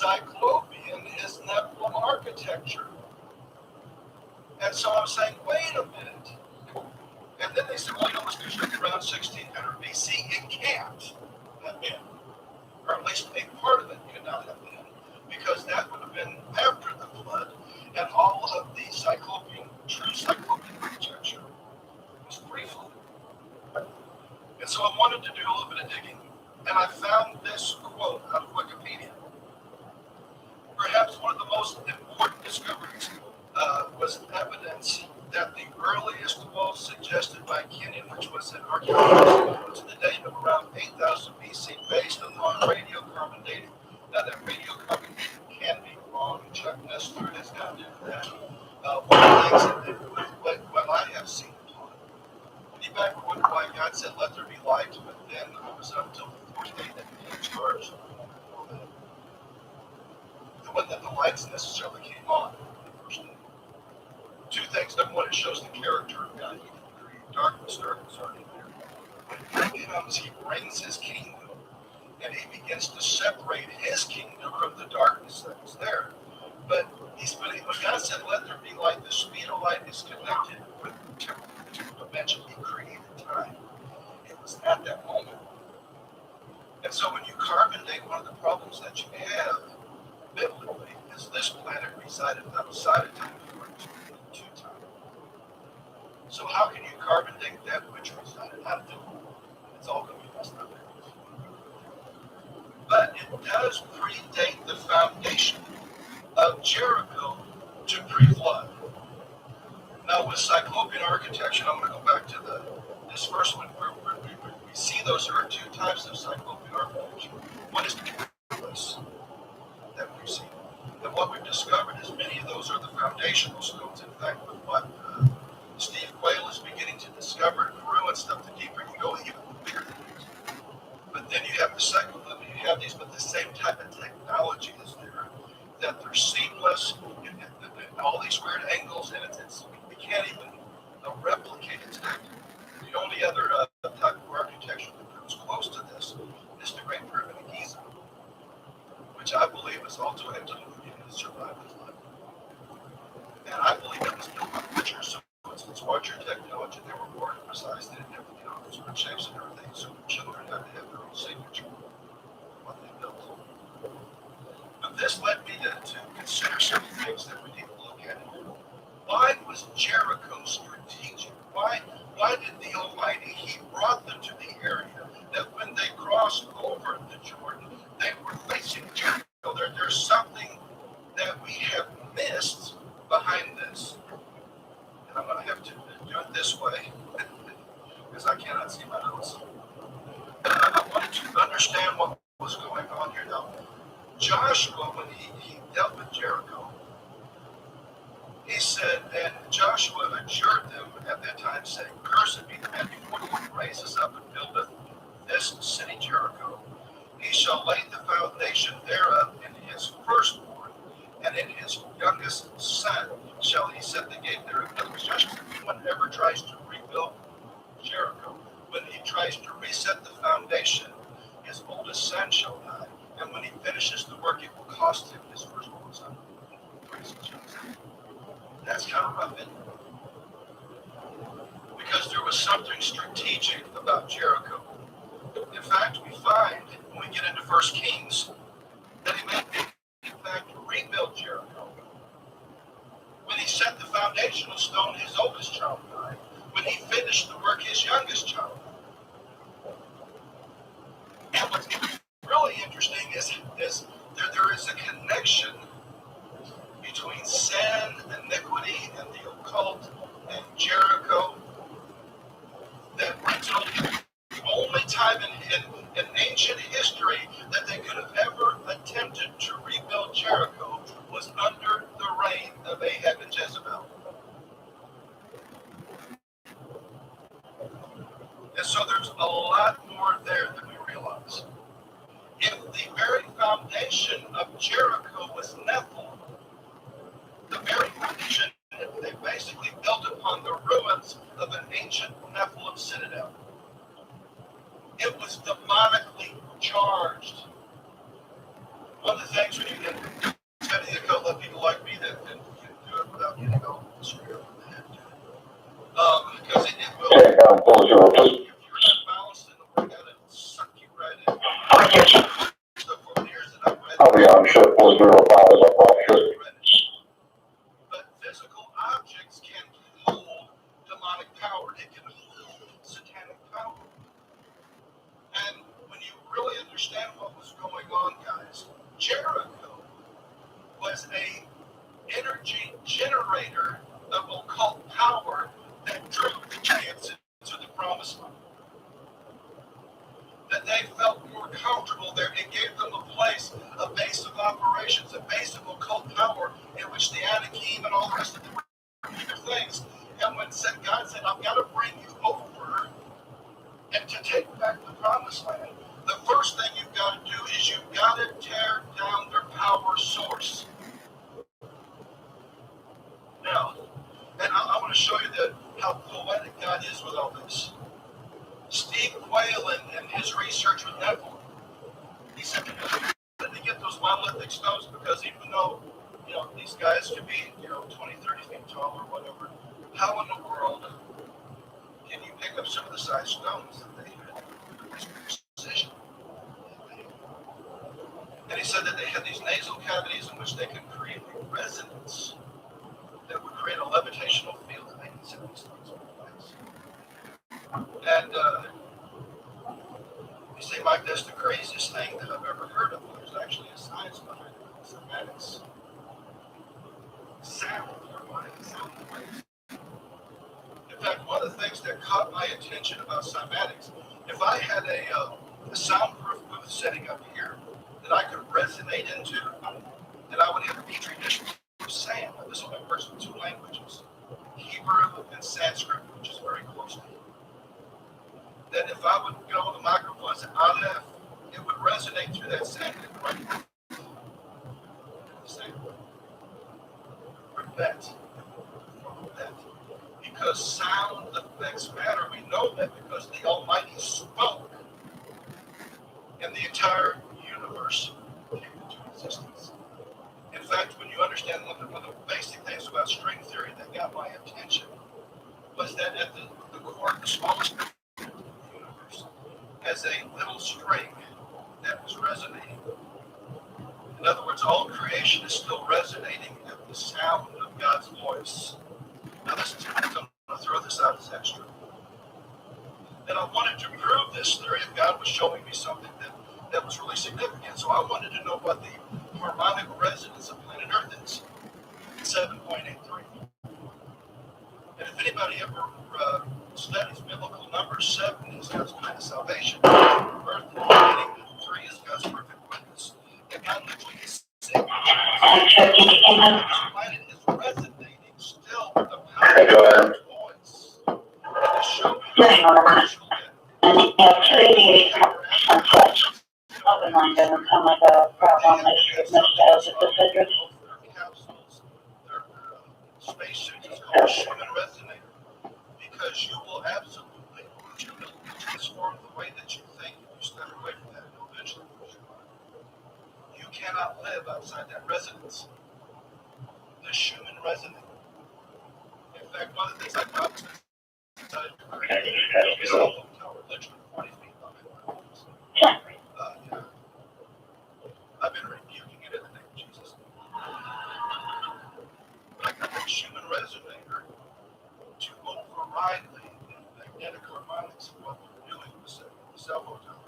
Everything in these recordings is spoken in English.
Cyclopean is Nephilim architecture. And so I'm saying, wait a minute. And then they said, well, it was constructed around 1600 BC. It can't have been. Or at least a part of it could not have been. Because that would have been after the flood. And all of the true Cyclopean architecture was pre-flood. And so I wanted to do a little bit of digging. And I found this quote out of Wikipedia. Perhaps one of the most important discoveries was evidence that the earliest wall suggested by Kenyon, which was an archaeologist to the date of around 8000 BC, based upon radiocarbon dating. Now, that radiocarbon dating can be wrong. Chuck Nessler has gone into that. One of the things that what I have seen taught. You might wonder why God said, let there be light, but then it was up until the fourth day that he became charged. It wasn't that the lights necessarily came on the first day. Two things. Number one, it shows the character of God. He didn't create darkness. Darkness already there. When he comes, he brings his kingdom, and he begins to separate his kingdom from the darkness that was there. But when God said, let there be light, the speed of light is connected with two dimensions. He created time. It was at that moment. And so when you carbon date, one of the problems that you have biblically is this planet resided outside of time to time. So how can you carbon date that which resided out of time? It's all going to be messed up. But it does predate the foundation of Jericho to pre-flood. Now with Cyclopean architecture, I'm going to go back to this first one where we see those are two types of Cyclopean architecture. One is the palace that we've seen. And what we've discovered is many of those are the foundational stones. In fact, with what Steve Quayle is beginning to discover in Peru and stuff, the deeper you go, even bigger than these. But then you have the second level, you have these, but the same type of technology is there, that they're seamless, and all these weird angles, and we can't even replicate it today. The only other type of architecture that comes close to this is the Great Pyramid of Giza, which I believe is also Antiquity and survived his life. And I believe it was built by butchers, so it's larger technology. They were more precise. They didn't have those weird shapes and everything, so the children had to have their own signature on what they built. But this led me to consider some things that we need to look at. Why was Jericho strategic? Why did the Almighty, he brought them to the area that when they crossed over the Jordan, they were facing Jericho. There's something that we have missed behind this. And I'm going to have to do it this way because I cannot see my notes. I wanted to understand what was going on here. Now, Joshua, when he dealt with Jericho, he said, and Joshua adjured them at that time, saying, cursed be the man before the Lord raises up and buildeth this city Jericho. He shall lay the foundation thereof in his firstborn, and in his youngest son shall he set the gate thereof. Joshua said, if anyone ever tries to rebuild Jericho, when he tries to reset the foundation, his oldest son shall die. And when he finishes the work, it will cost him his firstborn son. That's kind of rough, isn't it? Because there was something strategic about Jericho. In fact, we find, when we get into 1 Kings, that he may, in fact, rebuild Jericho. When he set the foundational stone, his oldest child died. When he finished the work, his youngest child died. And what's really interesting is there is a connection between sin, iniquity, and the occult, and Jericho that brings it the only time in ancient history that they could have ever attempted to rebuild Jericho was under the reign of Ahab and Jezebel. And so there's a lot more there than we realize. If the very foundation of Jericho was Nephilim, the very foundation they basically built upon the ruins of an ancient Nephilim citadel. It was demonically charged. One of the things when you get stuff over the years that I've read. I'll be on short 405 as I probably should. But physical objects can hold demonic power. It can hold satanic power. And when you really understand what was going on, guys, Jericho was a energy generator of occult power that drew the giants into the promised land. That they felt more comfortable there. It gave them a place, a base of operations, a base of occult power in which the Anakim and all the rest of them were things. And when God said, I've got to bring you over and to take back the promised land, the first thing you've got to do is you've got to tear down their power source. Now, and I want to show you how poetic God is with all this. Steve Quayle and his research with Nephilim, he said that they get those monolithic stones because even though, these guys could be, 20, 30 feet tall or whatever, how in the world can you pick up some of the size stones that they had with precision? And he said that they had these nasal cavities in which they could create a resonance that would create a levitational field that they could set these stones in place. And you say, Mike, that's the craziest thing that I've ever heard of. Well, there's actually a science behind it. Cymatics. Sound waves. In fact, one of the things that caught my attention about cymatics, if I had a soundproof booth setting up here that I could resonate into, and I would have a petri dish of sand. This only works with two languages, Hebrew and Sanskrit, which is very close to me. That if I would go the microphones Aleph, it would resonate through that sand and right repent. Because sound affects matter. We know that because the Almighty spoke and the entire universe came into existence. In fact, when you understand one of the basic things about string theory that got my attention was that at the core, the smallest universe as a little string that was resonating. In other words, all creation is still resonating at the sound of God's voice. Now listen to me, I'm going to throw this out as extra. And I wanted to prove this theory of God was showing me something that was really significant. So I wanted to know what the harmonic resonance of planet Earth is. 7.83. And if anybody ever studies biblical numbers, 7 is God's plan of salvation. Earth is beginning, 3 is God's perfect witness. And God literally is saying, this planet is resonating still with the power of God's voice. To show me the spiritual capsules, their spacesuits, it's called a human resonator. Because you will absolutely transform the way that you think if you step away from that and eventually lose your mind. You cannot live outside that resonance. The Schumann resonator. In fact, one of the things I found is a cell phone tower, literally 40 feet behind my office. I've been rebuking it in the name of Jesus. But I got the Schumann resonator to override the magnetic harmonics of what we're doing with the cell phone tower.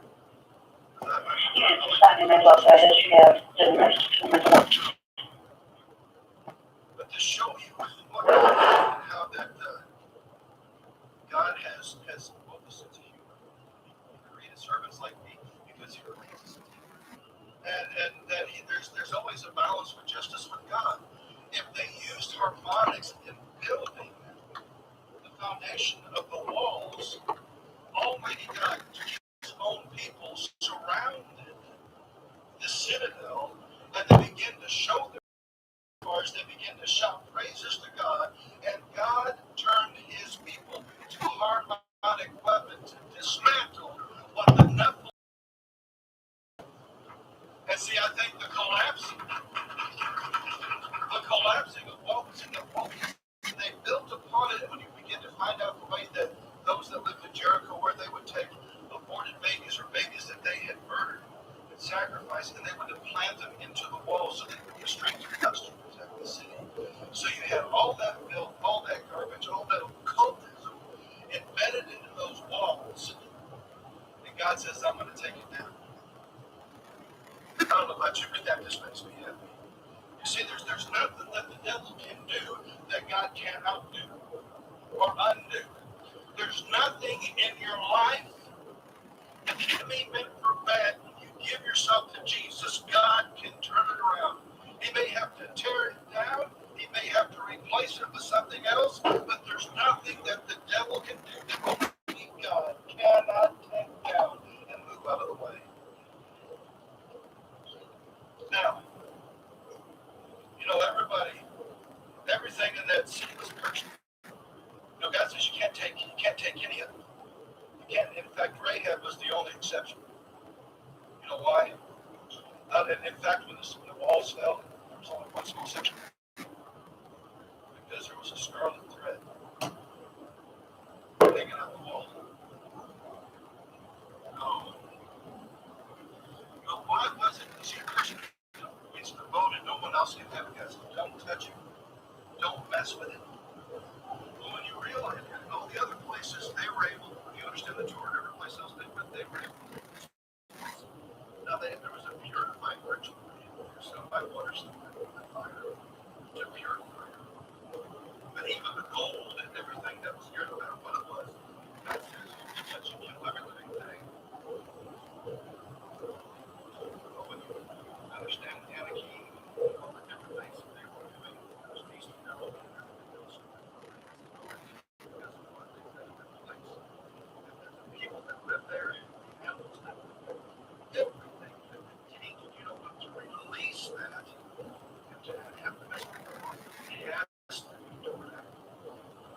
But to show you how that God has both a sense of humor. He created servants like me because he remains a sense of humor. And that there's always a balance with justice with God. If they used harmonics in building the foundation of the walls, Almighty God to keep his own people surrounded the citadel, and they begin to show their cars, they begin to shout praises to God, and God turned his people to harmonic weapons to dismantle what the Nephilim. And see, I think the collapsing of what was in the focus, they built upon it when you begin to find out the way that those that lived in Jericho, where they would take aborted babies or babies that they had murdered, I'm going to take it down. I don't know about you, but that just makes me happy. You see, there's nothing that the devil can do that God cannot do or undo. There's nothing in your life that can be meant for bad. When you give yourself to Jesus, God can turn it around. He may have to tear it down. He may have to replace it with something else, but there's nothing that the devil can do that only God cannot take down and move out of the way. Now, everything in that city was cursed. God says you can't take any of it. You can't. In fact, Rahab was the only exception. You know why? In fact, when the walls fell, there was only one small section because there was a scarlet thread hanging out the wall. Oh, why was it? See, it's devoted. No one else can have it. Guys, don't touch it. Don't mess with it. Well, when you realize that all the other places they were able, you understand the tour and every place else they went, they were able. Now there was a purifying ritual. Some by water, some by fire, to purify. But even the gold and everything that was here, no matter what it was, that's touching you, every living thing. But when you understand the anarchy, all the different things that they were doing, those things to know, because of what they said in that place. And there's the people that live there, animals that live there, everything that contains, to release that, and to have the next thing he has to be doing that.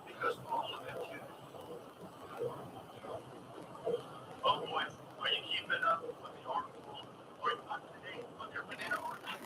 Because all of it can. Oh boy, are you keeping up with the article? Or not today, look at banana article.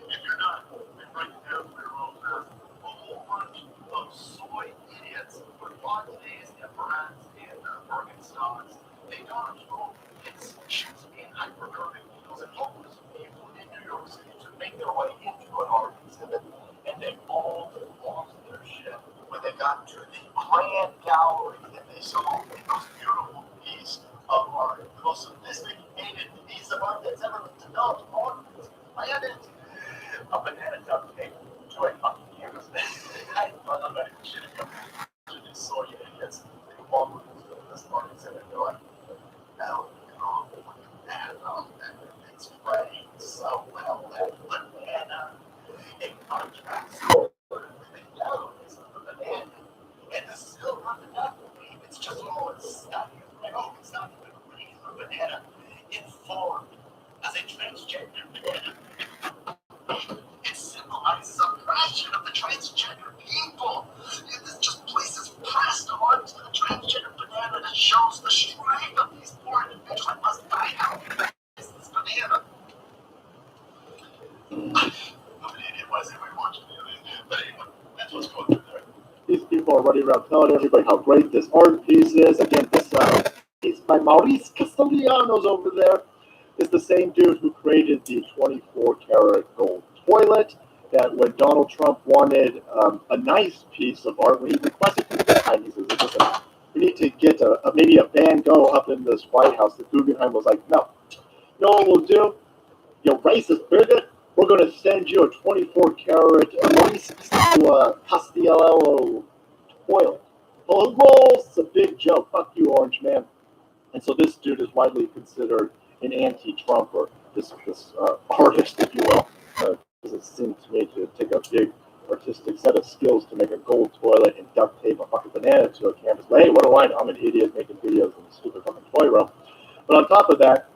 If you're not, they break it down for your own mouth. A whole bunch of soy idiots with lattes and brands and Birkenstocks. They dodged all concessions and hypercurving needles and homeless people in New York City to make their way into an art exhibit. And they all lost their shit when they got to the grand gallery and they saw the most beautiful piece of art, the most sophisticated piece of art that's ever been developed on this planet. A banana duct tape to a fucking canvas. I love that shit. To these soy idiots, they walk into this art exhibit and they're like, no, that it's framed so well, that banana, it contracts so no, it's not a banana. And this is still not enough. It's just it's not even it's not even a regular banana. It formed as a transgender banana. It symbolizes oppression of the transgender people. It just places pressed onto the transgender banana that shows the strength of these poor individuals. I must find out who is this banana. I'm an idiot. Why is everybody watching me? But anyway, that's what's going through there. These people are running around telling everybody how great this art piece is. Again, this piece by Maurice Castellanos over there is the same dude who created the 24-karat gold toilet that when Donald Trump wanted a nice piece of art, when he requested from the Guggenheim, he says, listen, we need to get maybe a Van Gogh up in this White House. The Guggenheim was like, no. You know what we'll do? You racist bigot, we're going to send you a 24-karat Maurice Castellanos toilet. Oh, it's a big joke. Fuck you, Orange Man. And so this dude is widely considered an anti-Trumper, this artist, if you will. Because it seemed to me to take a big artistic set of skills to make a gold toilet and duct tape a fucking banana to a canvas. But hey, what do I know? I'm an idiot making videos in a stupid fucking toy room. But on top of that,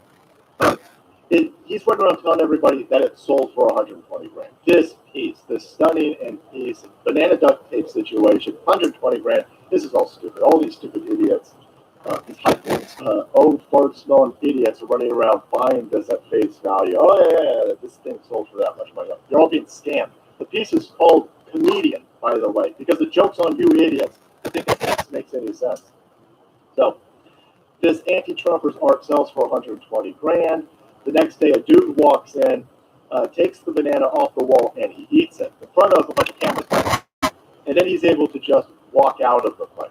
he's running around telling everybody that it sold for 120 grand. This piece, this stunning and piece, banana duct tape situation, 120 grand. This is all stupid. All these stupid idiots, these old fart-smelling idiots are running around buying this at face value. Oh yeah, this thing sold for that much money. You're all being scammed. The piece is called Comedian, by the way, because the joke's on you idiots. I think this makes any sense. So, this anti-Trumper's art sells for 120 grand. The next day, a dude walks in, takes the banana off the wall, and he eats it in front of a bunch of cameras. And then he's able to just walk out of the place,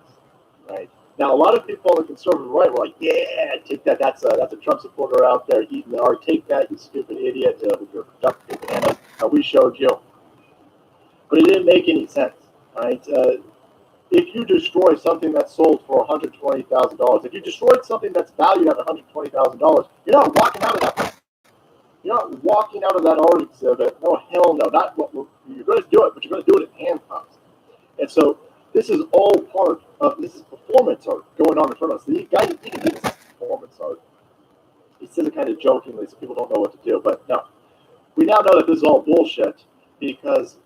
right? Now, a lot of people on the conservative right were like, "Yeah, take that. That's a Trump supporter out there eating the art. Take that, you stupid idiot, with your productive bananas. We showed you." But it didn't make any sense, right? If you destroy something that's sold for $120,000, if you destroyed something that's valued at $120,000, you're not walking out of that. You're not walking out of that art exhibit. No, hell no. Not you're going to do it, but you're going to do it in handcuffs. And so this is all part of this is performance art going on in front of us. The guy even thinks it's performance art. He says it kind of jokingly, so people don't know what to do. But no, we now know that this is all bullshit because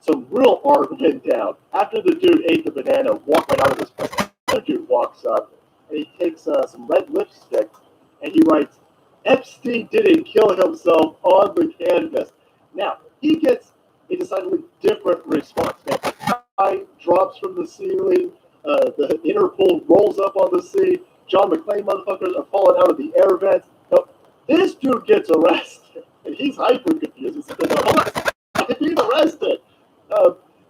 some real art went down. After the dude ate the banana, walked right out of this place, another dude walks up and he takes some red lipstick and he writes, "Epstein didn't kill himself" on the canvas. Now, he gets a decidedly different response. Man, the guy drops from the ceiling, the Interpol rolls up on the scene, John McClane motherfuckers are falling out of the air vents. No, this dude gets arrested, and he's hyper confused. He's arrested.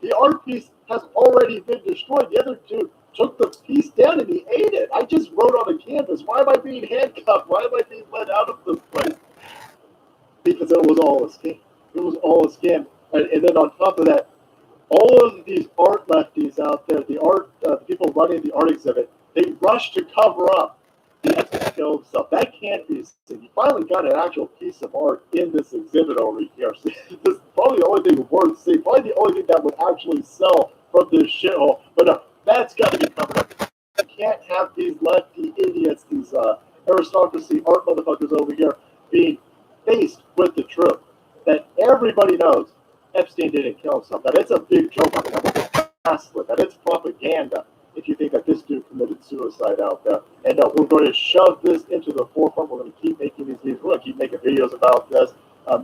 The art piece has already been destroyed. The other dude took the piece down and he ate it. I just wrote on the canvas, why am I being handcuffed? Why am I being let out of this place? Because it was all a scam. It was all a scam. And then on top of that, all of these art lefties out there, the people running the art exhibit, they rush to cover up the Epstein killed stuff. That can't be seen. You finally got an actual piece of art in this exhibit over here. So this is probably the only thing worth seeing. Probably the only thing that would actually sell from this shithole. But no, that's got to be covered up. You can't have these lefty idiots, these aristocracy art motherfuckers over here being faced with the truth that everybody knows Epstein didn't kill himself. That it's a big joke. That it's propaganda if you think that this dude committed suicide out there. And no, we're going to shove this into the forefront. We're going to keep making these videos. We're going to keep making videos about this.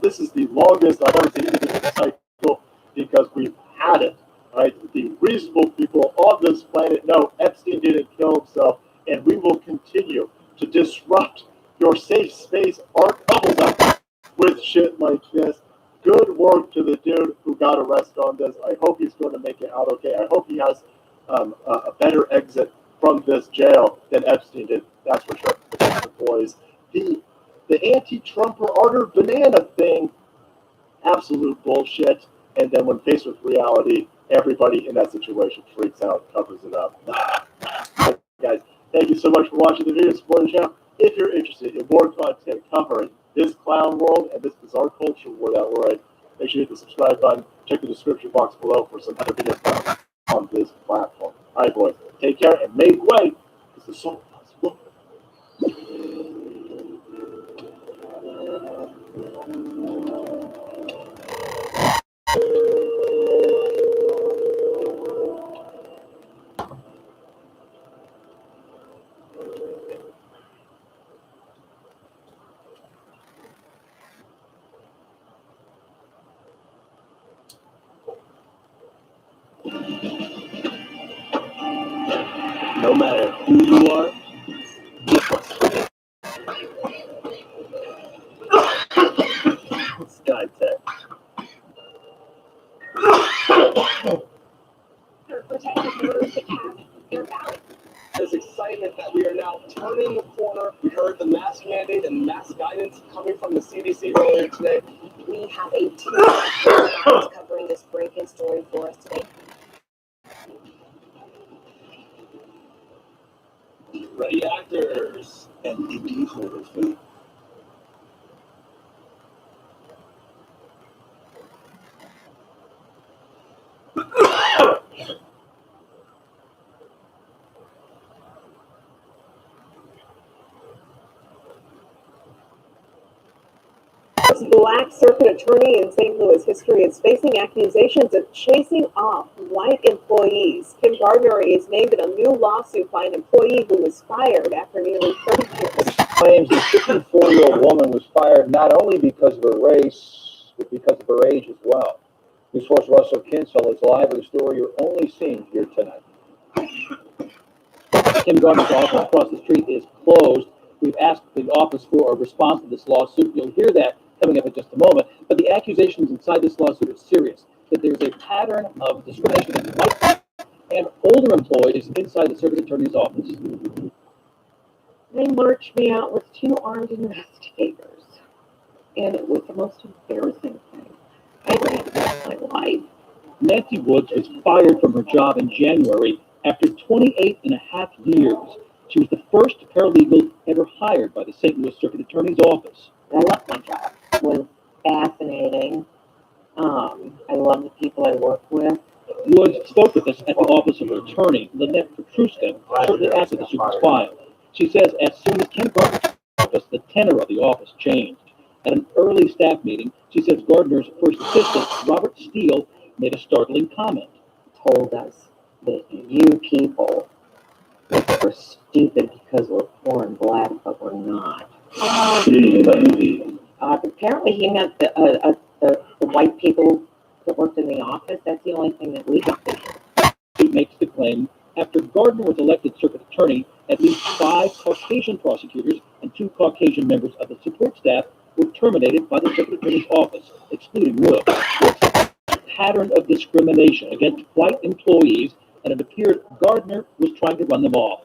This is the longest I've ever seen this cycle because we've had it. Right? The reasonable people on this planet know Epstein didn't kill himself, and we will continue to disrupt your safe space art bubbles out there with shit like this. Good work to the dude who got arrested on this. I hope he's going to make it out okay. I hope he has a better exit from this jail than Epstein did. That's for sure. Boys, the anti-Trumper Arter banana thing, absolute bullshit. And then when faced with reality, everybody in that situation freaks out, covers it up. Guys, thank you so much for watching the video, supporting the channel. If you're interested in more content covering this clown world and this bizarre culture war that we're in, make sure you hit the subscribe button. Check the description box below for some other videos on this platform. All right, boys, take care and make way, because the soul possible. No matter who you are, SkyTech. There's excitement that we are now turning the corner. We heard the mask mandate and mask guidance coming from the CDC earlier today. We have a team covering this break-in story for us today. Ready actors and indie horror film. Black circuit attorney in St. Louis history is facing accusations of chasing off white employees. Kim Gardner is named in a new lawsuit by an employee who was fired after nearly 30 years. Claims the 54-year-old woman was fired not only because of her race, but because of her age as well. News Force Russell Kinsell is live with a story you're only seeing here tonight. Kim Gardner's office across the street is closed. We've asked the office for a response to this lawsuit. You'll hear that coming up in just a moment. But the accusations inside this lawsuit are serious, that there's a pattern of discrimination against white people and older employees inside the circuit attorney's office. They marched me out with two armed investigators, and it was the most embarrassing thing I ever had in my life. Nancy Woods was fired from her job in January after 28 and a half years. She was the first paralegal ever hired by the St. Louis Circuit Attorney's Office. I loved my job. It was fascinating. I love the people I work with. Woods spoke with us at the office of her attorney, Lynette Petruska, shortly after the suit was filed. She says as soon as Ken Gardner told us, the tenor of the office changed. At an early staff meeting, she says Gardner's first assistant, Robert Steele, made a startling comment. Told us that you people were stupid because we're poor and black, but we're not. Apparently he meant the white people that worked in the office. That's the only thing that we got to hear. He makes the claim after Gardner was elected circuit attorney, at least 5 Caucasian prosecutors and 2 Caucasian members of the support staff were terminated by the circuit attorney's office, excluding Woods. A pattern of discrimination against white employees, and it appeared Gardner was trying to run them off.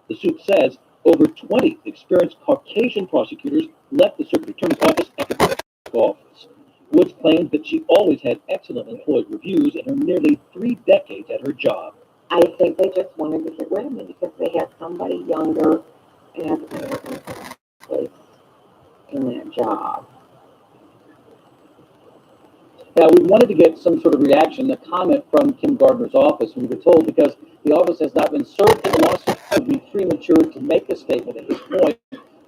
The suit says over 20 experienced Caucasian prosecutors left the circuit attorney's office after the office. Woods claimed that she always had excellent employee reviews in her nearly 3 decades at her job. I think they just wanted to get rid of me because they had somebody younger and African American place in that job. Now, we wanted to get some sort of reaction, a comment from Kim Gardner's office, and we were told because the office has not been served in the lawsuit, it would be premature to make a statement at this point.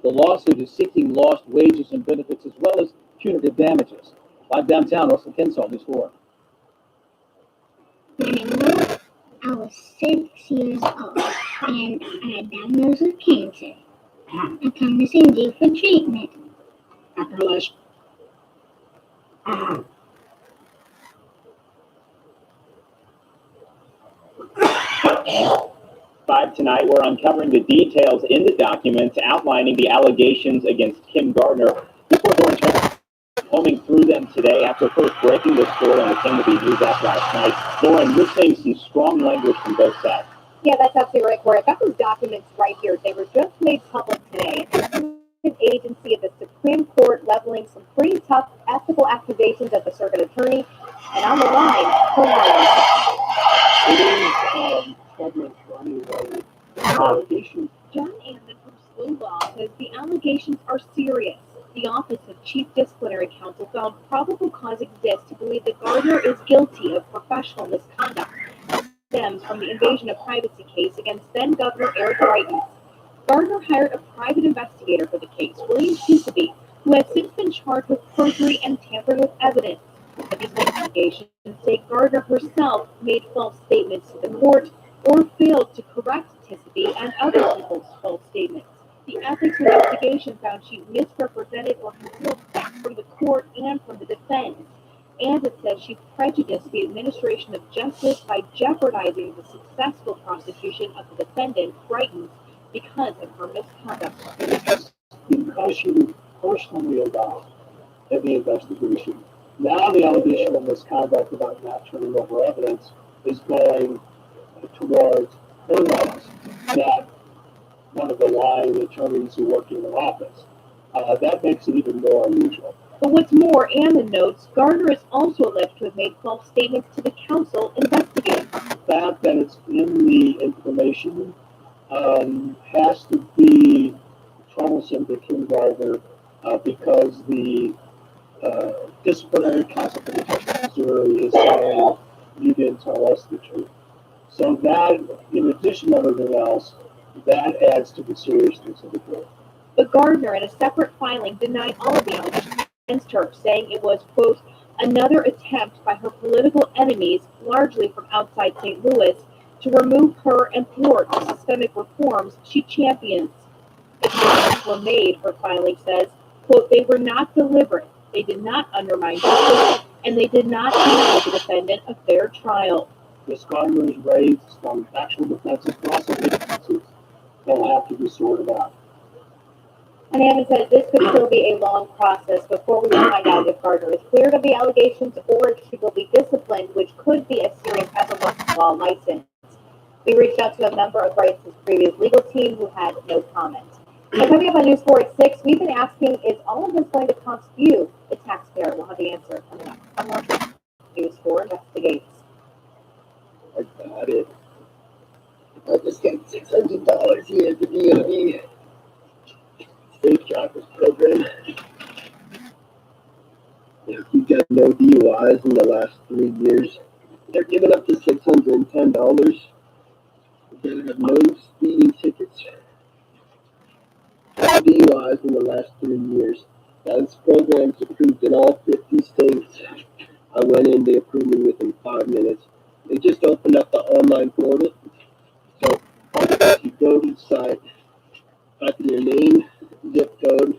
The lawsuit is seeking lost wages and benefits as well as punitive damages. Live downtown, Russell Kinsall, News 4. I was 6 years old and I had diagnosed with cancer. I come to Cindy for treatment. After lunch. Five tonight, we're uncovering the details in the documents outlining the allegations against Kim Gardner. Before Lauren combing through them today after first breaking the story on the KMB News app last night. Lauren, you're seeing some strong language from both sides. Yeah, that's absolutely right, Corey. I've got those documents right here. They were just made public today. An agency of the Supreme Court leveling some pretty tough ethical accusations at the circuit attorney. And on the line, John Ammon from School Law says the allegations are serious. The Office of Chief Disciplinary Counsel found probable cause exists to believe that Gardner is guilty of professional misconduct. Stems from the invasion of privacy case against then-Governor Eric Greitens. Gardner hired a private investigator for the case, William Tisby, who has since been charged with perjury and tampered with evidence. But these investigations say Gardner herself made false statements to the court or failed to correct Tisby and other people's false statements. The ethics investigation found she misrepresented or concealed facts from the court and from the defense. And it says she prejudiced the administration of justice by jeopardizing the successful prosecution of the defendant, Greitens, because of her misconduct. Because she personally involved in the investigation. Now the allegation of misconduct about not turning over evidence is going towards her knowledge that one of the lying attorneys who worked in the office. That makes it even more unusual. But what's more, Ammon notes, Gardner is also alleged to have made false statements to the counsel investigating her. The fact that it's in the information has to be troublesome to Kim Gardner because the disciplinary counsel for the District of Missouri is saying you didn't tell us the truth. So that, in addition to everything else, that adds to the seriousness of the case. But Gardner, in a separate filing, denied all of the allegations against her, saying it was, quote, another attempt by her political enemies, largely from outside St. Louis, to remove her and thwart the systemic reforms she champions. If were made, her filing says, quote, they were not deliberate, they did not undermine justice, and they did not deny the defendant a fair trial. Ms. Gardner has raised some factual defenses, but also defenses that will have to be sorted out. And Ammon says this could still be a long process before we find out if Gardner is cleared of the allegations or if she will be disciplined, which could be as serious as a law license. We reached out to a member of Rice's previous legal team who had no comment. Now, coming up on News 4 at 6, we've been asking, is all of this going to cost you, the taxpayer? We'll have the answer coming up. I'm watching News 4 investigates. I got it. I just got $600 here at the DOD Safe Drivers Program. If you got no DUIs in the last 3 years, they're giving up to $610. You gotta have no speeding tickets. No DUIs in the last 3 years. Now, this program's approved in all 50 states. I went in, they approved me within 5 minutes. They just opened up the online portal. So, all you do is you go to the site, type in your name, zip code,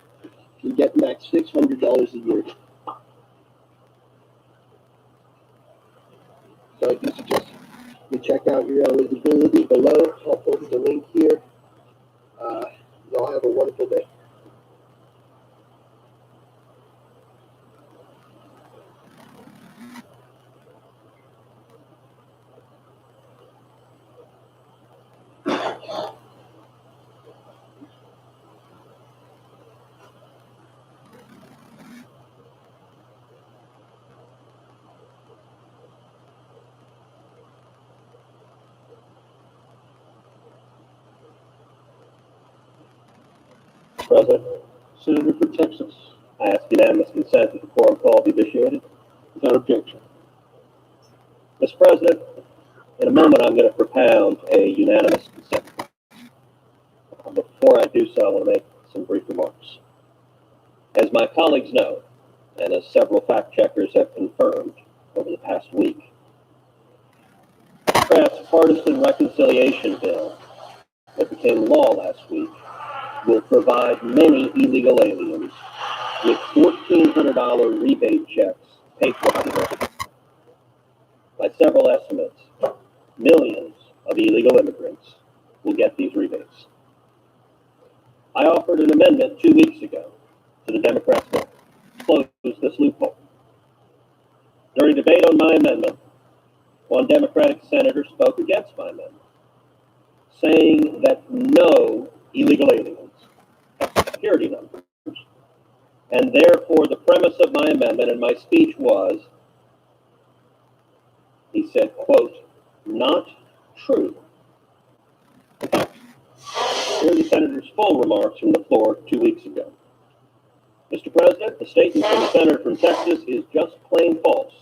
you get max $600 a year. So I do suggest you check out your eligibility below. I'll post the link here. Y'all have a wonderful day. President, Senator for Texas. I ask unanimous consent that the quorum call be initiated. Without objection. Mr. President, in a moment I'm going to propound a unanimous consent. Before I do so, I want to make some brief remarks. As my colleagues know, and as several fact checkers have confirmed over the past week, Democrats' partisan reconciliation bill that became law last week will provide many illegal aliens with $1,400 rebate checks paid for by the American. By several estimates, millions of illegal immigrants will get these rebates. I offered an amendment 2 weeks ago to the Democrats' bill to close this loophole. During debate on my amendment, one Democratic senator spoke against my amendment, saying that no illegal aliens have security numbers, and therefore the premise of my amendment and my speech was, he said, quote, not true. Here are the senator's full remarks from the floor 2 weeks ago. Mr. President, the statement from the senator from Texas is just plain false.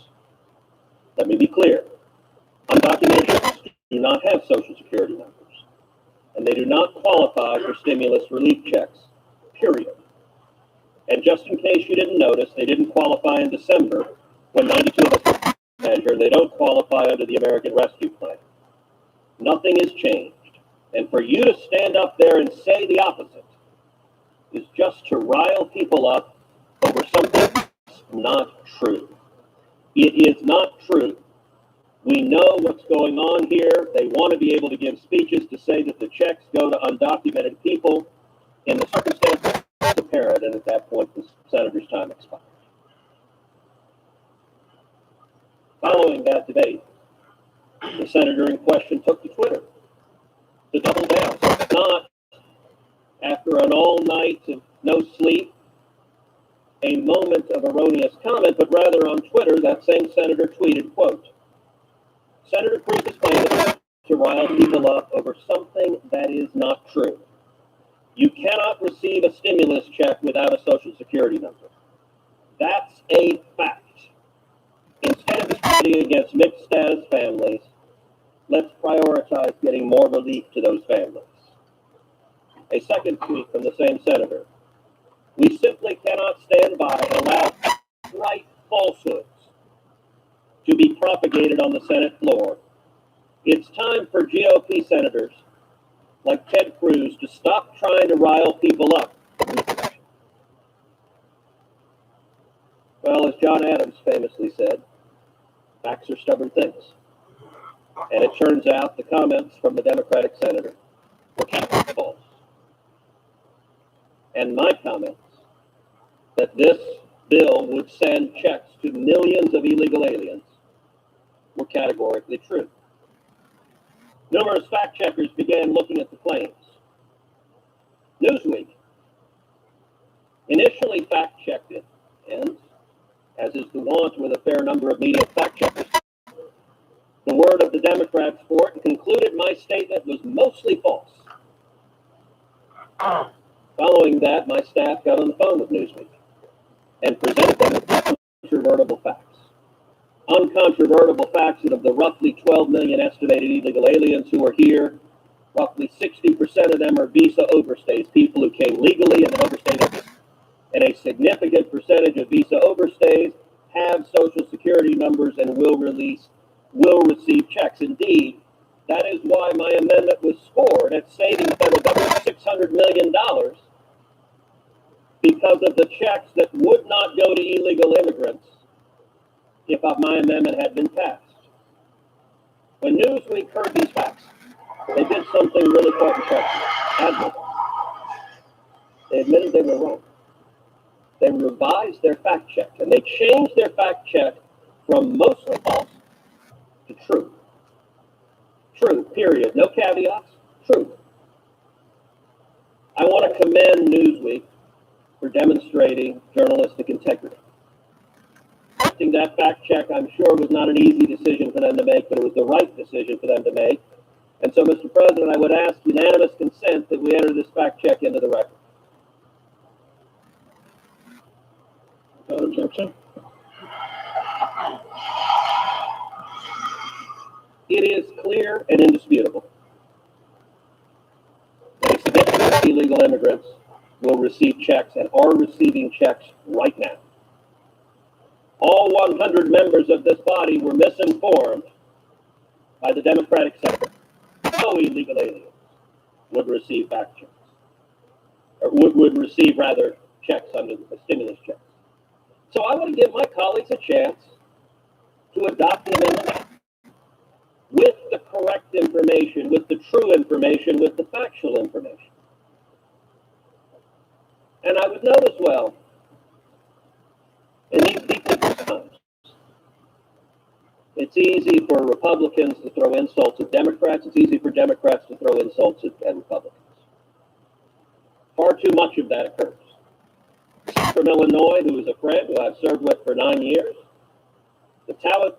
Let me be clear. Undocumented immigrants do not have Social Security numbers, and they do not qualify for stimulus relief checks, period. And just in case you didn't notice, they didn't qualify in December when 92 of us measure. They don't qualify under the American Rescue Plan. Nothing has changed. And for you to stand up there and say the opposite is just to rile people up over something that's not true. It is not true. We know what's going on here. They want to be able to give speeches to say that the checks go to undocumented people. In the circumstances, it's apparent, and at that point, the senator's time expired. Following that debate, the senator in question took to Twitter to double down. So it's not, after an all night of no sleep, a moment of erroneous comment, but rather on Twitter, that same senator tweeted, quote, Senator Cruz is claiming to rile people up over something that is not true. You cannot receive a stimulus check without a Social Security number. That's a fact. Instead of discriminating against mixed status families, let's prioritize getting more relief to those families. A second tweet from the same senator. We simply cannot stand by and allow outright falsehoods to be propagated on the Senate floor. It's time for GOP senators like Ted Cruz to stop trying to rile people up. Well, as John Adams famously said, facts are stubborn things. And it turns out the comments from the Democratic senator were categorically false. And my comments that this bill would send checks to millions of illegal aliens were categorically true. Numerous fact checkers began looking at the claims. Newsweek initially fact checked it, and, as is the wont with a fair number of media fact checkers, the word of the Democrats for it concluded my statement was mostly false. Following that, my staff got on the phone with Newsweek and presented them with uncontrovertible facts. Uncontrovertible facts that of the roughly 12 million estimated illegal aliens who are here, roughly 60% of them are visa overstays, people who came legally and then overstayed. And a significant percentage of visa overstays have Social Security numbers and will receive checks. Indeed, that is why my amendment was scored at saving the federal government $600 million, because of the checks that would not go to illegal immigrants if my amendment had been passed. When Newsweek heard these facts, they did something really quite impressive. Admirable. They admitted they were wrong. They revised their fact check, and they changed their fact check from mostly false to true. True, period. No caveats. True. I want to commend Newsweek for demonstrating journalistic integrity. That fact check, I'm sure, was not an easy decision for them to make, but it was the right decision for them to make. And so, Mr. President, I would ask unanimous consent that we enter this fact check into the record. No objection. It is clear and indisputable that significant illegal immigrants will receive checks and are receiving checks right now. All 100 members of this body were misinformed by the Democratic Senate. No illegal aliens would receive back checks, or would receive, rather, checks under the stimulus checks. So I want to give my colleagues a chance to adopt the amendment with the correct information, with the true information, with the factual information. And I would note as well, in these deeply times, it's easy for Republicans to throw insults at Democrats. It's easy for Democrats to throw insults at Republicans. Far too much of that occurs. From Illinois, who is a friend who I've served with for 9 years, the talent.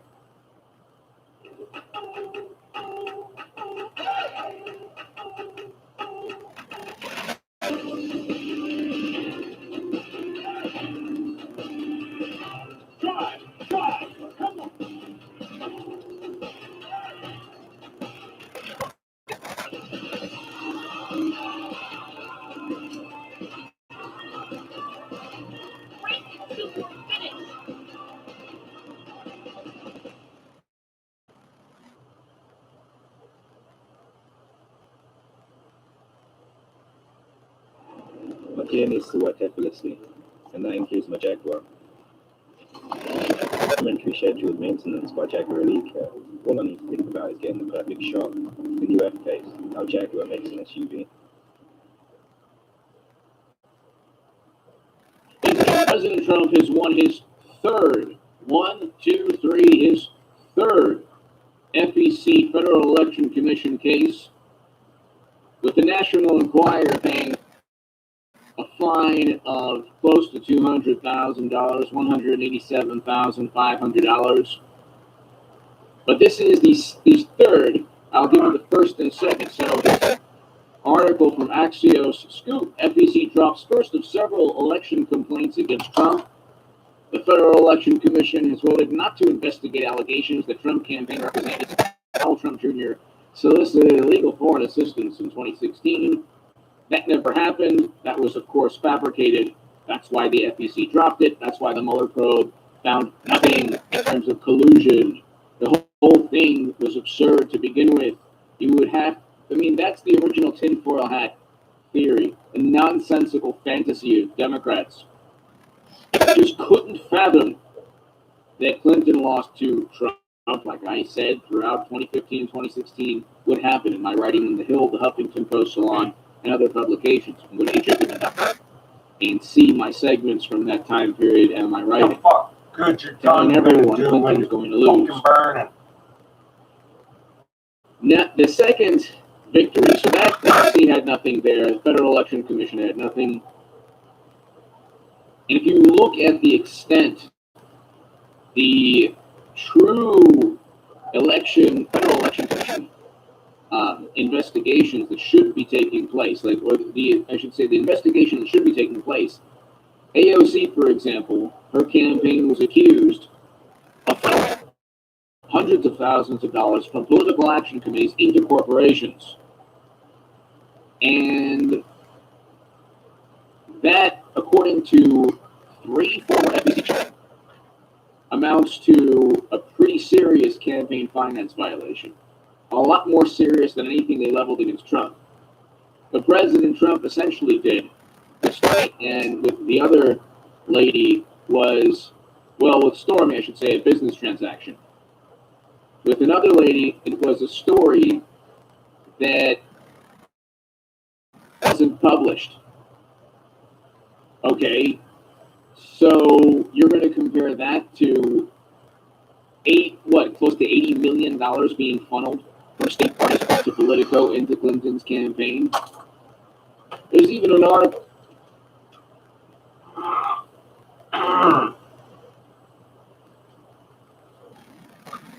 My gear needs to work effortlessly, and that includes my Jaguar. Complimentary scheduled maintenance by Jaguar Elite Care. All I need to think about is getting the perfect shot. The new F-Pace, how Jaguar makes an SUV. President Trump has won his third FEC Federal Election Commission case, with the National Enquirer paying a fine of close to $200,000, $187,500. But this is the third. I'll give you the first and second. So this article from Axios Scoop: FEC drops first of several election complaints against Trump. The Federal Election Commission has voted not to investigate allegations that Trump campaign representatives Donald Trump Jr. solicited illegal foreign assistance in 2016. That never happened. That was, of course, fabricated. That's why the FEC dropped it. That's why the Mueller probe found nothing in terms of collusion. The whole thing was absurd to begin with. You would have, that's the original tinfoil hat theory, a nonsensical fantasy of Democrats. Just couldn't fathom that Clinton lost to Trump, like I said, throughout 2015 and 2016 would happen in my writing in The Hill, the Huffington Post, Salon, and other publications. When you check it out and see my segments from that time period and my writing, fuck good you're telling done everyone doing Clinton is going to lose. Fucking burning. Now, the second victory, so that obviously had nothing there. The Federal Election Commission had nothing. And if you look at the extent, the true Federal Election Commission investigations that should be taking place, I should say, the investigation that should be taking place. AOC, for example, her campaign was accused of funneling hundreds of thousands of dollars from political action committees into corporations. And that, according to 3 former FEC chairmen, amounts to a pretty serious campaign finance violation. A lot more serious than anything they leveled against Trump. But President Trump essentially did this night, and with the other lady was, well, with Stormy, I should say, a business transaction. With another lady, it was a story that wasn't published. Okay, so you're going to compare that to close to $80 million being funneled from state parties to Politico into Clinton's campaign. There's even an article.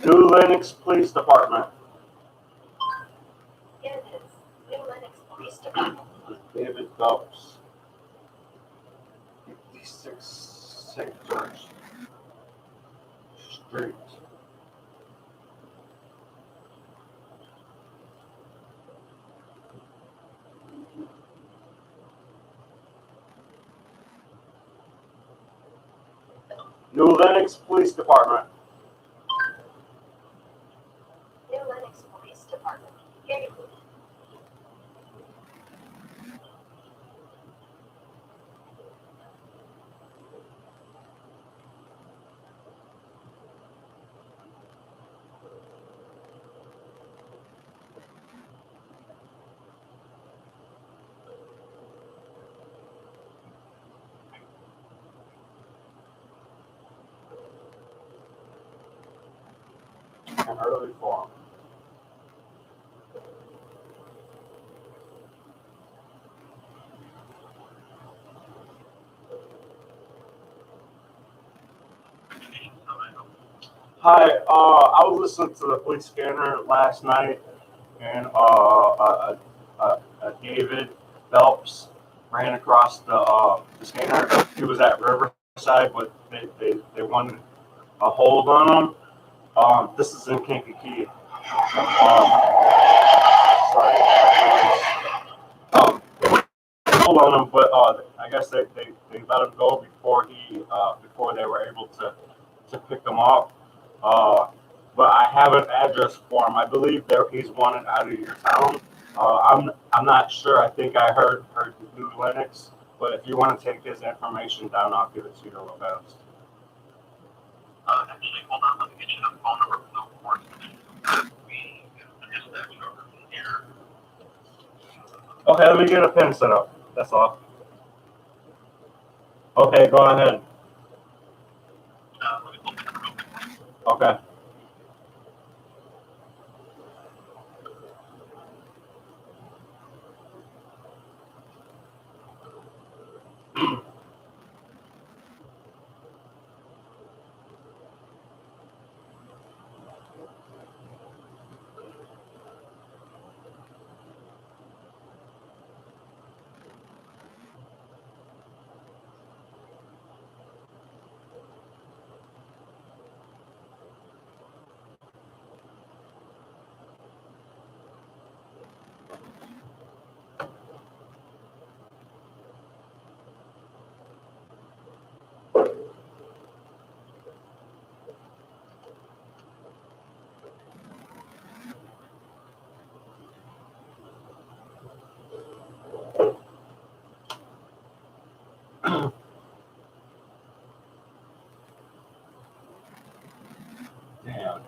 New Lenox Police Department. It is New Lenox Police Department. David Phelps. 56 sectors. Street. New Lenox Police Department. New Lenox Police Department. Here you go. An early form. Hi, I was listening to the police scanner last night, and David Phelps ran across the scanner. He was at Riverside, but they wanted a hold on him. This is in Kankakee. Hold on him, but I guess they let him go before they were able to pick him up. But I have an address for him. I believe he's wanted out of your town. I'm not sure. I think I heard New Lenox. But if you want to take his information down, I'll give it to you real fast. Actually, hold on. Let me get you the phone number for the report. We dispatch over from here. Okay, let me get a pen set up. That's all. Okay, go ahead. Okay. Damn.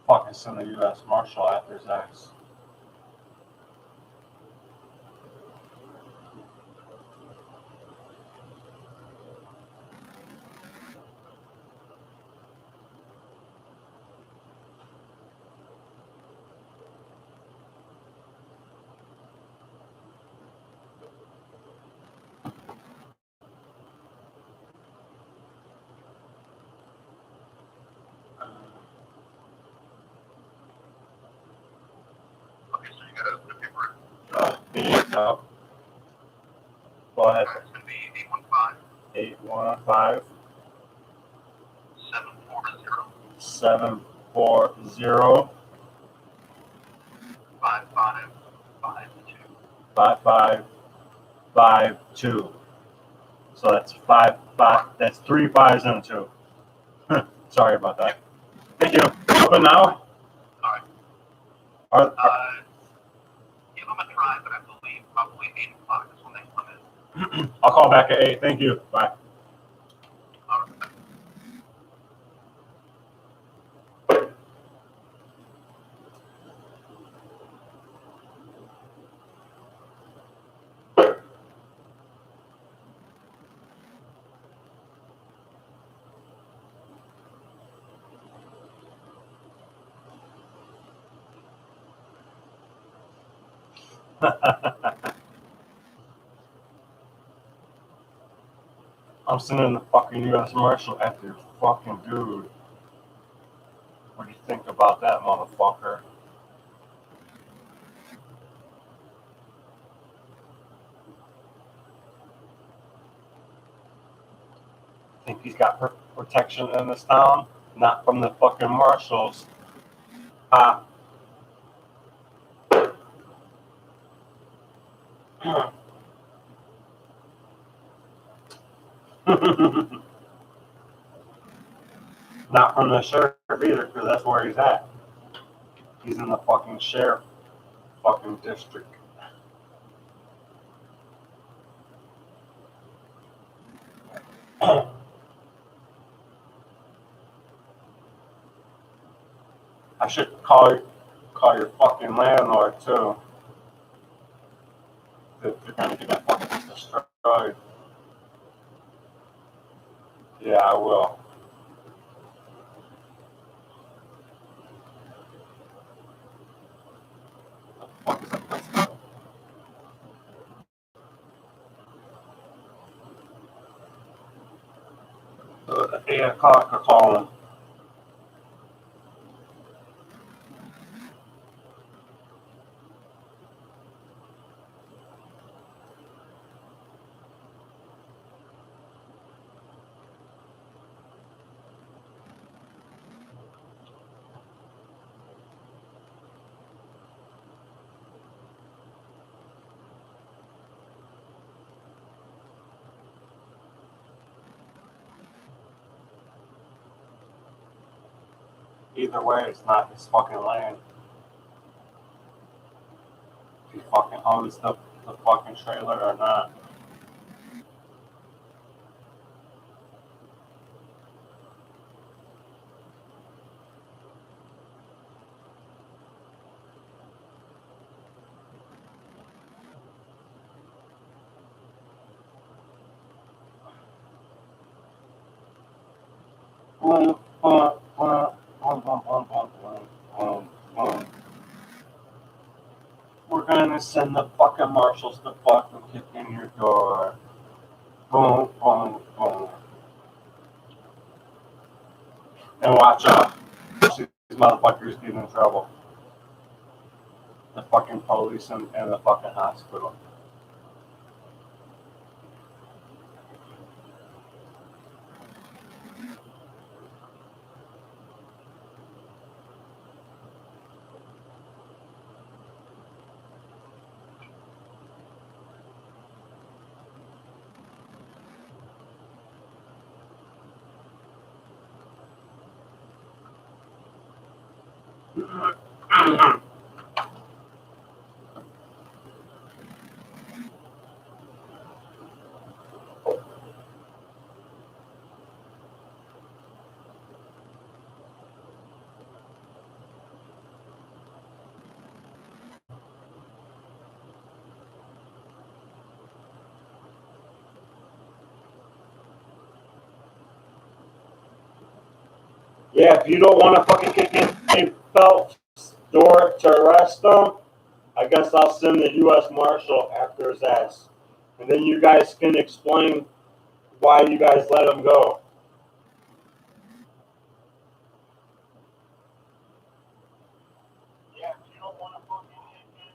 Fucking send the U.S. Marshal after his ex. Yep. Go ahead. It's going to be 815 815 740 740 5552. 5552. So that's five. That's 3 5s and a 2. Sorry about that. Thank you. But now, All right. are, Give them a try, but I believe probably 8 o'clock is when they come in. I'll call back at 8. Thank you. Bye. All right. I'm sitting in the fucking U.S. Marshal after your fucking dude. What do you think about that, motherfucker? Think he's got protection in this town? Not from the fucking marshals. Ah. Not from the sheriff either, because that's where he's at. He's in the fucking sheriff fucking district. I should call your fucking landlord too. They're gonna get that fucking destroyed. Yeah, I will. What the fuck is that place called? 8 o'clock are calling. Either way, it's not his fucking land. If he fucking owns the fucking trailer or not. Boom, boom, boom, boom, boom, boom, boom, boom, boom. We're gonna send the fucking marshals to fucking kick in your door. Boom, boom, boom. And watch out. These motherfuckers get in trouble. The fucking police and the fucking hospital. Yeah, if you don't want to fucking kick in Phelps' door to arrest him, I guess I'll send the U.S. Marshal after his ass. And then you guys can explain why you guys let him go. Yeah, if you don't want to fucking kick in.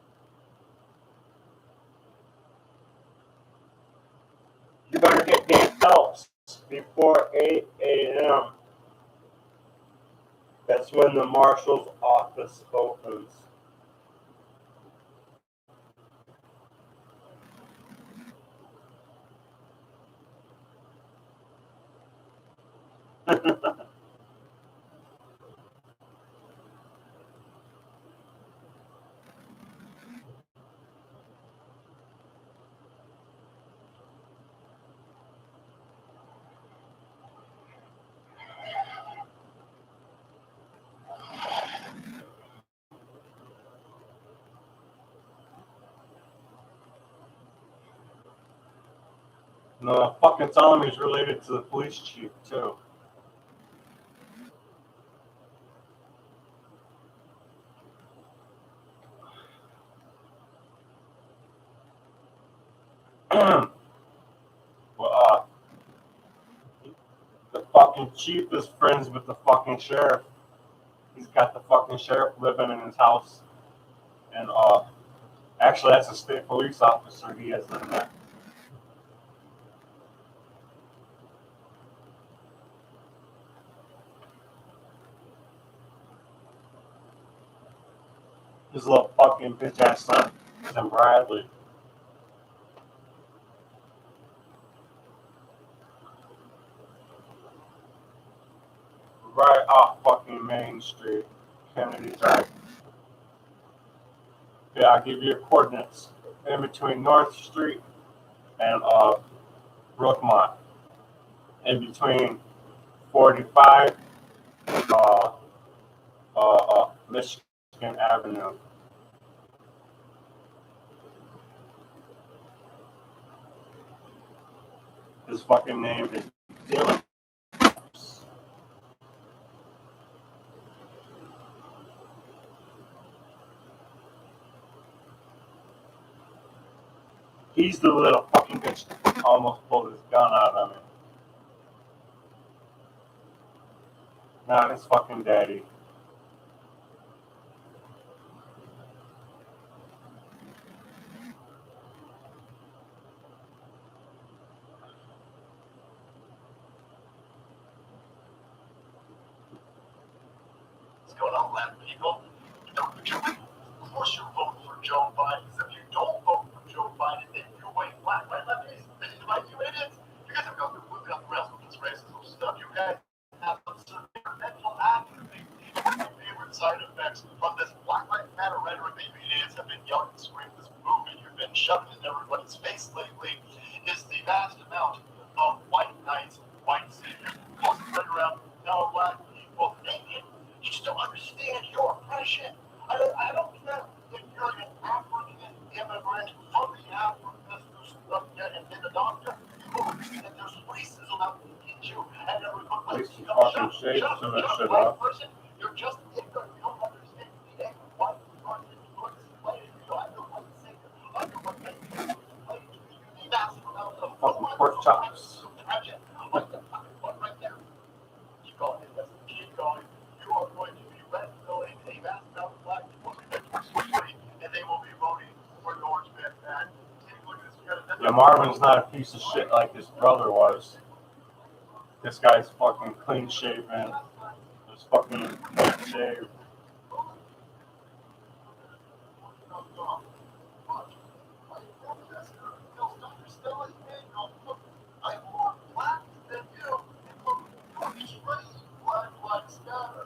helps before 8 a.m. That's when the marshal's office opens. No, fucking tell him he's related to the police chief, too. Well, the fucking chief is friends with the fucking sheriff. He's got the fucking sheriff living in his house. And, actually, that's a state police officer he has in there. His little fucking bitch ass son is in Bradley. Right off fucking Main Street, Kennedy Drive. Yeah, I'll give you coordinates. In between North Street and Brookmont. In between 45 Michigan Avenue. His fucking name is Dylan. He's the little fucking bitch that almost pulled his gun out on me. Not his fucking daddy. What's going on, Latin people? Of course you're voting for Joe Biden. If you don't vote for Joe Biden, then you're white, black, right, lefties. Like you idiots. You guys have gone completely off the rails with this racism stuff. You guys have some severe mental atrophy. One of my favorite side effects from this Black Lives Matter rhetoric that you idiots have been yelling and screaming this movement you've been shoving in everybody's face lately is the vast amount of white knights, white saviors, posting right around no black people naked. You just don't understand your oppression. I don't care if you're an African immigrant from the Africa and been a doctor. You will agree that there's racism out to get you. And everybody Makes you fucking shade some of that shit up. person, you're just ignorant. You don't understand the white person who is playing you under one singer, under one name. Fucking pork chops. Right there. Keep going. Keep going. You are going to be red-filling a vast amount of black people and they will be voting for George Van. Yeah, Marvin's not a piece of shit like his brother was. This guy's fucking clean shaven. He's fucking shaved. I'm more black than you. Black lives matter.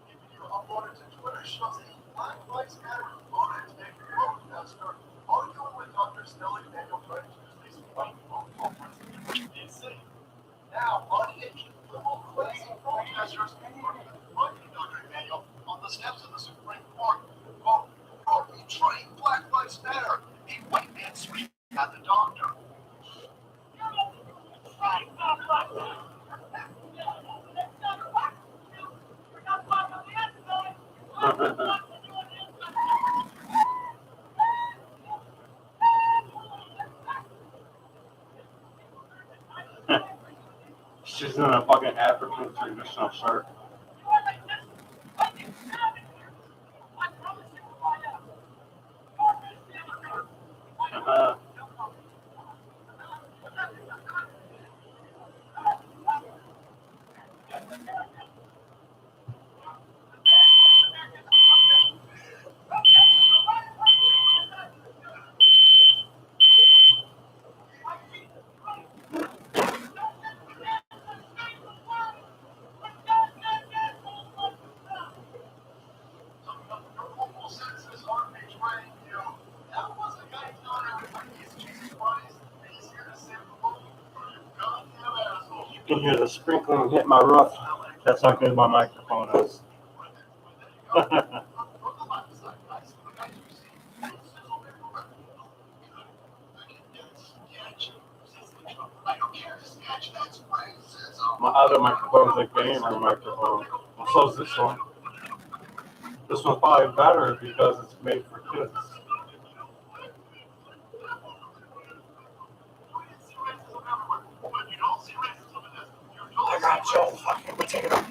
If you upload it to Twitter, shows that Black Lives Matter voted to make a protester arguing with Dr. Stelly Daniel trying to use these white vote for president DC. Now, unhinged, liberal, crazy protesters are Dr. Daniel on the steps of the Supreme Court. Quote, "You're betraying Black Lives Matter." A white man screamed at the doctor. She's in a fucking African traditional shirt. You can hear the sprinkling hit my roof. That's how good my microphone is. My other microphone is a gamer microphone. And so is this one. This one's probably better because it's made for kids. I got Joe fucking potato.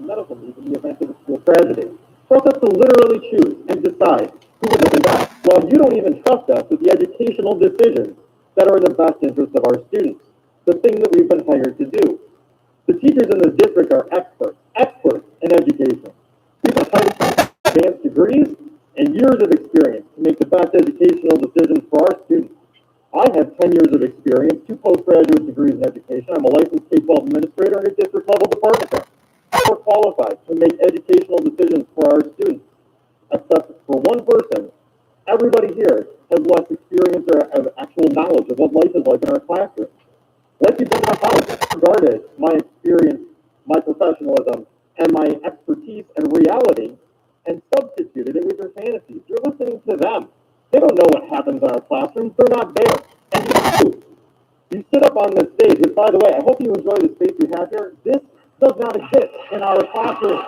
Medical needs in the event of a school tragedy. Trust us to literally choose and decide who would open best, while you don't even trust us with the educational decisions that are in the best interest of our students, the thing that we've been hired to do. The teachers in this district are experts in education. We've been hired to advanced degrees and years of experience to make the best educational decisions for our students. I have 10 years of experience, 2 postgraduate degrees in education. I'm a licensed K-12 administrator and a district level department head. We're qualified to make educational decisions for our students. Except for one person, everybody here has less experience or have actual knowledge of what life is like in our classroom. Like you've done in my college, disregarded my experience, my professionalism, and my expertise and reality, and substituted it with your fantasies. You're listening to them. They don't know what happens in our classrooms. They're not there. And you sit up on this stage, which, by the way, I hope you enjoy the space we have here. This does not exist in our classroom.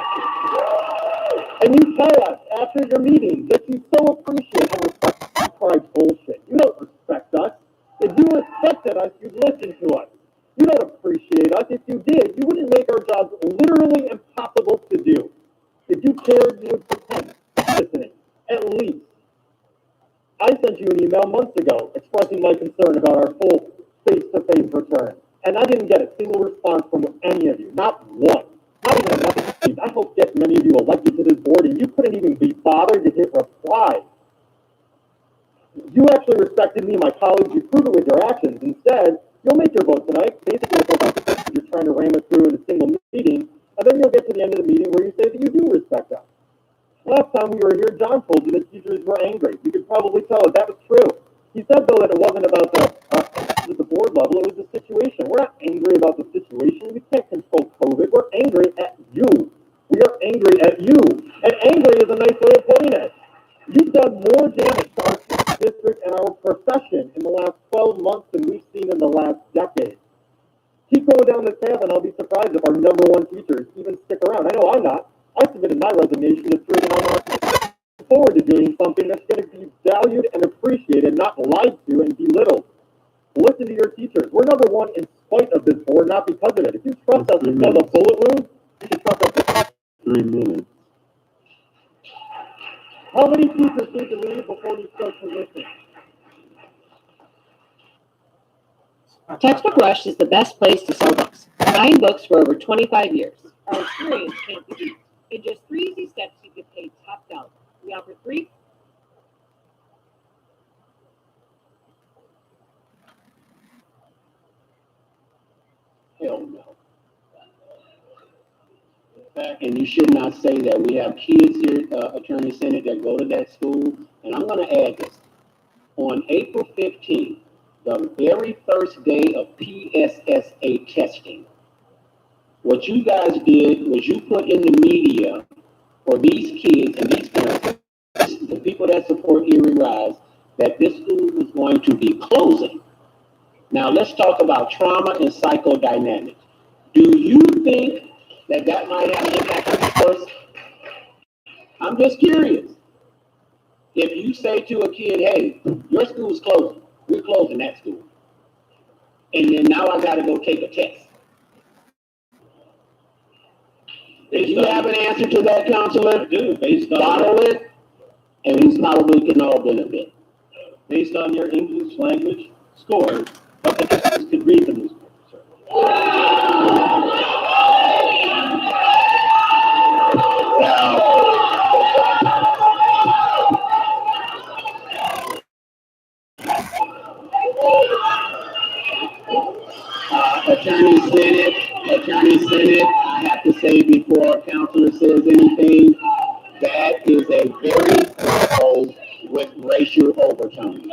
And you tell us after your meeting that you so appreciate and respect our pride bullshit. You don't respect us. If you respected us, you'd listen to us. You don't appreciate us. If you did, you wouldn't make our jobs literally impossible to do. If you cared, you would pretend listening, at least. I sent you an email months ago expressing my concern about our full face-to-face return, and I didn't get a single response from any of you, not one. Not even a message. I hope that many of you elected to this board, and you couldn't even be bothered to hit reply. You actually respected me and my colleagues. You prove it with your actions. Instead, you'll make your vote tonight. Basically, you're trying to ram it through in a single meeting, and then you'll get to the end of the meeting where you say that you do respect us. Last time we were here, John told you that teachers were angry. You could probably tell that was true. He said, though, that it wasn't about the board level, it was the situation. We're not angry about the situation. We can't control COVID. We're angry at you. We are angry at you. And angry is a nice way of putting it. You've done more damage to our district and our profession in the last 12 months than we've seen in the last decade. Keep going down this path, and I'll be surprised if our number one teachers even stick around. I know I'm not. I submitted my resignation to serve, and I'm looking forward to doing something that's going to be valued and appreciated, not lied to and belittled. Listen to your teachers. We're number one in spite of this board, not because of it. If you trust us because of bullet wounds, you should trust us. 3 minutes. How many teachers need to leave before you start positioning? Textbook Rush is the best place to sell books. Buying books for over 25 years. Our experience can't be beat. In just 3 easy steps, you can pay top dollar. We offer 3 and you should not say that. We have kids here, Attorney Senate, that go to that school. And I'm going to add this. On April 15th, the very first day of PSSA testing, what you guys did was you put in the media for these kids and these parents, the people that support Erie Rise, that this school was going to be closing. Now let's talk about trauma and psychodynamics. Do you think that that might have an impact on the course? I'm just curious. If you say to a kid, hey, your school's closing, we're closing that school, and then now I got to go take a test. If you have an answer to that, counselor, bottle it, and we probably can all benefit. Based on your English language scores, but the kids could read the newspaper, sir. Attorney Senate, I have to say before counselor says anything, that is a very proposed with racial overtones.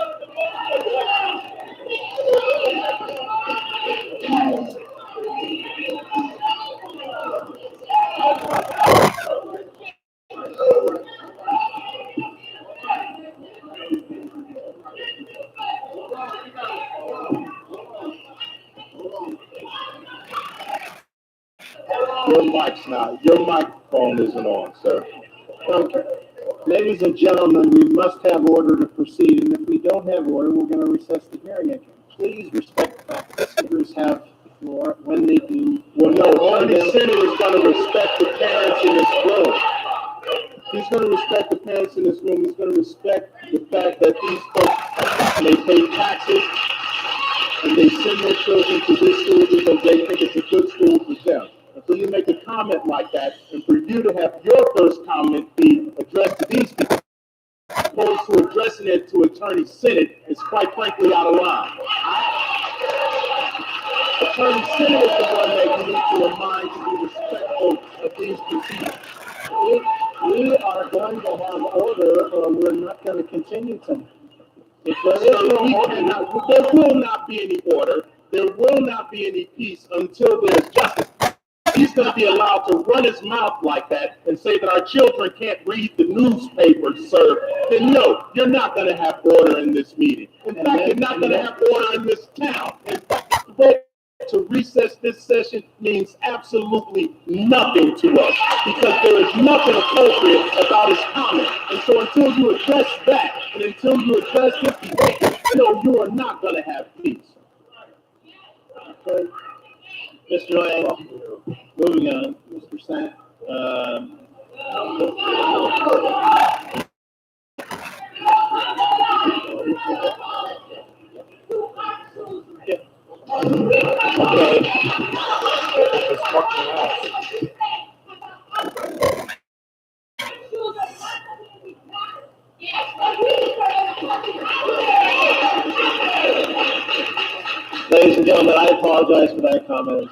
Your microphone isn't on, sir. Okay. Ladies and gentlemen, we must have order to proceed, and if we don't have order, we're going to recess the hearing again. Please respect the fact that speakers have the floor when they do. Well, no, Attorney Senate is going to respect the parents in this room. He's going to respect the parents in this room. He's going to respect the fact that these folks, they pay taxes, and they send their children to this school because they think it's a good school for them. And so you make a comment like that, and for you to have your first comment be addressed to these people, opposed to addressing it to Attorney Senate, is quite frankly out of line. Attorney Senate is the one that you need to remind to be respectful of these proceedings. We are going to have order, or we're not going to continue tonight. If there is no order, there will not be any order. There will not be any peace until there's justice. He's going to be allowed to run his mouth like that and say that our children can't read the newspaper, sir. Then no, you're not going to have order in this meeting. In fact, you're not going to have order in this town. In fact, to recess this session means absolutely nothing to us because there is nothing appropriate about his comment. And so until you address that and until you address this debate, no, you are not going to have peace. Okay. Mr. Lang, moving on, Mr. Sant. Ladies and gentlemen, I apologize for that comment.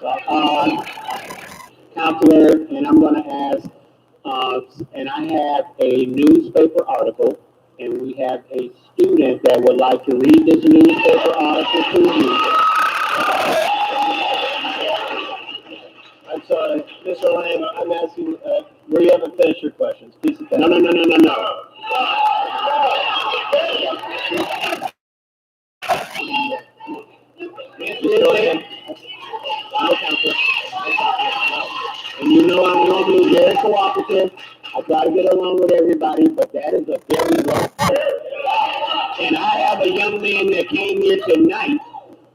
Counselor, and I'm going to ask, and I have a newspaper article, and we have a student that would like to read this newspaper article to you. I'm sorry, Mr. Lang, I'm asking, we haven't finished your questions. Please sit down. No. Mr. Lang, no, Counselor. And you know I'm normally very cooperative. I try to get along with everybody, but that is a very long term. And I have a young man that came here tonight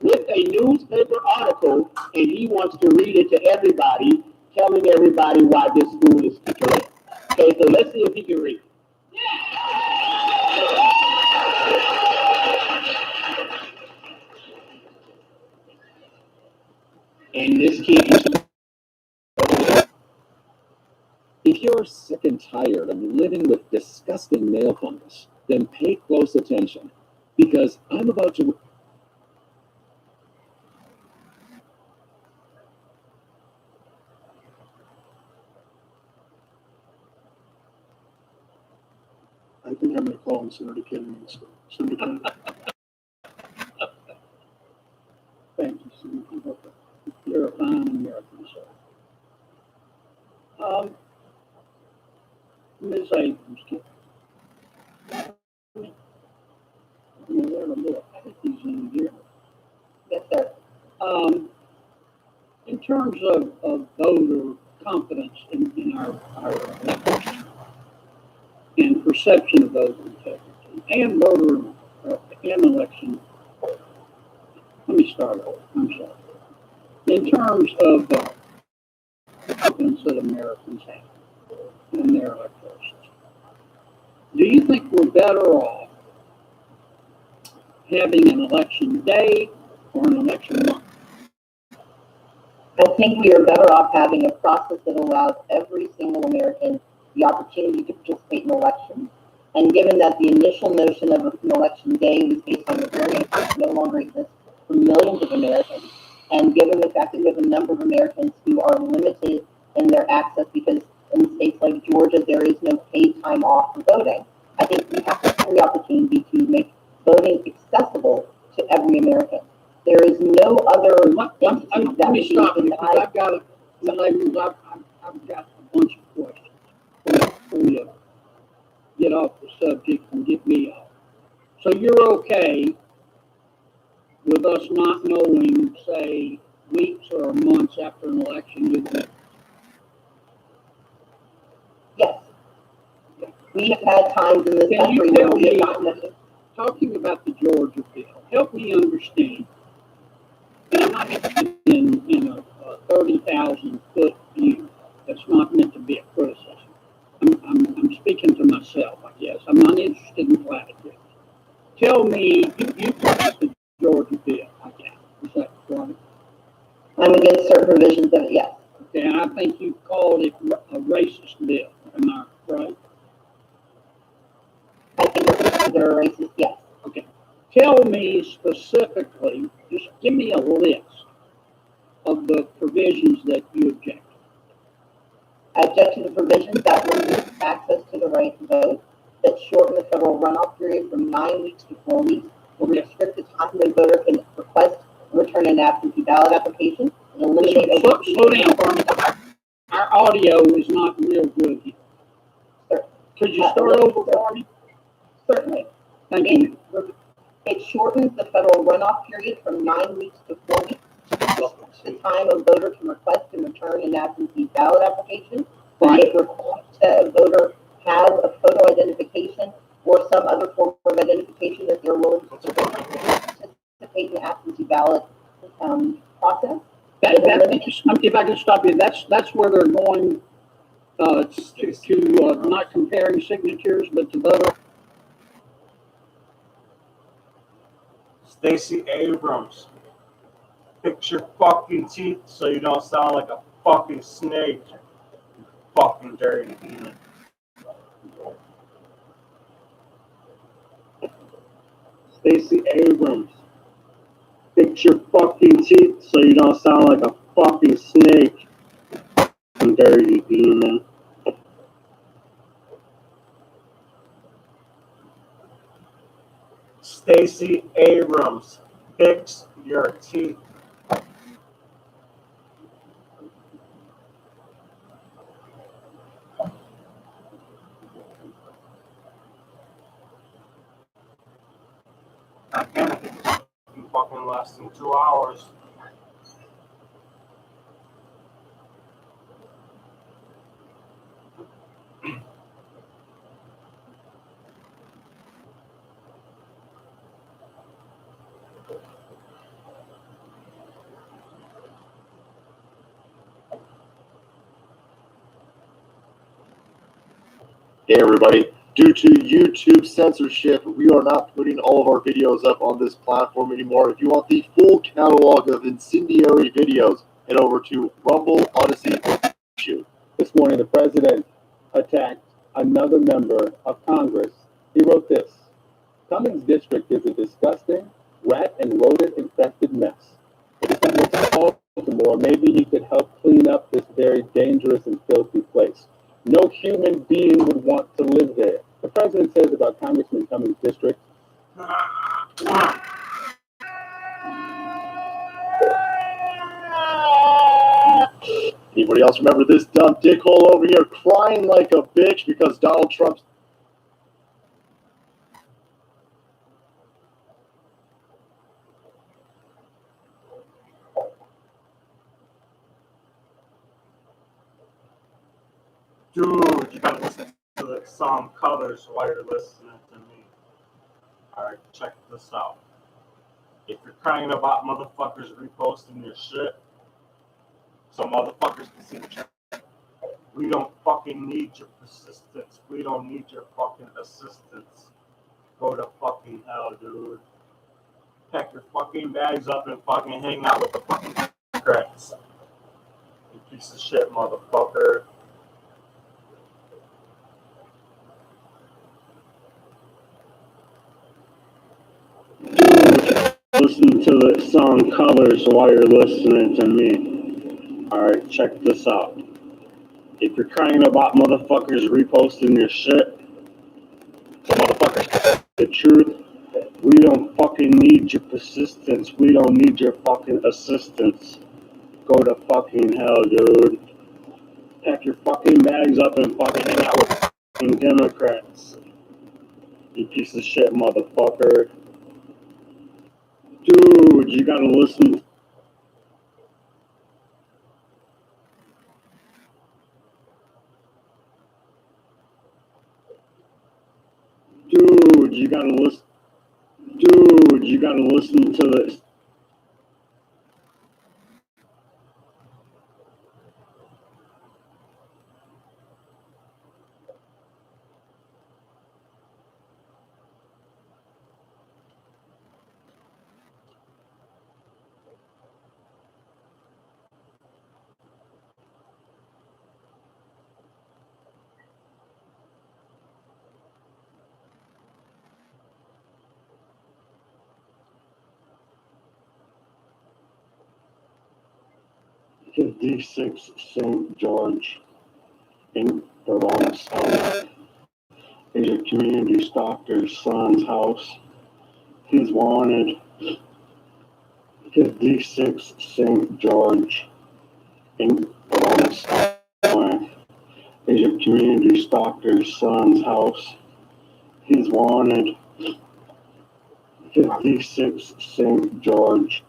with a newspaper article, and he wants to read it to everybody, telling everybody why this school is correct. Okay, so let's see if he can read. And this kid, if you're sick and tired of living with disgusting nail fungus, then pay close attention, because I'm about to... I think I'm going to call him Senator Kennedy. Senator Kennedy. Thank you, Senator. You're a fine American, sir. Ms. Abrams, put these in here. Yes, sir. In terms of voter confidence in our elections and perception of voter integrity and voter and election, let me start over. I'm sorry. In terms of confidence that Americans have in their electors, do you think we're better off having an election day or an election month? I think we are better off having a process that allows every single American the opportunity to participate in elections. And given that the initial notion of an election day was based on the variant which no longer exists for millions of Americans, and given the fact that we have a number of Americans who are limited in their access because in states like Georgia there is no paid time off for voting, I think we have to have the opportunity to make voting accessible to every American. There is no other entity that me stop you, because denied. I've got a bunch of questions before you get off the subject and get me off. So you're okay with us not knowing, say, weeks or months after an election who the Yes. We have had times in this Can country you where tell we have me, not necessarily. talking about the Georgia bill, help me understand. And I'm not interested in a 30,000 foot view. That's not meant to be a criticism. I'm speaking to myself, I guess. I'm not interested in platitudes. Tell me, you passed the Georgia bill, I guess. Is that right? I'm against certain provisions of it, yes. Okay, and I think you called it a racist bill. Am I right? I think they're racist, yes. Okay. Tell me specifically, just give me a list of the provisions that you object. I object to the provisions that limit access to the right to vote, that shorten the federal runoff period from 9 weeks to 4 weeks, or restrict the time when a voter can request and return an absentee ballot application, and eliminate. Slow down for me. Our audio is not real good here. Sure. Could you start over for me? Certainly. Thank you. It shortens the federal runoff period from 9 weeks to 4 weeks. The time a voter can request and return an absentee ballot application. Right. It requires that a voter have a photo identification or some other form of identification that they're willing to participate in the absentee ballot process. If I can stop you, that's where they're going to not comparing signatures, but to voter. Stacey Abrams, fix your fucking teeth so you don't sound like a fucking snake. You fucking dirty demon. Stacey Abrams, fix your fucking teeth so you don't sound like a fucking snake. I'm dirty demon. Stacey Abrams, fix your teeth. I can't think it's fucking less than 2 hours. Hey everybody, due to YouTube censorship, we are not putting all of our videos up on this platform anymore. If you want the full catalog of incendiary videos, head over to Rumble, Odyssey, or YouTube. This morning, the president attacked another member of Congress. He wrote this: Cummings District is a disgusting, rat and rodent-infested mess. If he went to Baltimore, maybe he could help clean up this very dangerous and filthy place. No human being would want to live there. The president says about Congressman Cummings' district. Anybody else remember this dumb dickhole over here crying like a bitch because Donald Trump's Dude, you gotta listen to the song Colors while you're listening to me. Alright, check this out. If you're crying about motherfuckers reposting your shit, so motherfuckers can see the shit. We don't fucking need your persistence. We don't need your fucking assistance. Go to fucking hell, dude. Pack your fucking bags up and fucking hang out with the fucking Democrats. You piece of shit, motherfucker. Listen to the song Colors while you're listening to me. Alright, check this out. If you're crying about motherfuckers reposting your shit, so motherfuckers, the truth, we don't fucking need your persistence. We don't need your fucking assistance. Go to fucking hell, dude. Pack your fucking bags up and fucking hang out with fucking Democrats. You piece of shit, motherfucker. Dude, you gotta listen. Dude, you gotta listen. Dude, you gotta listen to this. D6 St. George in Verona, South is a community stalker's son's house. He's wanted. D6 St. George in Verona, South is a community stalker's son's house. He's wanted. 56 St. George.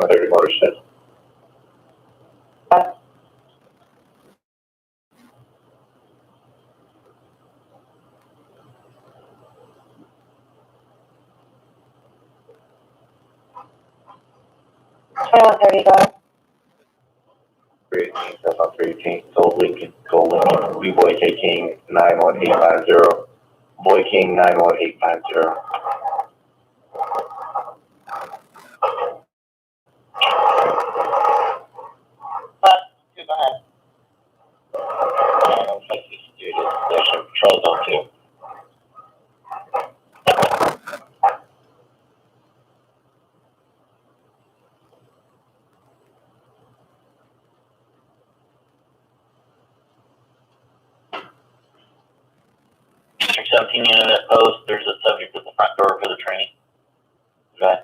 what everybody said. About 318, Gold Lincoln, B-Boy K-King 91850, Boy King 91850. There's some patrols on too. District 17 unit at post, there's a subject at the front door for the training. Okay.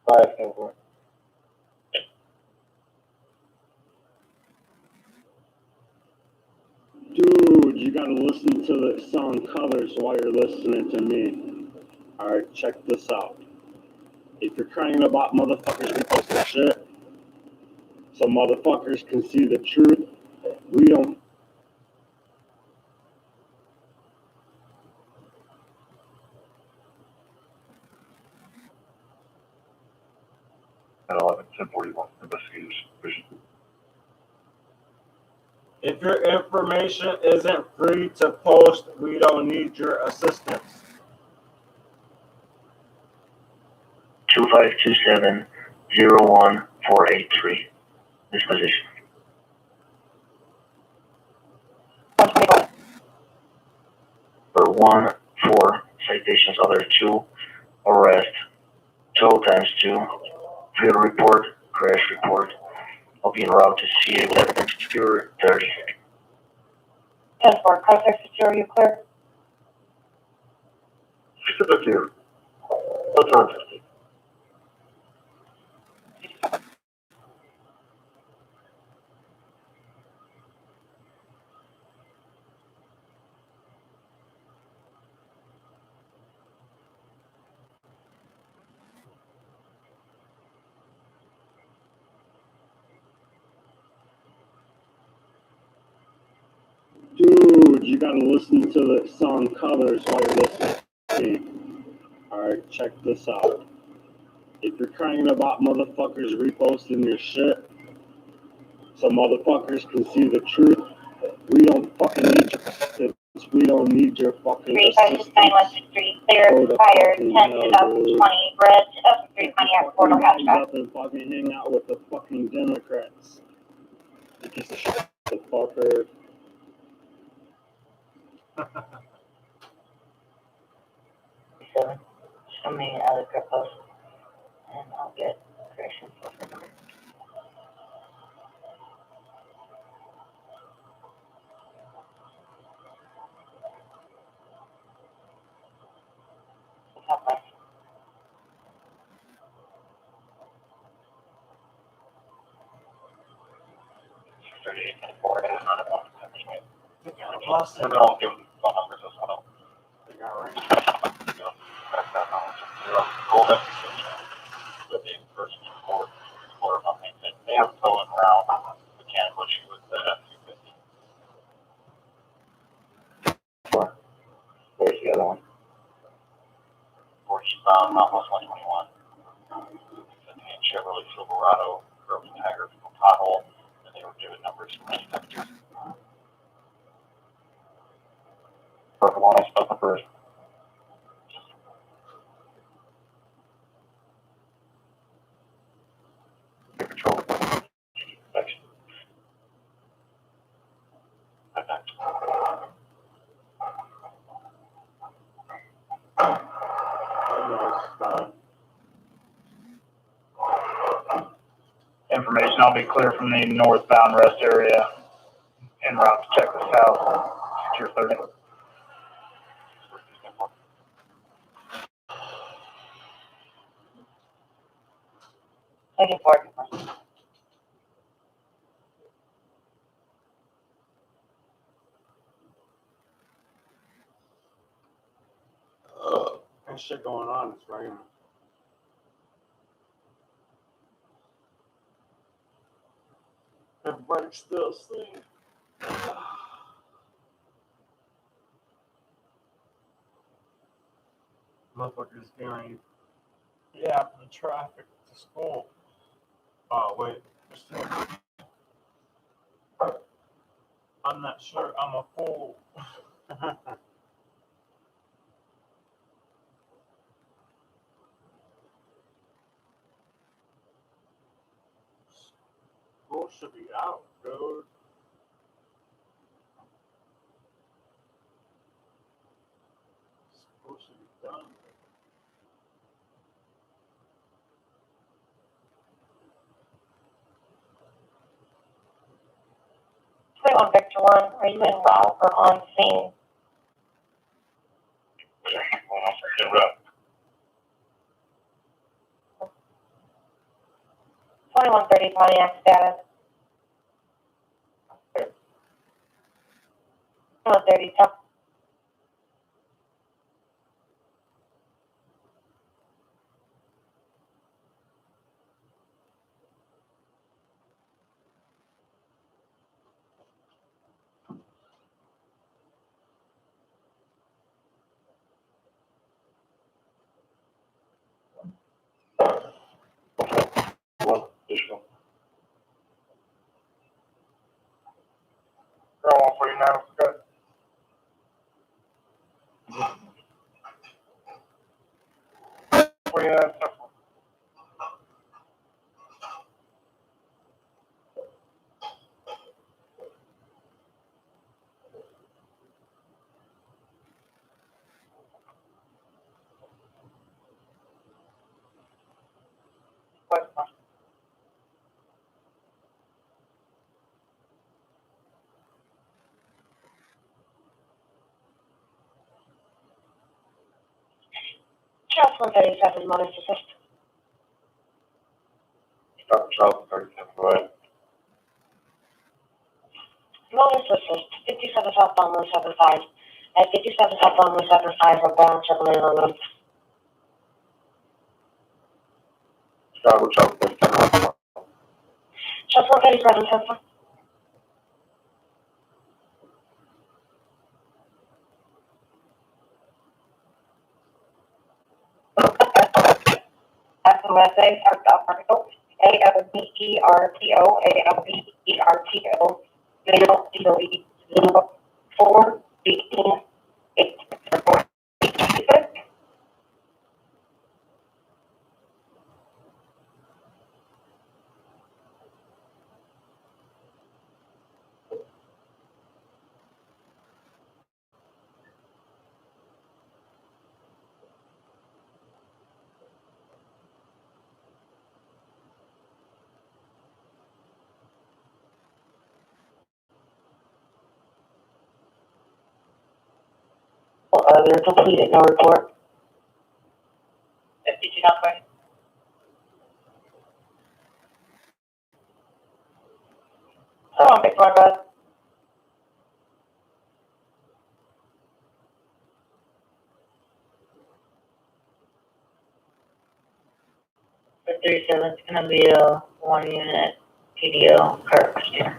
5-4. Dude, you gotta listen to the song Colors while you're listening to me. Alright, check this out. If you're crying about motherfuckers reposting shit, so motherfuckers can see the truth, we don't. At 11-1041, investigators. If your information isn't free to post, we don't need your assistance. 252701483. Disposition. For 1, 4 citations, other 2, arrest, tow times 2, field report, crash report. I'll be en route to CA with evidence secure 30. 10-4, contact secure, you clear? Secure. What's on 50? Dude, you gotta listen to the song Colors while you're listening to me. Alright, check this out. If you're crying about motherfuckers reposting your shit, so motherfuckers can see the truth, we don't fucking need your assistance. We don't need your fucking assistance. 3569163, clear, expired, 10-2020, red, 2003 Pontiac, Ford hatchback. Up and fucking hang out with the fucking Democrats. You piece of shit, the fucker. Show me other post, and I'll get corrections. Plus, And I'll give them phone numbers as well. They got right. Gold episode. With the in-person support about maintenance. They have towing around mechanical issue with the F-250. Where's the other one? Or eastbound Southwest 121. And Chevrolet Silverado, broken tire, pothole, and they were given numbers from manufacturers. Purple one, I spoke up first. Control. Thanks. Okay. Information, I'll be clear from the northbound rest area en route to check the south. Secure 30. Taking forward. There's shit going on. It's raining. stomach still singing. Motherfuckers getting after the traffic to school. Oh, wait. I'm not sure. I'm a fool. School should be out, dude. School should be done. 21 Victor 1, are you en route or on scene? 2130 Pontiac status. 2130 top. One additional. Girl 149, good. Just 137, Modest Assist. Start Charles 37, right? Modest Assist, 57 southbound 175. At 57 southbound 175, we're bound Chevrolet Road. Start Charles 37. Just 137, Tesla. FMSA, Article, ALBERTO, ALBERTO, Legal, DOE, 4, 18, 8, 4, 8, they're completed, no report. 52 Northwest. So on Victoria Road. For 37, it's going to be a 1-unit PDO car question.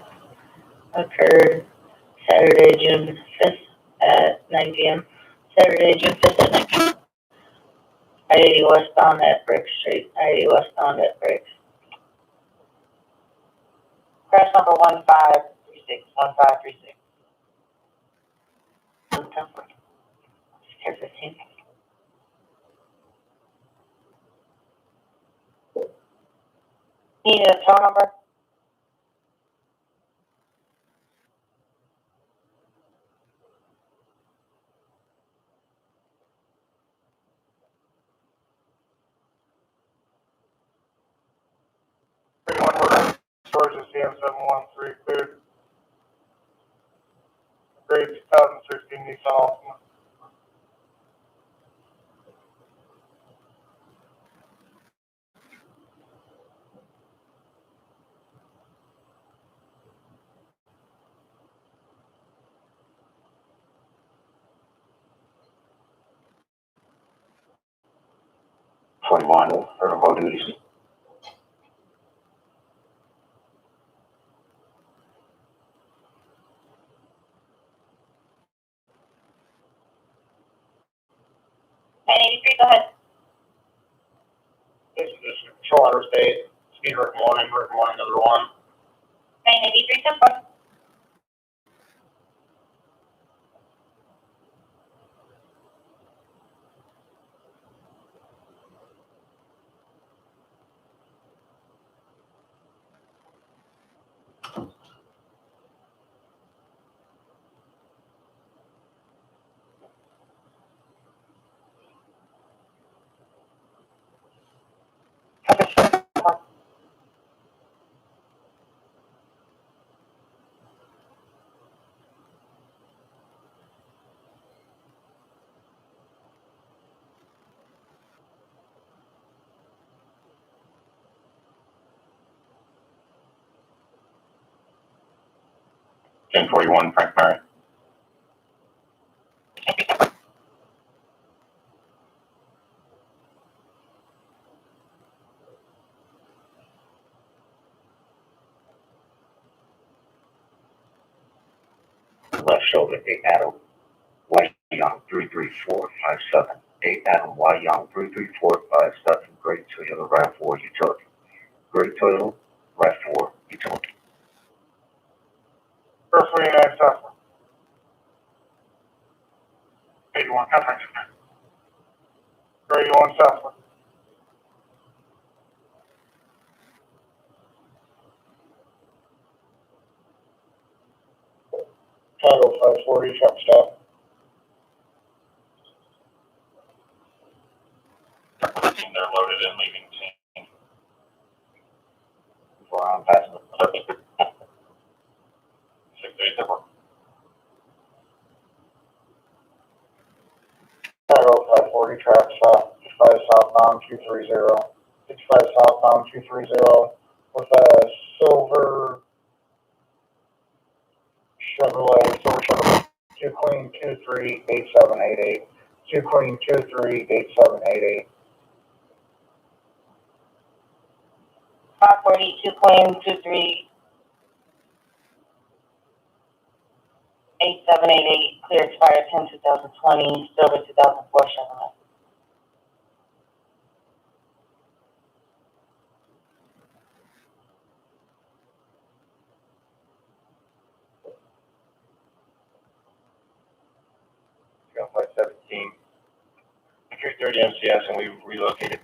Occurred Saturday, June 5th at 9 p.m. Saturday, June 5th at 9 p.m. I-80 westbound at Brick Street. I-80 westbound at Brick. Crash number 1536. 1536. Care 15. Need a tow number? Storage is CM713 cleared. Grade 2016 Nissan Altima. For remote duties. go ahead. This is Control Interstate. Speed Rick Morning, number one. 983 $1041 Frank Mary. Left shoulder, 8 Adam, Y Young, 33457. 8 Adam, Y Young, 33457. Great Toyota RAV4 utility. Great Toyota RAV4 utility. First 29 Tesla. 81 Tesla. 31 Tesla. Chicago 540 truck stop. They're loaded and leaving team. Before I'm passing the 687. Chicago 540 truck stop. 65 southbound 230. 65 southbound 230 with a silver Chevrolet 2 Queen 238788. 2 Queen 238788. 542 Queen 238788. Clear expired 10/2020. Silver 2004 Chevrolet. Got 517. 330 MCS, and we relocated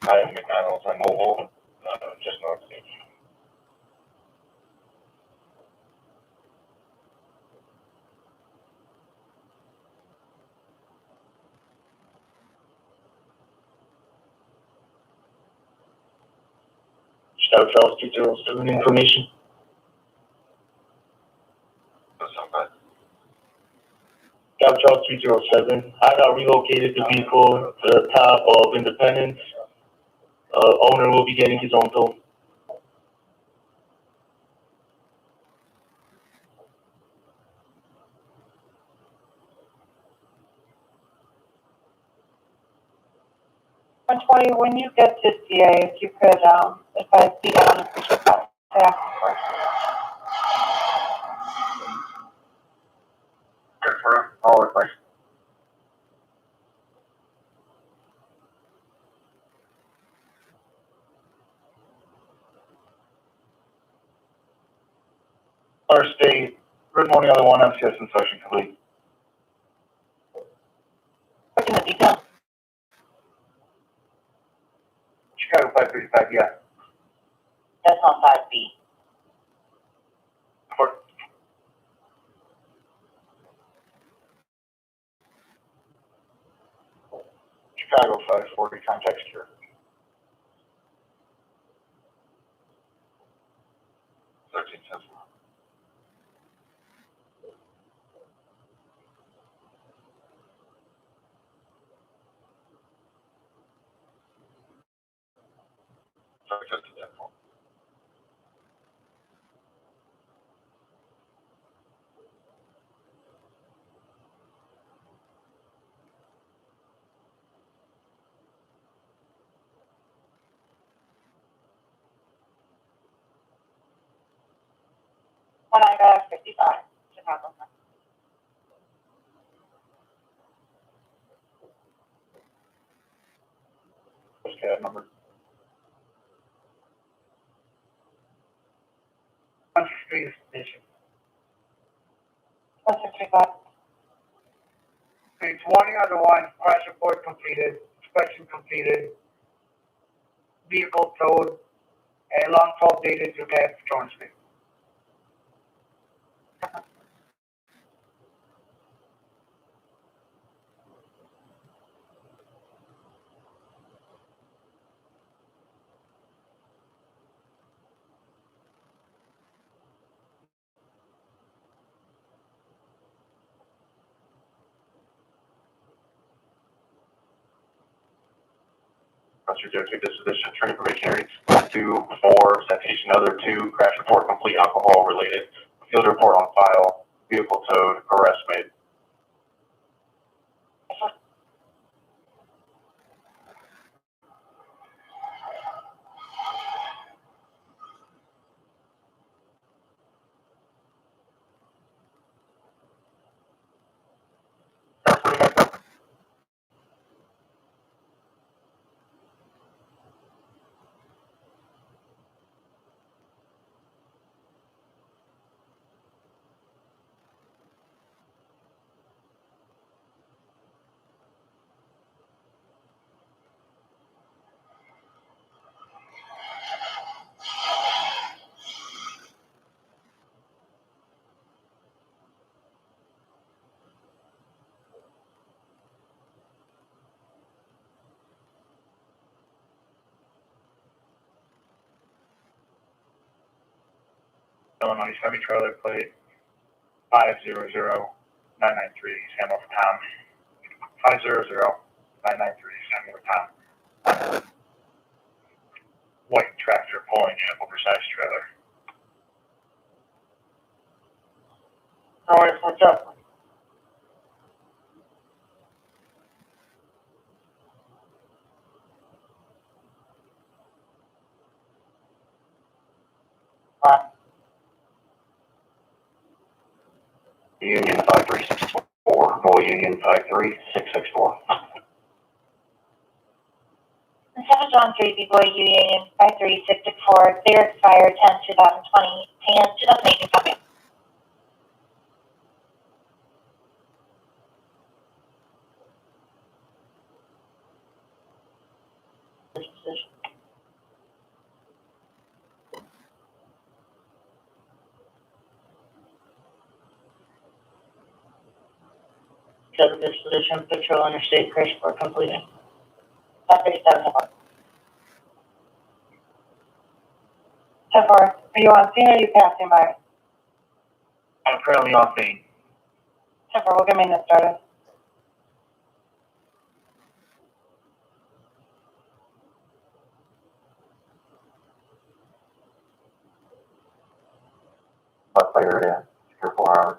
Kyle McDonald's on mobile, just north of Scout Charles 207 information. That's not bad. Scout Charles 207. I got relocated the vehicle to the top of Independence. Owner will be getting his own tow. When you get to CA, if you could advise the staff first. Good for all the questions. First state, good morning, other one, MCS inspection complete. What's in the detail? Chicago 535, yeah. That's on 5B. Chicago 540, contact secure. $13. When I got 55, Chicago. that number. 163 station. 165. 320 on the one, crash report completed, inspection completed, vehicle towed, and long 12 dated to get Storm Street. Officer Joe, take disposition, turning probationary 2-4, citation other 2, crash report complete, alcohol related, field report on file, vehicle towed, arrest made. Illinois Chevy trailer plate 500993, San Juan Tom. 500993, San Juan Tom. White tractor pulling an oversized trailer. Alright, what's up? Union 5364, Boy Union 53664. 7 John 3, B-Boy Union 53664, clear expired 10/2020, 2018 copy. Total disposition, patrol interstate crash report completed. 537. So far, are you on scene or are you passing by? I'm currently on scene. So far, we'll get maintenance started. Left player area, secure 4 hours.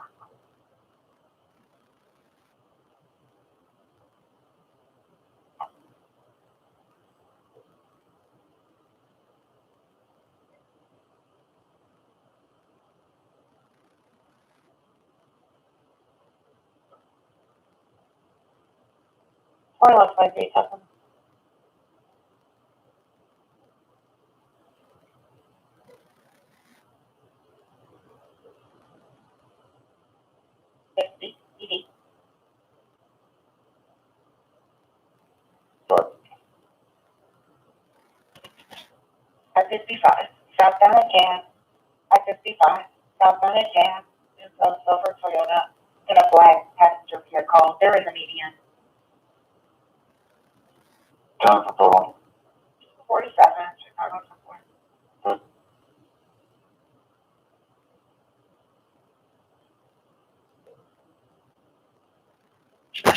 Or left by 3,000. ED. At 55, southbound at Jan. At 55, southbound at Jan. Is a silver Toyota in a black passenger vehicle. There is a median. Time for total. 47, Chicago Subway.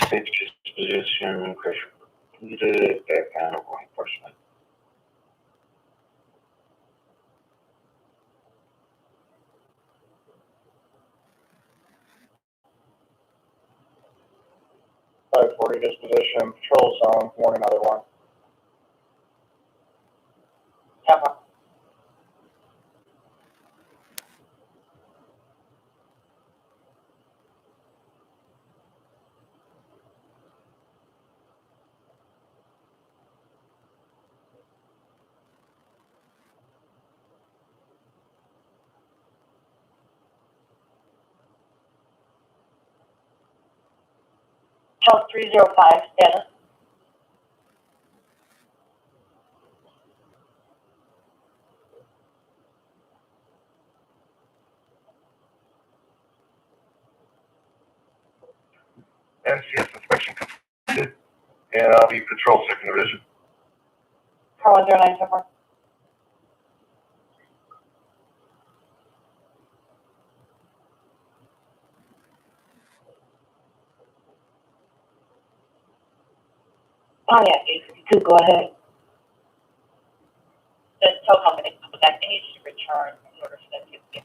Safe disposition, crash completed, background of law enforcement. Disposition, patrol zone, warning another one. Tampa. House 305, status. NCS inspection completed, and I'll be patrol second division. Car 10974. Oh yeah, 852, go ahead. The tow company, that needs to return in order for them to get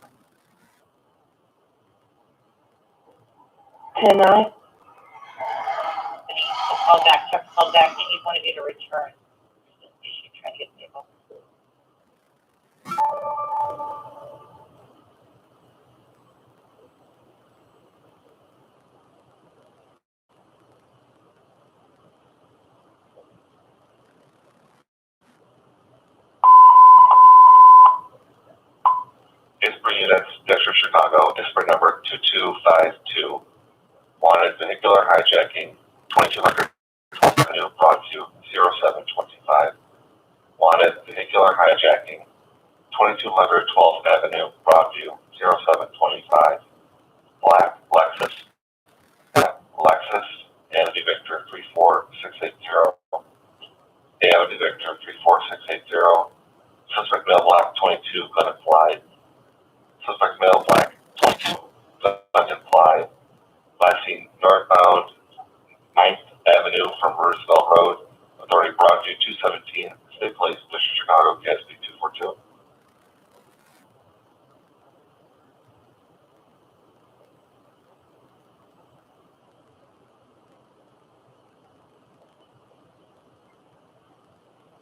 the 10-9. Call back, they need one of you to return. She's trying to get the vehicle. Disparate units, District Chicago, disparate number 2252. Wanted vehicular hijacking, 2200 Avenue, Broadview, 0725. Wanted vehicular hijacking, 2200 12th Avenue, Broadview, 0725. Black Lexus, Avenue Victor 34680. Avenue Victor 34680. Suspect male black 22 gun applied. Suspect male black 22 gun applied. Last seen northbound 9th Avenue from Roosevelt Road. Authority Broadview 217. State Police District Chicago, Gatsby 242.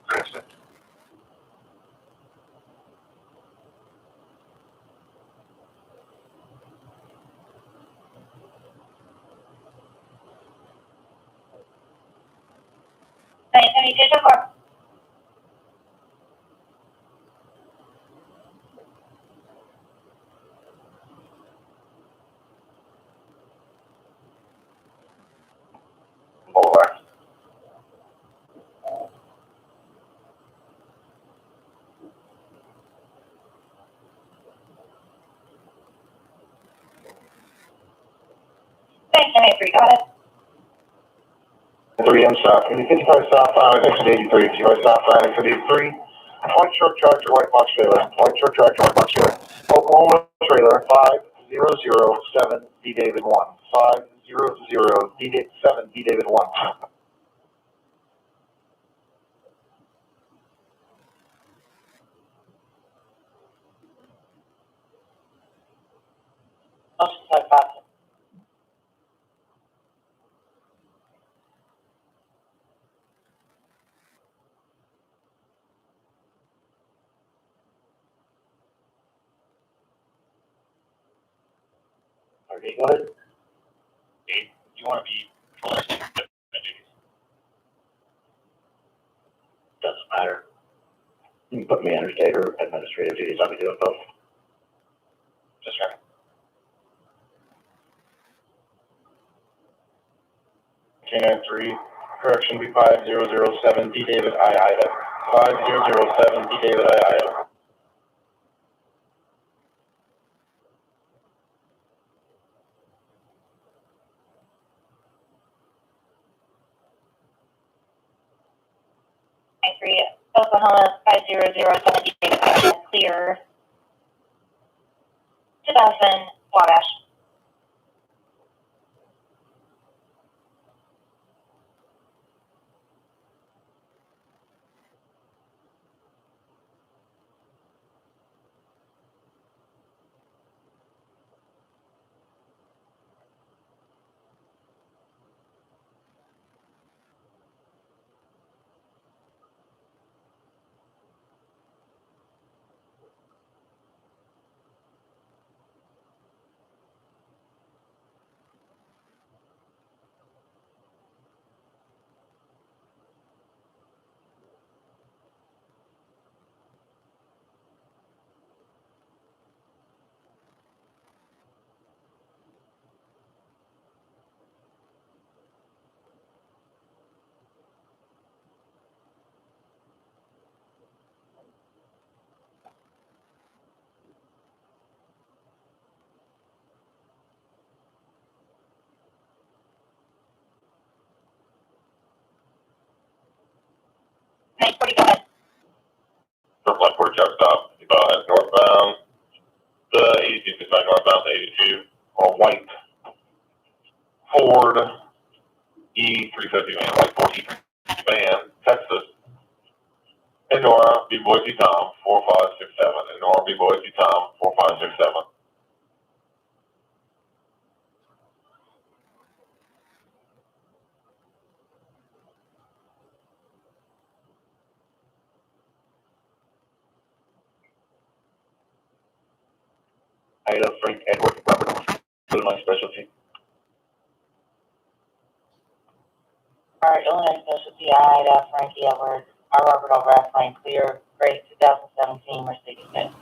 Transmit. Thanks, any digital car? Boulevard. Thanks, any got it. 3M south, 55 southbound, exit 83, 0 southbound, exit 83. White truck tractor, white box trailer, white truck tractor, white box trailer. Oklahoma trailer, 5007 D David 1. 500 7 D David 1. Motion to adopt. Okay, go ahead. Dave, do you want to be patrolling duties? Doesn't matter. You can put me under state or administrative duties. I'll be doing both. Just checking. K93, correction be 5007 D David I Ida. 5007 D David I Ida. Oklahoma 5007 clear 2000 Wabash. Left quarter truck stop. Northbound. The 82 beside northbound, the 82. White Ford E350 van, white Ford E350 van, Texas. Endora, B Boise Tom, 4567. Endora, B Boise Tom, 4567. Ida Frank Edward Robert, Illinois Specialty. Alright, Illinois Specialty, Ida, Frankie Edwards, Robert over Airplane, clear, grade 2017 Mercedes Benz.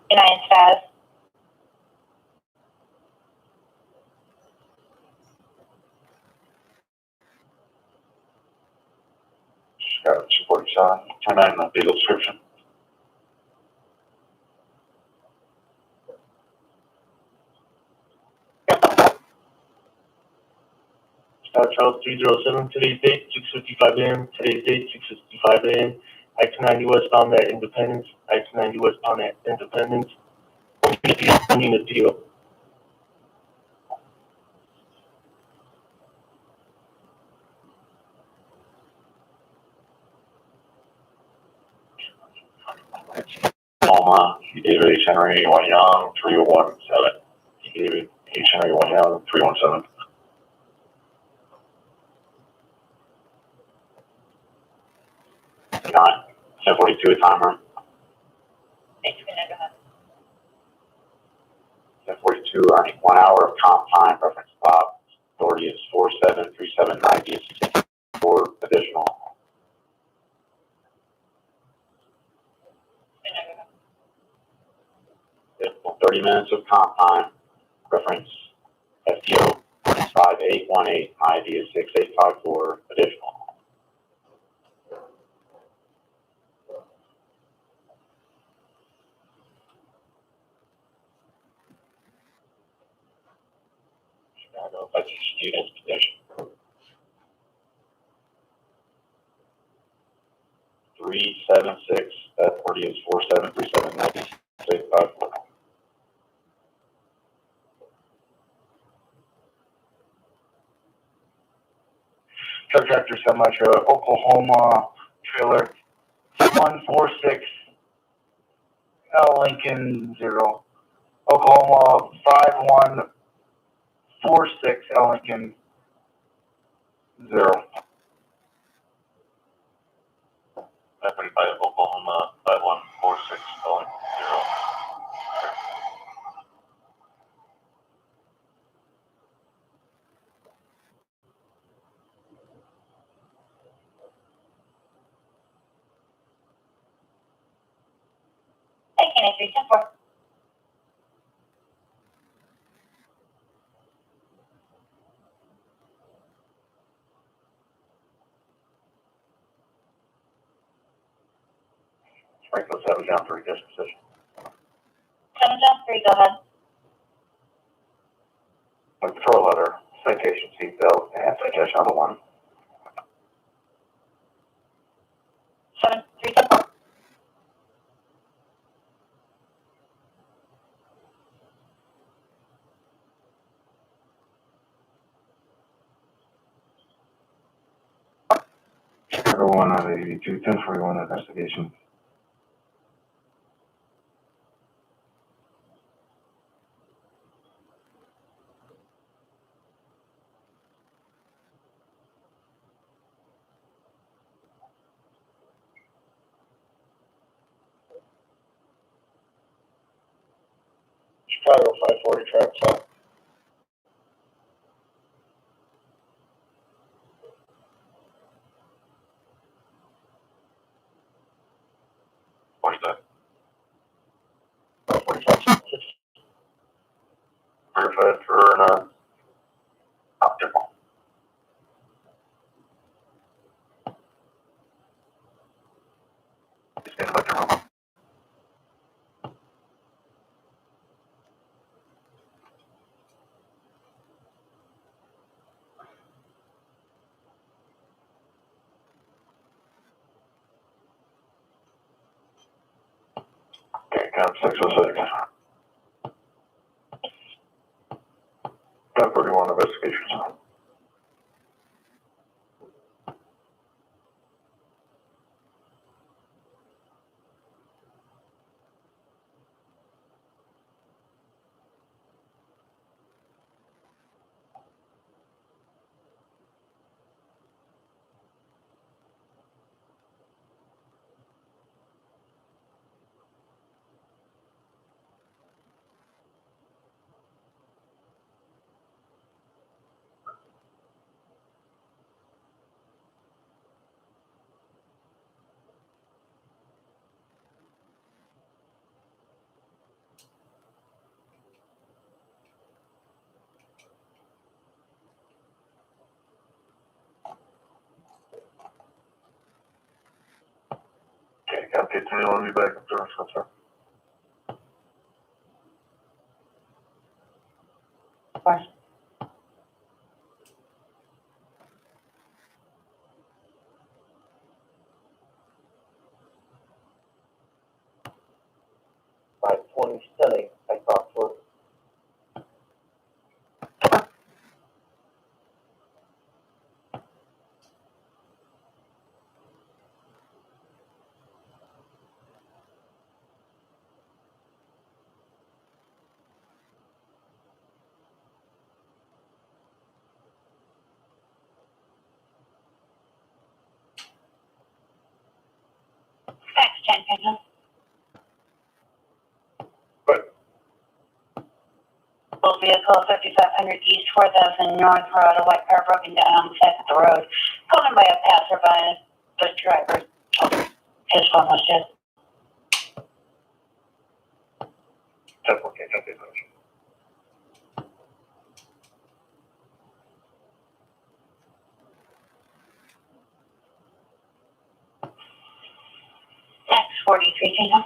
United Status. Got 247, 29 in the vehicle description. Charles 307, today's date, 6:55 a.m. Today's date, 6:55 a.m. I-29 westbound at Independence. I-29 westbound at Independence. One unit deal. Omaha, David H. Henry, 1 Young, 3017. David H. Henry, 1 Young, 317. Nine, 1042 a timer. 1042, earning 1 hour of comp time, reference stop. Authority is 473790 for additional. 30 minutes of comp time, reference FTO 5818, ID is 6854, additional. Chicago, that's student's position. 376, that 40 is 473790, 6854. Truck tractor semi trailer, Oklahoma trailer 146 L Lincoln 0. Oklahoma 5146 L Lincoln 0. 535 Oklahoma 5146 L Lincoln 0. Taking 324. Franklin 7 down 3 disposition. 7 down 3, go ahead. Patrol letter, citation seatbelt, and citation number 1. 7 324. Chicago 1 out of 82, 1041 investigation. Chicago 540 trap stop. What's that? 545. Verified for an optical. Stand by the room. Cam 606. 1031 investigations. Okay, Cam 221, be back in service, sir. Or 520 setting, I thought for. fax 10 Kendall. Full vehicle 5500 East 4000 North Road, a white car broken down on the side of the road. Called in by a passerby. The driver told her his phone was dead. 1014, 1015. Fax 43 Kendall.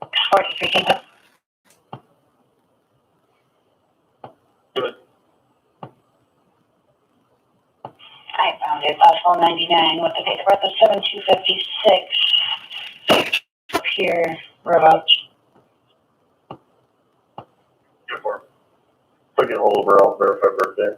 Fax 43 Kendall. I found it. Possible 99 with the date of birth of 7256. Here, Robout. Good for. If I get hold of her, I'll verify birthday.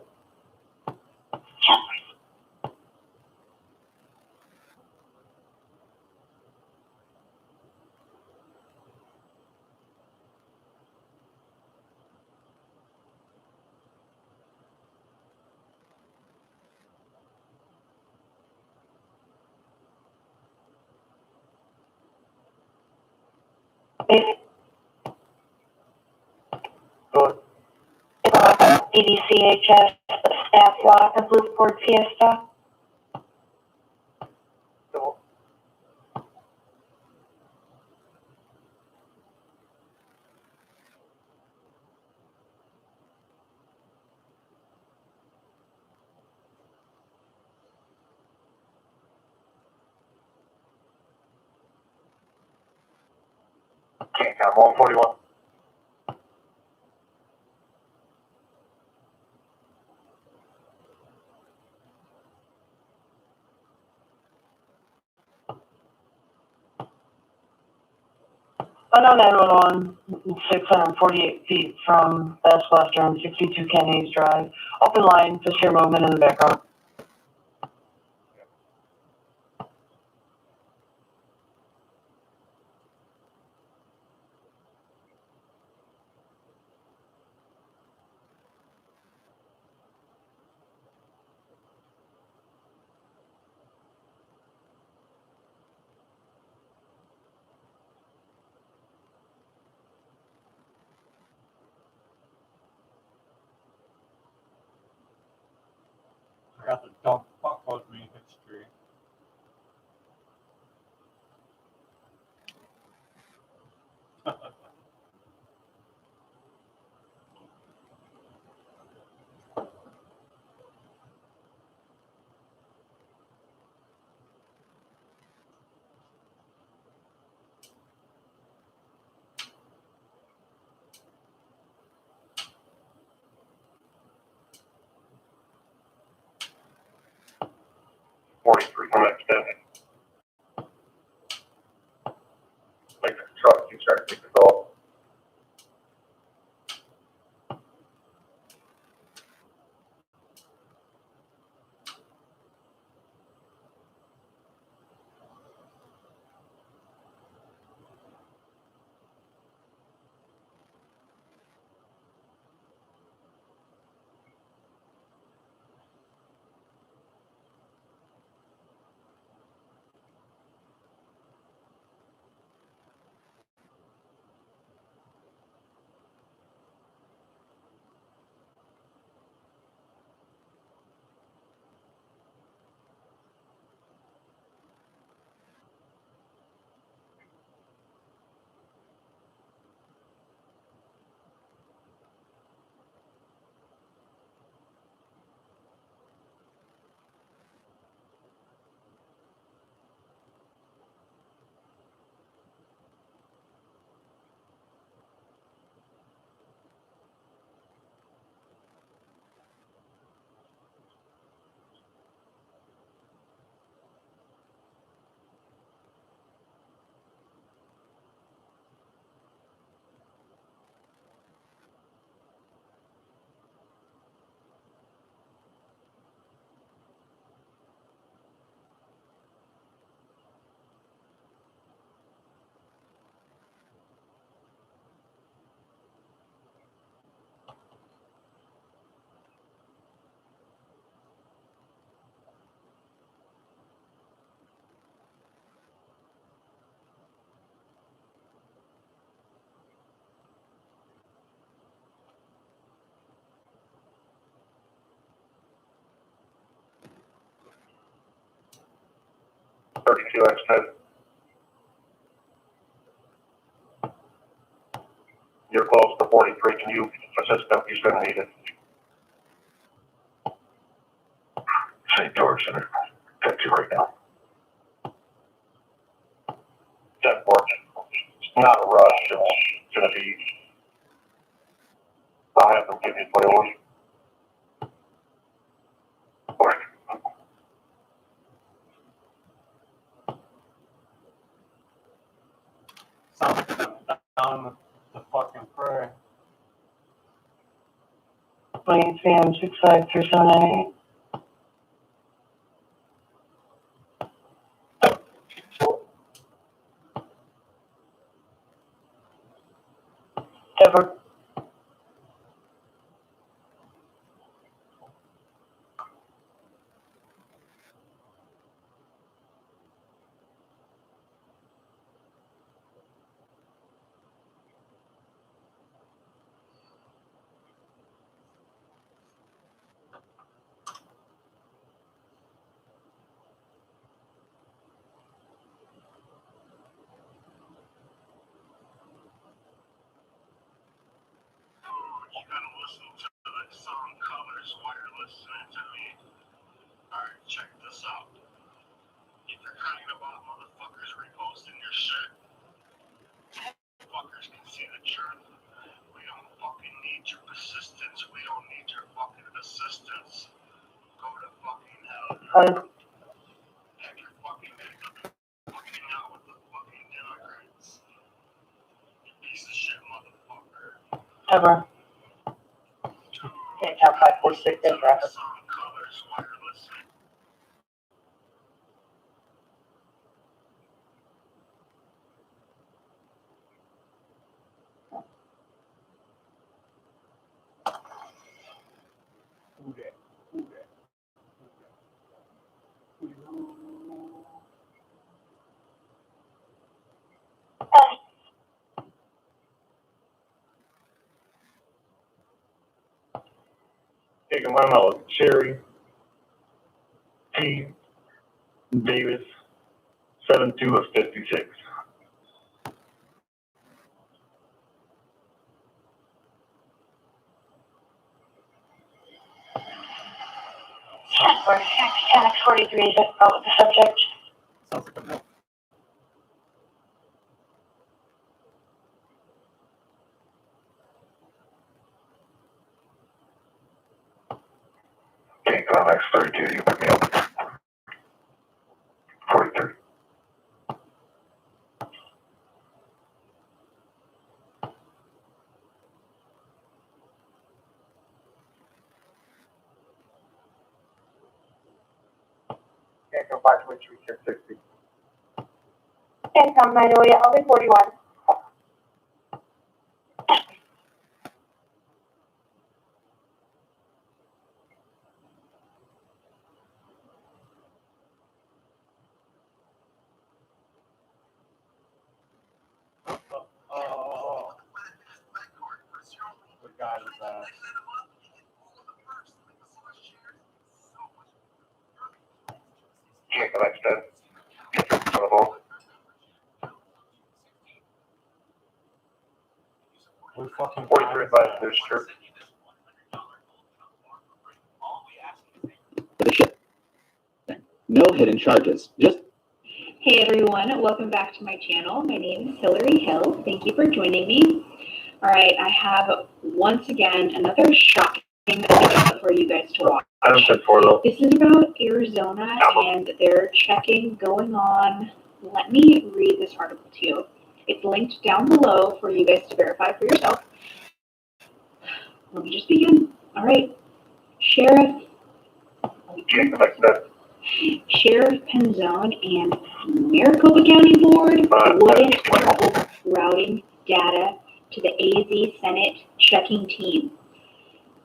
BDCHS staff lot of Blue Ford Fiesta. Okay, Got 141. Unknown 911, 648 feet from Best Western, 62 Kennedy Drive. Open line, just hear movement in the background. I got the dumb fuck with me history. From extending. Like the truck, you start to take the call. X10. You're close to 43. Can you assist them? He's going to need it. St. George Center. 50 right now. 10-4. It's not a rush. It's going to be. I'll have them give you 21. Sounds down the fucking prayer. 28 CM 65378. Deborah. You gotta listen to the song Colors while you're listening to me. Alright, check this out. If you're crying about motherfuckers reposting your shit, fuckers assistants go to fucking hell. Huh? Heck, you're fucking out with the fucking Democrats. You piece of shit motherfucker. Ever. Can't count 5, 4, 6 in traffic. Some colors wireless. Who that? Who that? Taking one out, Sherry T. Davis, 72 of 56. Transport, X 43 is about the subject. Sounds like a no. Okay, Convex 32, you pick me up. 43. Can't go 523, 660. Income Magnolia, LB 41. The guy was Can't connect that. On the phone. we fucking 43 advised there's church. No hidden charges. Just Hey everyone, welcome back to my channel. My name is Hillary Hill. Thank you for joining me. All right, I have once again another shocking video for you guys to watch. I don't said 4 though. This is about Arizona and their checking going on. Let me read this article to you. It's linked down below for you guys to verify for yourself. Let me just begin. All right, Sheriff Can't connect that. Sheriff Penzone and Maricopa County Board wouldn't hold routing data to the AZ Senate checking team.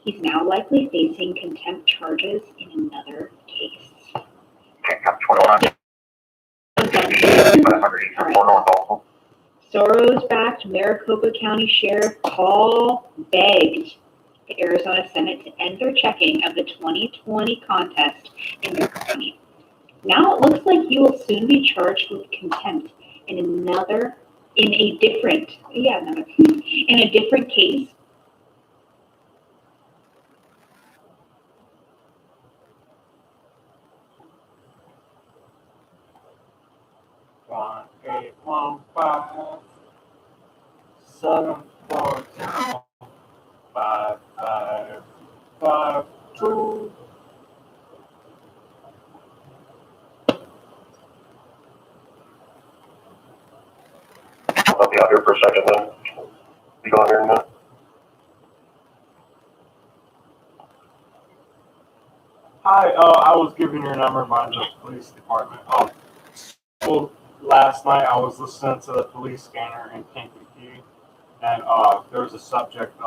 He's now likely facing contempt charges in another case. Can't come 21. Soros-backed Maricopa County Sheriff Paul begged the Arizona Senate to end their checking of the 2020 contest in their county. Now it looks like he will soon be charged with contempt in a different case. One 8 1 5 7 4 0 5 5 5 2. I'll be out here for a second then. Be going here in a minute. Hi, I was given your number by the police department. Well, last night I was listening to the police scanner in Kankakee, and there was a subject,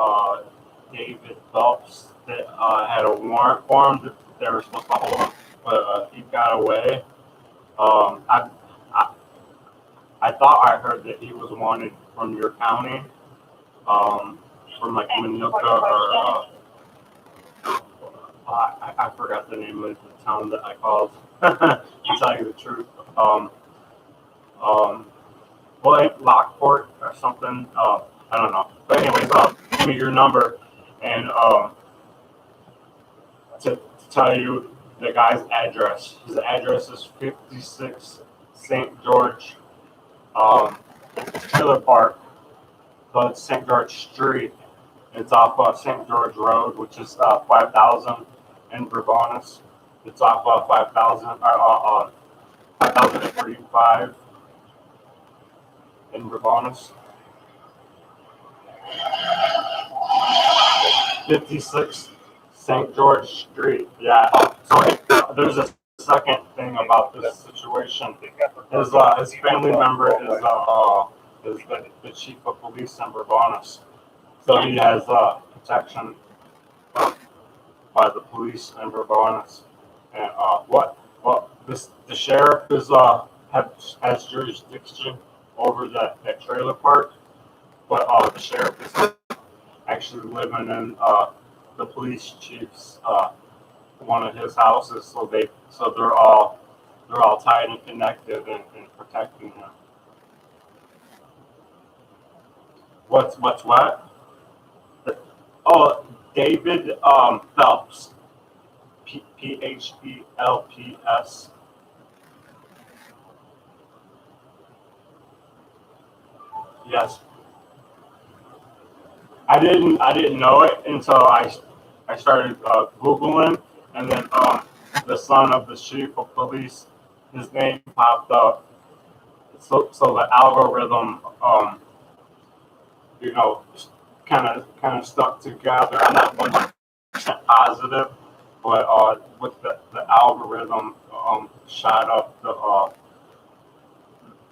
David Phelps, that had a warrant for him that they were supposed to hold him, but he got away. I thought I heard that he was wanted from your county, from like Minooka or I forgot the name of the town that I called. To tell you the truth, Lockport or something. I don't know. But anyways, give me your number and to tell you the guy's address. His address is 56 St. George Trailer Park, but it's St. George Street It's off St. George Road, which is 5,000 in Bourbonnais. It's off 5,035 in Bourbonnais. 56 St. George Street. Yeah. So there's a second thing about this situation. His family member is the chief of police in Bourbonnais. So he has protection by the police in Bourbonnais. And the sheriff has jurisdiction over that trailer park, but the sheriff is actually living in the police chief's one of his houses, so they're all tied and connected and protecting him. What's what? Oh, David Phelps. Phepls. Yes. I didn't know it until I started Googling, and then the son of the chief of police, his name popped up. So the algorithm, you know, kind of stuck together. I'm not 100% positive, but with the algorithm shot up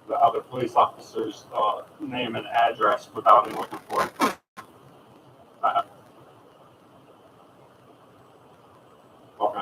the other police officer's name and address without me looking for it. Okay.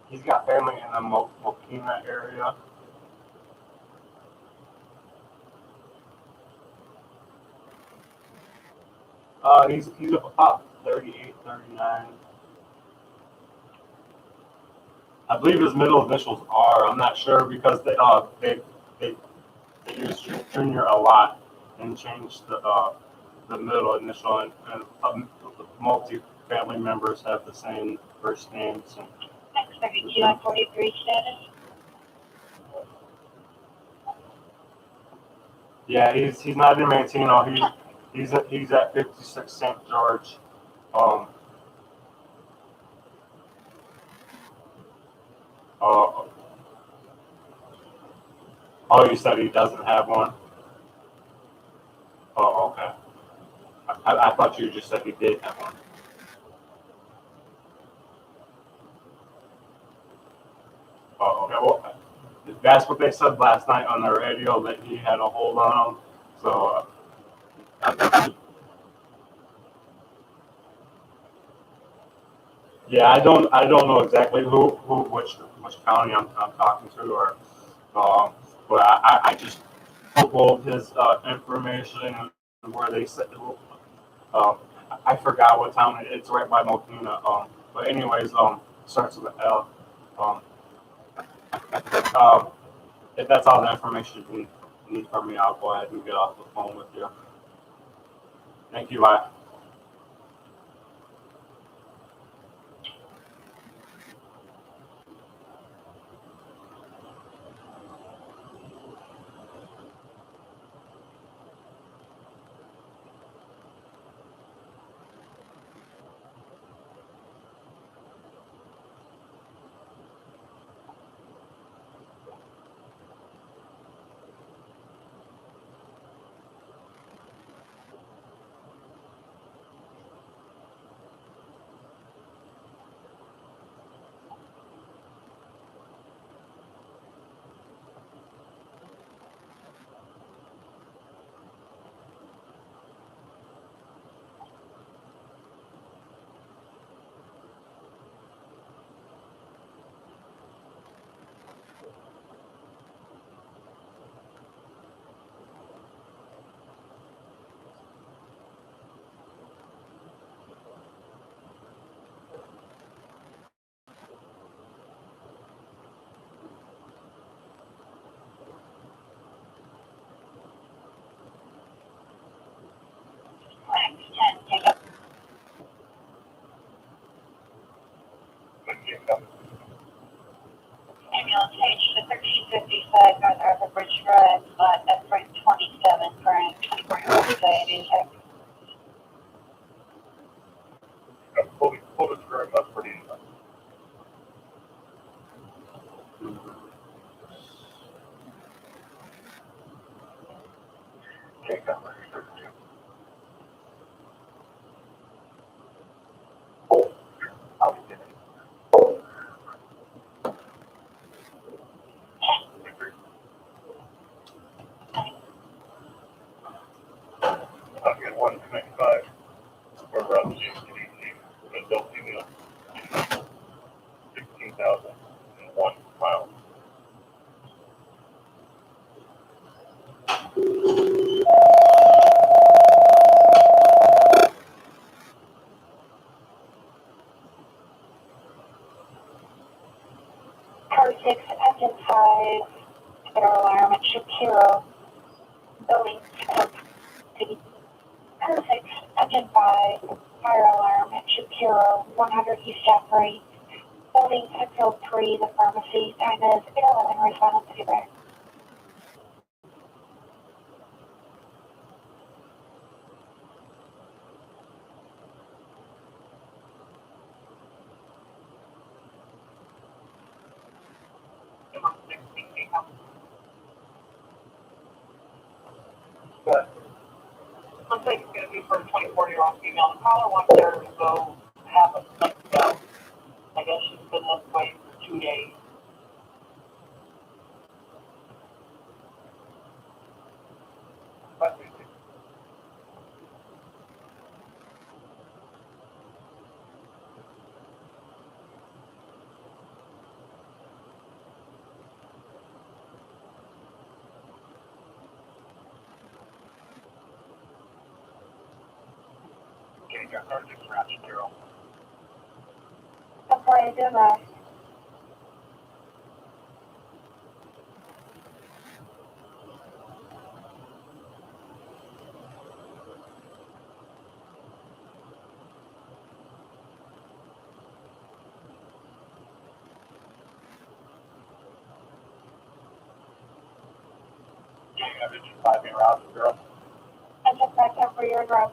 He's got family in the Mokina area. He's about 38, 39. I believe his middle initials are. I'm not sure because they used Junior a lot and changed the middle initial, and multi-family members have the same first names. Expected on 43 status. Yeah, he's not in Mantino. He's at 56 St. George. Um, uh, oh, you said he doesn't have one. Oh, okay. I thought you just said he did have one. Oh, okay. Well, that's what they said last night on the radio, that he had a hold on him. So, yeah, I don't know exactly which county I'm talking to, or but I just googled his information and where they said. Um, I forgot what town it's right by Mokina. But anyways, starts with an L. Um, um, if that's all the information you need from me, I'll go ahead and get off the phone with you. Thank you. Bye. Attention 5, fire alarm at Shapiro, 100 East Jeffrey, building 603, the pharmacy. Time is 8:11, respond to feedback. Looks like it's going to be for a 24-year-old female. The caller wants her to go have a sex. I guess she's been this way for 2 days. But okay, got Sergeant Scratch Zero. That's why I did that. Yeah, Richard 5 being around the girl. I just back up for your address.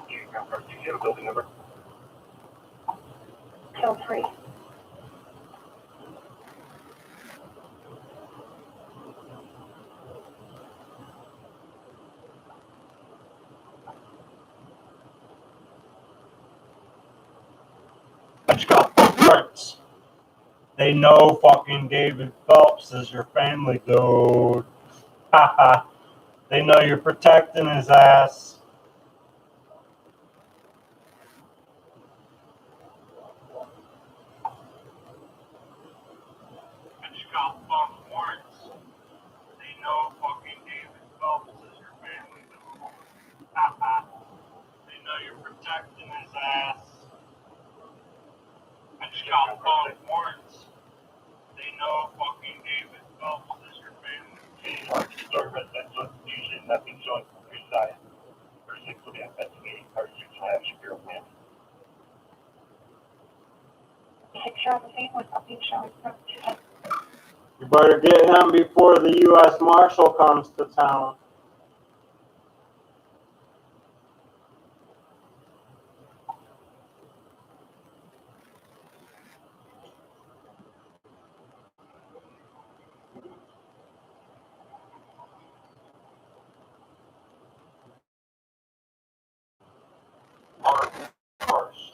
Do you have a building number? 203. Let's go. Prince. They know fucking David Phelps is your family, dude. Haha. They know you're protecting his ass. I just got bump warrants. They know fucking David Phelps is your family, dude. Haha. They know you're protecting his ass. I just got bump warrants. They know fucking David Phelps is your family. Start residential institution, nothing showing from your side. First 6 will be investigating. Part 6 will have Shapiro plan. Picture of the scene with nothing showing from your side. You better get him before the U.S. Marshal comes to town. Of course.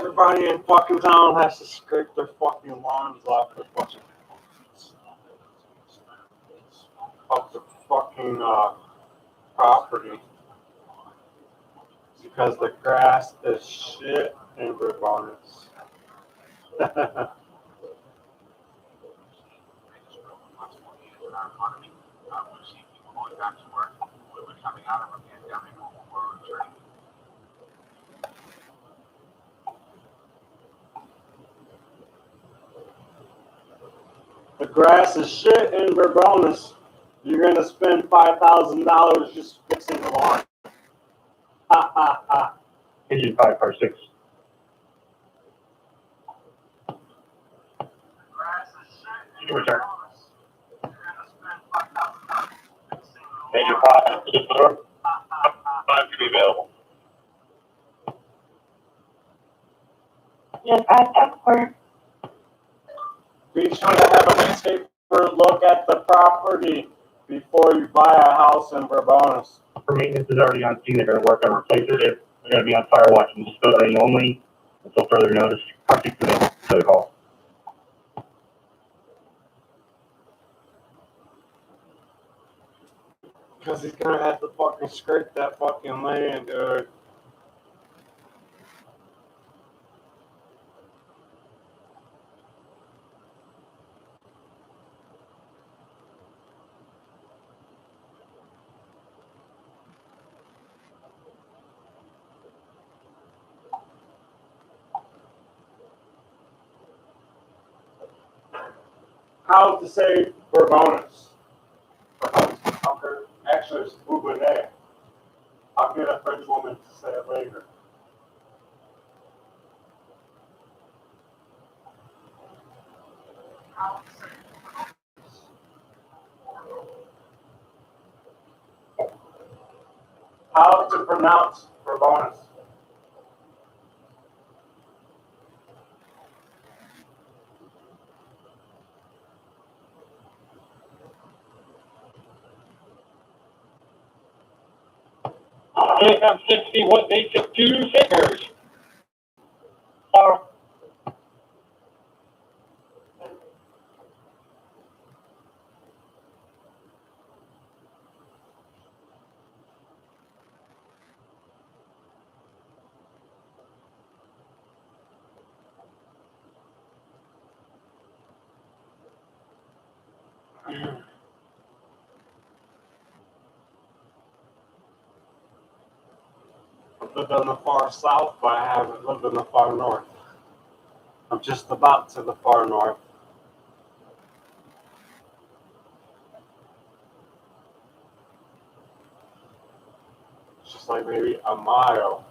everybody in fucking town has to scrape their fucking lawns off the fucking property because the grass is shit in bourbonnais. The grass is shit in bourbonnais. You're gonna spend $5,000 just fixing the lawn. Ha ha ha. Engine 5, car 6. You can return. Major 5, to the door. 5 to be available. Just I thought we're Be sure to have a landscaper look at the property before you buy a house in Bourbonnais. For maintenance is already on scene. They're going to work on replacing it. They're going to be on fire watching this building only until further notice. Car 6 to the call. Because he's gonna have to fucking scrape that fucking land, dude. How to say Bourbonnais? Actually, it's bourbonnais. I'll get a French woman to say it later. How to pronounce Bourbonnais? They have 60, what they took 2 fingers. I've lived in the far south, but I haven't lived in the far north. I'm just about to the far north. It's just like maybe a mile.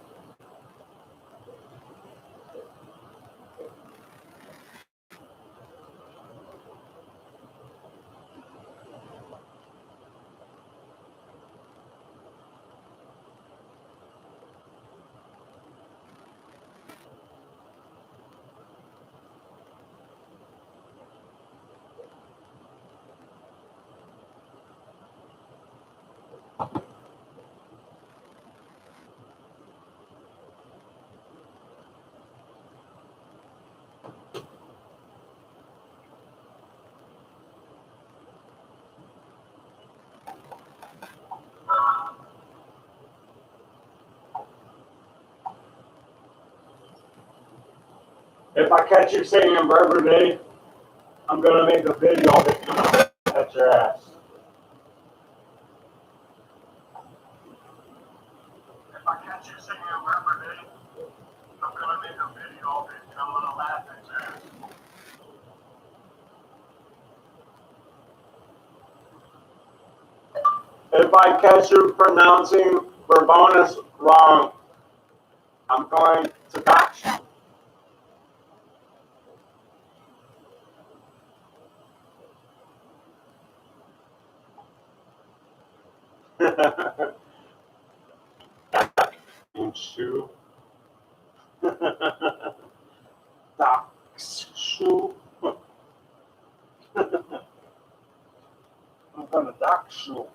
If I catch you saying Bourbonnais, I'm gonna make a video of it at your ass. If I catch you saying Bourbonnais, I'm gonna make a video of it and I'm gonna laugh at your ass. If I catch you pronouncing Bourbonnais wrong, I'm going to dox you. Shoe. Dox shoe. I'm gonna dox you.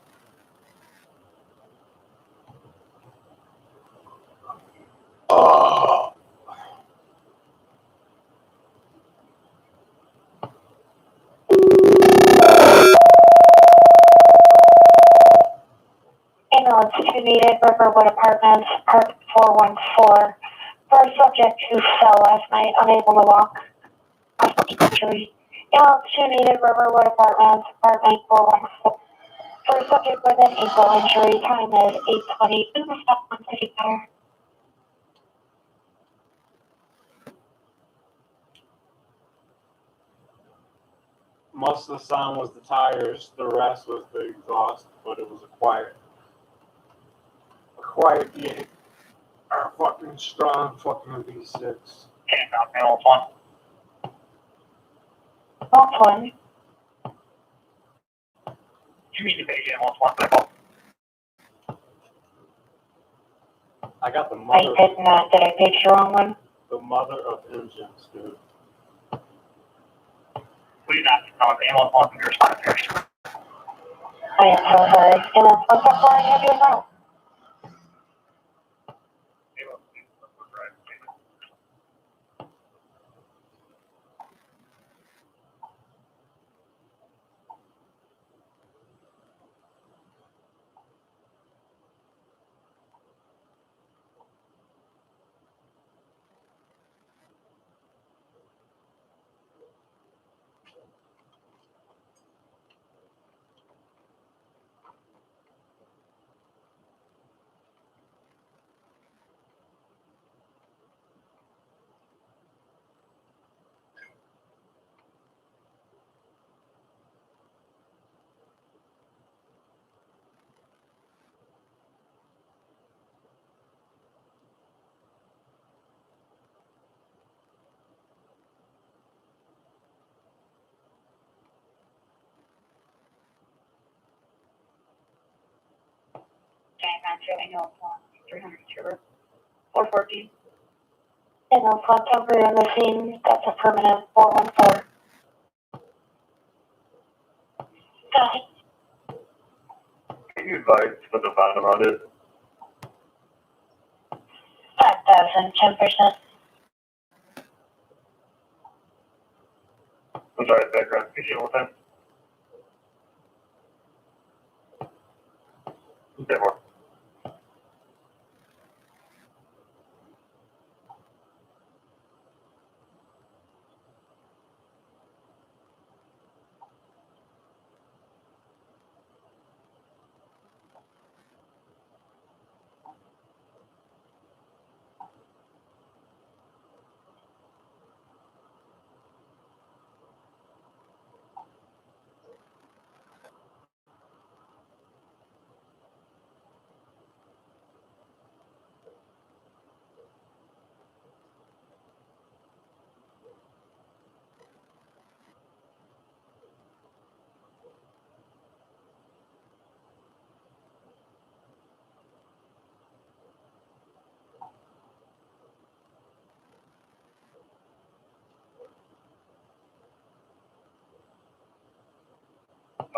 Oh. ambulance to needed Riverwood Apartments, Park 414, for a subject who fell last night, unable to walk. Injury. Ambulance to needed Riverwood Apartments, Apartment 414, for a subject with an ankle injury. Time is 8:20. Please stop on City Center. Most of the sound was the tires, the rest was the exhaust, but it was a quiet gig. Our fucking strong fucking V6. Both one. You mean to pay one? I got the I mother. did not. Did I page the wrong one? The mother of engines, dude. Please not the ambulance wants to respond. I am so sorry. Ambulance, what's up for? I have you now. I know it's 300 sugar. 414. And no front over in the scene. That's a permanent 414. Got it. Can you advise what the bottom amount is? 5,000, 10%. I'm sorry, background. Could you one time? Say more.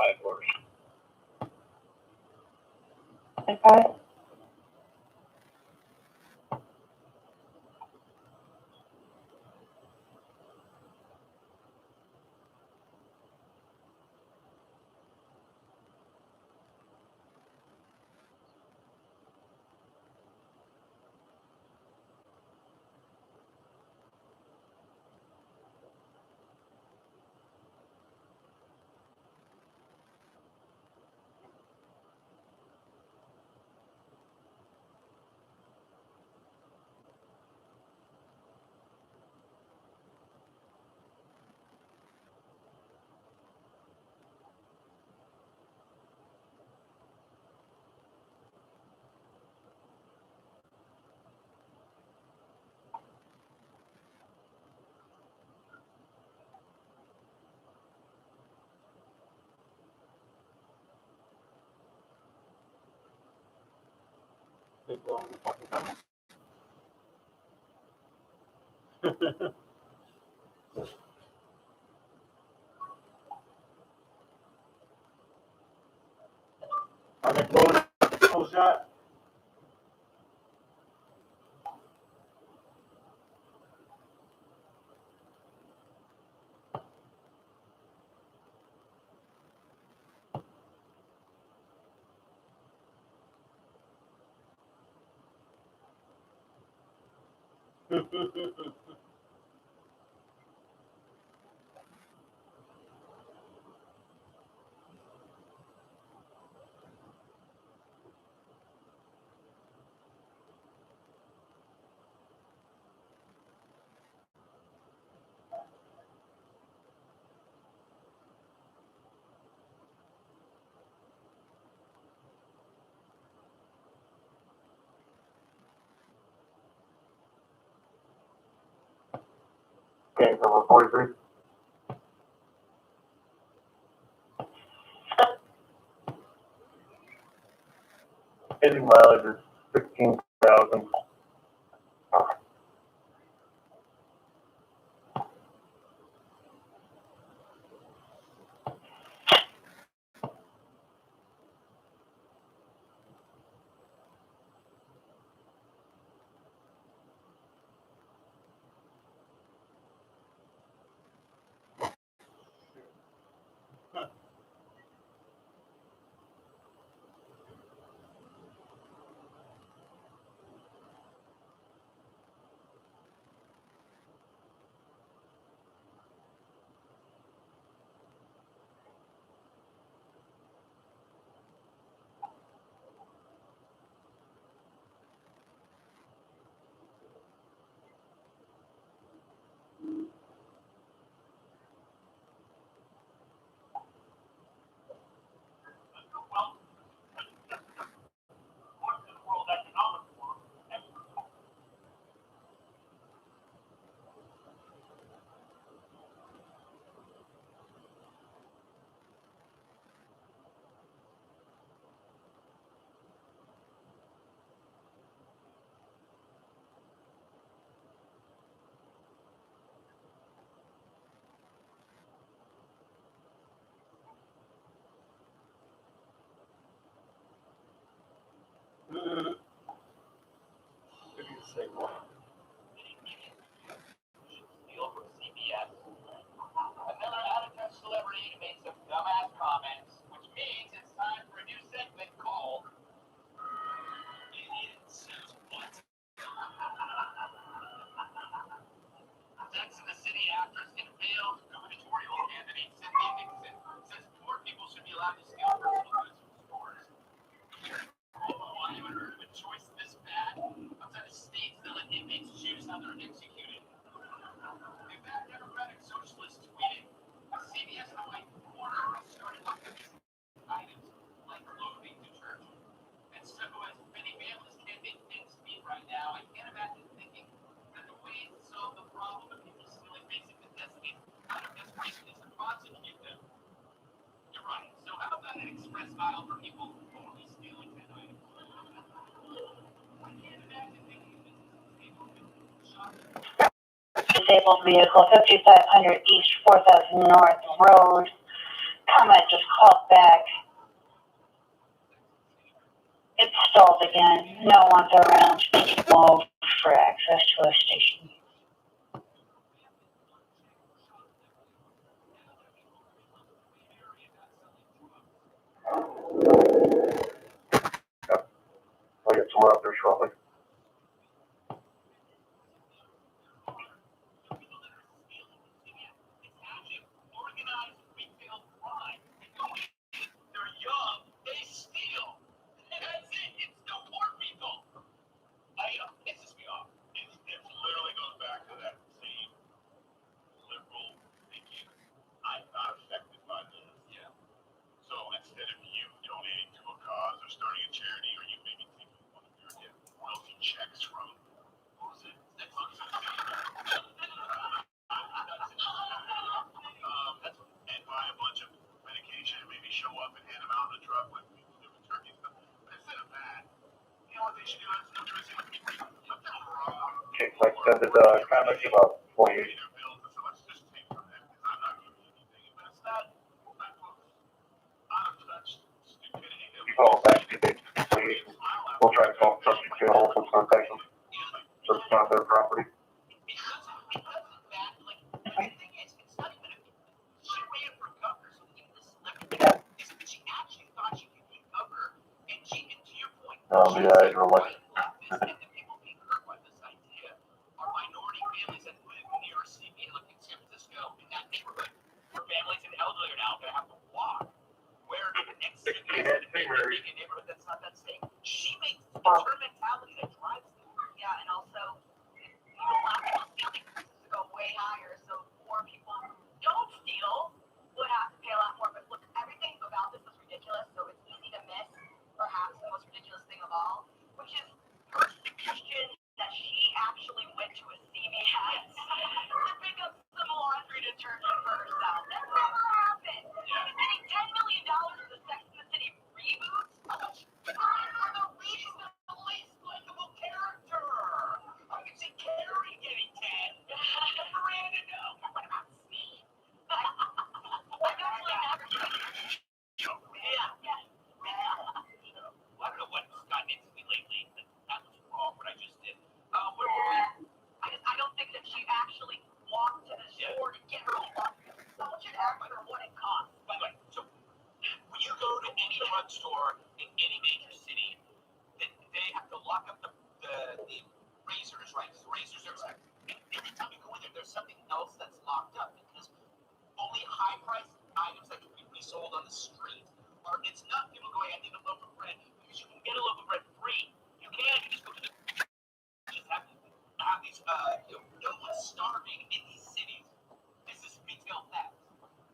$5. Okay. Are they blowing up the shot? Okay, number 43. Hitting mileage is 16,000. Another out-of-touch celebrity made some dumbass comments, which means it's time for a new segment called Idiots. What? Sex and the City actress and failed gubernatorial candidate Cynthia Nixon says poor people should be allowed to steal personal goods from stores. Oh, I haven't heard of a choice this bad. Outside of states that let inmates choose how they're executed. The bad Democratic Socialist tweeted, CVS Hawaii order started items like clothing detergent. And so as many families can't make ends meet right now, I can't imagine thinking that the way to solve the problem of people stealing basic necessities out of desperation is to prosecute them. You're right. So how about an express aisle for people who only stealing 10 items? I can't imagine thinking this is disabled Disabled vehicle, 5500 East 4000 North Road. Comment just called back. It's stalled again. No one's around. Move for access to a station. I'll get someone up there shortly. They're young. They steal. That's it. It's still poor people. Pisses me off. It literally goes back to that same liberal thinking. I'm not affected by this. Yeah. So instead of you donating to a cause or starting a charity, or you maybe taking one of your wealthy checks from, what was it? That's and buy a bunch of medication and maybe show up and hand them out in a truck with different turkeys. But instead of that, you know what they should do? Okay, so I extended comments about 48. You call back to the police. We'll try to call trustee general and contact them. So it's not their property. Yeah, you're like. 16 neighborhood that's not that safe. She makes the her mentality that drives them. Yeah, and also, a lot of people's stealing prices go way higher, so more people who don't steal would have to pay a lot more. But look, everything about this was ridiculous, so it's easy to miss perhaps the most ridiculous thing of all, which is her suggestion that she actually went to a CVS to pick up some laundry detergent for herself. That never happened. She's getting $10 million for the Sex and the City reboot. For the least likable character. I can see Carrie getting 10. Miranda, no. What about Steve? I definitely never. I don't know what's gotten into me lately. That was wrong, what I just did. Where were we? I don't think that she actually walked to the store to get her laundry. Someone should ask her what it costs. By the way, so when you go to any drugstore in any major city, they have to lock up the razors, right? The razors are exact. Every time you go in there, there's something else that's locked up because only high-priced items that can be resold on the street are. It's not people going, I need a loaf of bread because you can get a loaf of bread free. You can. You just go to the just have these. No one's starving in these cities. This is retail theft.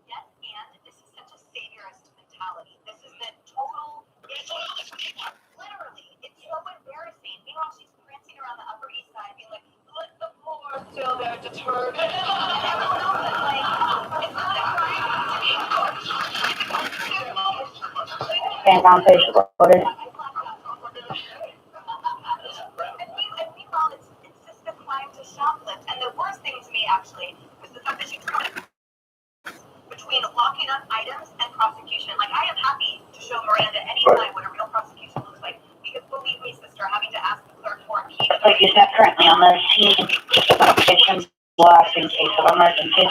Yes, and this is such a saviorist mentality. This is the total. Literally, it's so embarrassing. Meanwhile, she's prancing around the Upper East Side, being like, "Let the poor steal their detergent." And everyone else is like, "It's not a crime to be good." Stand on page loaded. And meanwhile, it's just a crime to shoplift. And the worst thing to me, actually, was the fact that she threw it between locking up items and prosecution. Like, I am happy to show Miranda anytime what a real prosecution looks like. Because believe me, sister, having to ask the clerk for a key. Like you said, currently on the scene, kitchen blocks in case of emergency.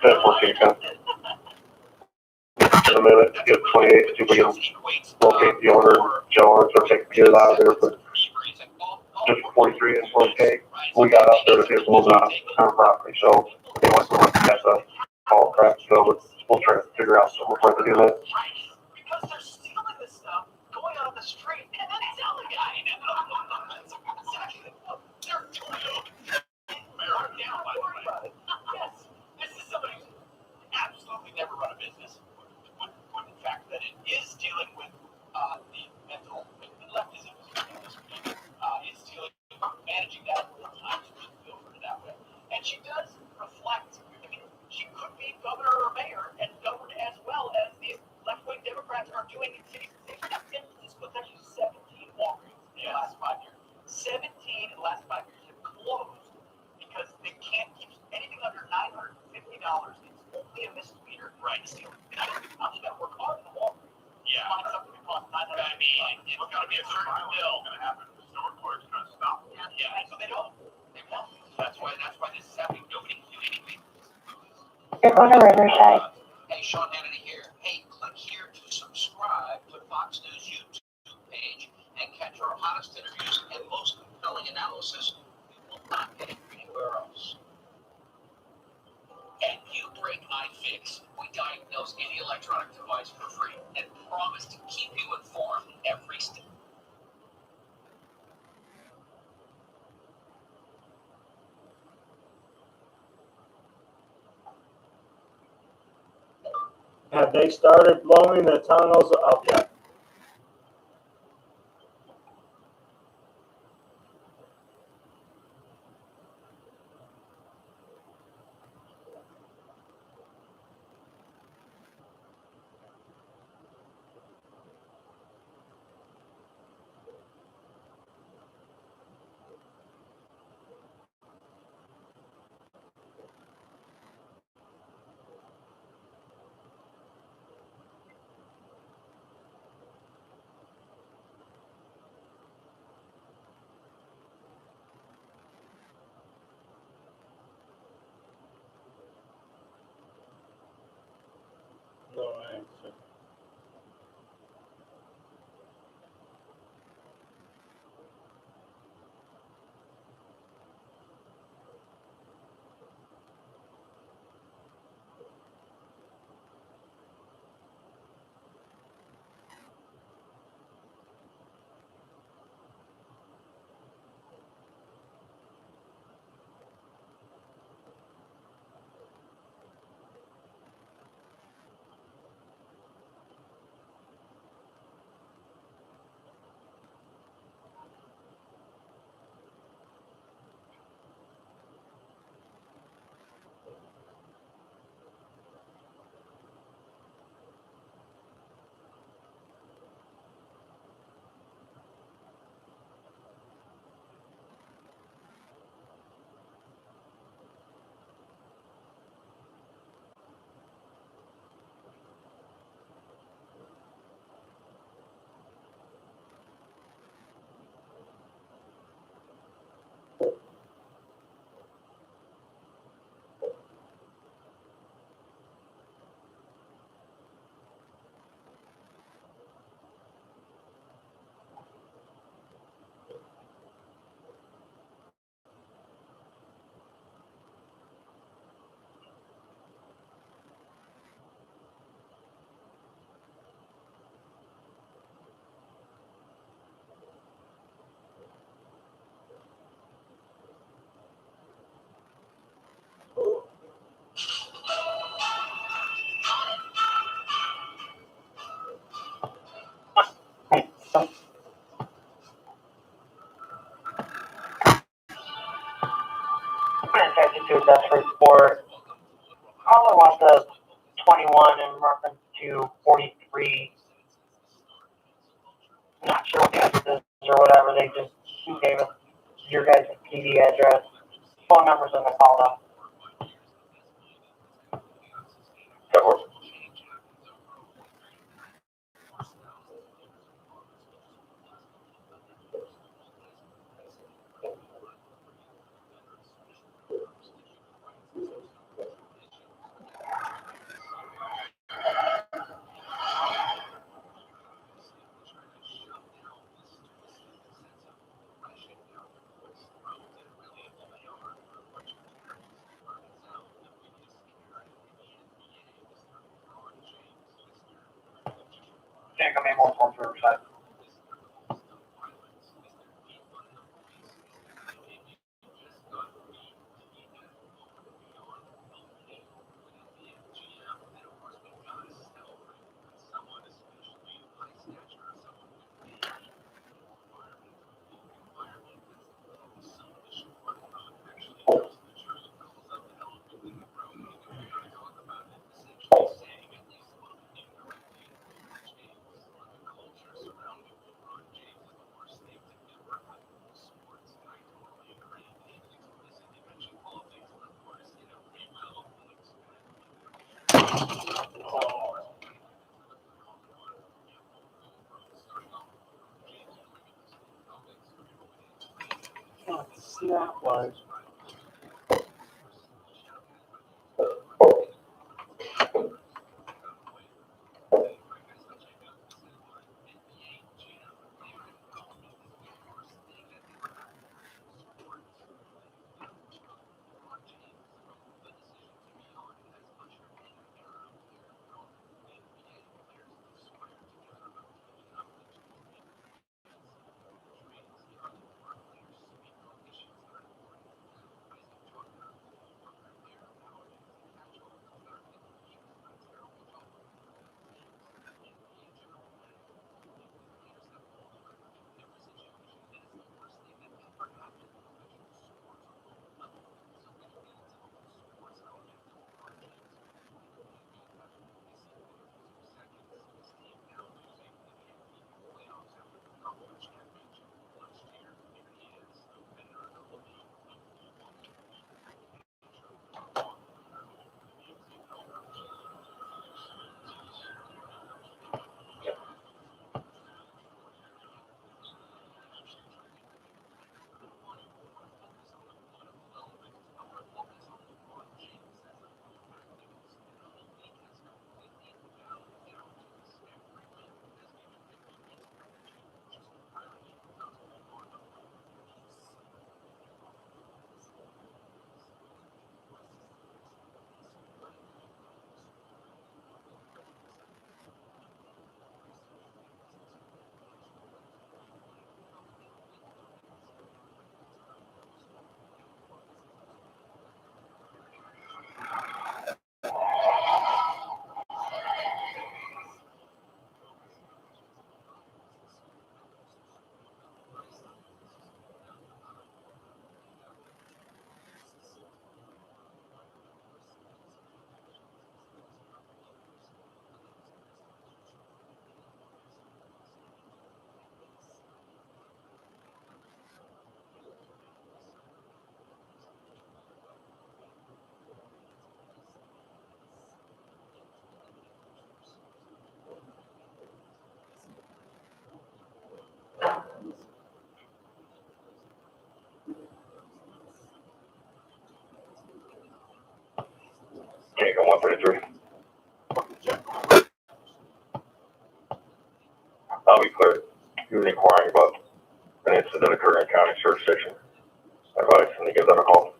That's working, in a minute, get 28 to begin locate the owner, John, or take the kids out of there, but just 43 and 40K, we got up there to get moving on our property, so they went to look at the all crap, so we'll try to figure out some way to do that. Because they're stealing this stuff, going out on the street, and then selling it. They're doing it. Yes, this is somebody who's absolutely never run a business. When the fact that it is dealing with the mental leftism is dealing with managing that at times with over that way. And she does reflect. I mean, she could be governor or mayor and govern as well as these left-wing Democrats are doing in cities. San Francisco, it's actually 17 Walgreens in the last 5 years. 17 in the last 5 years have closed because they can't keep anything under $950. It's only a misdemeanor, right? Stealing. And I don't think you got to work hard in the Walgreens. Yeah. Find something that costs $900. I mean, it's got to be a certain bill. It's going to happen. The store clerk's going to stop. Yeah. So they don't. They won't. That's why this is happening. Nobody can do anything. You're going to Riverside. Hey, Sean Hannity here. Hey, click here to subscribe to Fox News YouTube page and catch our hottest interviews and most compelling analysis you will not get anywhere else. At U-Break iFix, we diagnose any electronic device for free and promise to keep you informed every step. Have they started blowing the tunnels up yet? they just gave us your guys' PD address, phone numbers, and they called up. That works. Can't come in more from Riverside. Snap-wise. Can't go 133. I'll be clear. He was inquiring about an incident that occurred in county jurisdiction. I advise him to give them a call.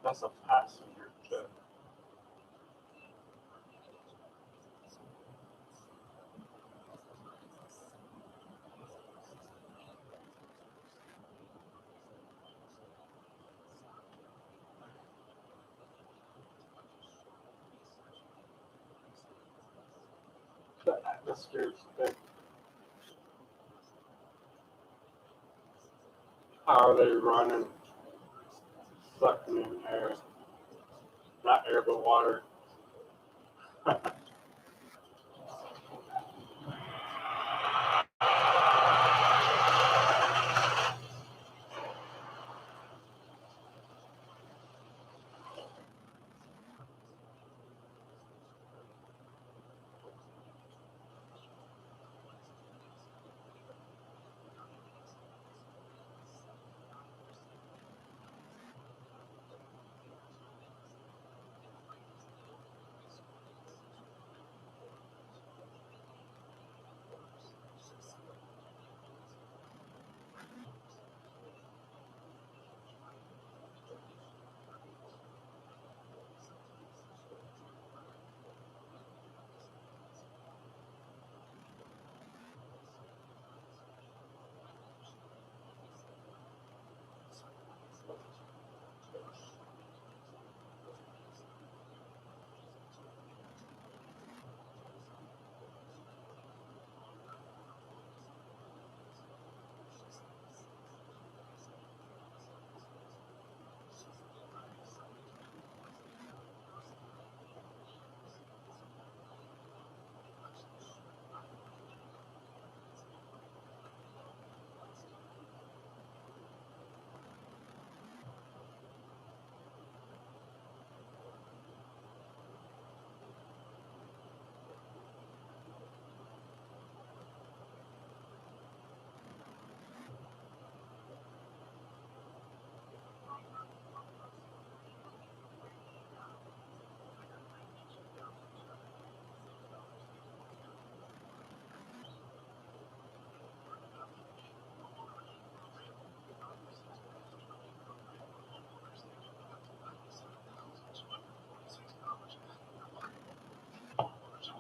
That's a passenger jet. The atmosphere is thick. How are they running? Sucking in air. Not air, but water.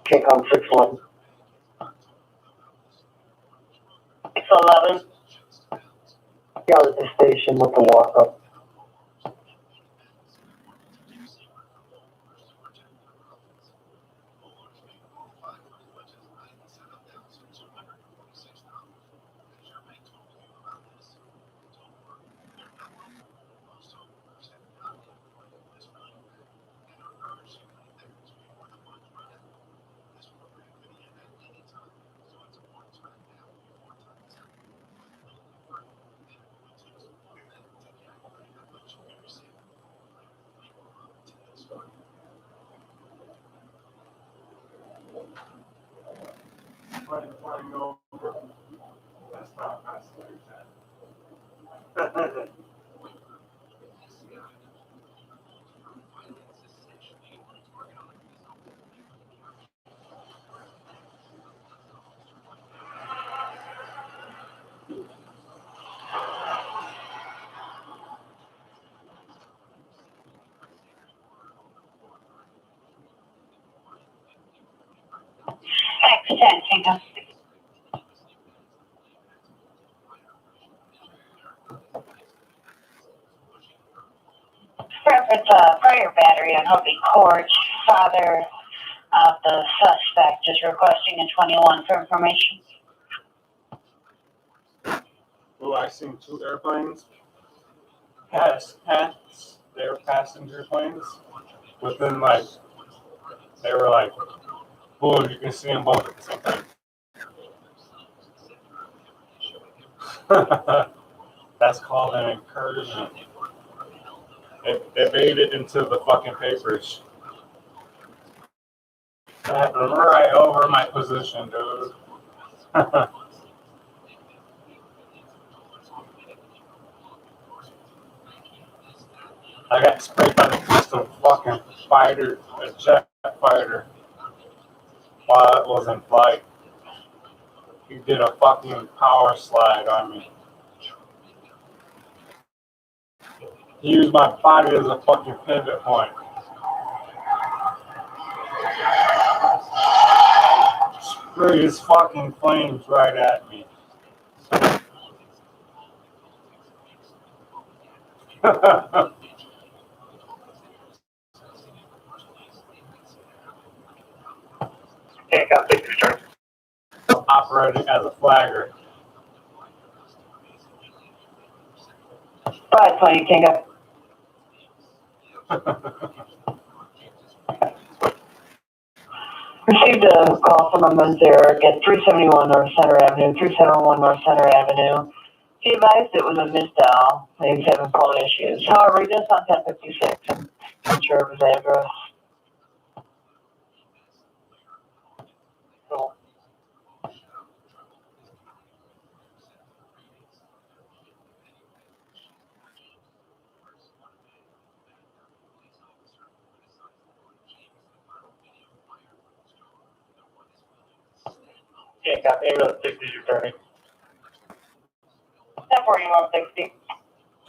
Kick on 6-1. 611. Yell at the station with the walk up. That's not fascinating. X10, Tango. With the prior battery on Hopi Court, father of the suspect is requesting a 21 for information. Oh, I seen 2 airplanes they were passenger planes. Within they were boom, you can see them both at the same time. That's called an incursion. It made it into the fucking papers. That happened right over my position, dude. I got sprayed by the pistol fucking fighter, a jet fighter, while it was in flight. He did a fucking power slide on me. He used my body as a fucking pivot point. Sprayed his fucking flames right at me. Operating as a flagger. Bye, Tony Kinga. Received a call from a Men's Eric at 371 North Center Avenue, 371 North Center Avenue. He advised it was a misdial. He's having phone issues. However, he does on 1056. I'm not sure of his address. So, Yeah, copy. Ambulance 60 is returning. 104160.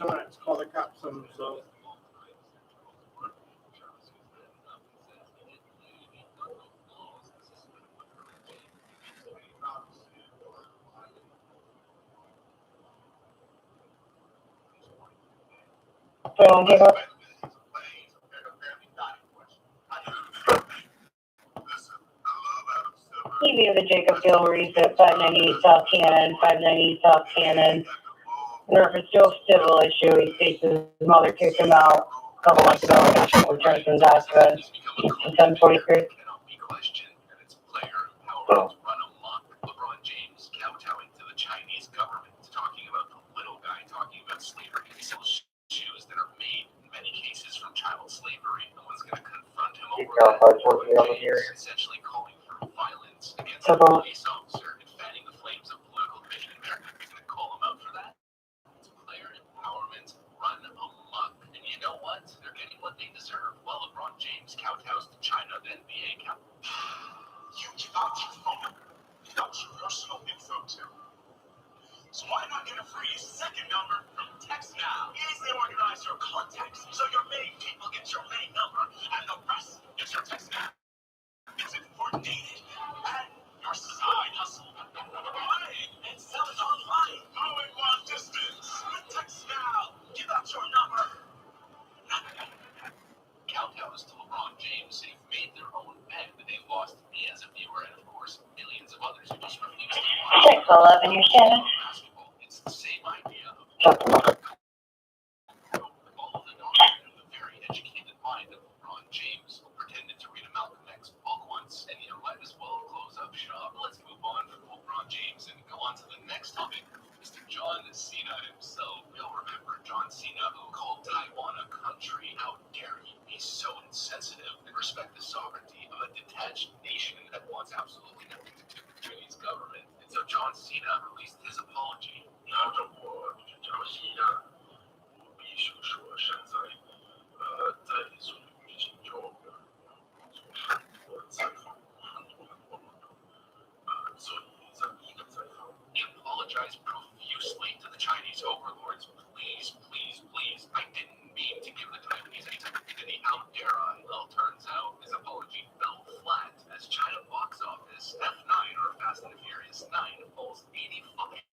Let's call the cops on themselves. So, give up. EV of the Jacob Gilreys at 590 South Cannon, 590 South Cannon. There was still civil issue. He states his mother kicked him out a couple months ago and returned some documents. 1043. So, LeBron James kowtowing to the Chinese government, talking about the little guy, talking about slavery. He sells shoes that are made in many cases from child slavery. No one's going to confront him over that. Essentially calling for violence against a police officer and fanning the flames of political division in America. He's going to call him out for that. It's player empowerment run amok. And you know what? They're getting what they deserve. While LeBron James kowtows to China, the NBA cow. You give out your phone number. Give out your personal info too. So why not get a free second number from TextNow? Easy organize your contacts so your main people get your main number and the rest gets your TextNow. It's coordinated and your side hustle. Play and sell it online. Going long distance with TextNow. Give out your number. Kowtows to LeBron James, they've made their own bet, but they lost me as a viewer and, of course, millions of others who just refuse to watch. 611, you're standing. Basketball. It's the same idea of all of the doctrine of the very educated mind of LeBron James, who pretended to read a Malcolm X book once, and might as well close up shop. Let's move on from LeBron James and go on to the next topic. Mr. John Cena himself. You'll remember John Cena, who called Taiwan a country. How dare he be so insensitive and respect the sovereignty of a detached nation that wants absolutely nothing to do with the Chinese government. And so John Cena released his apology. ，He apologized profusely to the Chinese overlords. Please, please, please, I didn't mean to give the Taiwanese any type of dignity. How dare I? Well, turns out his apology fell flat as China box office F9 or Fast and the Furious 9 falls 80 fucking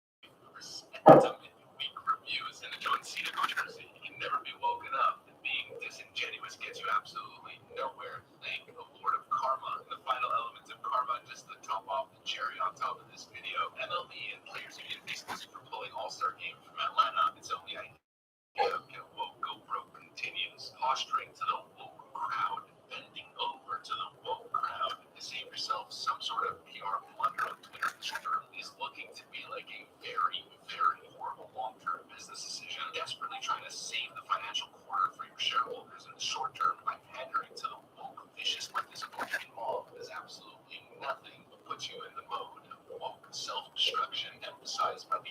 percent amid weak reviews and the John Cena controversy. He can never be woken up. And being disingenuous gets you absolutely nowhere. Thank the Lord of Karma. And the final element of karma, just to top off the cherry on top of this video, MLB and Players Union Baseball for pulling All-Star game from Atlanta. It's only idea of get woke, go broke continues. Posturing to the woke crowd, bending over to the woke crowd. To save yourself some sort of PR blunder on Twitter. Twitter is looking to be like a very, very horrible long-term business decision. Desperately trying to save the financial quarter for your shareholders in the short term by pandering to the woke, vicious participation mob is absolutely nothing but put you in the mode of woke self-destruction emphasized by the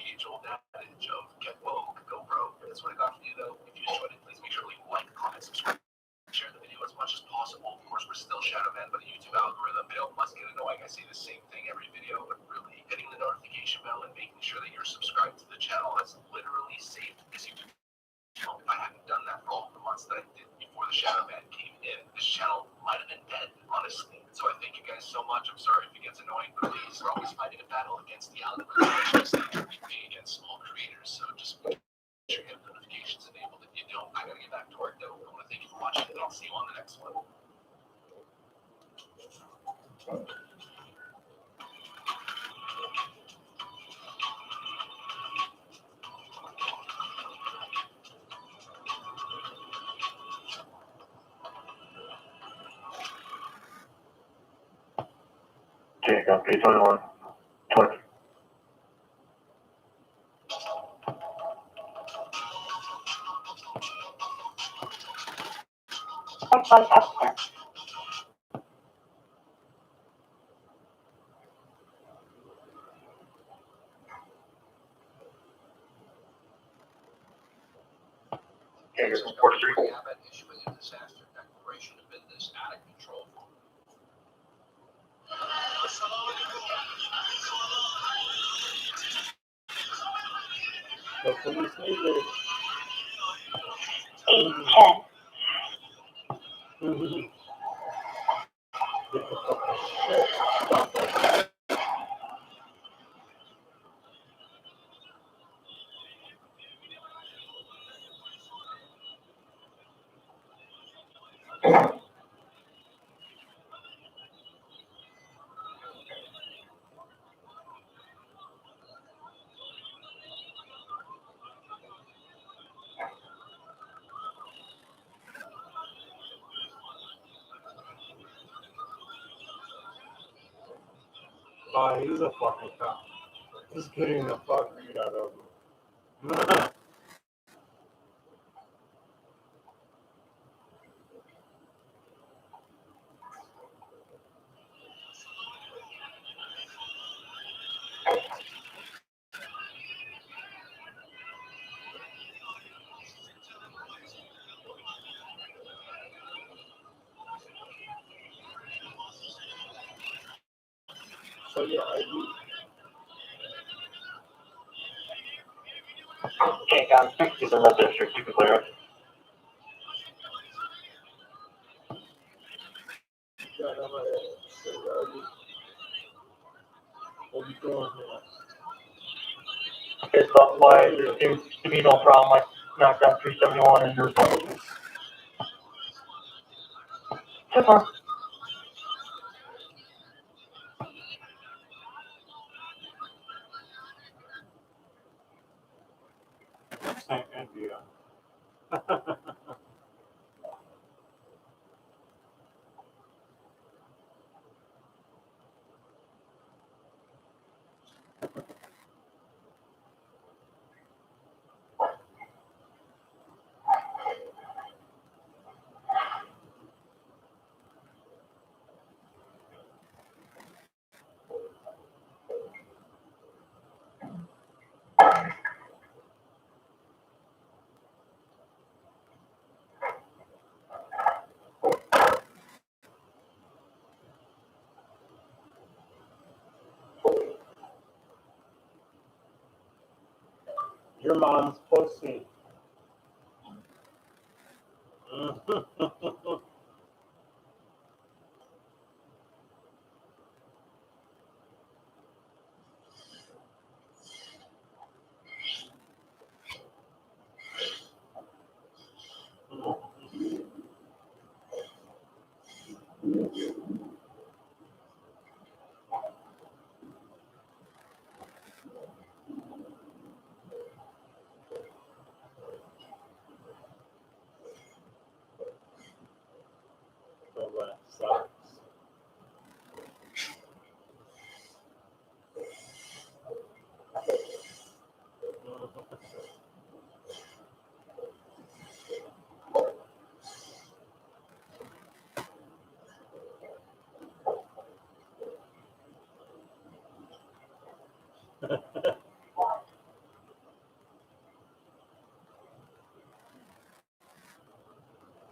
Okay, got 321. 20. Okay, here's 43. Abbott issuing a disaster declaration amid this out of control. The police leader. 810. Oh, he's a fucking cop. Just getting the fuck beat out of him. So yeah, Okay, got 60 in the district. You can clear it. what you doing Okay, so that's why there seems to be no problem. I knocked down 371 and there's no. So far. here? India. Your mom's pussy. So that sucks.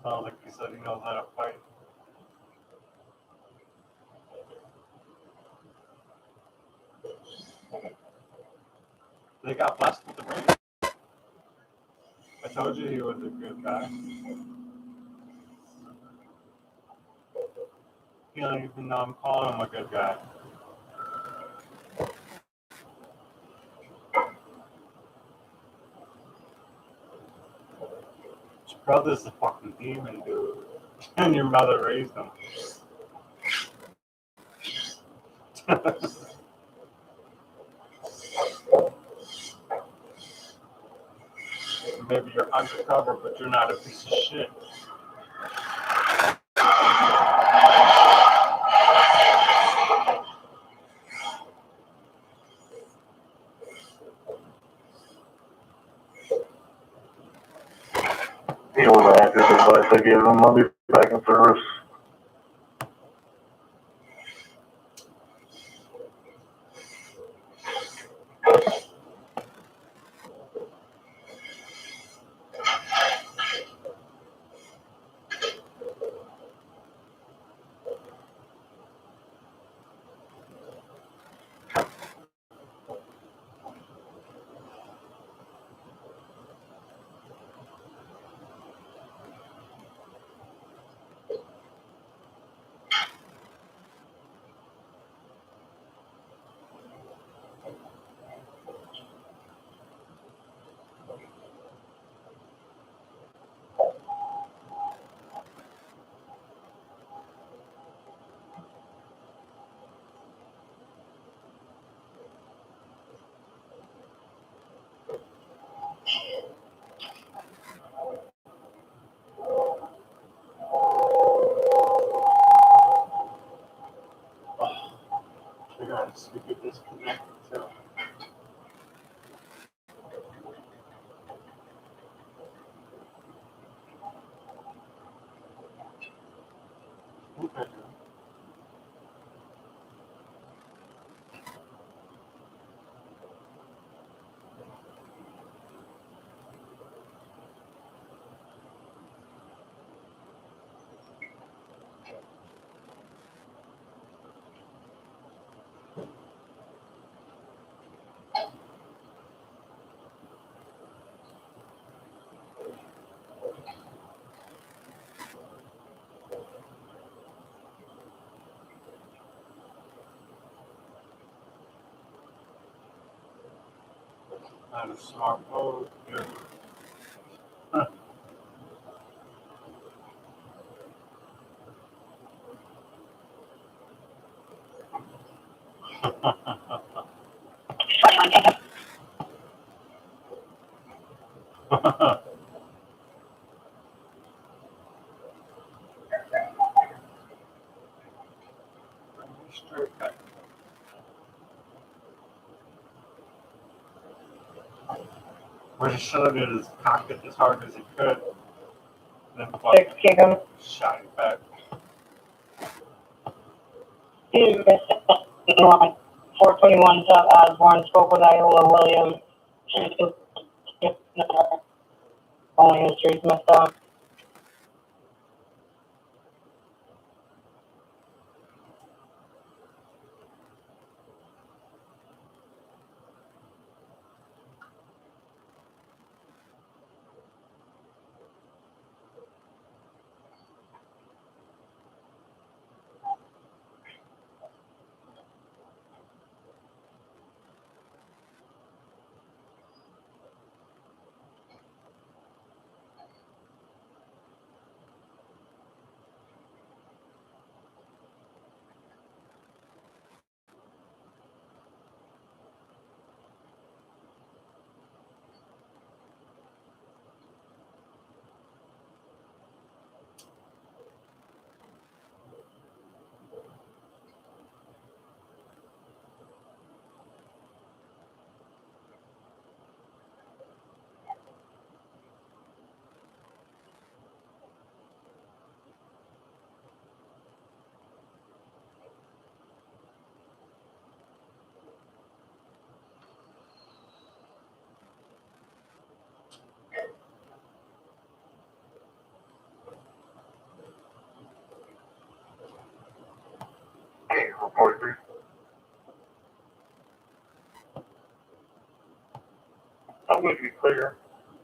Sounds like he said he knows how to fight. They got blessed with the ring. I told you he was a good guy. You don't even know I'm calling him a good guy. Your brother's a fucking demon, dude. And your mother raised him. Maybe you're undercover, but you're not a piece of shit. It was accurate advice I gave him. I'll be back in service. I gotta see if it disconnected too. Okay. Not a smart mode. Good. Straight back. Where he showed it his cocked as hard as he could, then fucking shot it back. 421 South Osborne spoke with Iowa Williams. Only history's messed up. Okay, report 3. I'm going to be clear.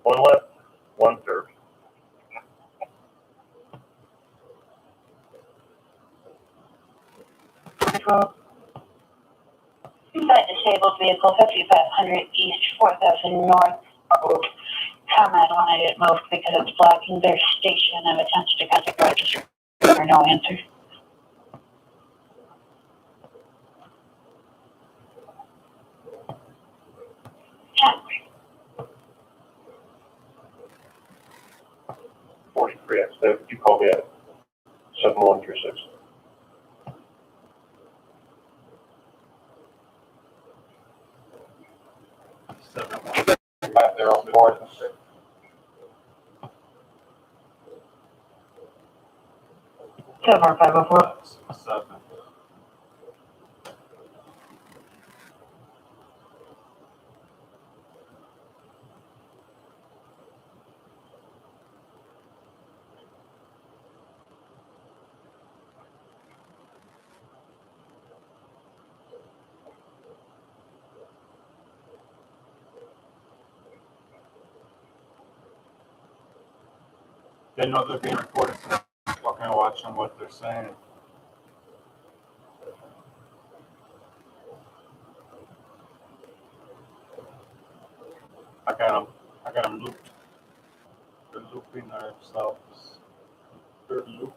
1 left, 1 third. Inside disabled vehicle 5500 East 4000 North. Comment when I get moved because it's blocking their station. I've attempted to contact the register for no answer. Chat. 43 active. You call me at 7136. Back there on board. 504. 7. They know they're being recorded, so they're fucking watching what they're saying. I got them looped. They're looping themselves. They're looping.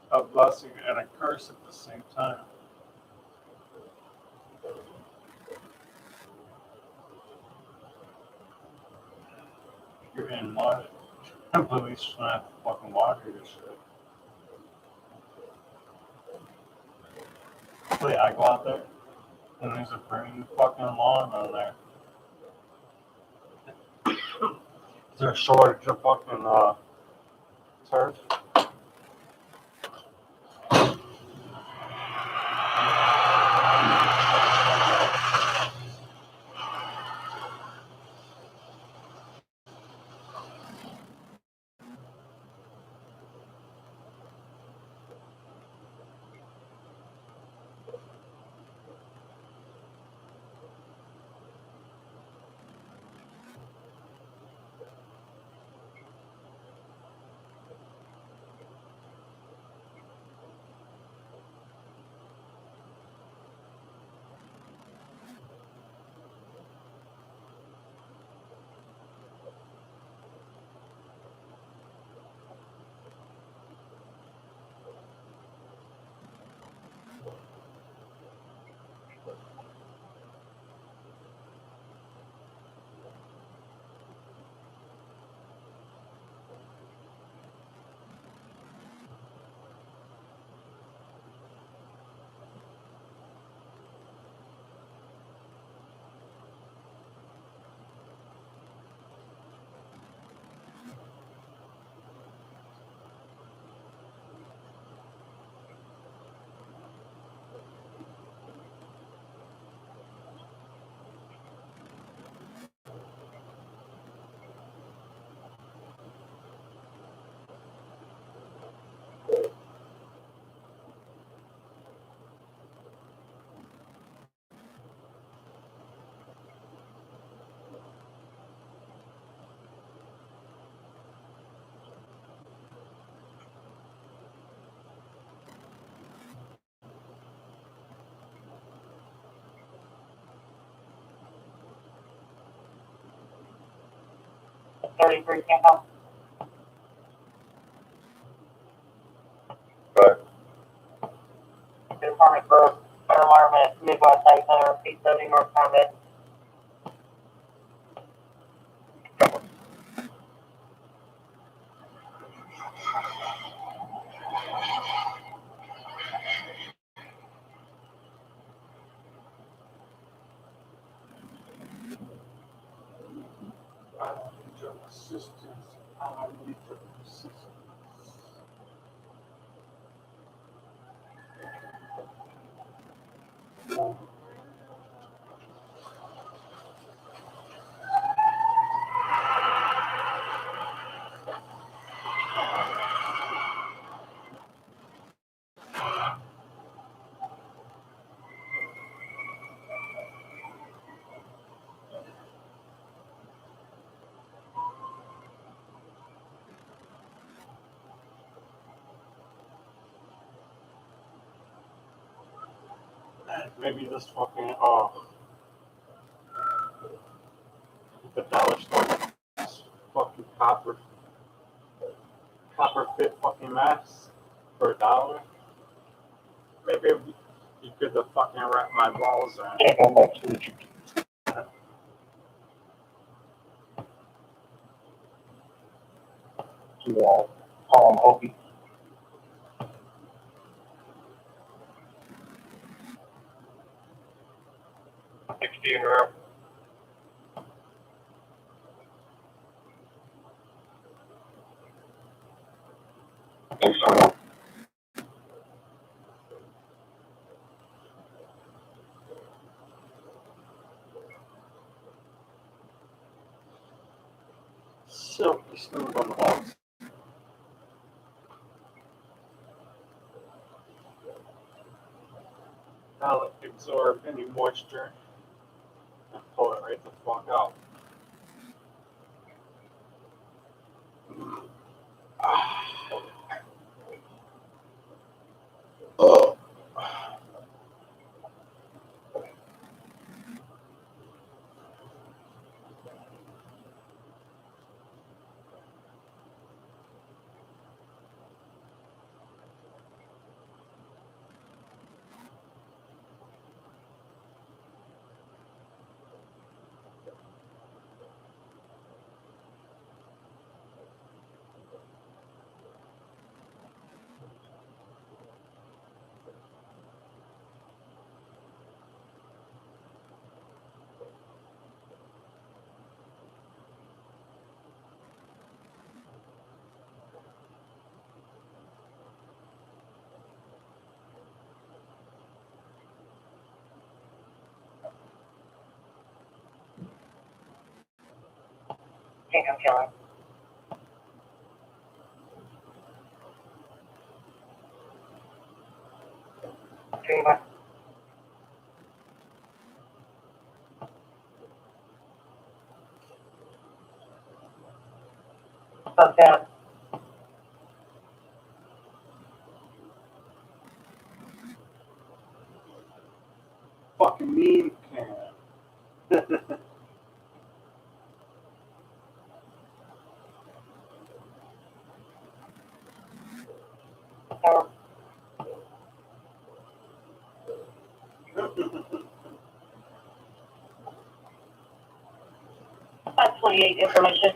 A blessing and a curse at the same time. You're in mud. Police trying to fucking water this shit. Hopefully I go out there and there's a brand new fucking lawn on there. Is there a shortage of fucking turf? $33 can't help. Right. Department for Fire Alarm at Midwest Site Center, 870 North Convent. I need your assistance. I need your assistance. Maybe this fucking the dollar store fucking copper fit fucking mask for $1. Maybe you good to fucking wrap my balls around. To call him Opie. $16 round. Silky smooth on the balls. Now absorb any moisture and pull it right the fuck out. Oh. Think I'm killing. Three one. Fuck that. Fucking mean can. Five 28 information.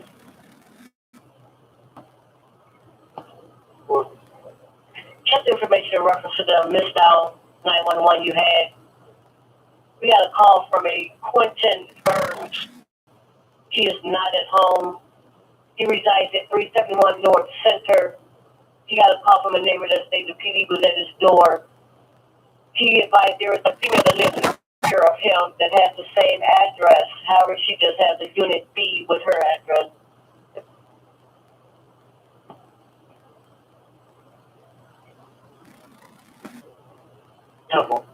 Just information in reference to the missed out 911 you had. We got a call from a Quentin Burns. He is not at home. He resides at 371 North Center. He got a call from a neighbor that stated the PD was at his door. He advised there is a female that lives in fear of him that has the same address. However, she just has a unit B with her address. Careful.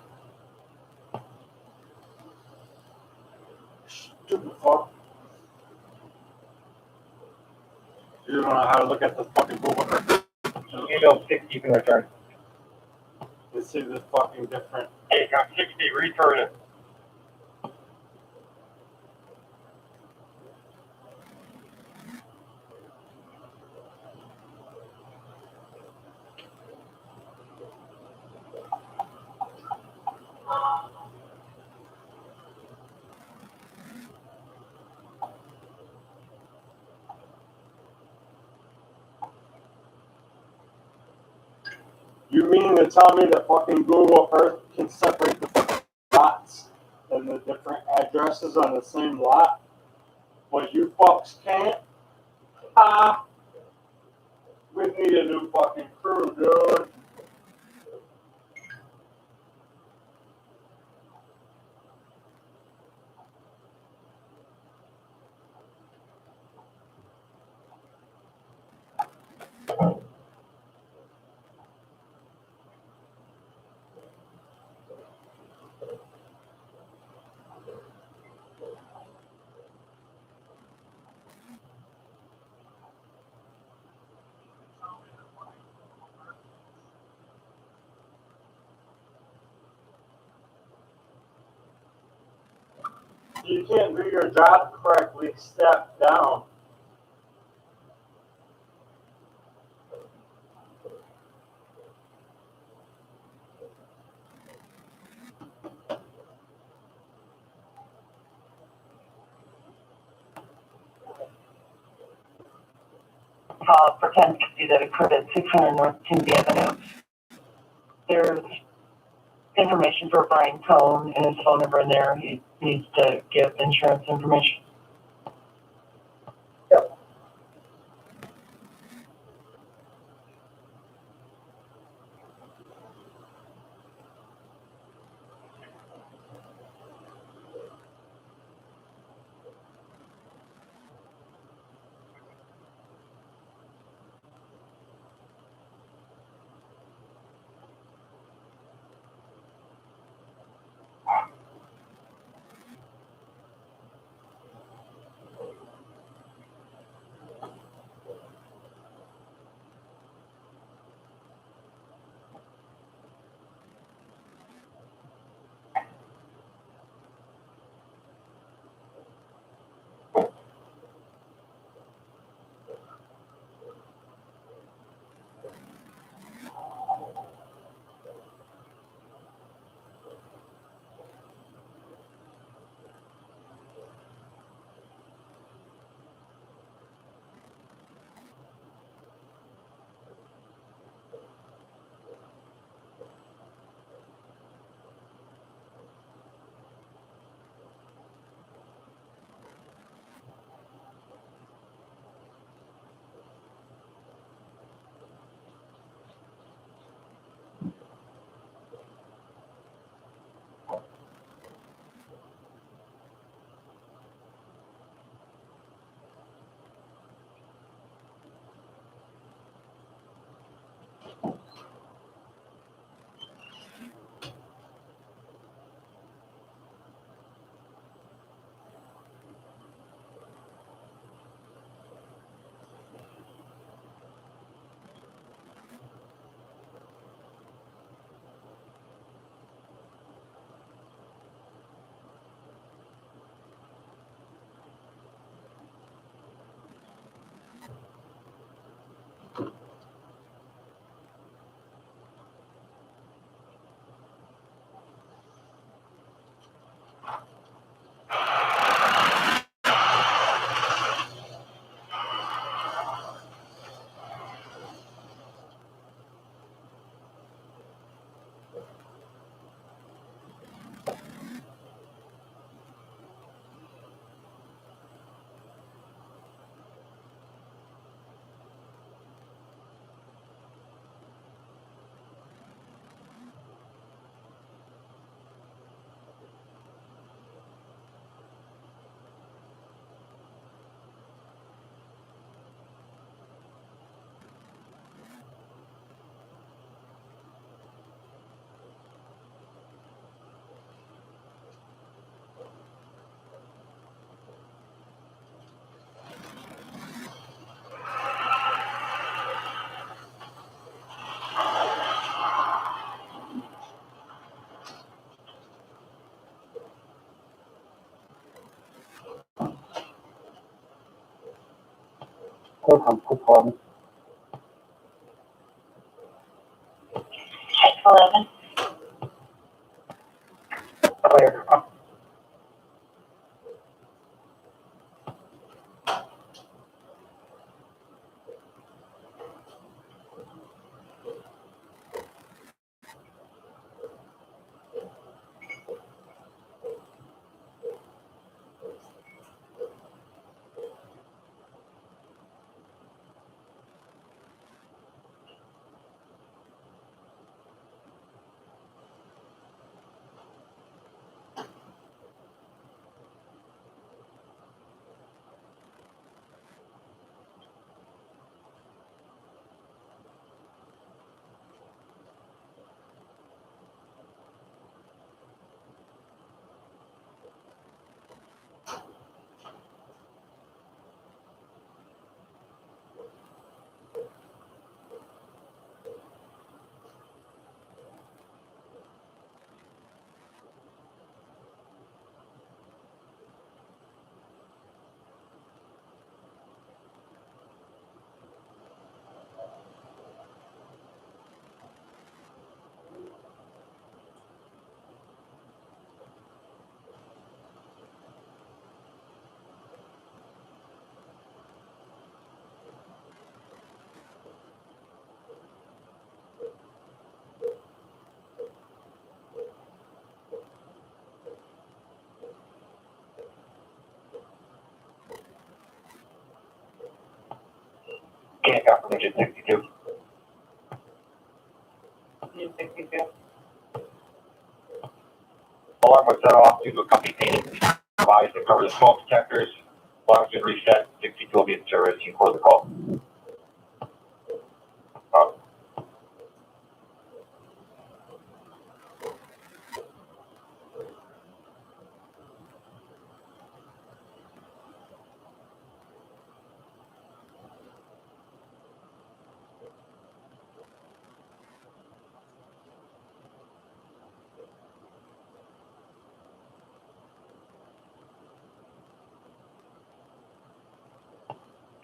Stupid fuck. You don't know how to look at the fucking Google Earth. You know, 60 you can return. This is fucking different. Hey, got 60, return it. You mean to tell me that fucking Google Earth can separate the fucking lots and the different addresses on the same lot? But you fucks can't? Ah! We need a new fucking crew, dude. You can't do your job correctly, step down. pretend to see that occurred at 600 North Timothy Avenue. There's information for Brian Cohn and his phone number in there. He needs to give insurance information. Welcome to one. 611. Clear. Engine 62. Engine 62. Alarm was set off due to a company payment device to cover the smoke detectors. Alarm's been reset. 62 will be in service. You can close the call.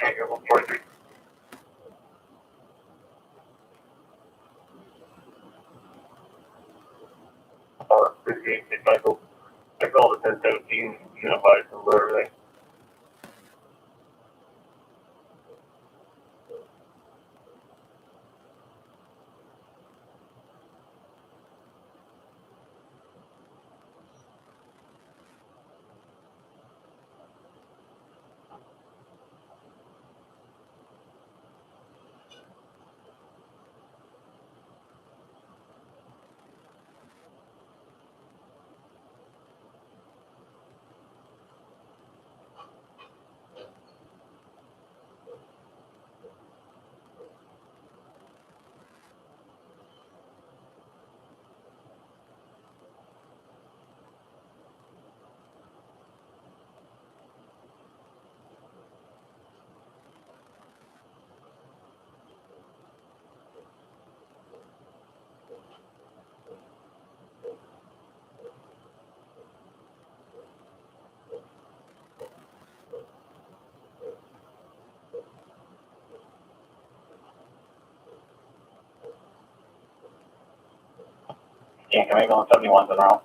Okay, 43. Or 58, Michael. I called the 1017, you know, by some everything. Yeah, can I go on 71s in a row?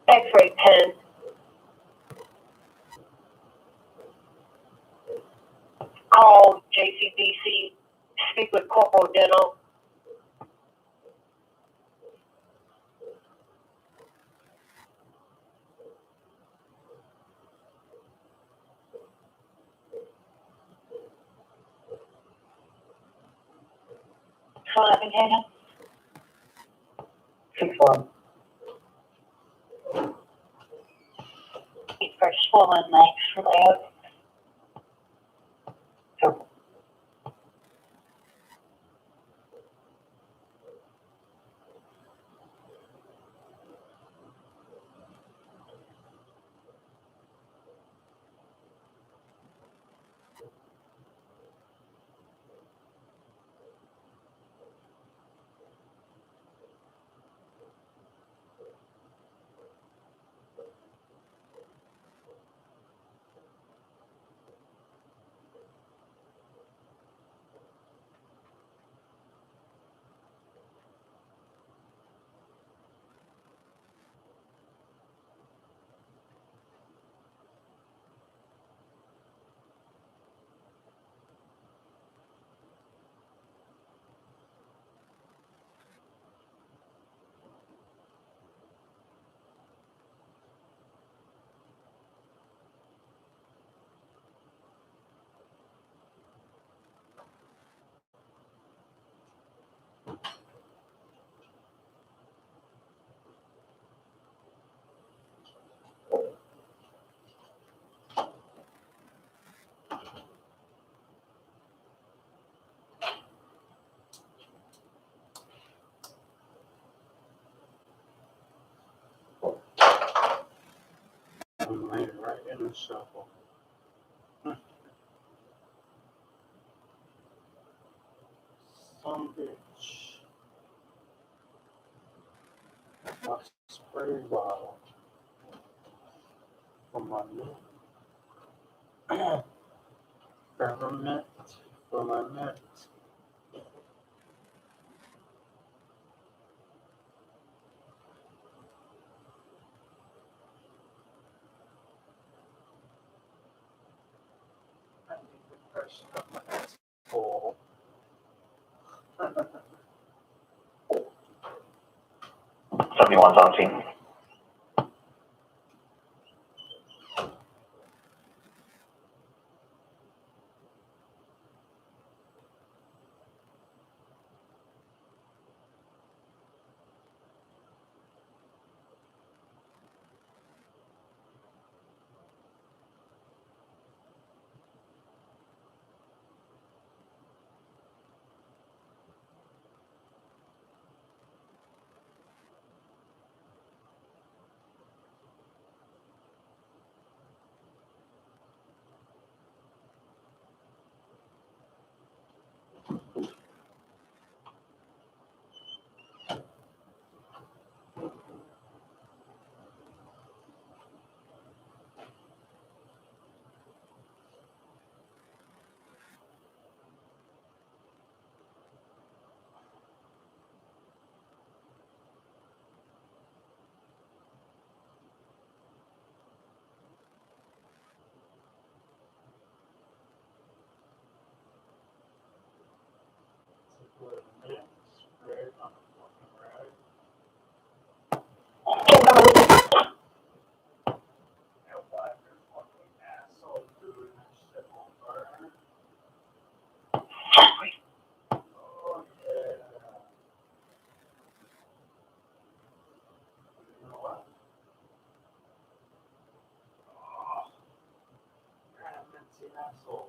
X-ray 10. Call JCBC. Speak with Corporal Dental. Phone up container. 6-1. For swollen legs flared. We made it right in the shuffle. Some bitch. A spray bottle for my new peppermint for my mint. I need to freshen up my asshole. 71's on scene. Asshole.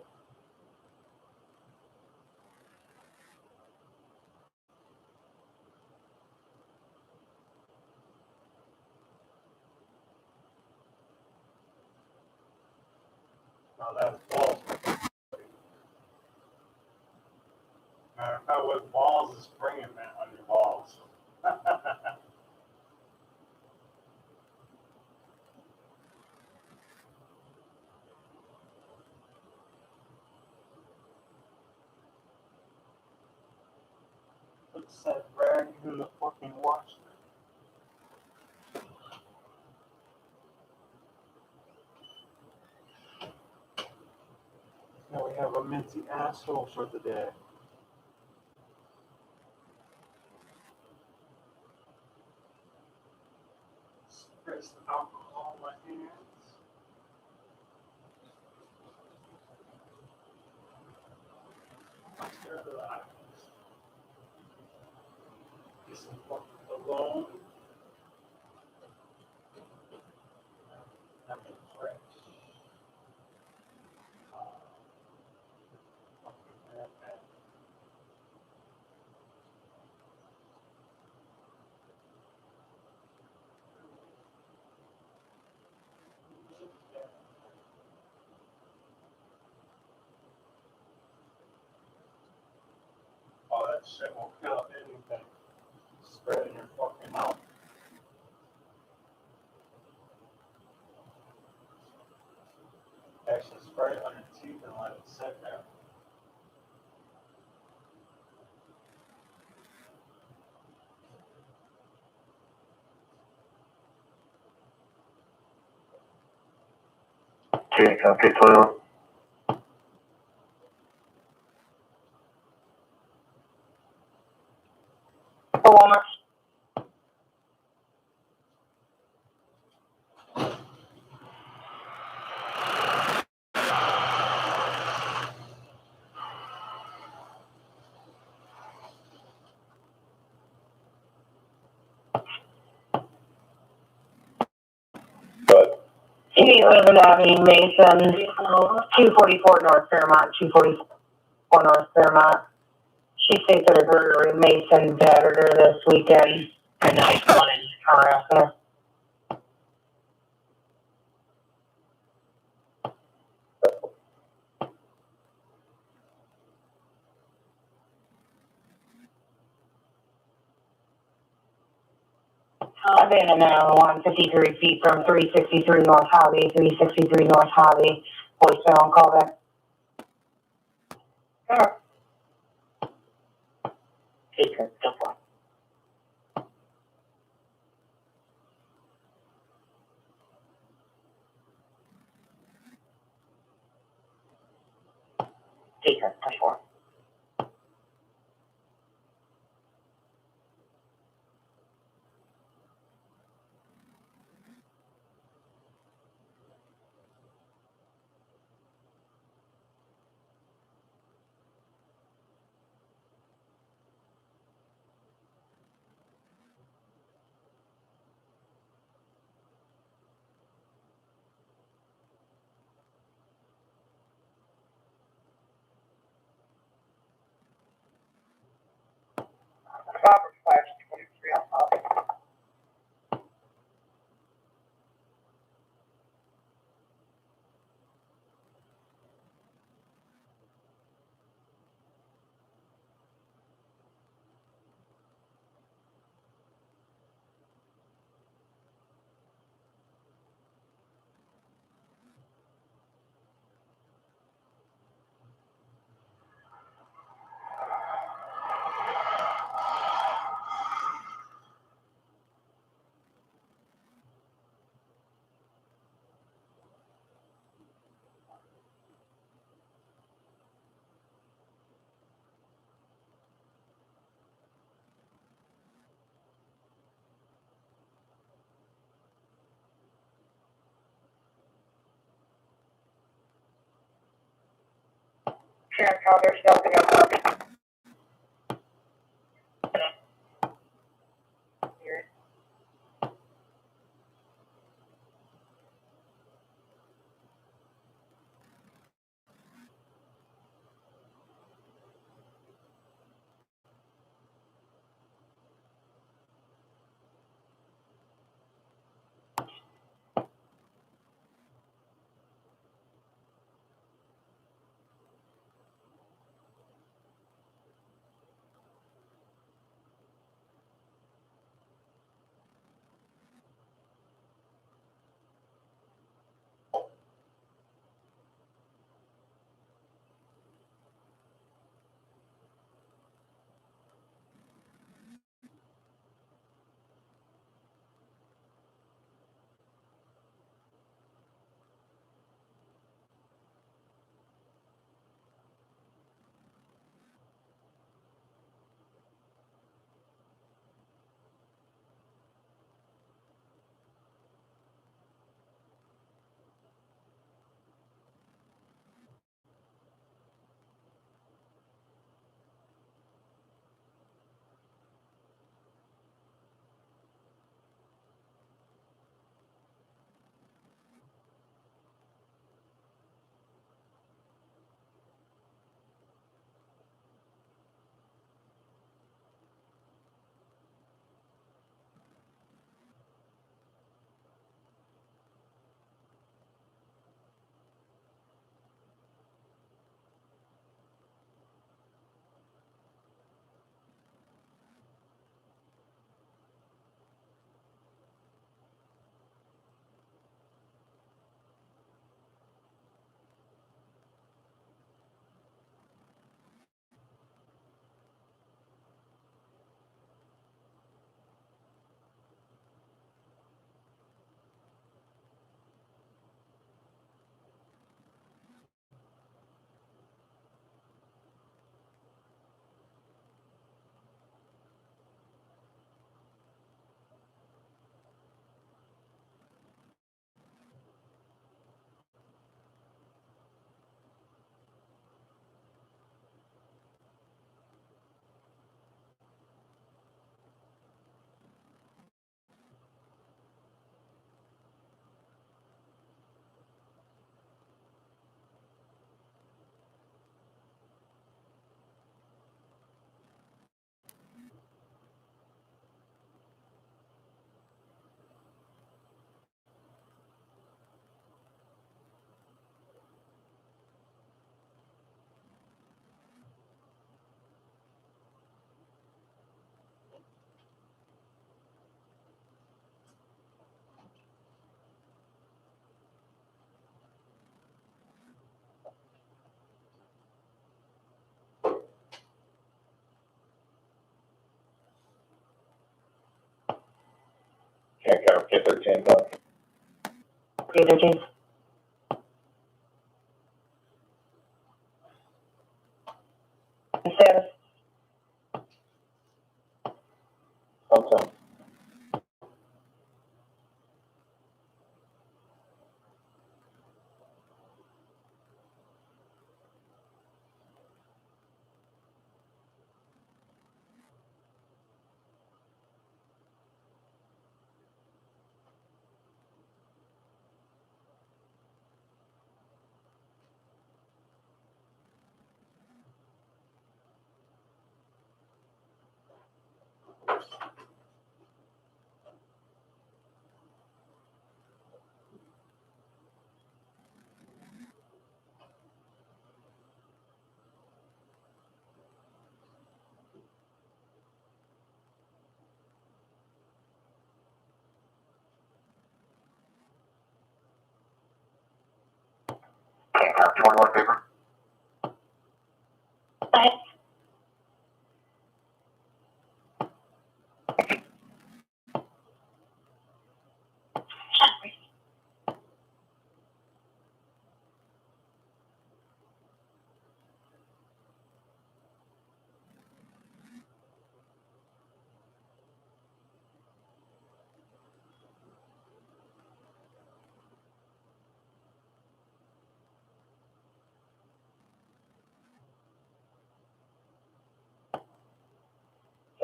Now that's balls. Matter of fact, what balls is springing that on your balls? What's that rag in the fucking wash? Now we have a minty asshole for the day. Spray some alcohol on my hands. Get some fucking cologne. I'm fresh. Oh, that shit will kill anything. Spray it in your fucking mouth. Actually, spray it on your teeth and let it sit there. Okay, copy, Toyota. For Walmart. He lives in Avenue Mason, 244 North Fairmont, 244 North Fairmont. She states that a burglary Mason battered her this weekend, and I wanted to harass her. Abandonment on 153 feet from 363 North Hobby, 363 North Hobby. Voicemail and callback. Sure. Take it, go for it. Take it, go for it. Robert Flash, 23 on Hobby. Sharon Calder, Shelby on Hobby. Can't count K13 though. K13. Status. Okay. Can't count 21 paper.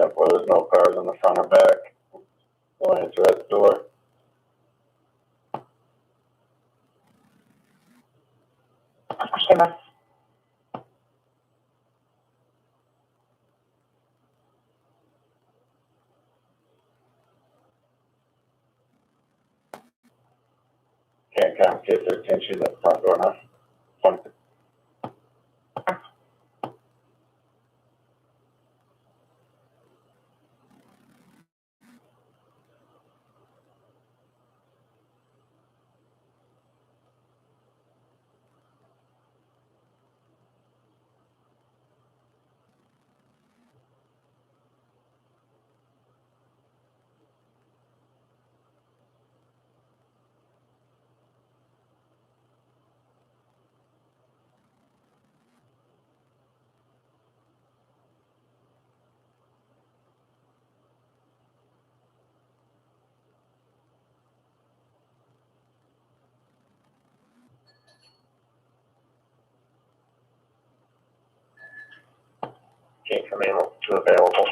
Except where there's no cars in the front or back. Going into that door. Camera. Can't count K13, she's at the front door now. 20. Came from able to available.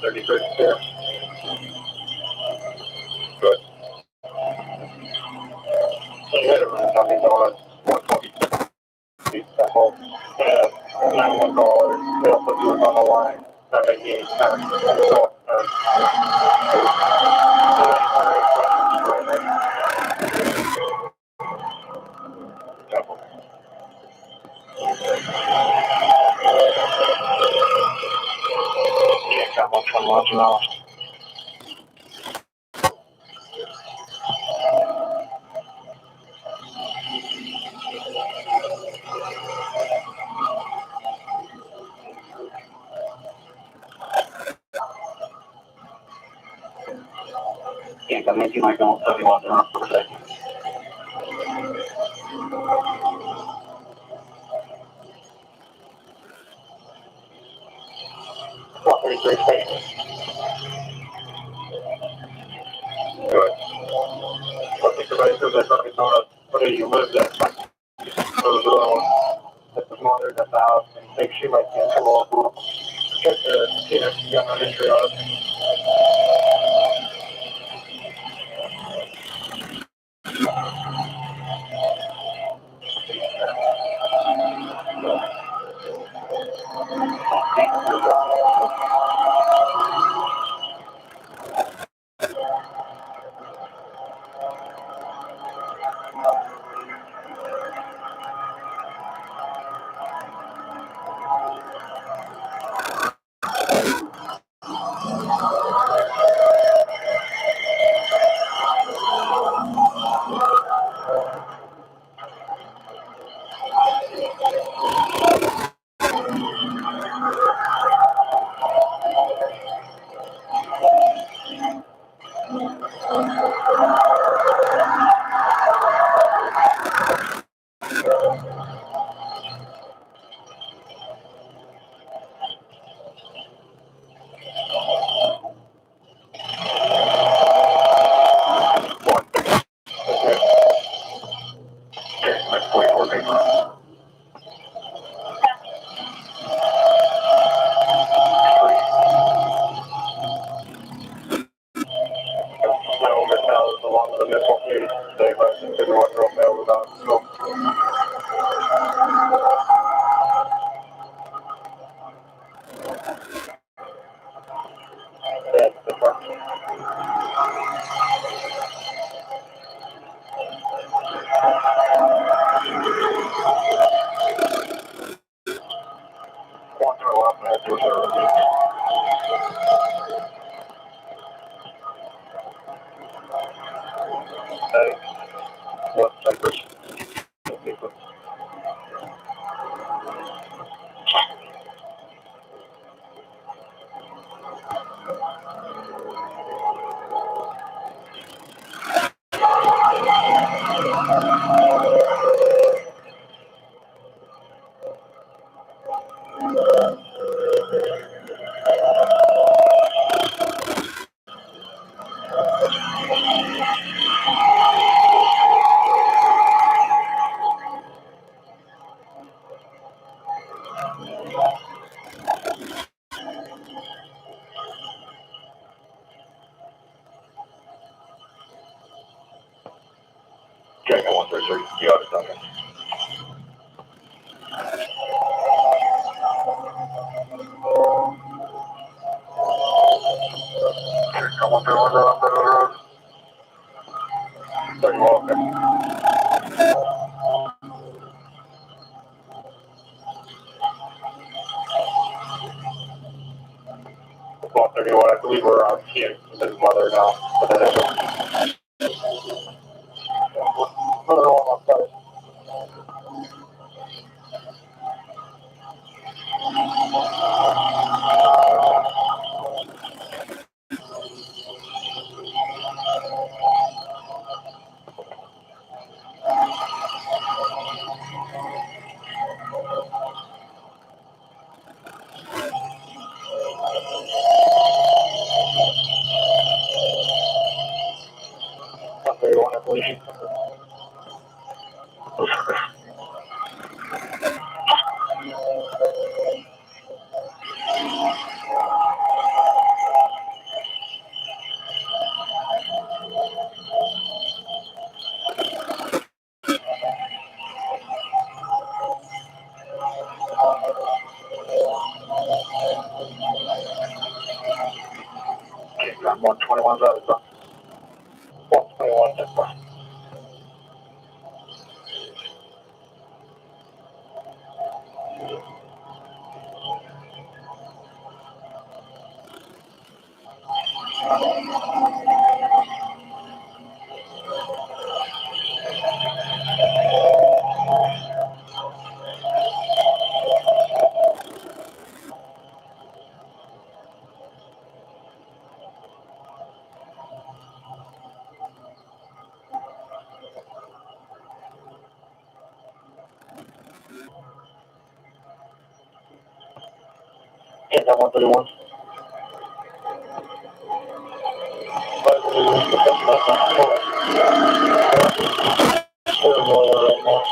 133 here. Good. So you had a run talking about 120 that whole 911 call, they also do it on the line. That may be kind of so, Yeah, got one from Los Angeles. Yeah, got 19 like almost 71 per second. What, 33 seconds? good. I think everybody says that talking about where you live that at the mother that's out and think she might be in trouble. Get the TNS gun on entry on it. Jack 133, you ought to tell me. Come on, come on, come on, come on. Well, 31, I believe we're around here with his mother now. Another one on site. Get that 131. Right now.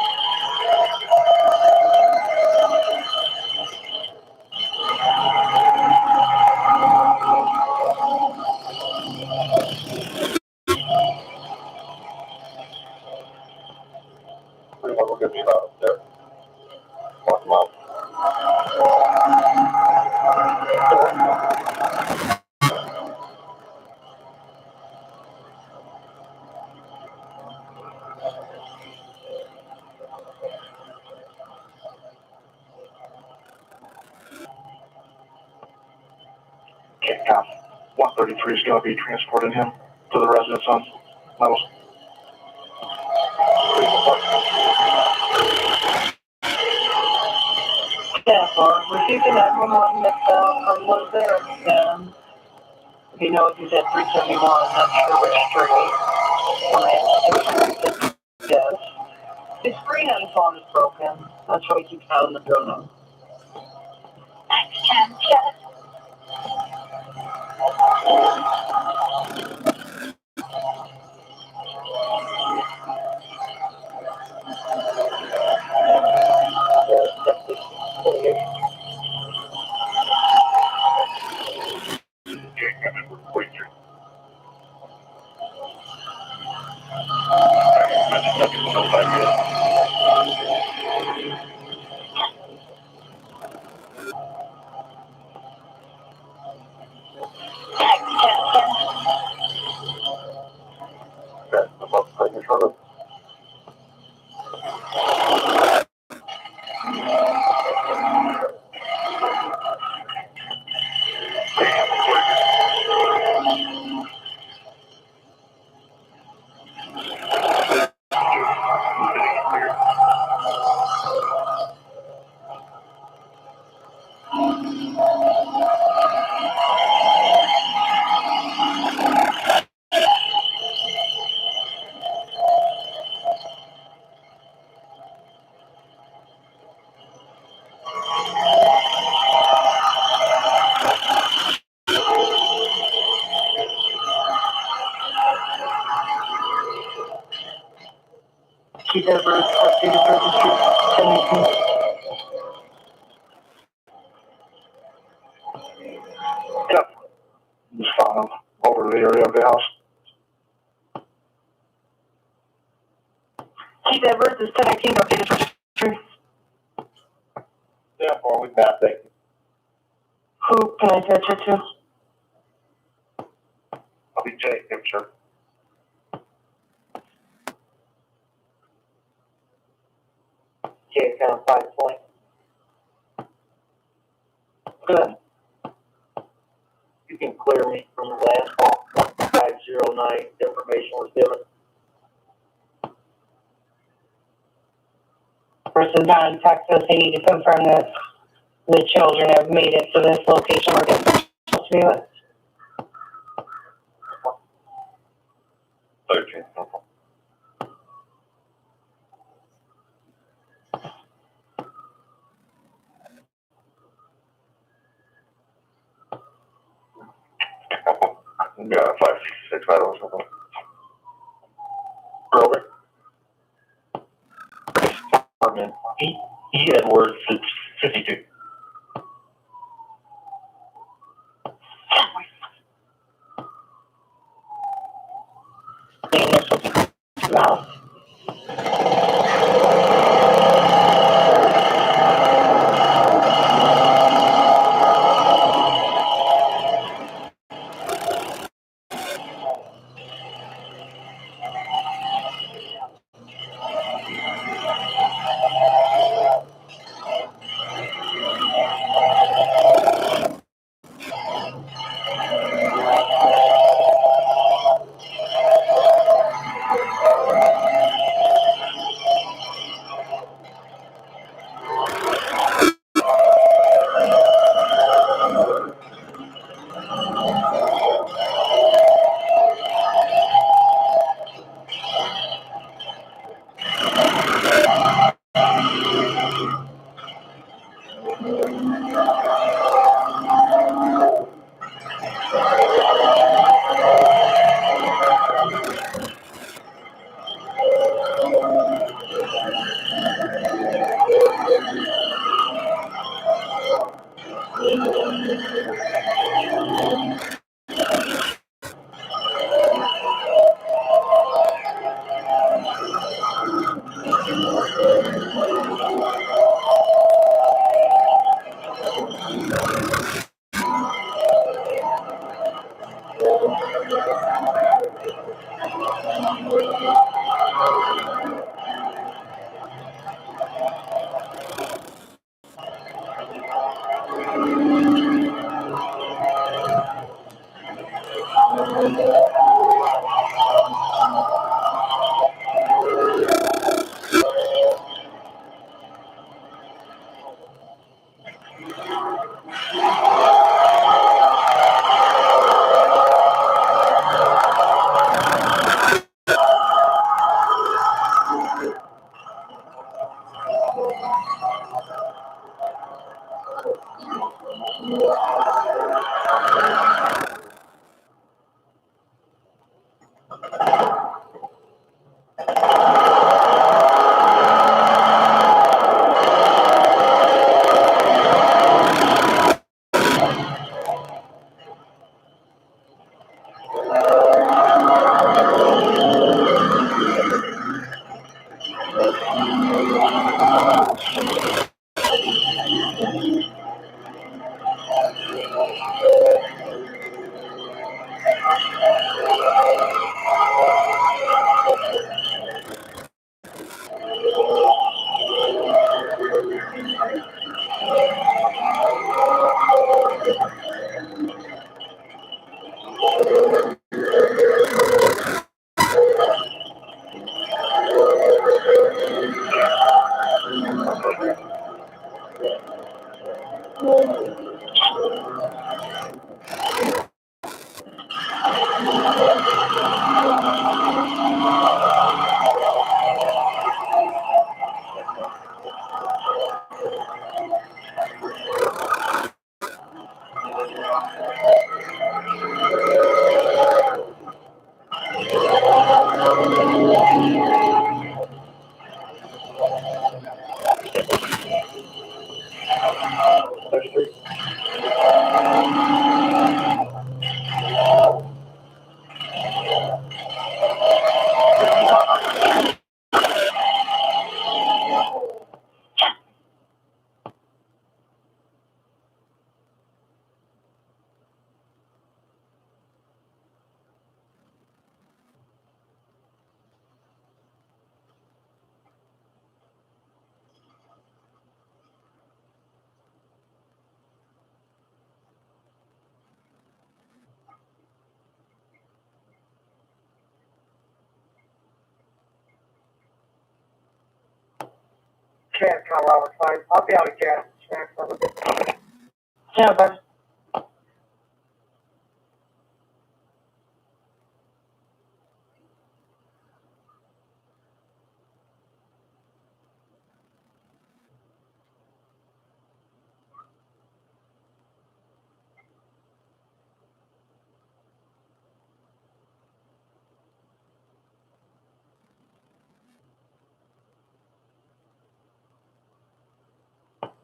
Pretty much we're gonna be about there. Walk them out. Okay, 133 is gonna be transporting him to the residence on levels. Yeah, we're keeping everyone that's from was there. He knows he's at 371. Not sure which street. Yes. His freehand phone is broken. That's why he keeps out in the building. Keep that bird updated for the street. Yep. Just found him over the area of the house. Keep that bird is 1019 updated for the street. Yeah, well, we got that. Who can I attach it to? I'll be Jay, yeah, sure. Okay, kind of 5 point. Good. You can clear me from the last call. 509 information was given. Person down in Texas, they need to confirm that the children have made it to this location where they're supposed to be with. 13. Yeah, 566 medals. Robert? Apartment E. Edwards, it's 52. No. Cat, Kyle Roberts, fine. I'll be out of gas. Snacks, have a good day. Yeah, bud.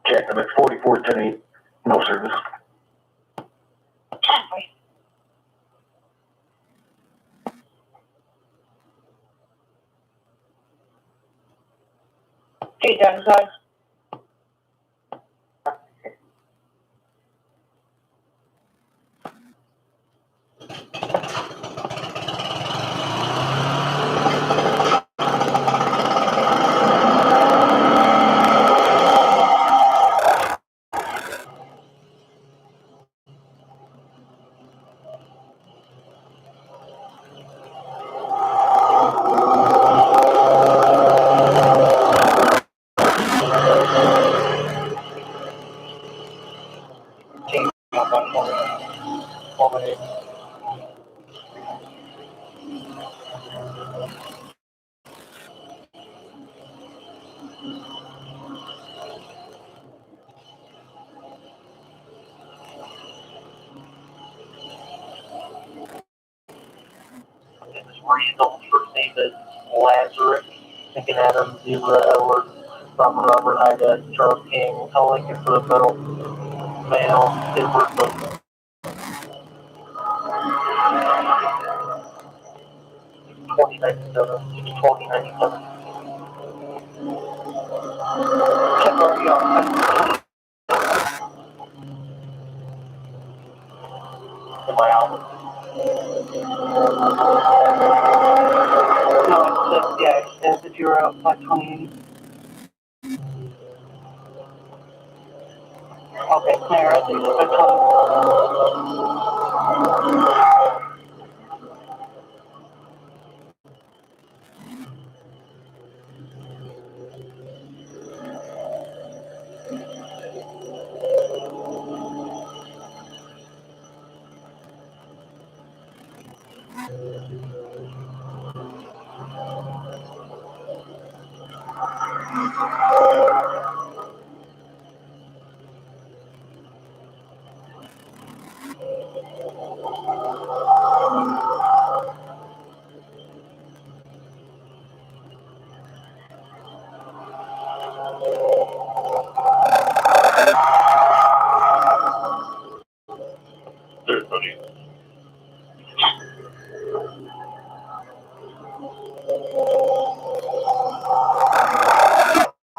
Cat number 4410, no service. Hey, done, son. Reasonable. First name is Lazarus. Thinking Adam, Zebra, Edward, Stop Robert Ida Charles King, calling you for the federal male, Edward Book. 2097, 2097. Check already on. In my album. No, it's just, yeah, it says if you're out by 2080. Okay, Claire, I think it's by 20. Everybody.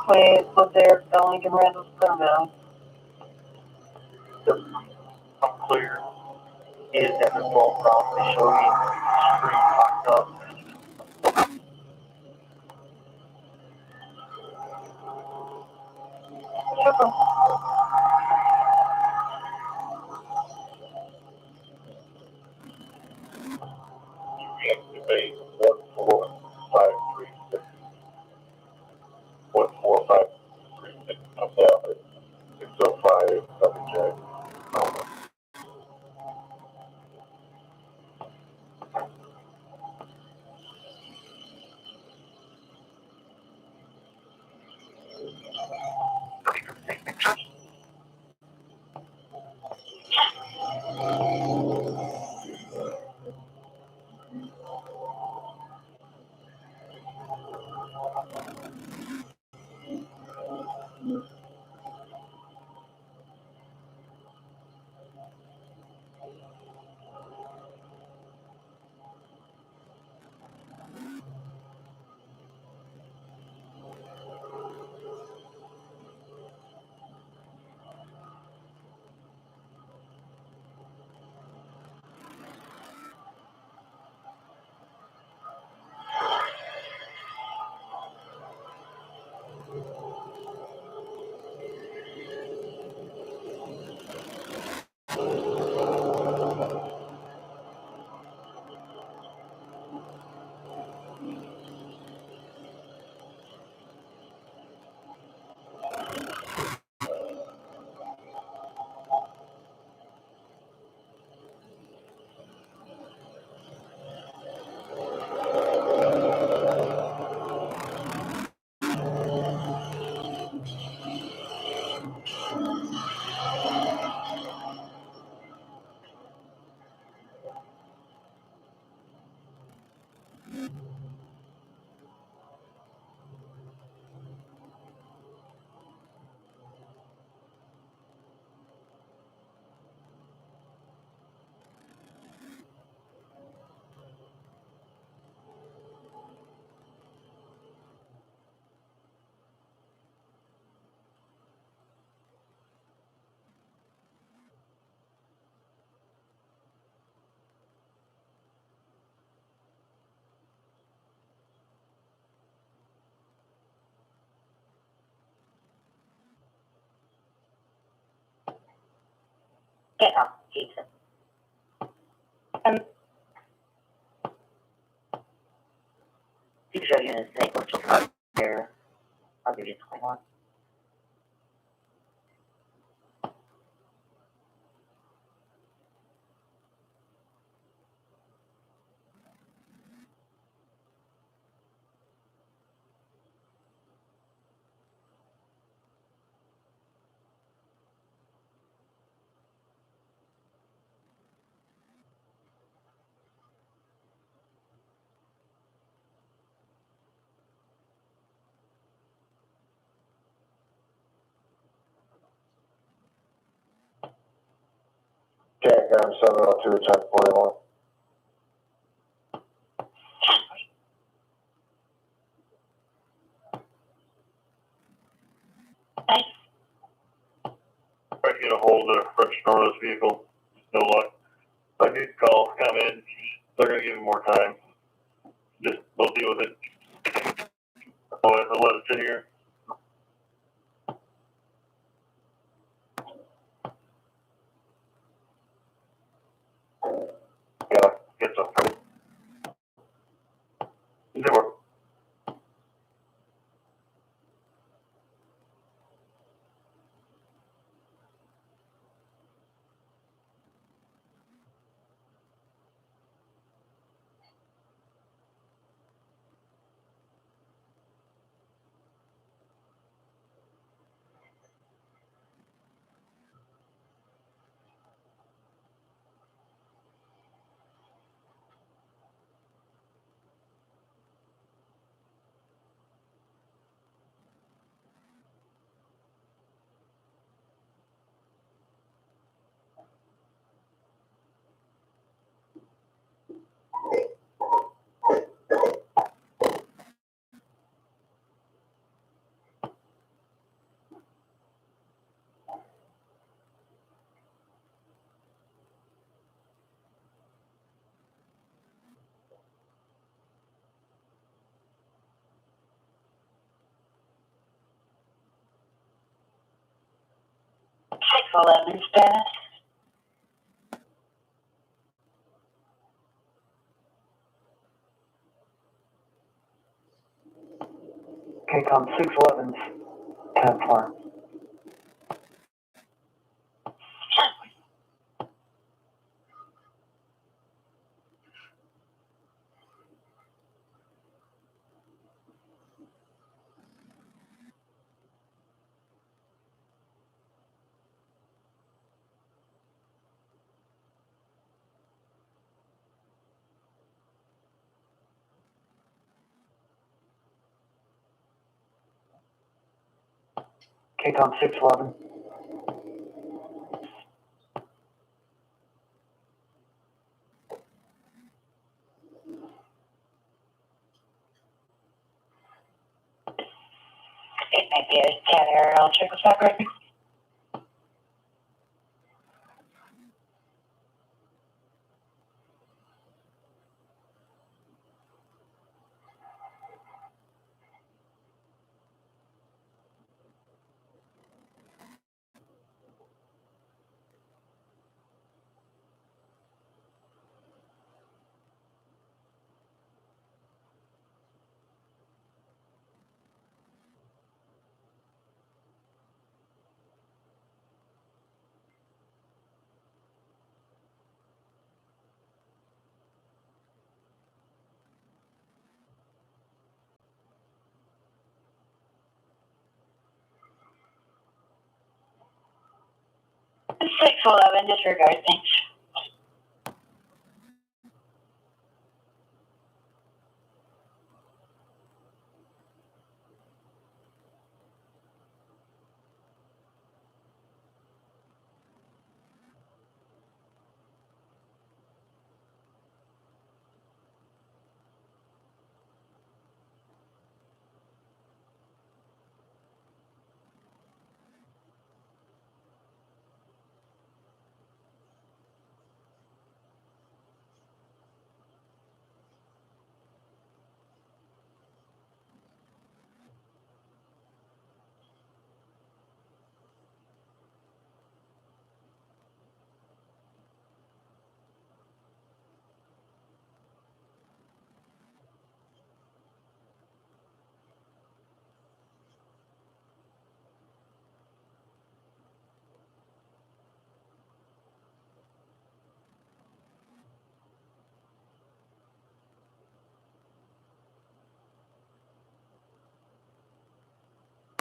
Please put their spelling and random spell down. I'm clear. Is that the full problem? Show me screen locked up. Debate 14536. 14536. I'm down. 605 subject. Yeah, Jesus. You show you in a snake or something there. I'll give you 21. CACM 702, 1041. Try to get a hold of the French Northwest vehicle. No luck. If I need to call, come in. They're going to give me more time. Just, we'll deal with it. I'll let it sit here. Yeah, get some. They were. Status. KCOM 611's 10-4. KCOM 611. It might be a cat error. I'll check the stock record. Six 11, disregard, thanks.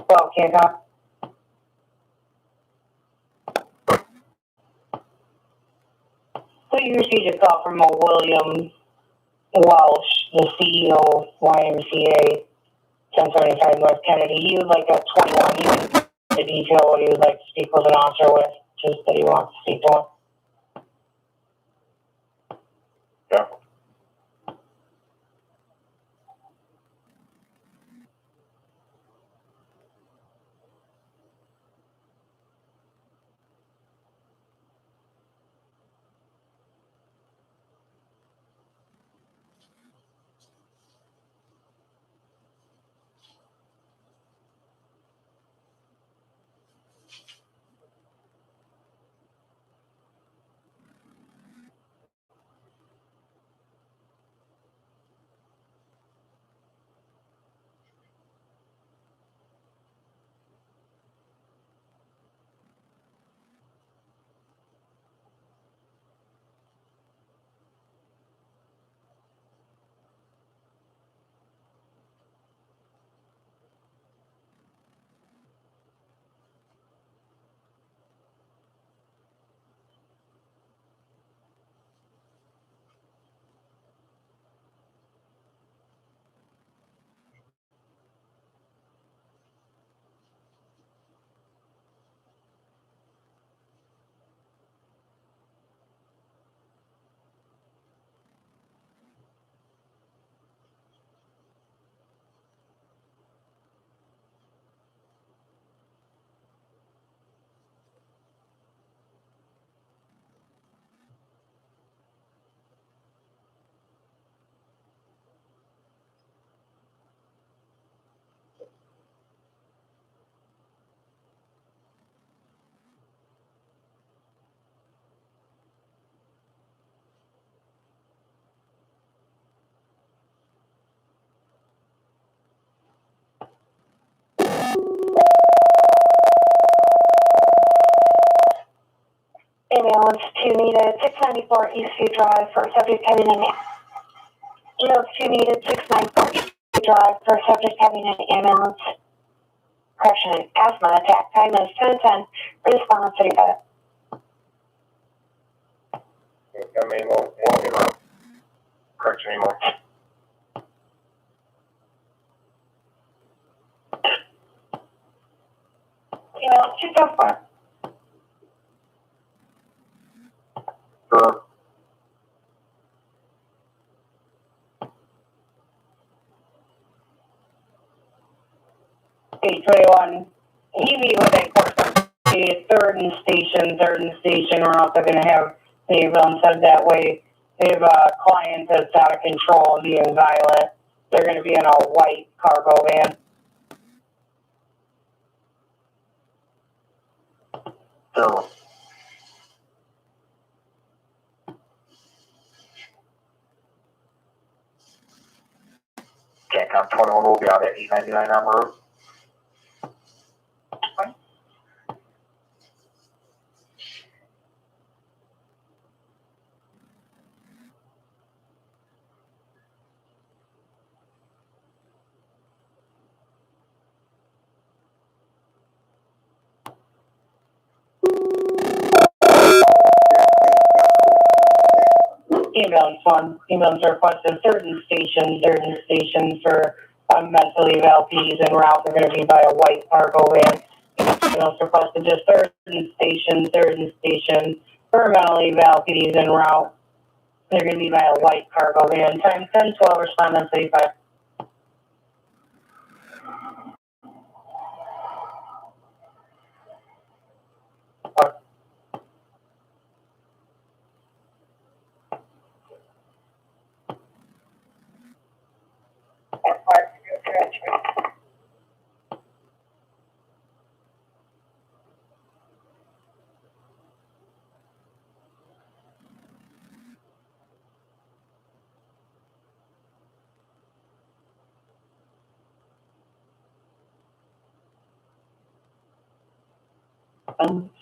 Well, KCOM. So you received a call from a William Welsh, the CEO of YMCA 1075 North Kennedy. He would like a 21 unit to detail what he would like to speak with an officer with, just that he wants to speak to one. Ambulance 2 needed 694 Eastview Drive for subject having an ambulance 2 needed 694 Eastview Drive for subject having an ambulance correction asthma attack. Time is 10:10. Response city vet. Come in, walking around. Correction anymore. Ambulance 204. Sure. Page 21. EV with a course. Third and station. We're also going to have, they've said that way, they have a client that's out of control and being violent. They're going to be in a white cargo van. So. Catcom 21 will be out at 899 on the road. Ambulance requested third and station for mentally ill LPs en route. They're going to be by a white cargo van. Ambulance requested just third and station for mentally ill LPs en route. They're going to be by a white cargo van. Time 10:12. Respond on 35.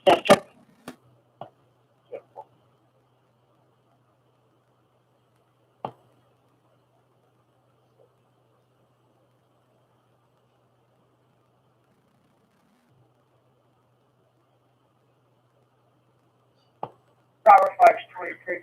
District. Robert Flex 23.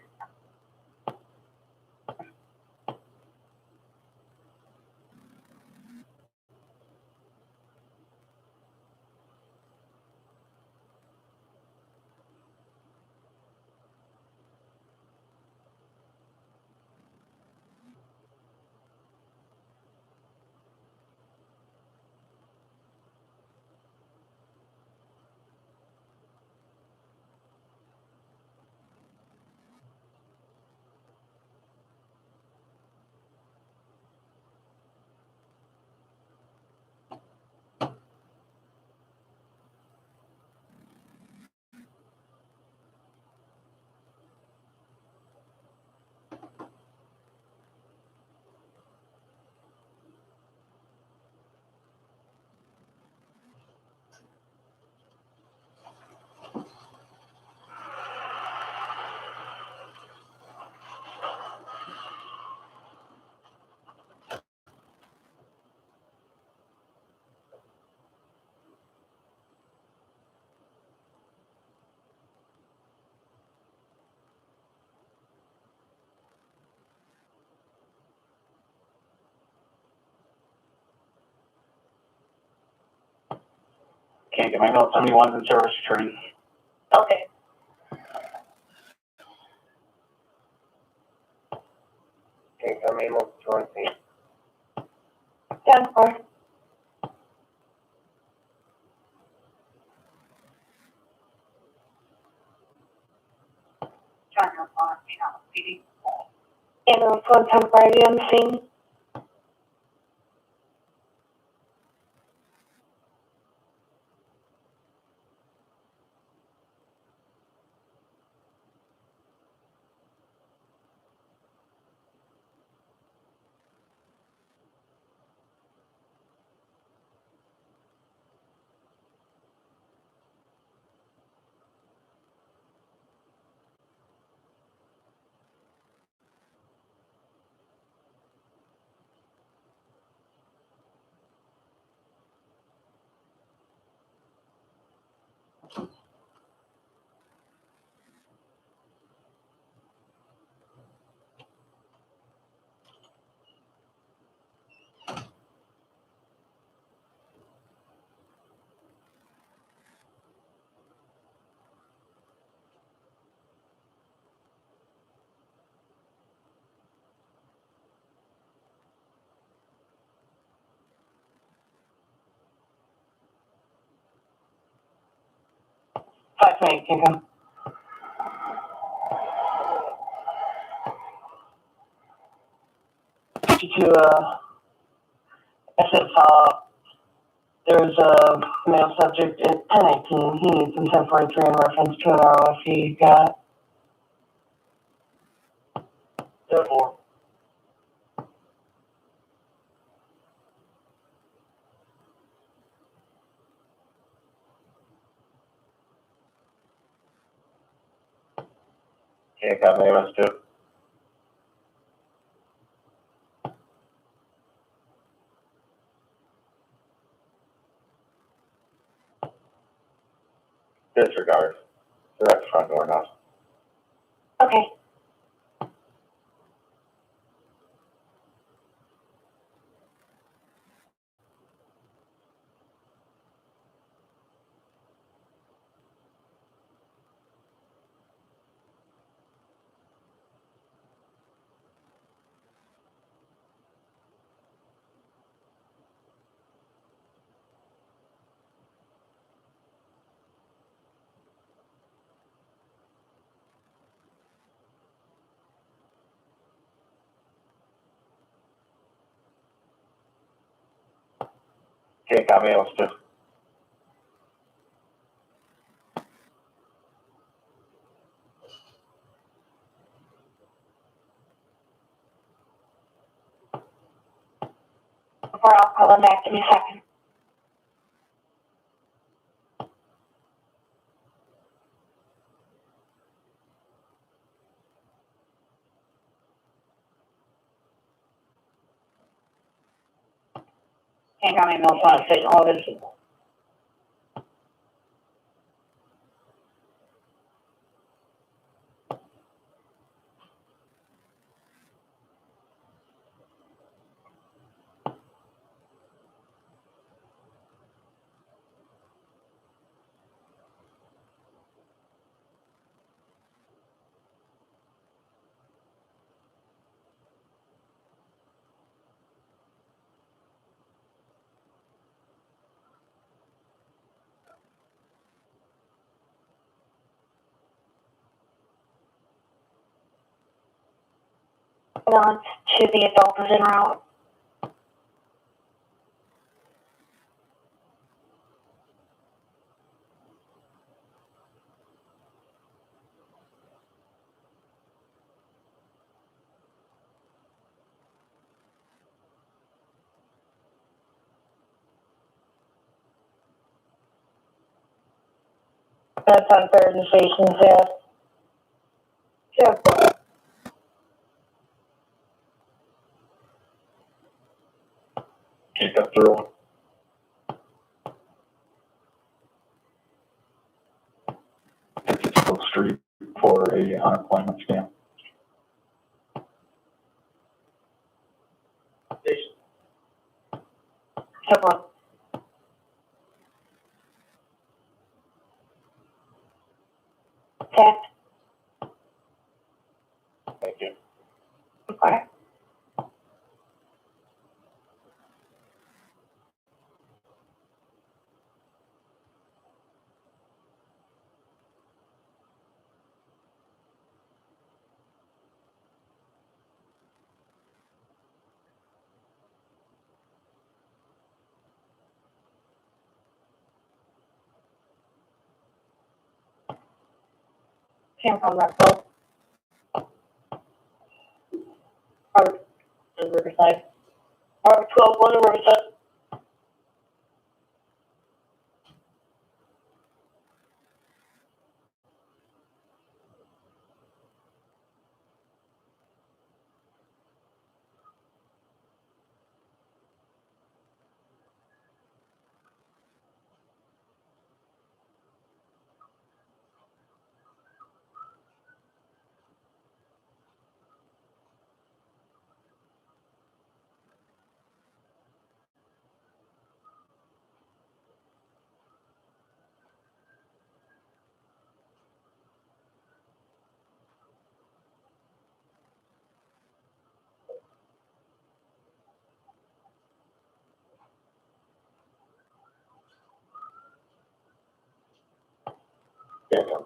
Can't get my notes on anyone's in service returning. Okay. Can't get my email join me. 10-4. Ambulance 110 Friday on the scene. 528, Kingham. To SF, there's a male subject at 1018. He needs some temporary in reference to an ROF he got. Therefore. Okay, got me arrested. Disregard. They're at the front door now. Okay. Okay, got me arrested. Before I'll call him back. Give me a second. Can't got my mail phone station all this. On to the adult is en route. That's on third and stations, yes. Yeah. Keep up through. It's Street for a unemployment scam. Several. Okay. Thank you. Okay. Came from Rexville. Or in Riverside. Or 12-1 in Riverside.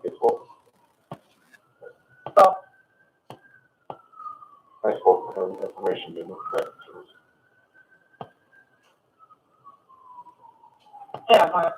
Peaceful. Stop. I spoke to them, information didn't affect. Yeah, fine.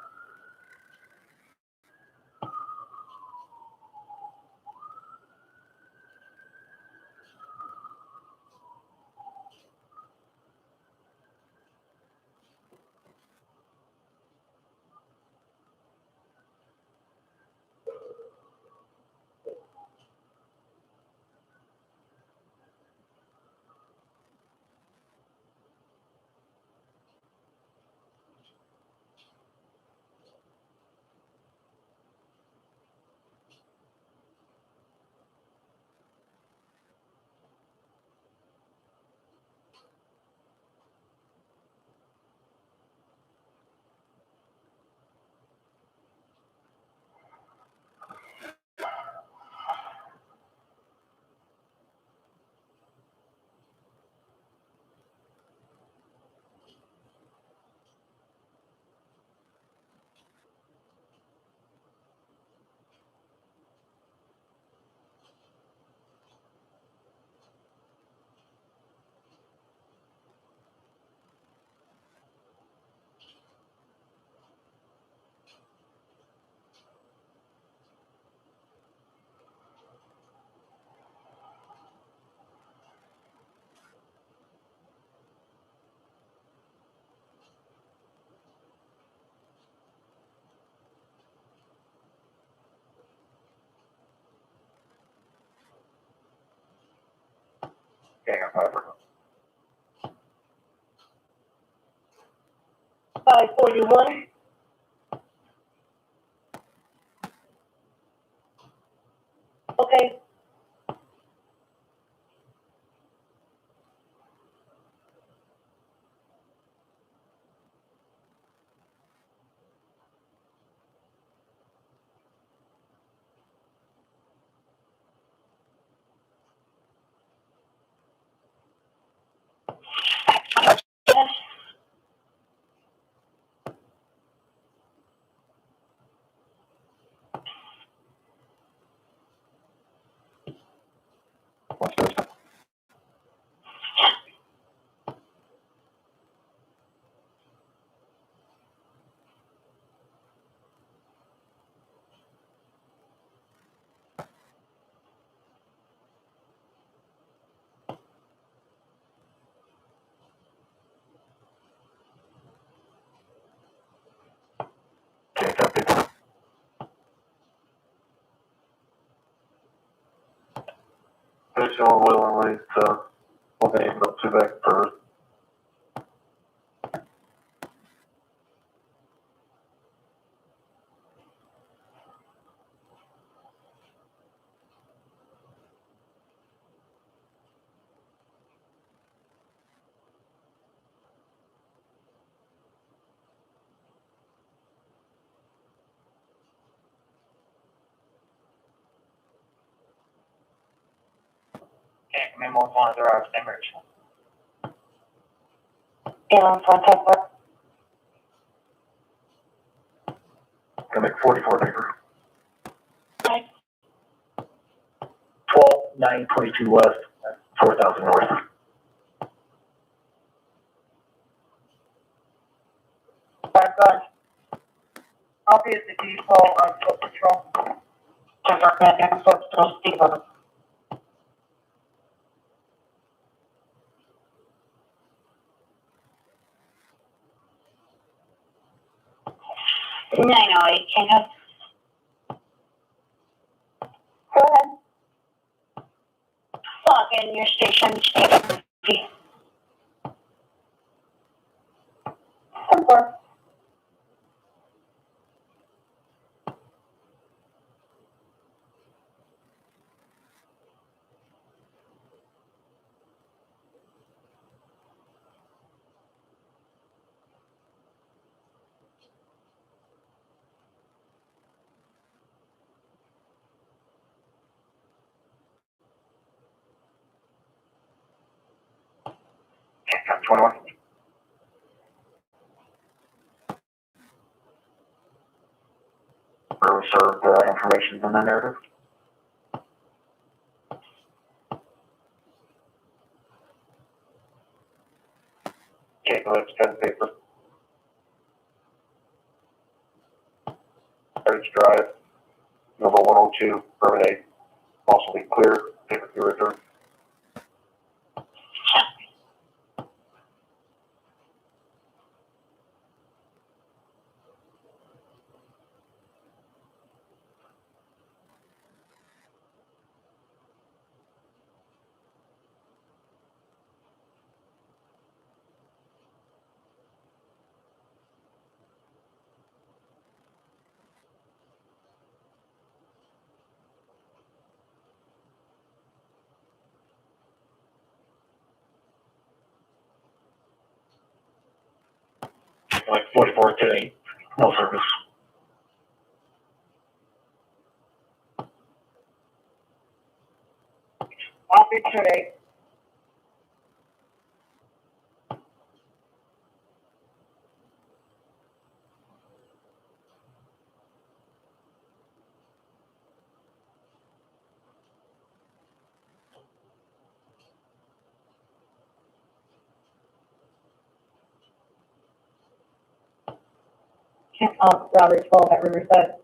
Gang of Piper. 541. Okay. Okay, copy. Additional willingly to obey up to back first. Okay, memo one of our members. Alien contact with Gonna make 44 paper. Right. 12, 9, 22 west, 4,000 north. Good. I'll be at the depot on foot patrol. Check our command foot patrol depot. I know, you can't. Go ahead. Log in your station. Support. Okay, copy 21. where we served information in the narrative. Okay, go ahead, pen and paper. Ready to drive. Number 102, bourbonnais. Also be clear, paper to return. Like 44 today, no service. Copy today. Camp Robert 12 at Riverside.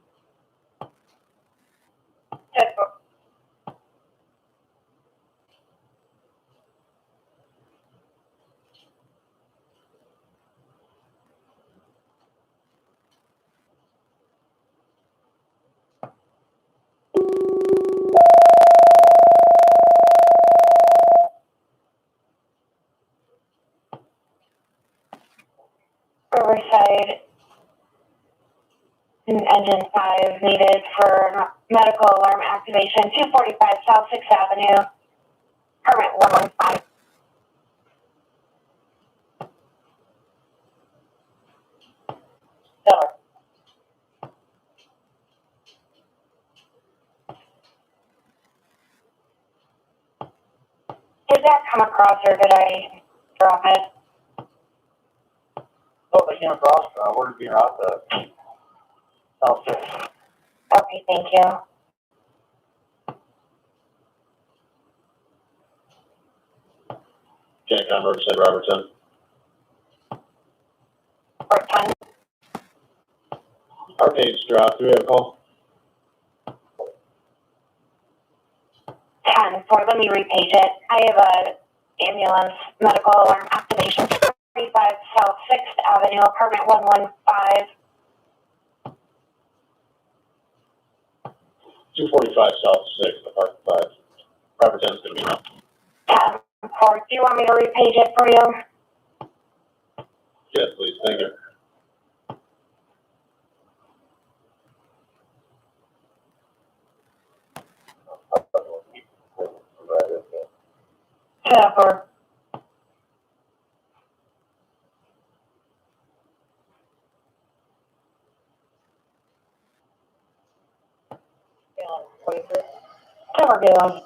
Riverside, engine 5 needed for medical alarm activation, 245 South 6th Avenue, permit 115. Silver. Did that come across or did I drop it? Oh, they came across, where did you out the South 6? Okay, thank you. Jack Converge said Robertson. What time? Arcade's dropped, do we have a call? 10-4, let me repage it. I have a ambulance medical alarm activation, 45 South 6th Avenue, apartment 115. 245 South 6th, apartment 5. Robertson's gonna be around. 10-4, do you want me to repage it for you? Yes, please, thank you. Jennifer. How we're doing?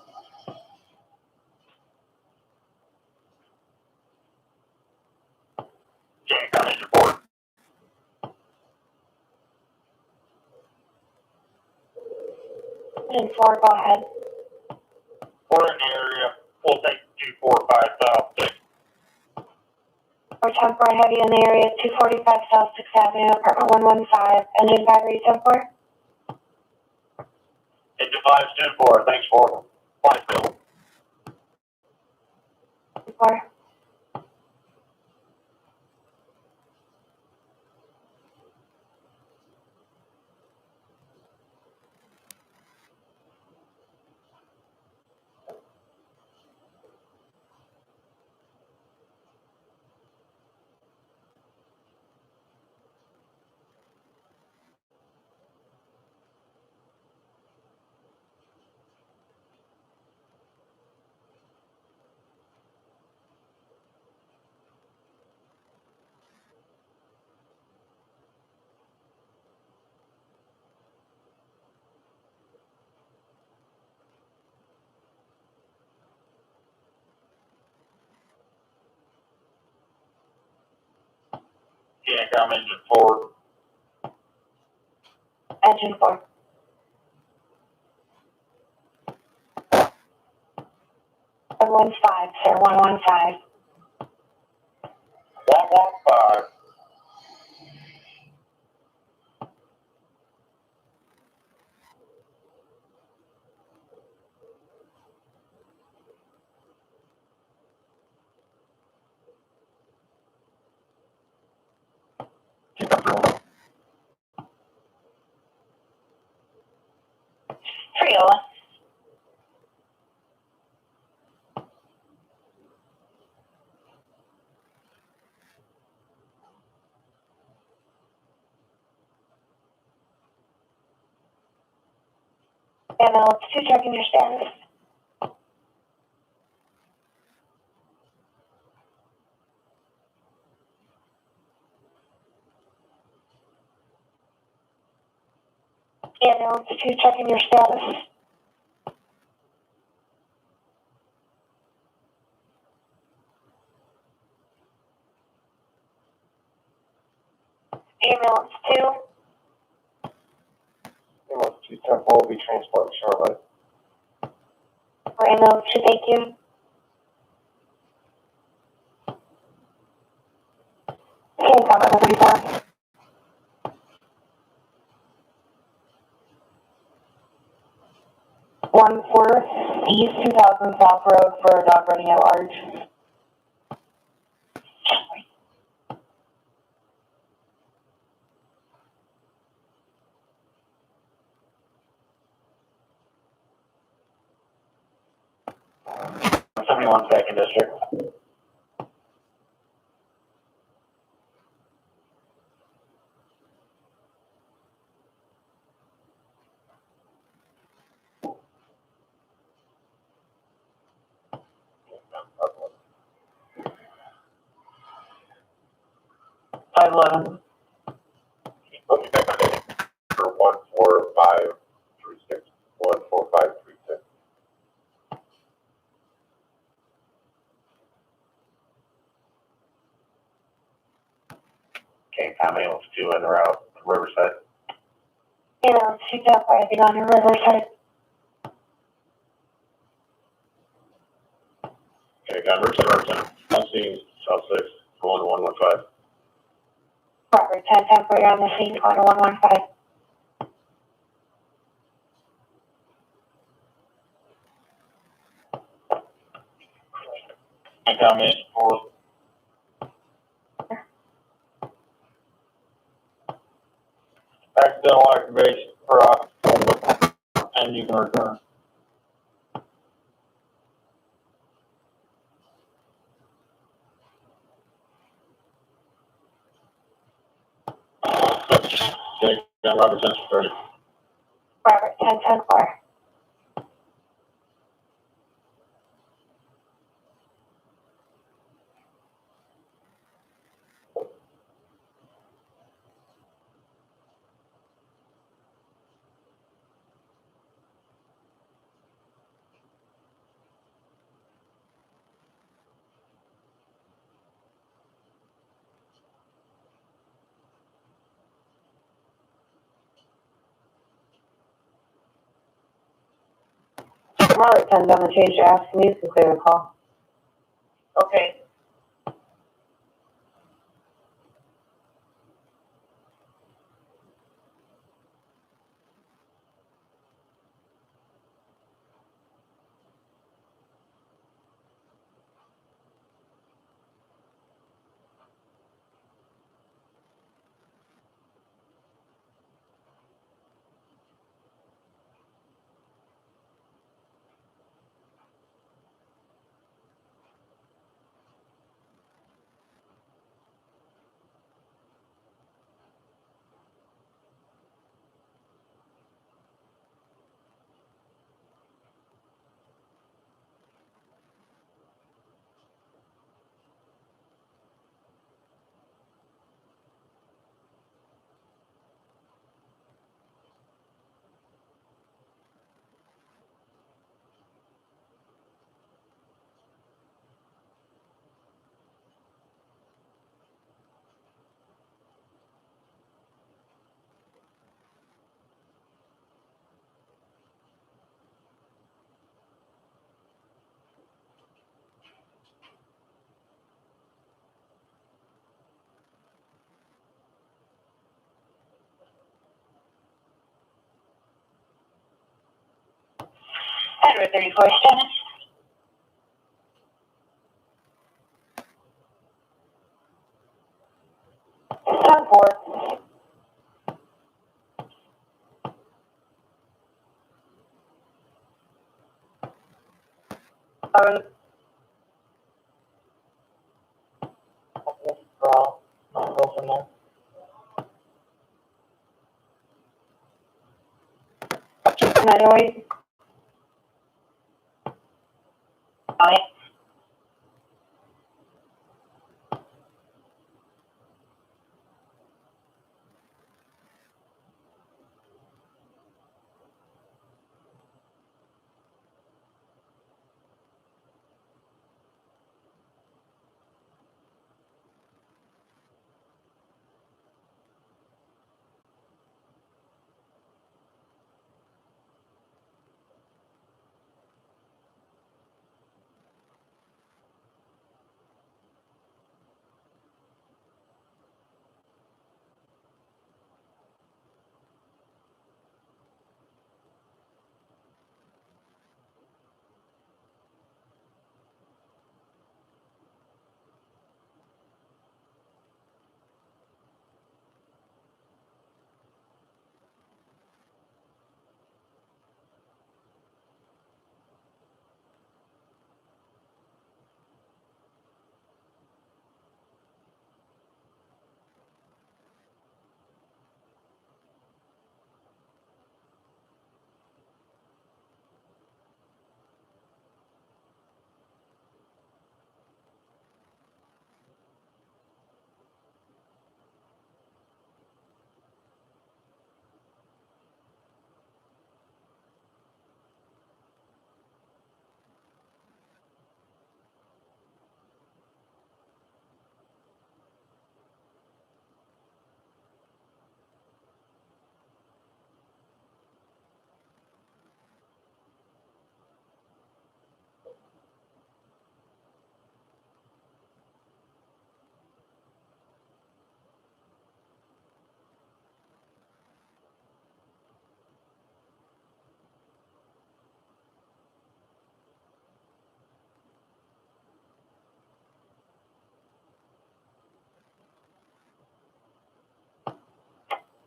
And 4, go ahead. We're in the area, we'll take 245 South 6th. Or 10-4, I have you in the area, 245 South 6th Avenue, apartment 115, engine battery 10-4. It divides 10-4, thanks for flight bill. 4. Yeah, I'm engine 4. Engine 4. 115, sir, 115. 115. Trio. Ambulance 2, checking your status. Ambulance 2, checking your status. Ambulance 2. Ambulance 2 10 will be transported shortly. For ambulance 2, thank you. Okay, cover the 34. 1-4 East 2000 South Road for a dog running at large. Seventy-one second district. Five 11. For 14536. 14536. Okay, ambulance 2 en route, Riverside. Ambulance 2, South Rising on the Riverside. Okay, got Riverside, on scene, South 6, going to 115. Robert 10, temporary on the scene, corner 115. Comment 4. Accidental activation for and you can return. Okay, got Robert Central 30. Robert 10, 4. Robert 10's on the change to ask me to clear the call. Okay. Edward 34 status. Time 4. Brawl. I'll go from there. 908. Alright.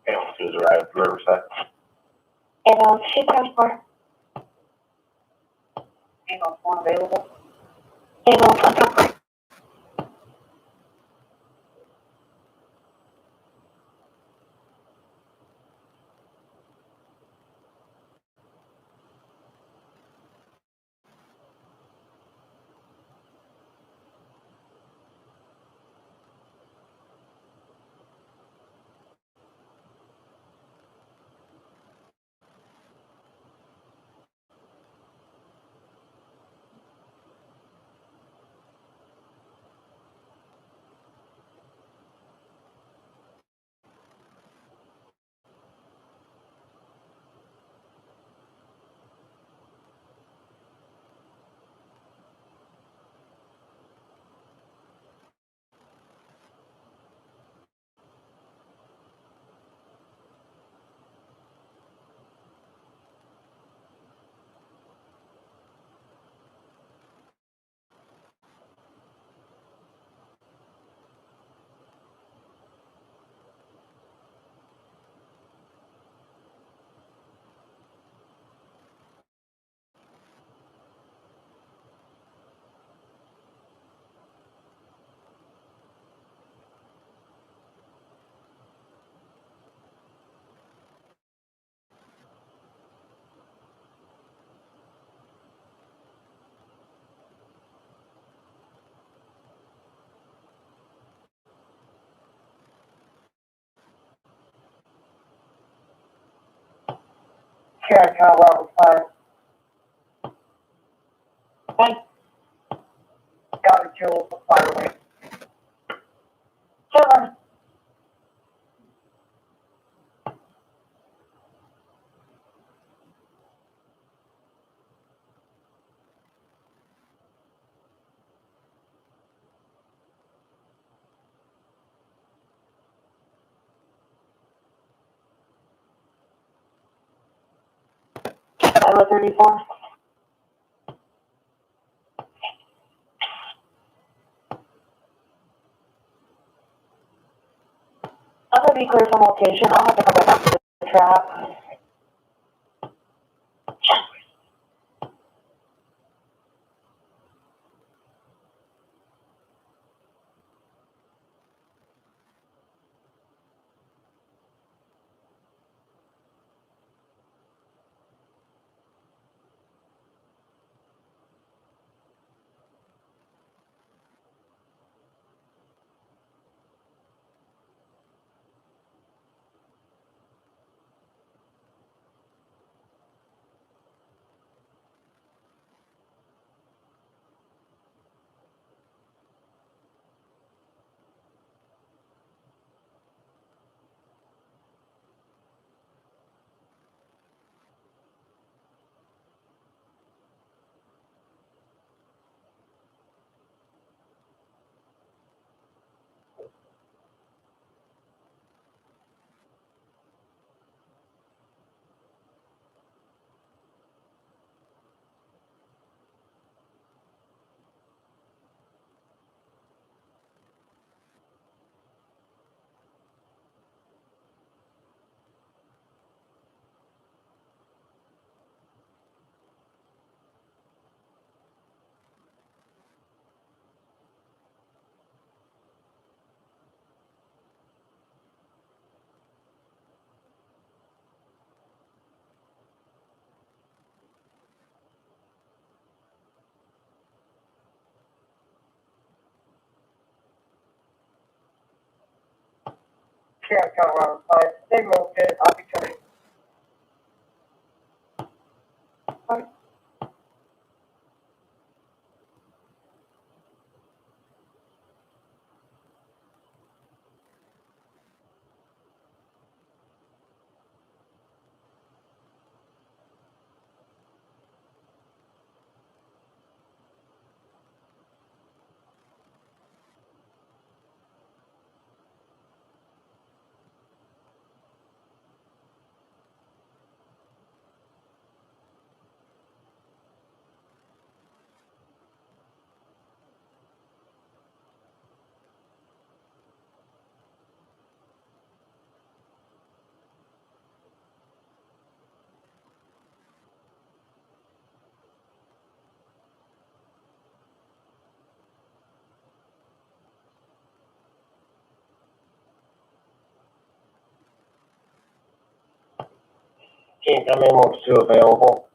Ambulance has arrived, Riverside. Ambulance 234. Ambulance 1 available. Ambulance 1 Sierra Charlie Robert 5. Hey. Got it, Joel. Fire away. 7. Edward 34. be clear from location. I'll have to come back to the trap. Yeah, Colorado, they moved it arbitrarily. Can't come in, what's still available.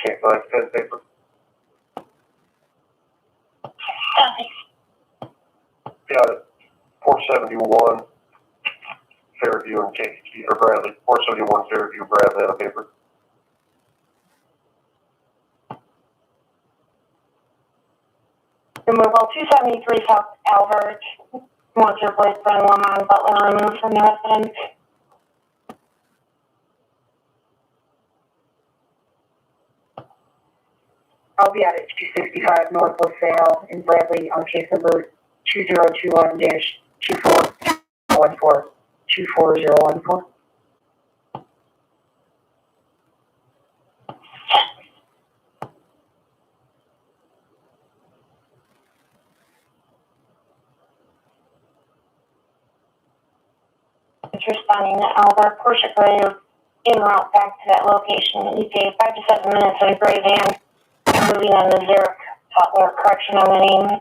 Okay, so that's pen paper. Got it. 471 Fairview and Kate or Bradley. 471 Fairview, Bradley on the paper. Removal 273 South Albert. Wants your boyfriend Lamont Butler removed from the residence. I'll be out at 265 North LaSalle in Bradley on case number 2021-24014. It's responding to Albert Porsche Gray en route back to that location. You gave 5 to 7 minutes in a gray van. Moving on to Zurich. Butler, correction on the name.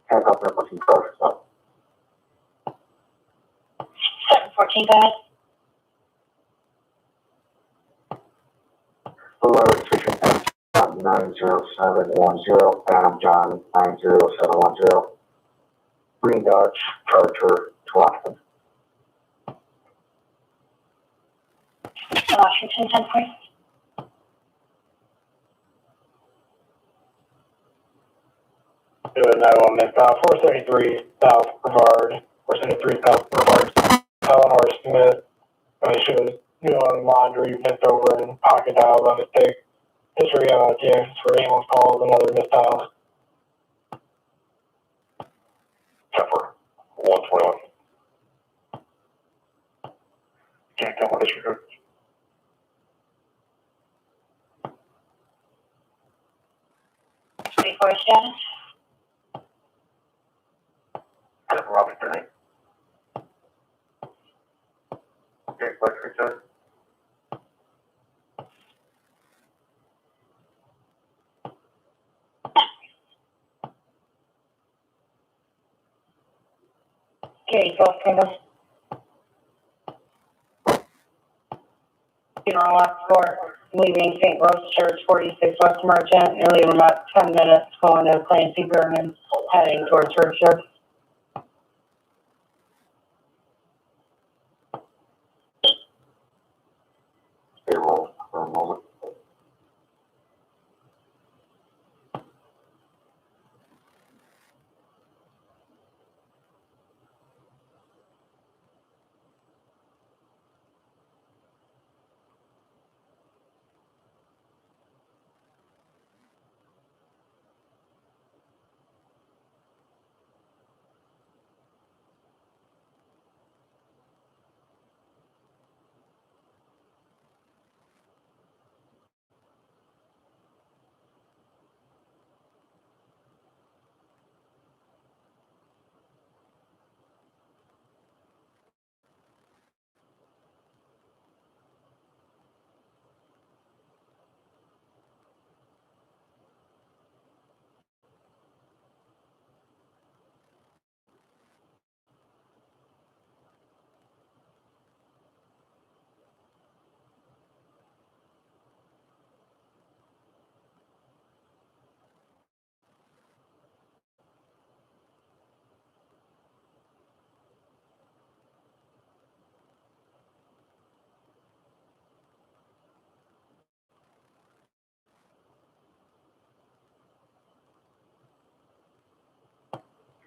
Handcuff number 14, stop. 714, go ahead. Blue registration John 90710, Adam John 90710, Green Dodge Charger to Austin. Washington, 10-4. Doing 911 South 473 South Brevard, 473 South Brevard, Eleanor Smith. She was doing laundry, bent over and pocket dialed by mistake. History of TX for ambulance calls and other missed dials. Pepper 121. Can't tell what this record. Status. Robert tonight. Okay, what's your turn? Okay, so Kendall. Funeral escort leaving St. Rose Church, 46 West Merchant. You're leaving about 10 minutes going to Clancy Vernon, heading towards her church. Stay roll for a moment.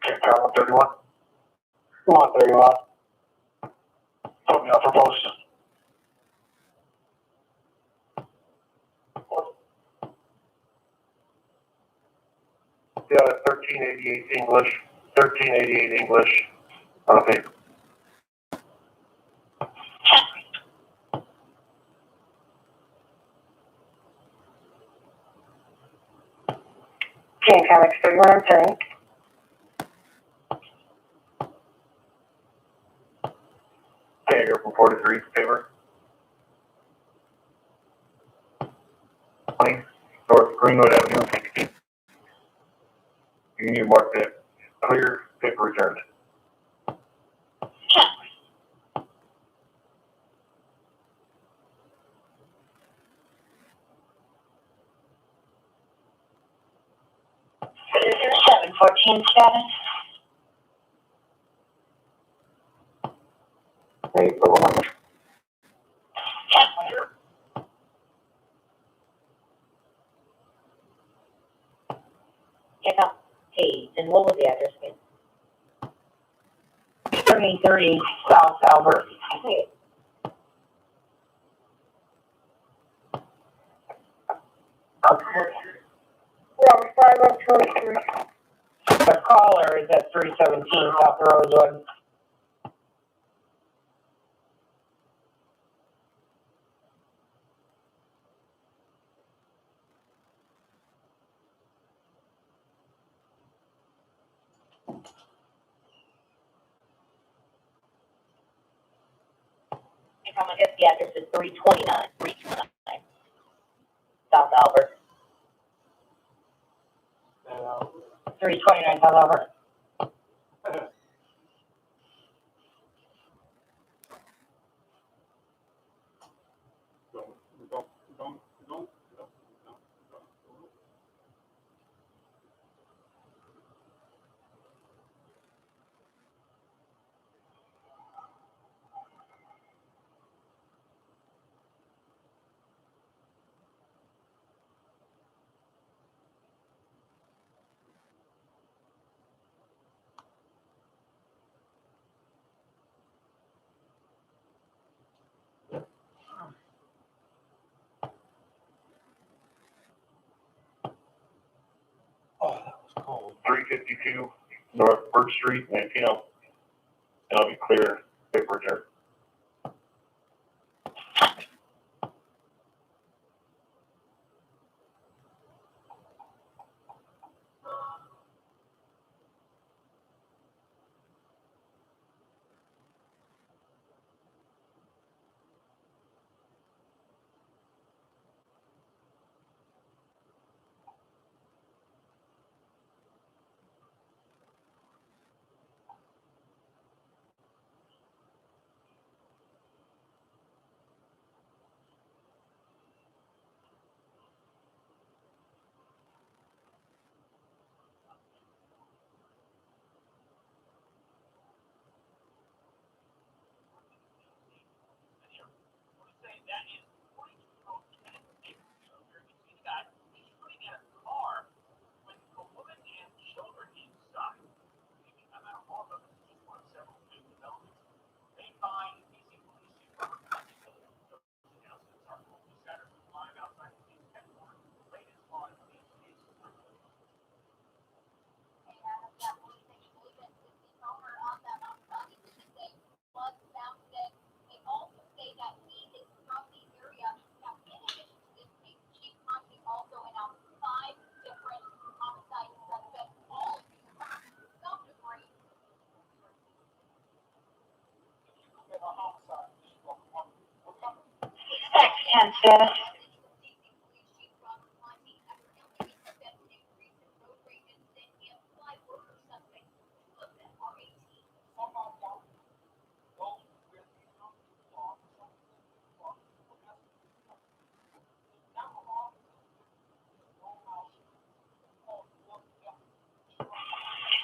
Okay, Power 31. Come on, 31. Put me up for post. Yeah, 1388 English. 1388 English. Okay. Okay, Alex, 31, I'm turning. Okay, you're from 43, favor. 20. North Greenwood Avenue, Kankakee. You need to mark that clear, paper returned. Cruiser 714 status. Hey, Bravo 1. Check out. Hey, and what was the address again? 33 South Albert. Hey. Robert 5123. The caller is at 317 South Rosewood. I guess the address is 329 South Albert. 329 South Albert. Oh, that was cold. 352 North Birch Street, Mantino. And I'll be clear, paper returned. X10 status.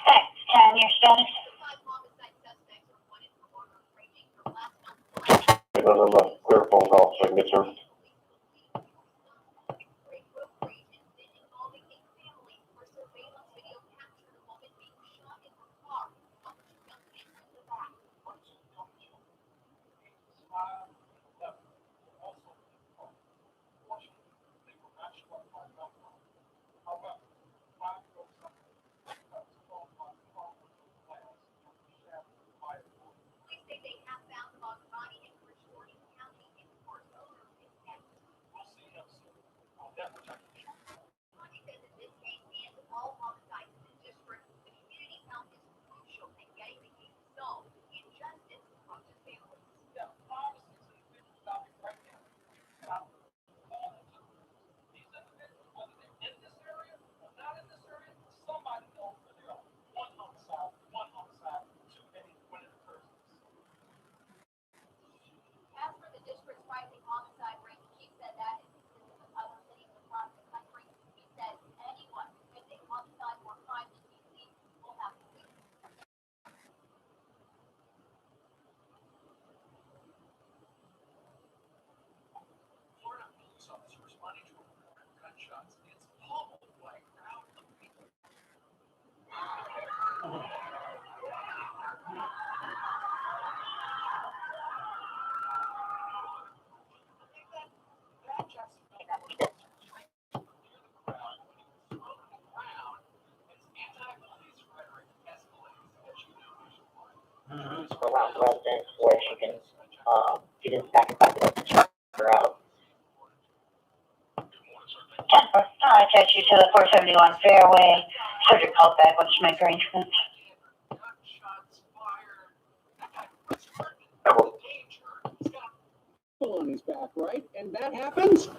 X10, your status. Clear phone call so I can get served. For around residents where she can get inside and check her out. Jennifer, I'll attach you to the 471 Fairway. Subject called back. Let's make arrangements. On his back, right? And that happens?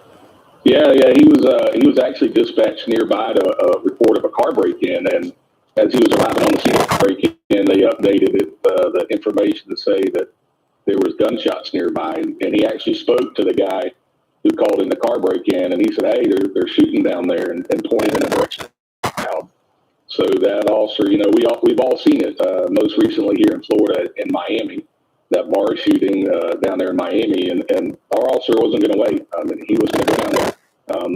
Yeah. He was actually dispatched nearby to report of a car break-in, and as he was arriving on the scene of the break-in, they updated it, the information to say that there was gunshots nearby, and he actually spoke to the guy who called in the car break-in, and he said, "Hey, they're shooting down there," and pointed in a direction out. So that officer, we've all seen it. Most recently here in Florida, in Miami, that bar shooting down there in Miami, and our officer wasn't going to wait. I mean, he was going to go down there.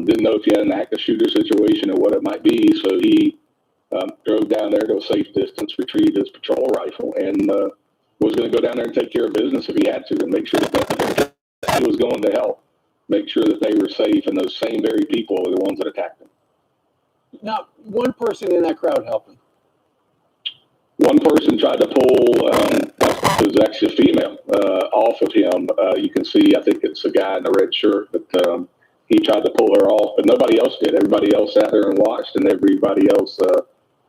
Didn't know if he had an active shooter situation or what it might be, so he drove down there to a safe distance, retrieved his patrol rifle, and was going to go down there and take care of business if he had to, and make sure that he was going to help, make sure that they were safe, and those same very people are the ones that attacked him. Not one person in that crowd helping. One person tried to pull, it was actually a female, off of him. You can see, I think it's a guy in a red shirt, but he tried to pull her off, but nobody else did. Everybody else sat there and watched, and everybody else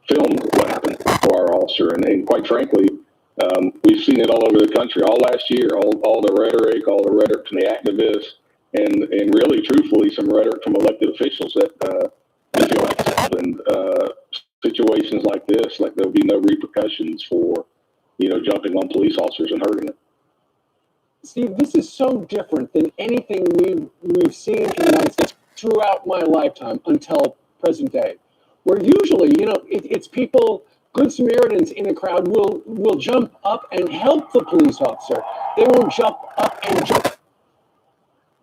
filmed what happened for our officer. And quite frankly, we've seen it all over the country all last year, all the rhetoric from the activists, and really, truthfully, some rhetoric from elected officials that feel like situations like this, like there'll be no repercussions for, jumping on police officers and hurting them. Steve, this is so different than anything we've seen in the United States throughout my lifetime until present day, where usually, it's people, good Samaritans in a crowd will jump up and help the police officer. They won't jump up and jump.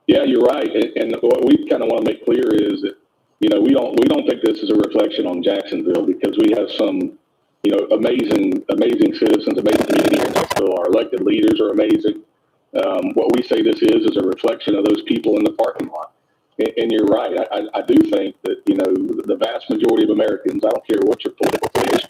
Yeah, you're right. And what we kind of want to make clear is that, we don't think this is a reflection on Jacksonville, because we have some, amazing citizens, amazing community here in Jacksonville. Our elected leaders are amazing. What we say this is a reflection of those people in the parking lot. And you're right. I do think that, the vast majority of Americans, I don't care what your political affiliation,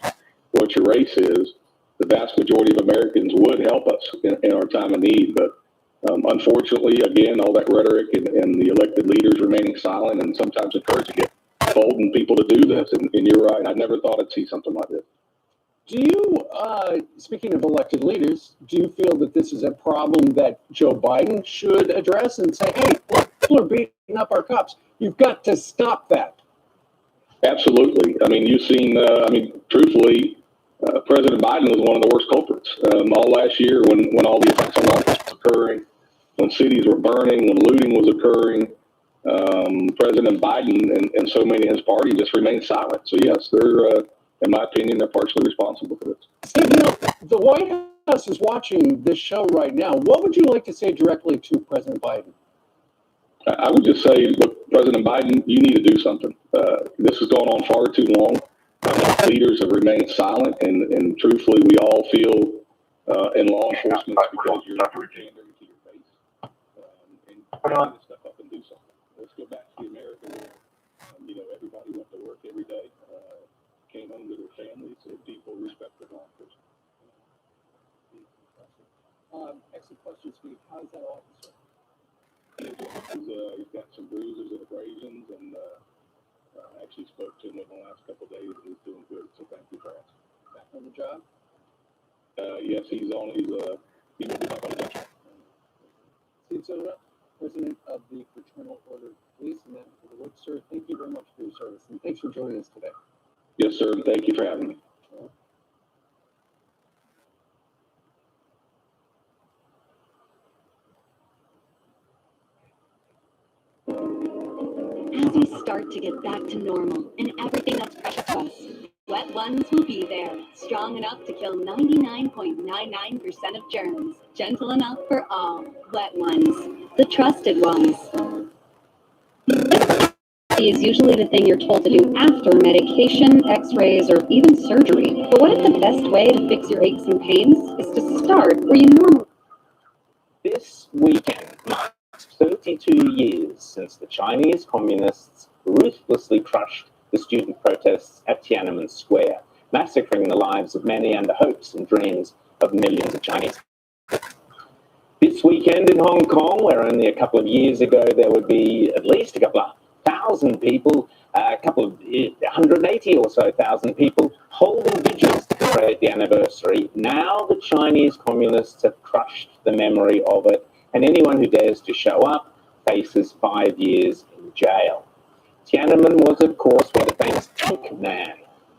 what your race is, the vast majority of Americans would help us in our time of need. But unfortunately, again, all that rhetoric and the elected leaders remaining silent and sometimes encouraging it, embolden people to do this. And you're right. I never thought I'd see something like this. Do you, speaking of elected leaders, do you feel that this is a problem that Joe Biden should address and say, hey, look, people are beating up our cops. You've got to stop that? Absolutely. I mean, you've seen, truthfully, President Biden was one of the worst culprits. All last year when all the attacks on office was occurring, when cities were burning, when looting was occurring, President Biden and so many in his party just remained silent. So yes, they're, in my opinion, they're partially responsible for this. Steve, the White House is watching this show right now. What would you like to say directly to President Biden? I would just say, look, President Biden, you need to do something. This has gone on far too long. Leaders have remained silent, and truthfully, we all feel in law enforcement because you're not pandering to your face. And you need to step up and do something. Let's go back to the America where, everybody went to work every day, came home to their families, so people respect their law enforcement. Excellent question, Steve. How's that officer? He's got some bruises and abrasions, and I actually spoke to him in the last couple of days, and he's doing good, so thank you for asking. Back on the job? Yes, he's will be back on the job. Steve Soda, President of the Fraternal Order of Police, and for the work, sir, thank you very much for your service, and thanks for joining us today. Yes, sir, and thank you for having me. As we start to get back to normal and everything that's precious to us, Wet Ones will be there, strong enough to kill 99.99% of germs, gentle enough for all. Wet Ones, the trusted ones. is usually the thing you're told to do after medication, x-rays, or even surgery. But what if the best way to fix your aches and pains is to start where you normally... This weekend marks 32 years since the Chinese communists ruthlessly crushed the student protests at Tiananmen Square, massacring the lives of many and the hopes and dreams of millions of Chinese. This weekend in Hong Kong, where only a couple of years ago there would be at least a couple of thousand people, a couple of 180 or so thousand people holding vigils to celebrate the anniversary. Now the Chinese communists have crushed the memory of it, and anyone who dares to show up faces 5 years in jail. Tiananmen was, of course, where the famous tank man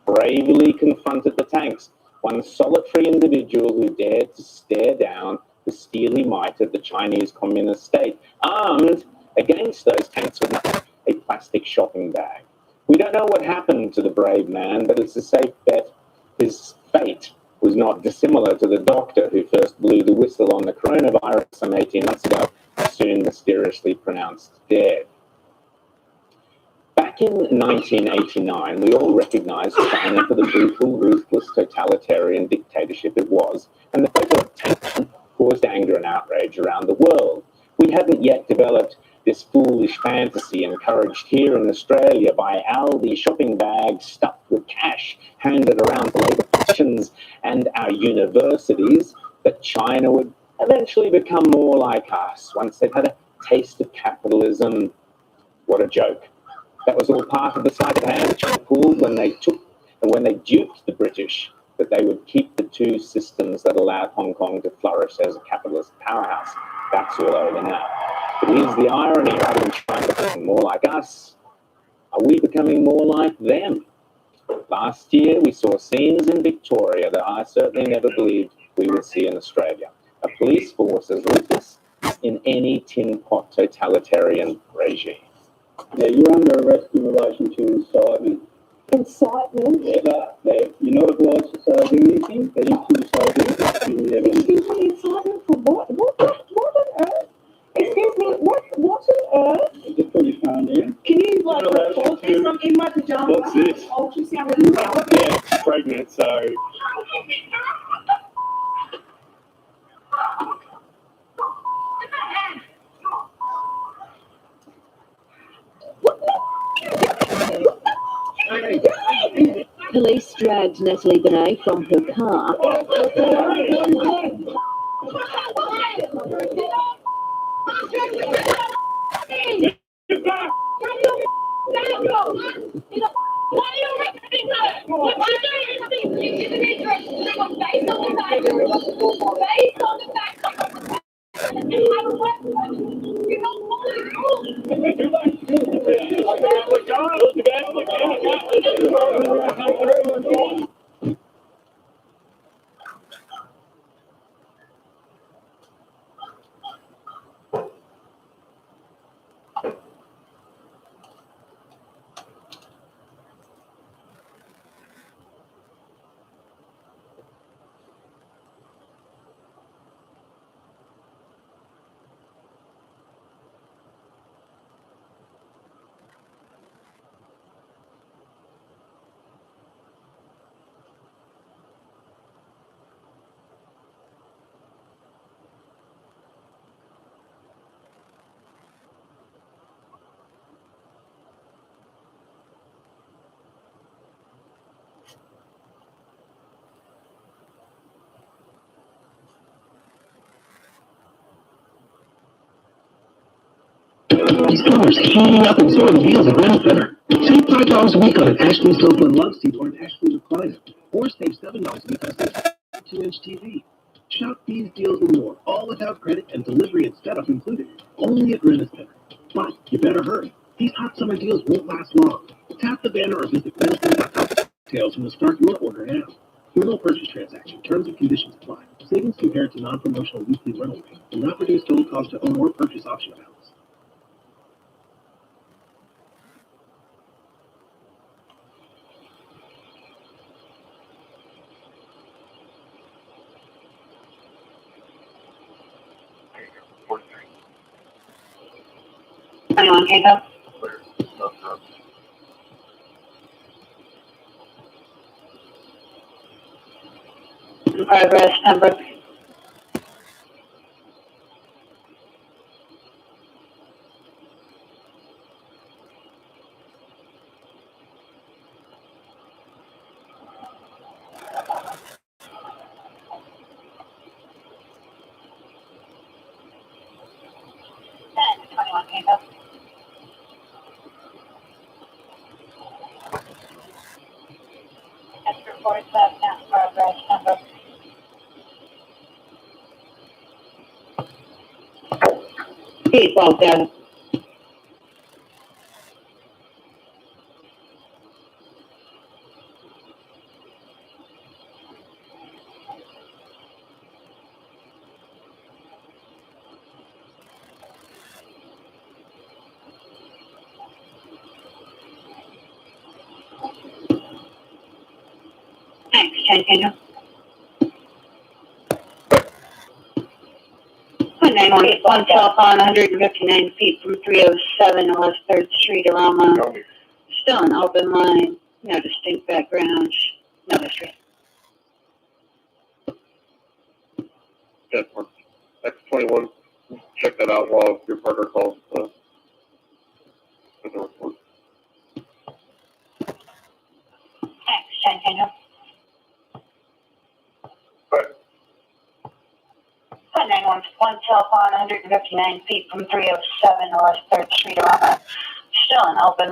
bravely confronted the tanks, one solitary individual who dared to stare down the steely might of the Chinese Communist state, armed against those tanks with a plastic shopping bag. We don't know what happened to the brave man, but it's a safe bet his fate was not dissimilar to the doctor who first blew the whistle on the coronavirus some 18 months ago, soon mysteriously pronounced dead. Back in 1989, we all recognized China for the brutal, ruthless, totalitarian dictatorship it was, and the photo of Tiananmen caused anger and outrage around the world. We hadn't yet developed this foolish fantasy encouraged here in Australia by Aldi shopping bags stuffed with cash handed around to Labour politicians and our universities that China would eventually become more like us once they'd had a taste of capitalism. What a joke. That was all part of the sleight of hand China pulled when they duped the British that they would keep the two systems that allowed Hong Kong to flourish as a capitalist powerhouse. That's all over now. But here's the irony: rather than China becoming more like us, are we becoming more like them? Last year, we saw scenes in Victoria that I certainly never believed we would see in Australia. A police force as ruthless as in any tin pot totalitarian regime. Yeah, you're under arrest in relation to incitement. Incitement? Yeah, you know if laws do anything, they need to decide Excuse me, incitement for what? What on earth? Excuse me, what on earth? Just put your phone down. Can you report this? I'm in my pajamas. What's this? Ultrasound really well. Yeah, it's pregnant, so. Police dragged Natalie Benet from her car. These colors heating up and soaring deals at Red Feather. Save $5 a week on an Ashley sofa and love seat or an Ashley recliner. Or save $7 a week on a 2-inch TV. Shop these deals and more, all without credit and delivery and setup included. Only at Red Feather. But you better hurry. These hot summer deals won't last long. Tap the banner or visit redfeather.com. Details when to start your order now. No purchase transaction. Terms and conditions apply. Savings compared to non-promotional weekly rental rate will not reduce total cost to own or purchase option balance. Are you on, Jacob? In progress, Pembroke. Report that in progress, Pembroke. Default data. Thanks, Jenkins. 1 cell phone, 159 feet from 307 West 3rd Street, Aroma. Still an open line, no distinct background, no history. X21, check that out while your partner calls. Thanks, Jenkins. 1 cell phone, 159 feet from 307 West 3rd Street, Aroma. Still an open.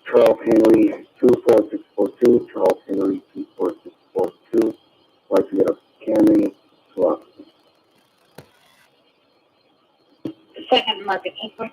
Charles Henry 24642, Charles Henry 24642. Like to get a Camry swap. Second market inquiry.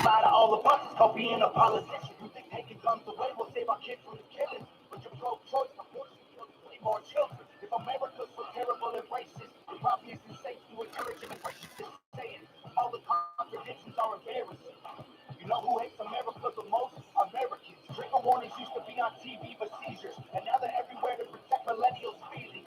Out of all the buses, called being a politician. You think taking guns away will save our kids from the killing? But you're pro-choice, abortion kills way more children. If America's so terrible and racist, it probably isn't safe to encourage immigration. Just saying, all the contradictions are embarrassing. You know who hates America the most? Americans. Trigger warnings used to be on TV for seizures, and now they're everywhere to protect millennials' feelings.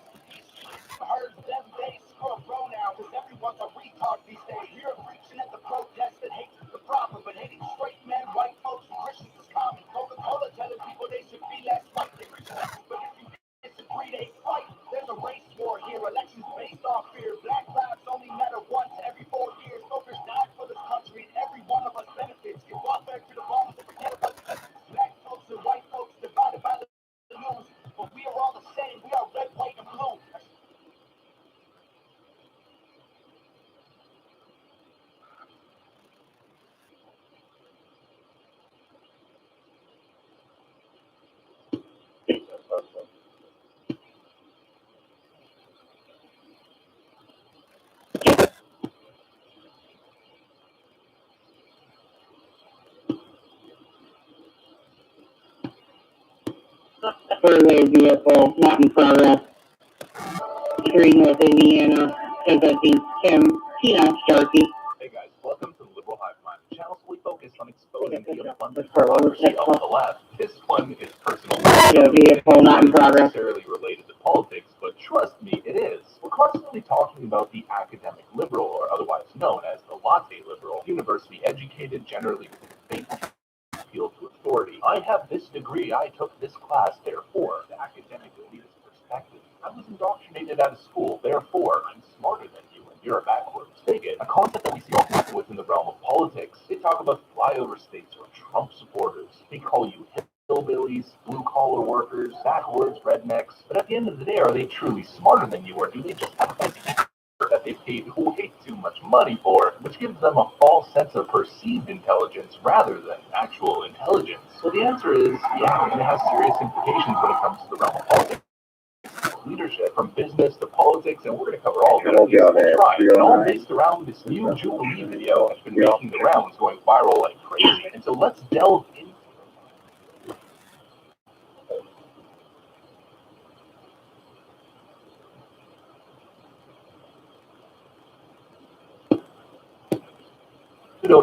Heard them days, screw a pronoun, cause everyone's a retard these days. You're preaching at the protest that hate the problem, but hating straight men, white folks, and Christians is common. Coca-Cola telling people they should be less like the Christians. But if you disagree, they fight. There's a race war here, elections based off fear. Black lives only matter once every 4 years. Voters died for this country, and every one of us benefits. Get welfare to the bones and forget about black folks and white folks divided by the news. But we are all the same, we are red, white, and blue. Survey UFO, not in progress. 3 North Indiana, 1013 Tina Starkey. Hey guys, welcome to the Liberal Hive Mind, the channel fully focused on exposing the abundant hypocrisy of the left. This one is personal. Vehicle not in progress. Necessarily related to politics, but trust me, it is. We're constantly talking about the academic liberal, or otherwise known as the latte liberal, university educated, generally with faith appeal to authority. I have this degree, I took this class, therefore, the academic elitist perspective. I was indoctrinated out of school, therefore, I'm smarter than you and you're a backwards bigot. A concept that we see often within the realm of politics. It's talk about flyover states or Trump supporters. They call you hillbillies, blue-collar workers, backwoods, rednecks. But at the end of the day, are they truly smarter than you, or do they just have a fancy that they paid way too much money for, which gives them a false sense of perceived intelligence rather than actual intelligence? So the answer is, yeah, and it has serious implications when it comes to the realm of politics, leadership, from business to politics, and we're going to cover all of it. And all based around this new Jubilee video that's been making the rounds, going viral like crazy. And so let's delve into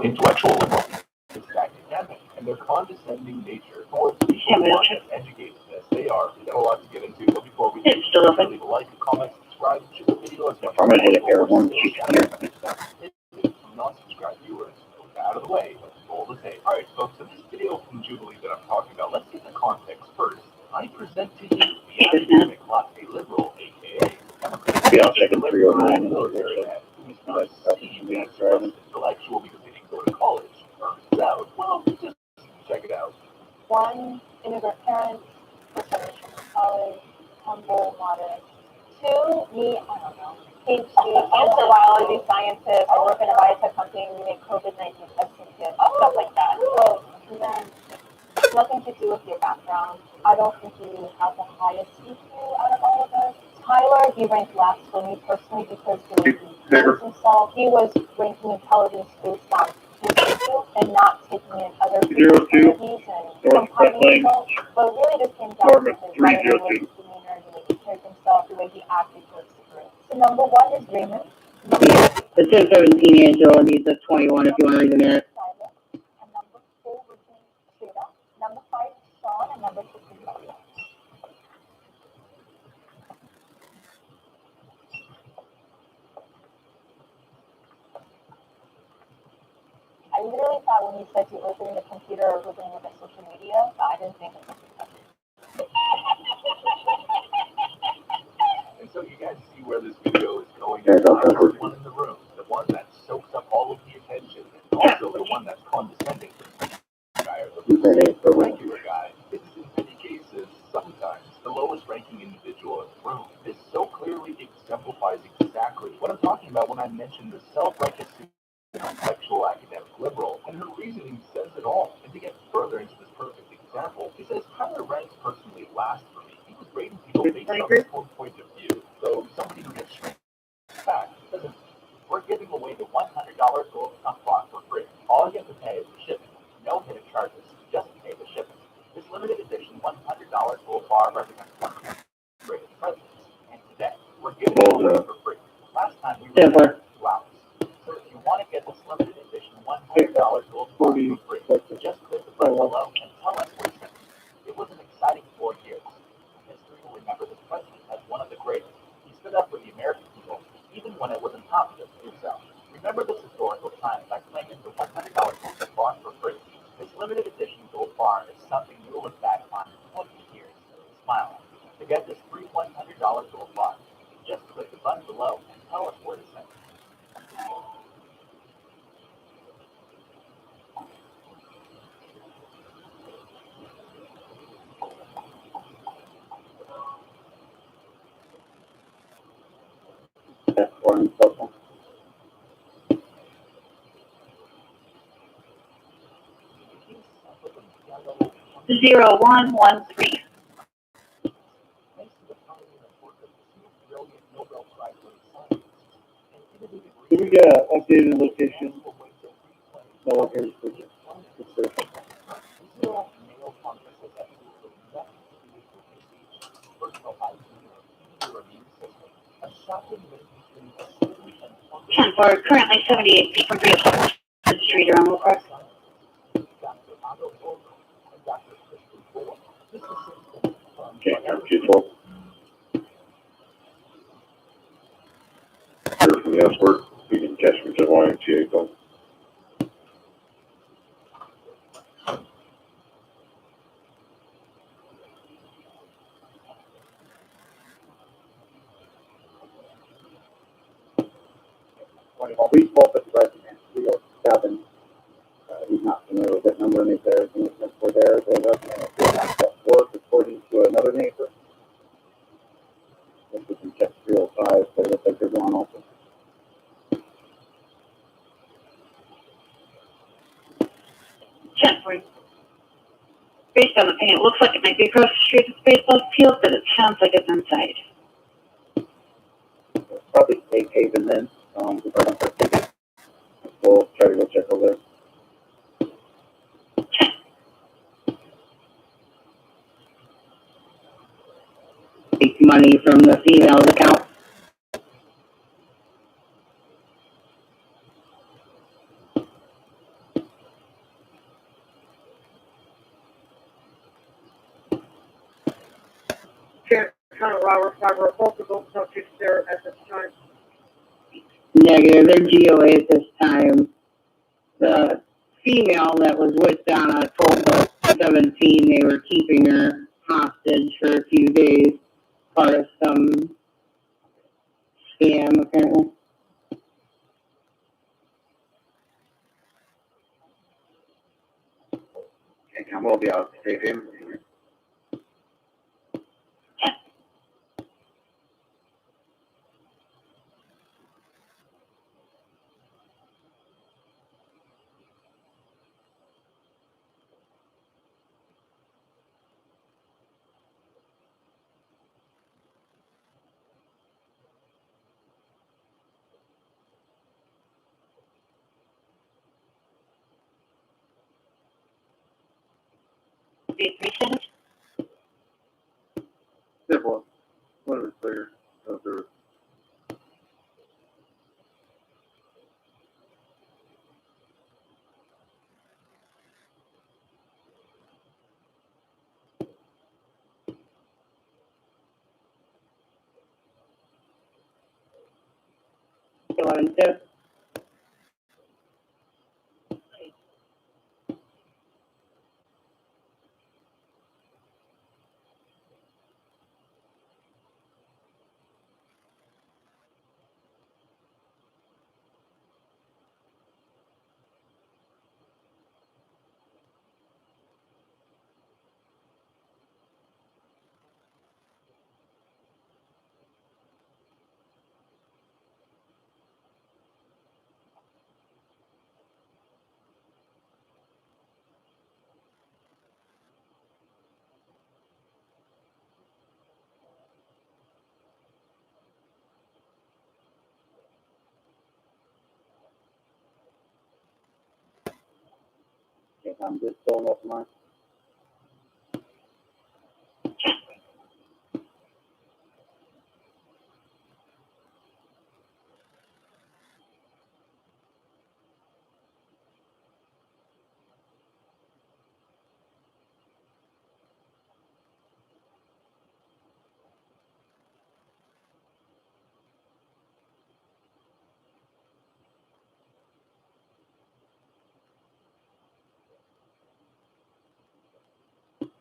intellectual liberal, it's academic, and their condescending nature towards people who aren't as educated as they are. We got a lot to get into, but before we do, leave a like, a comment, subscribe to the video. I'm gonna hit it there one Non-subscribed viewers, out of the way. Roll the tape. All right, folks. So this video from Jubilee that I'm talking about, let's get the context first. I present to you the academic latte liberal, aka Yeah, I'll check in 309. military head, who's not seen as intellectual because they didn't go to college. Turns out, well, just check it out. One, immigrant parents, first generation college, humble, modest. Two, me, I don't know, PhD, cancer biology scientist. I work in a biotech company. We make COVID-19 testing kits, stuff like that. So then, nothing to do with your background. I don't think you have the highest EQ out of all of us. Tyler, he ranked last for me personally because he was himself. He was ranking intelligence based on his EQ and not taking in other people's abilities and compiling results. But really, this came down to his demeanor, the way he carried himself, the way he acted towards the group. So number one is Raymond. It says 17 Angel needs a 21 if you want to read the minute. And number four would be Shada. Number five, Sean. And number six is Maria. I literally thought when you said you opened the computer or was going to look at social media, but I didn't think it was And so you guys see where this video is going. There's the one in the room, the one that soaks up all of the attention, and also the one that's condescending to the guy or the regular guy. This is in many cases, sometimes, the lowest ranking individual in the room. This so clearly exemplifies exactly what I'm talking about when I mention the self-righteous intellectual academic liberal, and her reasoning says it all. And to get further into this perfect example, she says Tyler ranks personally last for me. He was rating people based on his own point of view. So somebody who gets straight back doesn't. We're giving away the $100 gold cup box for free. All you have to pay is the shipping. No hidden charges. Just pay the shipping. This limited edition $100 gold bar represents one of the greatest presidents. And today, we're giving it away for free. Last time we were 2 hours. So if you want to get this limited edition $100 gold bar for free, just click the button below and tell us what you think. It was an exciting 4 years. History will remember this president as one of the greatest. He stood up for the American people, even when it was impossible to do so. Remember this historical time by claiming the $100 gold bar for free. This limited edition gold bar is something you'll look back on in 20 years and smile at. To get this free $100 gold bar, just click the button below and tell us what to think. Zero, 1, 1, 3. Do we get an updated location? No, here's the Ten for currently 78 feet from 307 Street around Wilcox. Okay, I'm 212. Heard from the escort. You can catch me to YMCA phone. We spoke with the resident. We go 7 donate everything except for there. That work according to another neighbor. If we can check 305, but it looks like they're gone also. Checkpoint. Based on the paint, it looks like it might be across the street with baseball field, but it sounds like it's inside. Probably Safe Haven then. If I don't take it, we'll try to go check over there. Take money from the female's account. Robert Fiber, both of those subjects there at this time. Negative. They're GOA at this time. The female that was with Donna told us 17 they were keeping her hostage for a few days. Part of some scam, apparently. Okay, I will be out to Safe Haven. Step one. One is clear. Other. Step. Okay, I'm just filling up mine.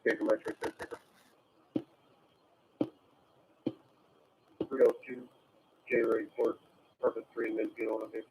Okay, come back here. 302, J rate for purpose 3 midfield on it.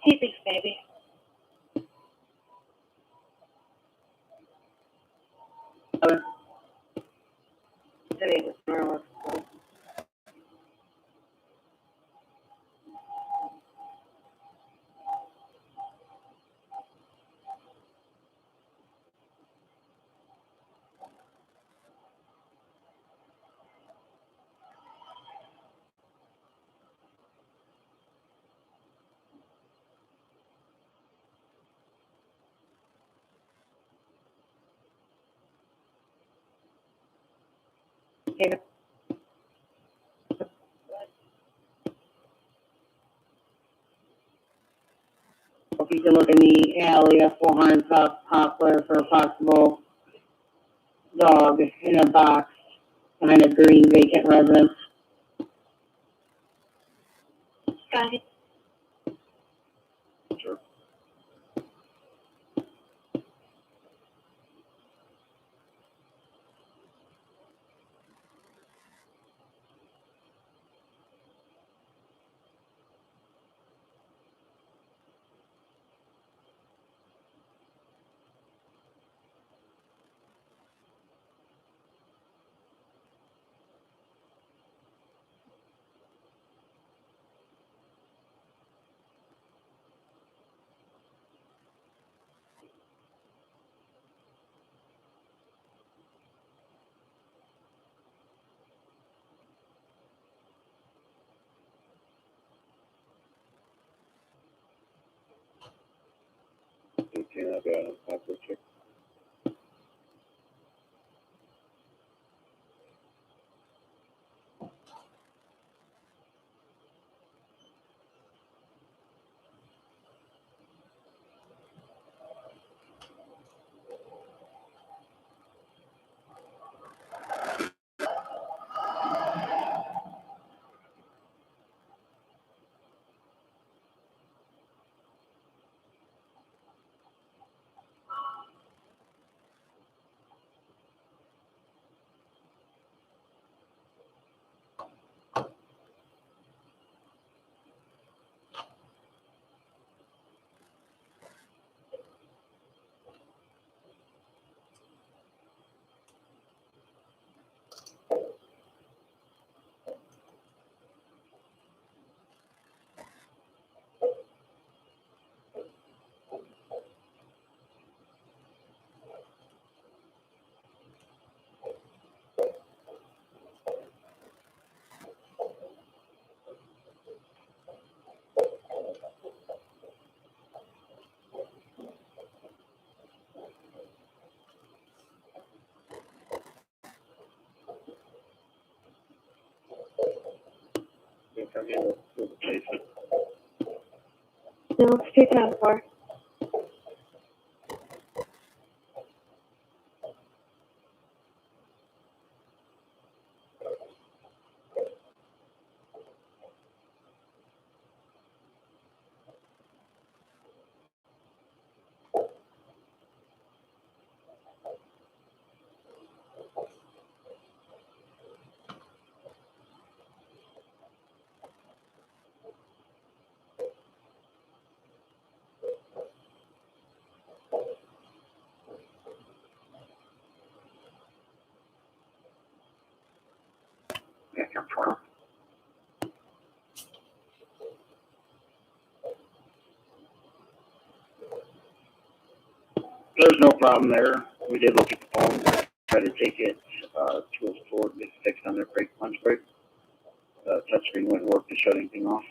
Hey, thanks, baby. Today was normal. Okay. If you can look in the alley at 400 South Poplar for a possible dog in a box behind a green vacant residence. Got it. Sure. Okay, I've got a password check. You come here to the patient. No, it's 2004. There's no problem there. We did look at the phone, try to take it to a store to get fixed on their lunch break. Touchscreen wouldn't work to shut anything off.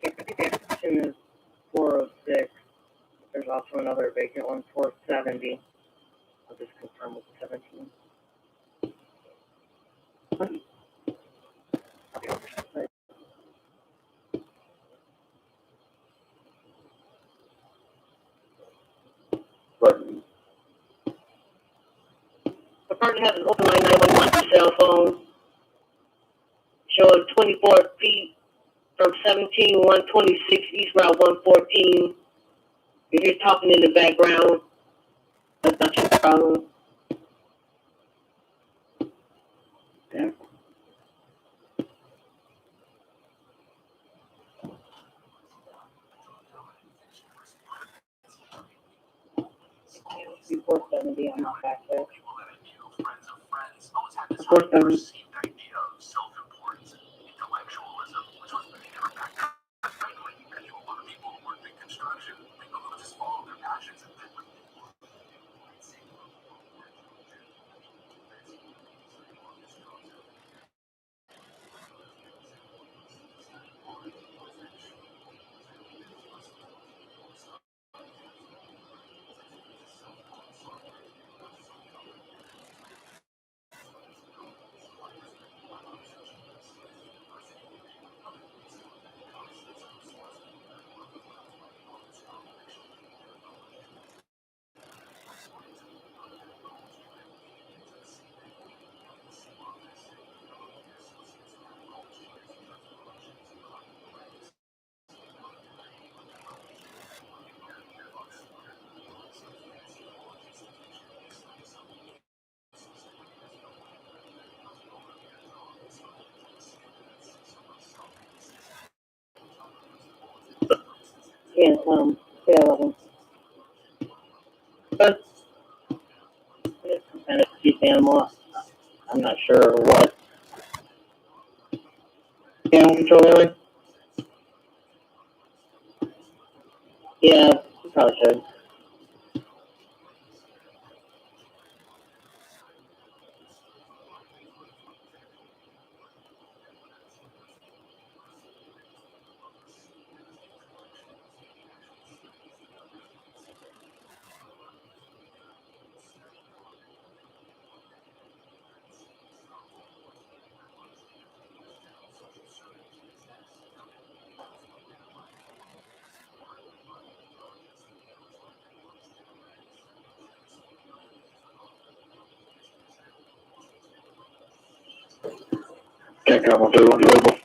Application is 406. There's also another vacant one, 470. I'll just confirm with 17. But person has an open line 911 cell phone showing 24 feet from 17126 East Route 114. If you're talking in the background, that's not your problem. Yeah. Before 70, I'm not back there. 470. Yeah, 11. But it's kind of cute animal. I'm not sure what. Animal control area? Yeah, you probably should. Check out what they're available.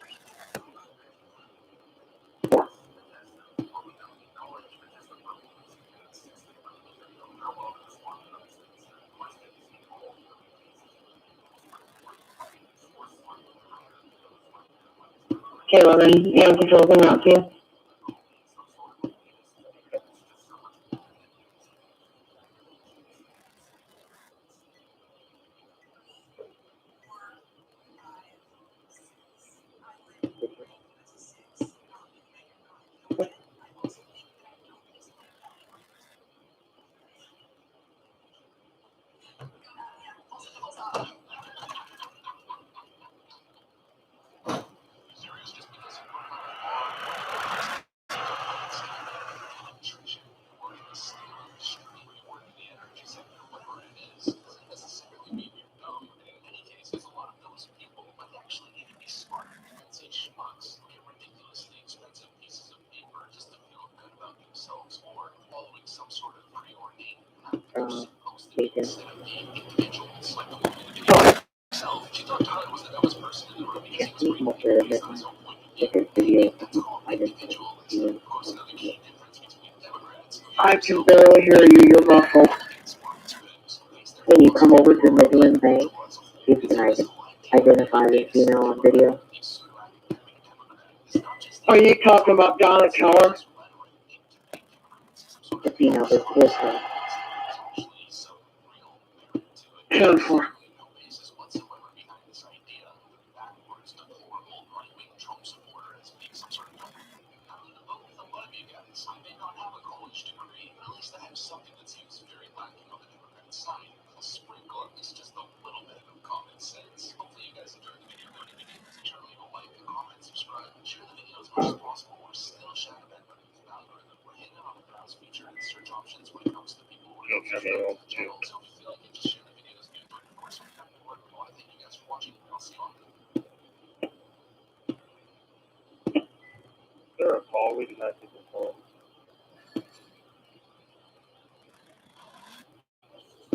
Okay, 11. Animal control coming out to you. Taken. Can't see much of it. Check your video. I didn't see it. I can barely hear you. You're muffled. When you come over to Midland Bank, you can identify the female on video. Are you talking about Donna Keller? The female is this one. 10-4. Is there a call we can have people call?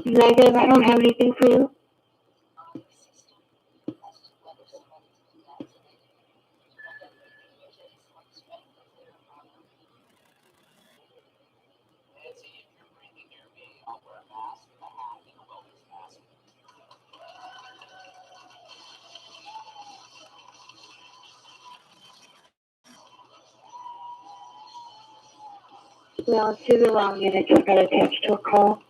Negative, I don't have anything for you. Well, it's to the wrong unit. Just got attached to a call.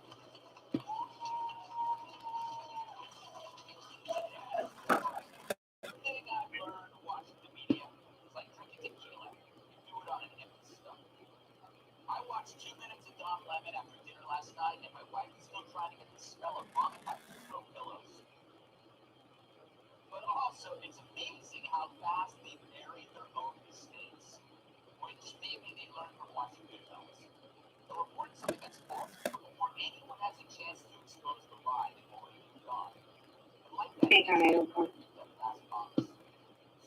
I watched 2 minutes of Don Lemon after dinner last night, and my wife is still trying to get the smell of vomit out of throw pillows. But also, it's amazing how fast they bury their own mistakes, which maybe they learned from watching Goodfellas. They'll report something that's false before anyone has a chance to expose the lie they've already been gone. And like that, Hang on, I don't know. that fast box.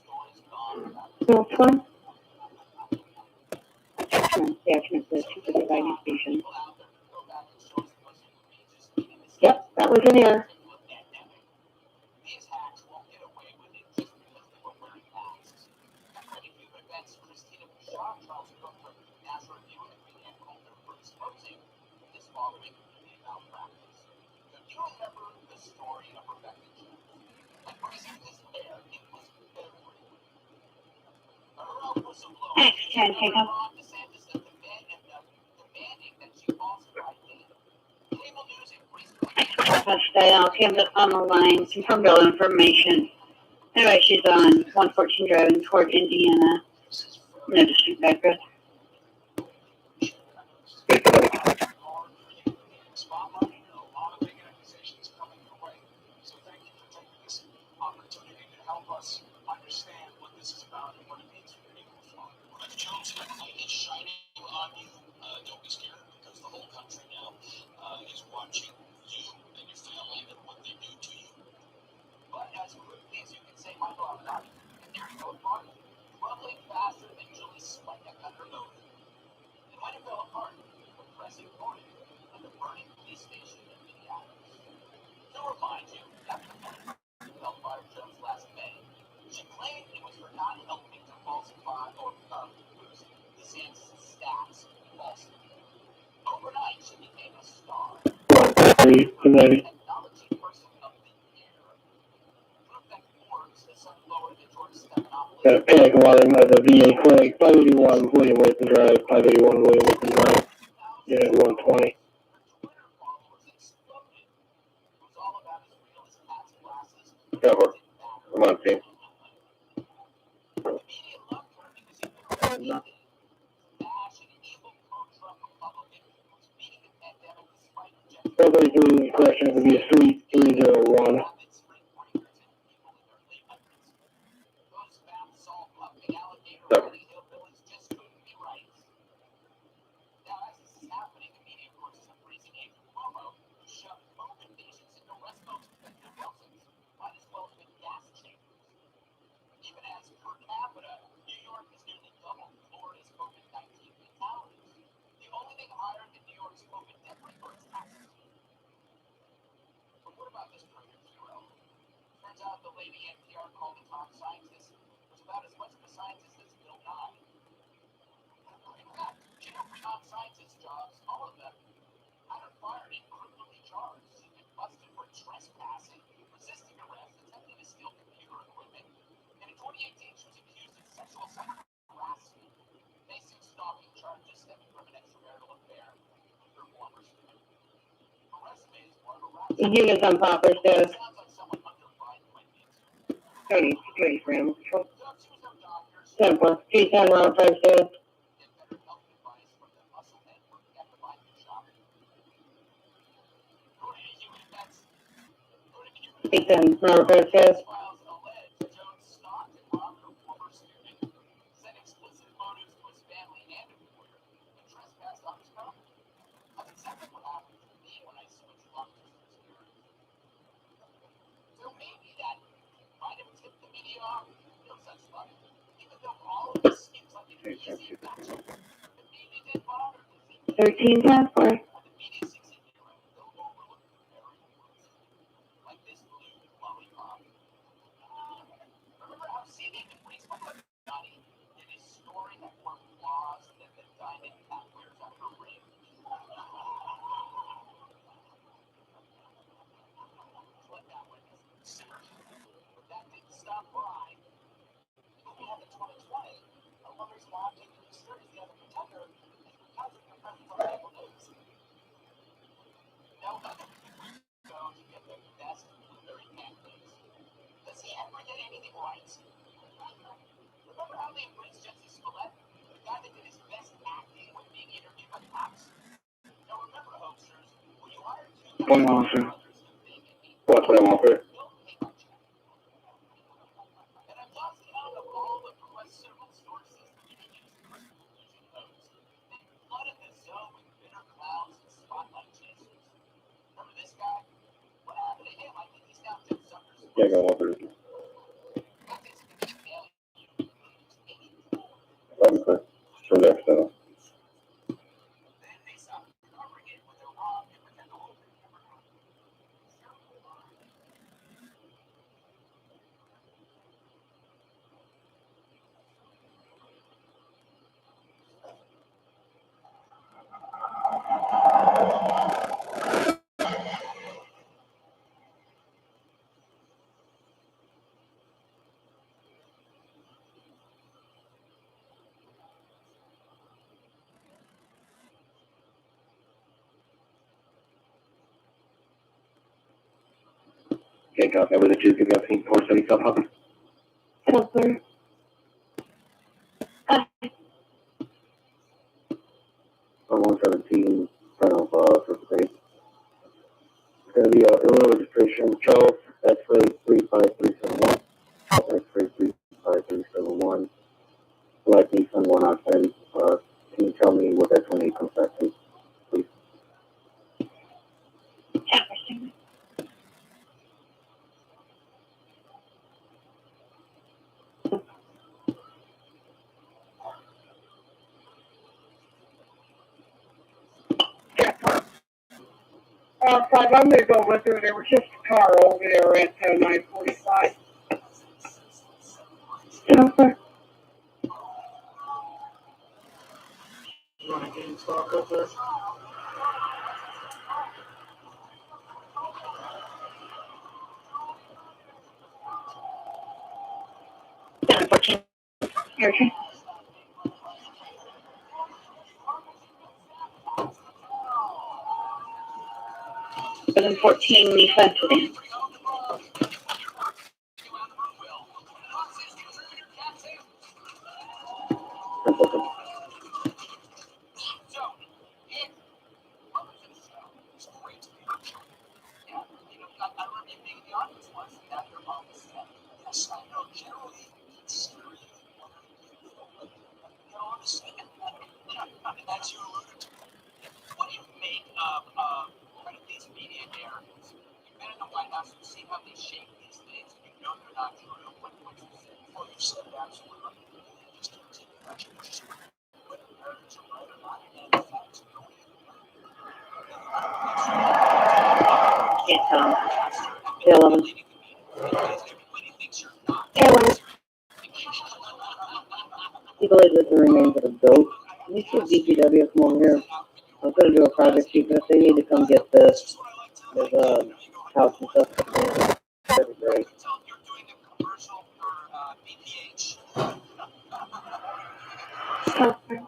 Stories gone about Which one? Attachment says to the dividing station. Yep, that was in there. these hacks won't get away with it just because they were wearing masks. According to events, Christina Bouchard, Charles Cook from National Review, and Julianne Coulter for exposing this following community malpractice. Do you remember the story of Rebecca Jones? Like, raising this bear, it was everywhere. Her whistleblower, Ron DeSantis, that demanding that she falsify data. Cable news embraced I'll have it on the line. Confirm bill information. Anyway, she's on 114 driving toward Indiana. No district address. opportunity to help us understand what this is about and what it means for your people. Rebecca Jones, the light is shining on you. Don't be scared because the whole country now is watching you and your family and what they do to you. But as quickly as you can say Michael Avenatti, and there you go, Mark, bubbling faster than Julie Spike under oath. And when it fell apart, the press reported at the burning police station in Minneapolis. To remind you, after Hellfire Jones last May, she claimed it was for not helping to falsify or boost DeSantis' stats falsely. Overnight, she became a star. Technology person of the year. Proof that Forbes has some lower than George Stephanopoulos. Got a panic alarm at the VA clinic, 581 William Wilson Drive, 581 William Wilson Drive, unit 120. Cover. Come on, team. Probably correction would be a 3301. Cover. Even as per capita, New York is nearly double Florida's COVID-19 fatalities. The only thing higher than New York's COVID death rate is taxes. But what about this perfect hero? Turns out the lady NPR called the top scientist was about as much of a scientist as Bill Nye. In fact, you know, top scientist jobs, all of them, either fired and criminally charged. She's been busted for trespassing, resisting arrest, attempting to steal computer equipment. And in 2018, she was accused of sexual harassment, facing stalking charges stemming from an extramarital affair with her former student. Her resume is one of a The unit's on proper status. sounds like someone under Biden might need to. 30 for animal control. 10 plus 310 round 5 status. Get better health advice from the muscle network at the Biden shop. According to human events, 310 round 5 status. files allege Jones stalked and robbed her former student, sent explicit photos to his family and employer, and trespassed on his property. That's exactly what happened to me when I switched long distance security. So maybe that might have tipped the media off. No such luck. Even though all of this seems like an easy gotcha, the media didn't bother to see 1310 for. the media sees it here. They'll overlook the very worst. Like this blue lollipop. Remember how CNN embraced Johnny in his story that were flaws that the diamond cat wears on her ring? Let that witness simmer. But that didn't stop Brian. Moving on to 2020, a lover's law taking the series The Other Contender is because of the president's Point officer. What's what I want for it? Yeah, go on for it. That'd be good. For next time. Okay, copy. With the two, give me a ping 470 South Hopper. Helper. 117, front of Circle K. It's going to be Illinois registration, Charles, X-ray 35371. X-ray 35371. Black Nissan 110. Can you tell me what that 28 comes back to, please? Five, I'm gonna go with her. There was just a car over there at 945. Helper. You want to game stop with her? Okay. 714 Lisa today. Can't tell. K11. K11. He believes it's the remains of a goat. Can you see DPW come over here? I was going to do a project sheet, but if they need to come get this, there's a couch and stuff. That'd be great. Helper.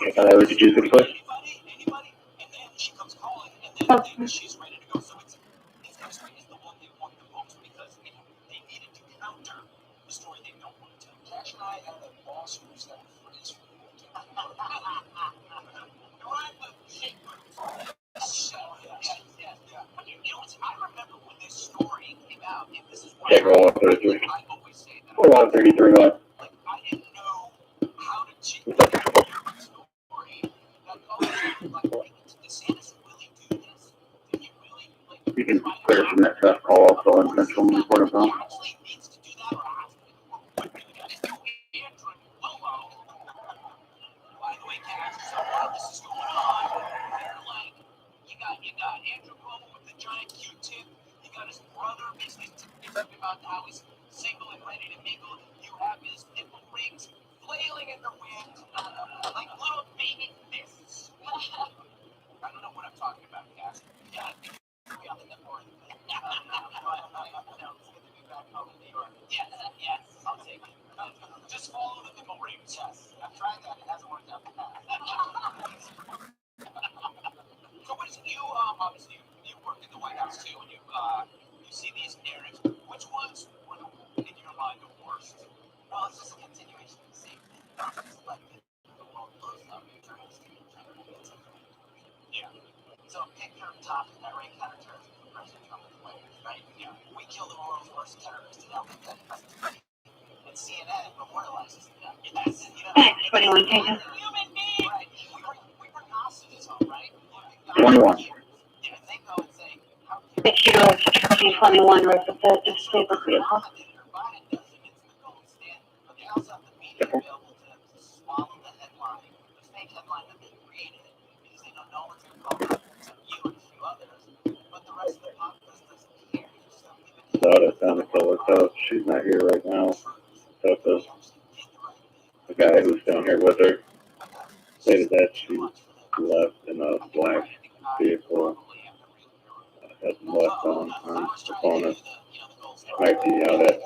Okay, got that with the juice, good push. Helper. Okay, go 133. 133, one. You can clear from that tough call also in Central Report of Home. Thanks, 21 taken. 21. 6 Kilo 1621 representative stable vehicle. So that's on the color coach. She's not here right now. So the guy who's down here with her stated that she left in a black vehicle. Heading west on Proponent. Might be out at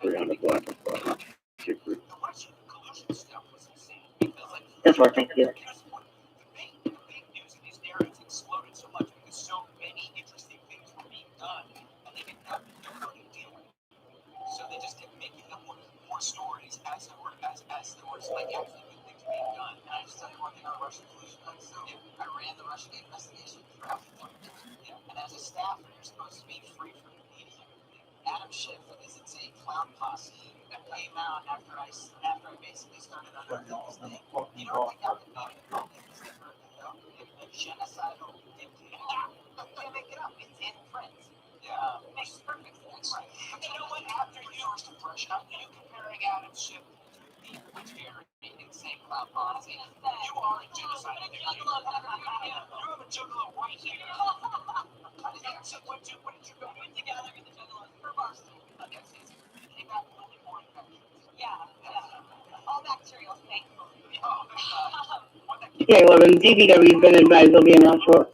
300 black. That's what I think you. Okay, 11. DPW's been advised they'll be in route short.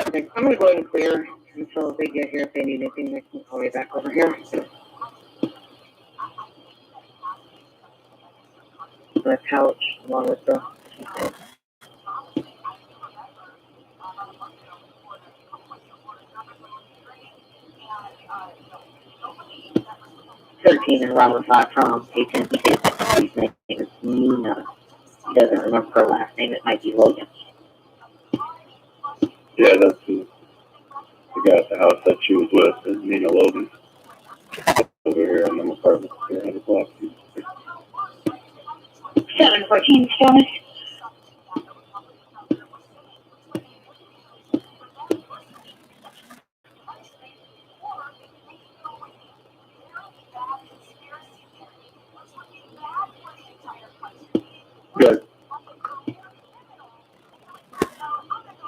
Okay, I'm gonna go ahead and clear until they get here. If they need anything, they can call me back over here. The couch along with the 13 and Robert 5 from H.N. He says that his name is Nina. He doesn't remember her last name. It might be Logan. Yeah, that's the guy at the house that she was with, is Nina Logan. Over here in the apartment, 300 blocks. 714 Stillness. Good.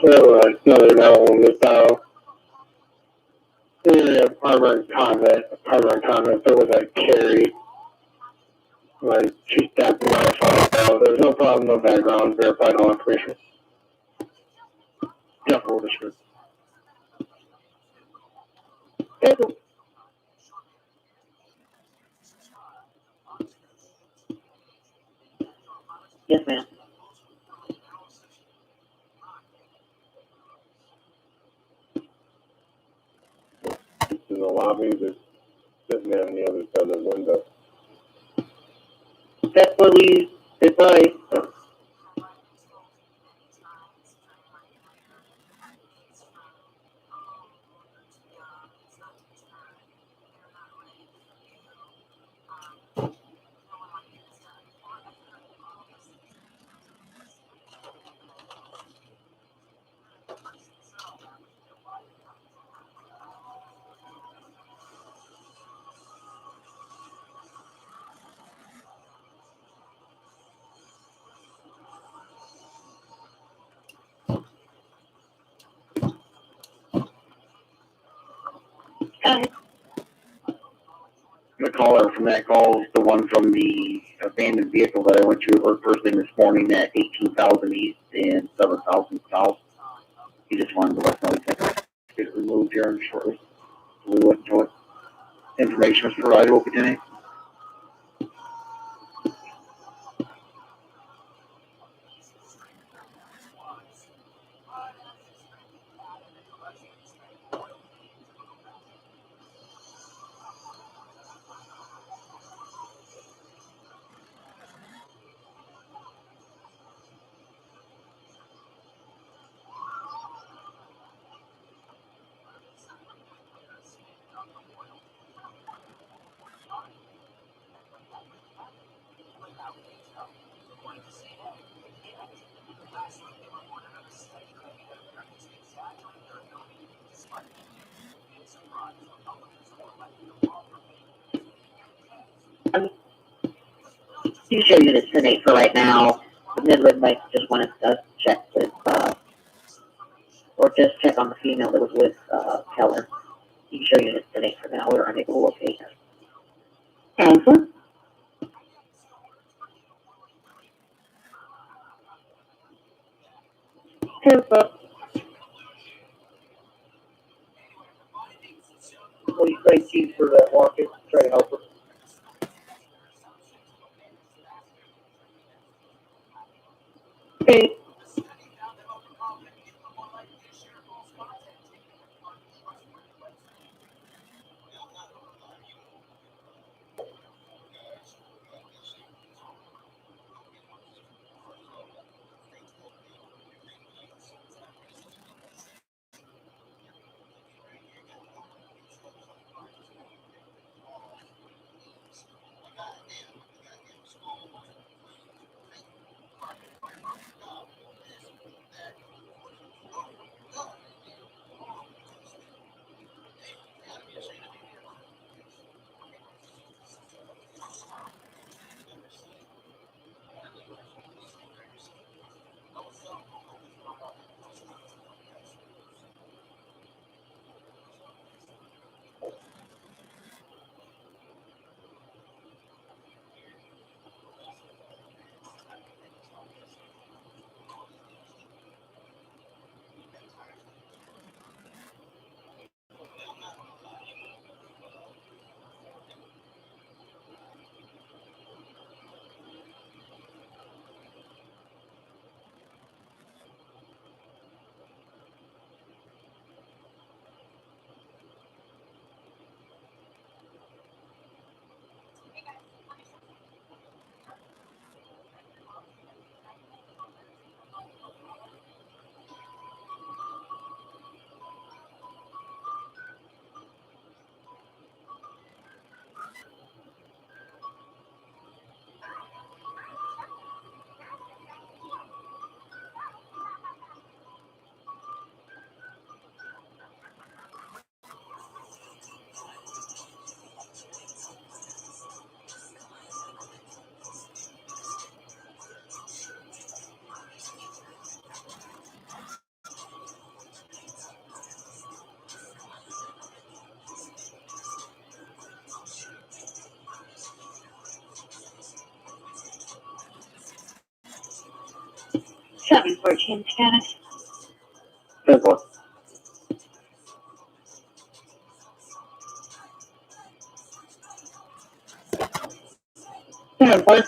So, another note on this apartment convent, there was a Carrie. Like, she stabbed the wife. So there's no problem, no background, verified all information. Yeah, for the sure. Yes, ma'am. In the lobby, just sitting there on the other side of the window. That's what we advise. The caller from that call is the one from the abandoned vehicle that I went to her first thing this morning at 18,000 East and 7,000 South. He just wanted to let us know he's going to get it removed here shortly. So we went to it. Information was provided. We'll continue. You show units 10-8 for right now. The Midland might just want us to check with, or just check on the female that was with Keller. You can show units 10-8 for now. We're unable to locate her. Answer. Answer. What do you think, Keith, for that market? Try to help her. Okay. Seven 14 status. 10-4. Yeah, but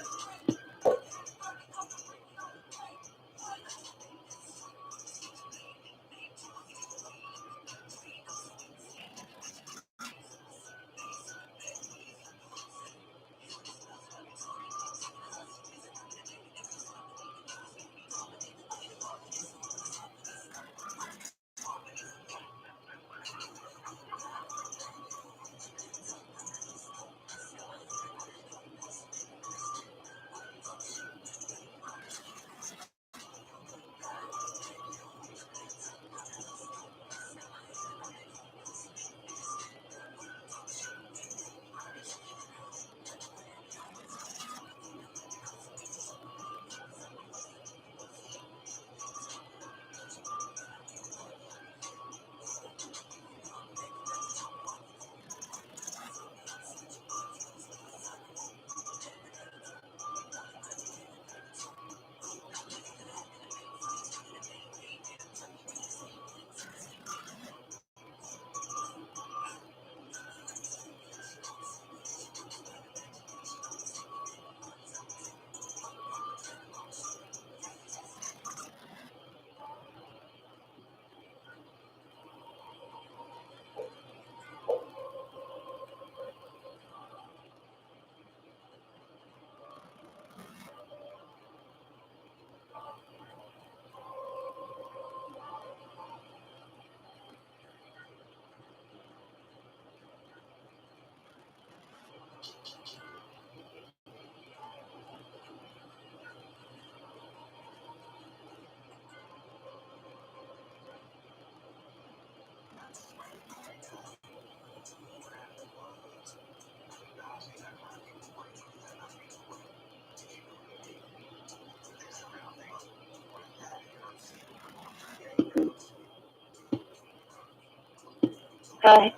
Okay.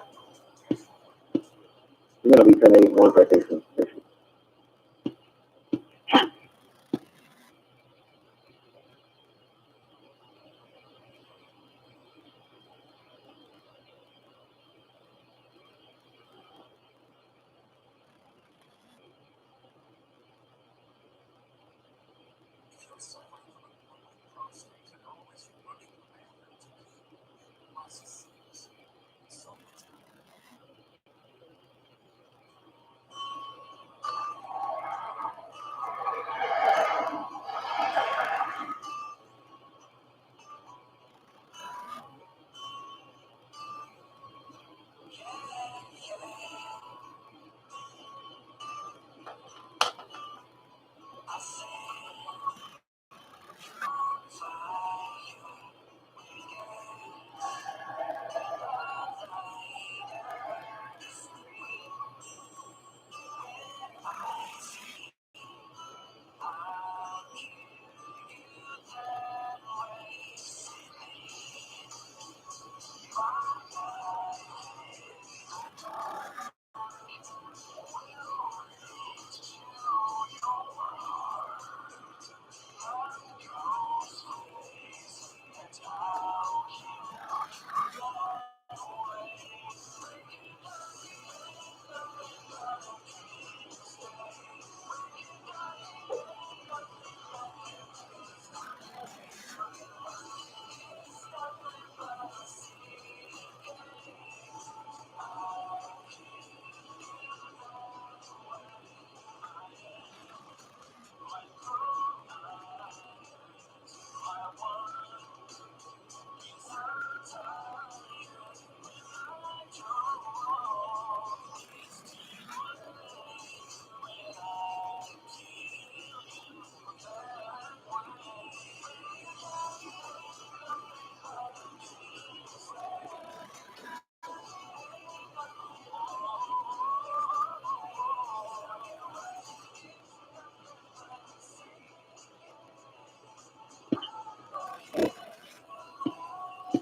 You're going to be 10-8, one citation.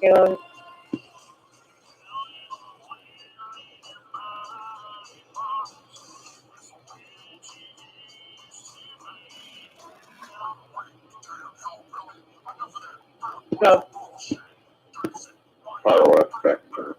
Yeah. Go. Fireworks vector.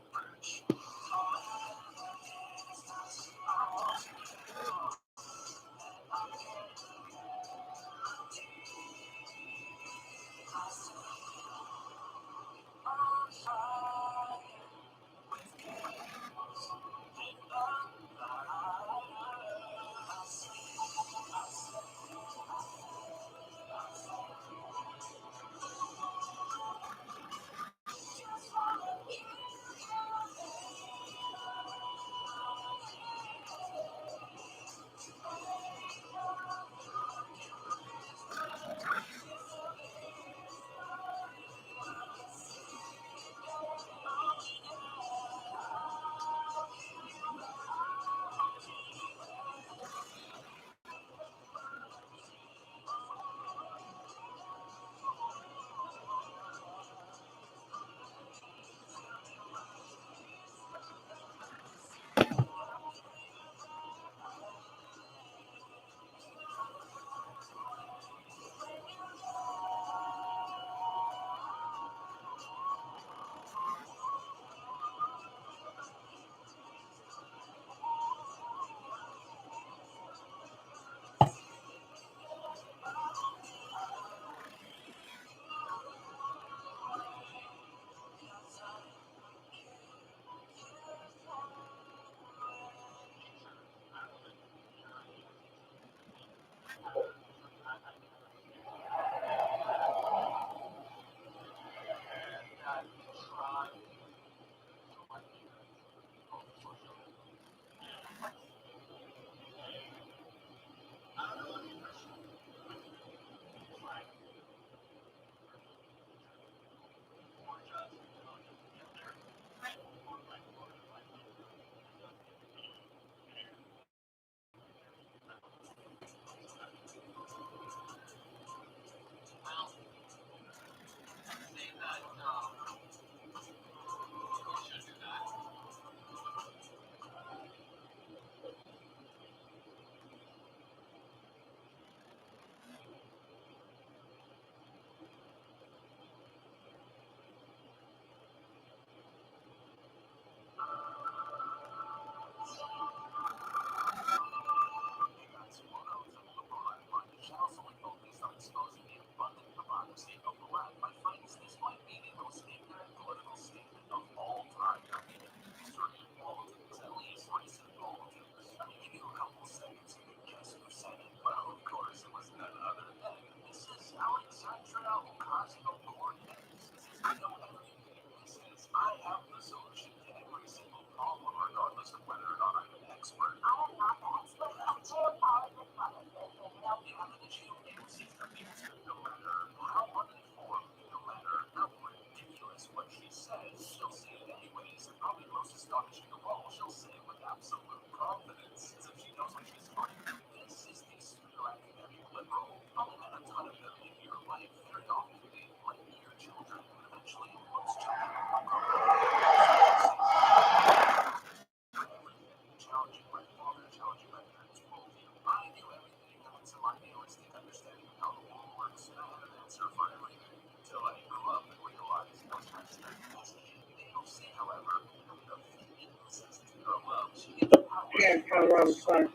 can't come around the corner.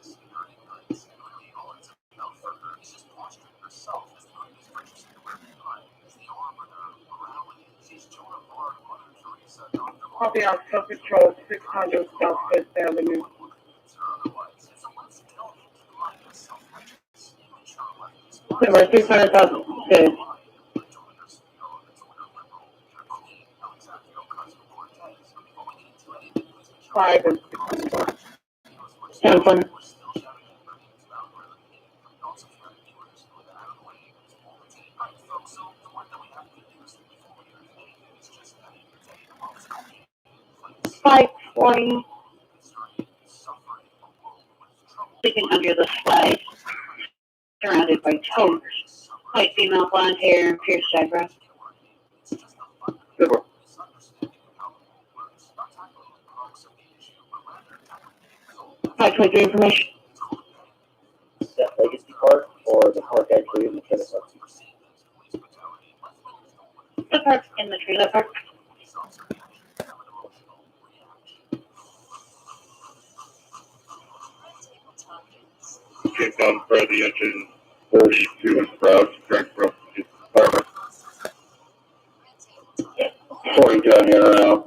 Copy out self-control 600 South Fifth Avenue. Number 600 South Fifth. Five and 10 1. Five 40. Sitting under the flag, surrounded by totes. White female, blonde hair, pierced eyebrows. Good work. 523 information. That legacy park or the park actually in the trailer park? The park in the trailer park. Get down for the engine, push to and sprouts, direct from the department. 42 on here now.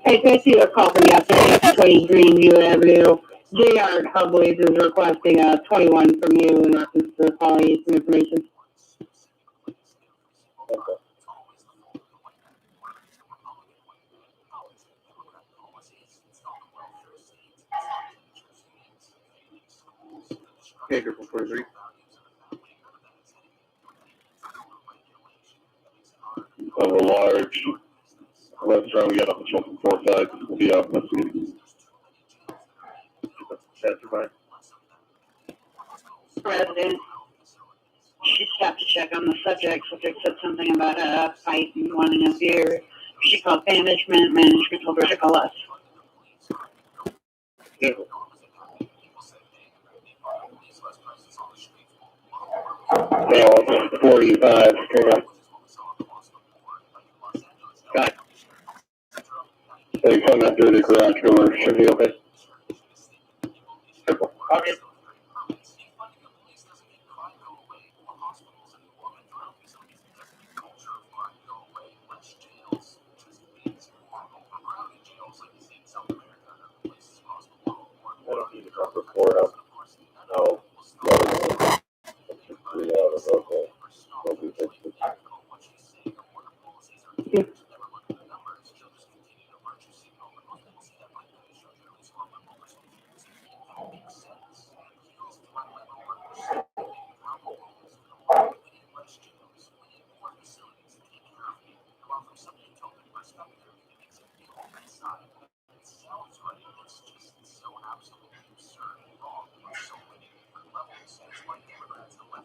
Hey, can I see a call from yesterday, 20 Greenview Avenue? JR Hubways is requesting 21 from you in reference to calling some information. Okay, group of 43. Of a large restaurant, we got up from 4 sides. We'll be out next week. Satisfied. Resident. She stopped to check on the subject. Subject said something about a fight and wanting a beer. She called management. Management told her to call us. Yeah. Now, 45, hang on. Got it. They come after the garage door, should be okay. Okay. I don't need to drop report up. No.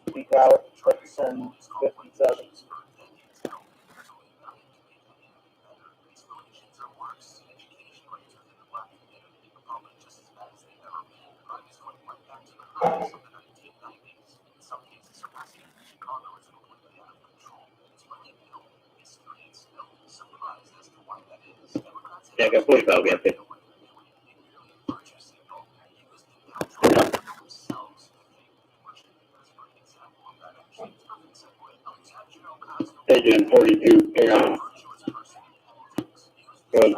Speak out, Jefferson 57. Yeah, I got 45, we have 50. Agent 42, hang on. Good.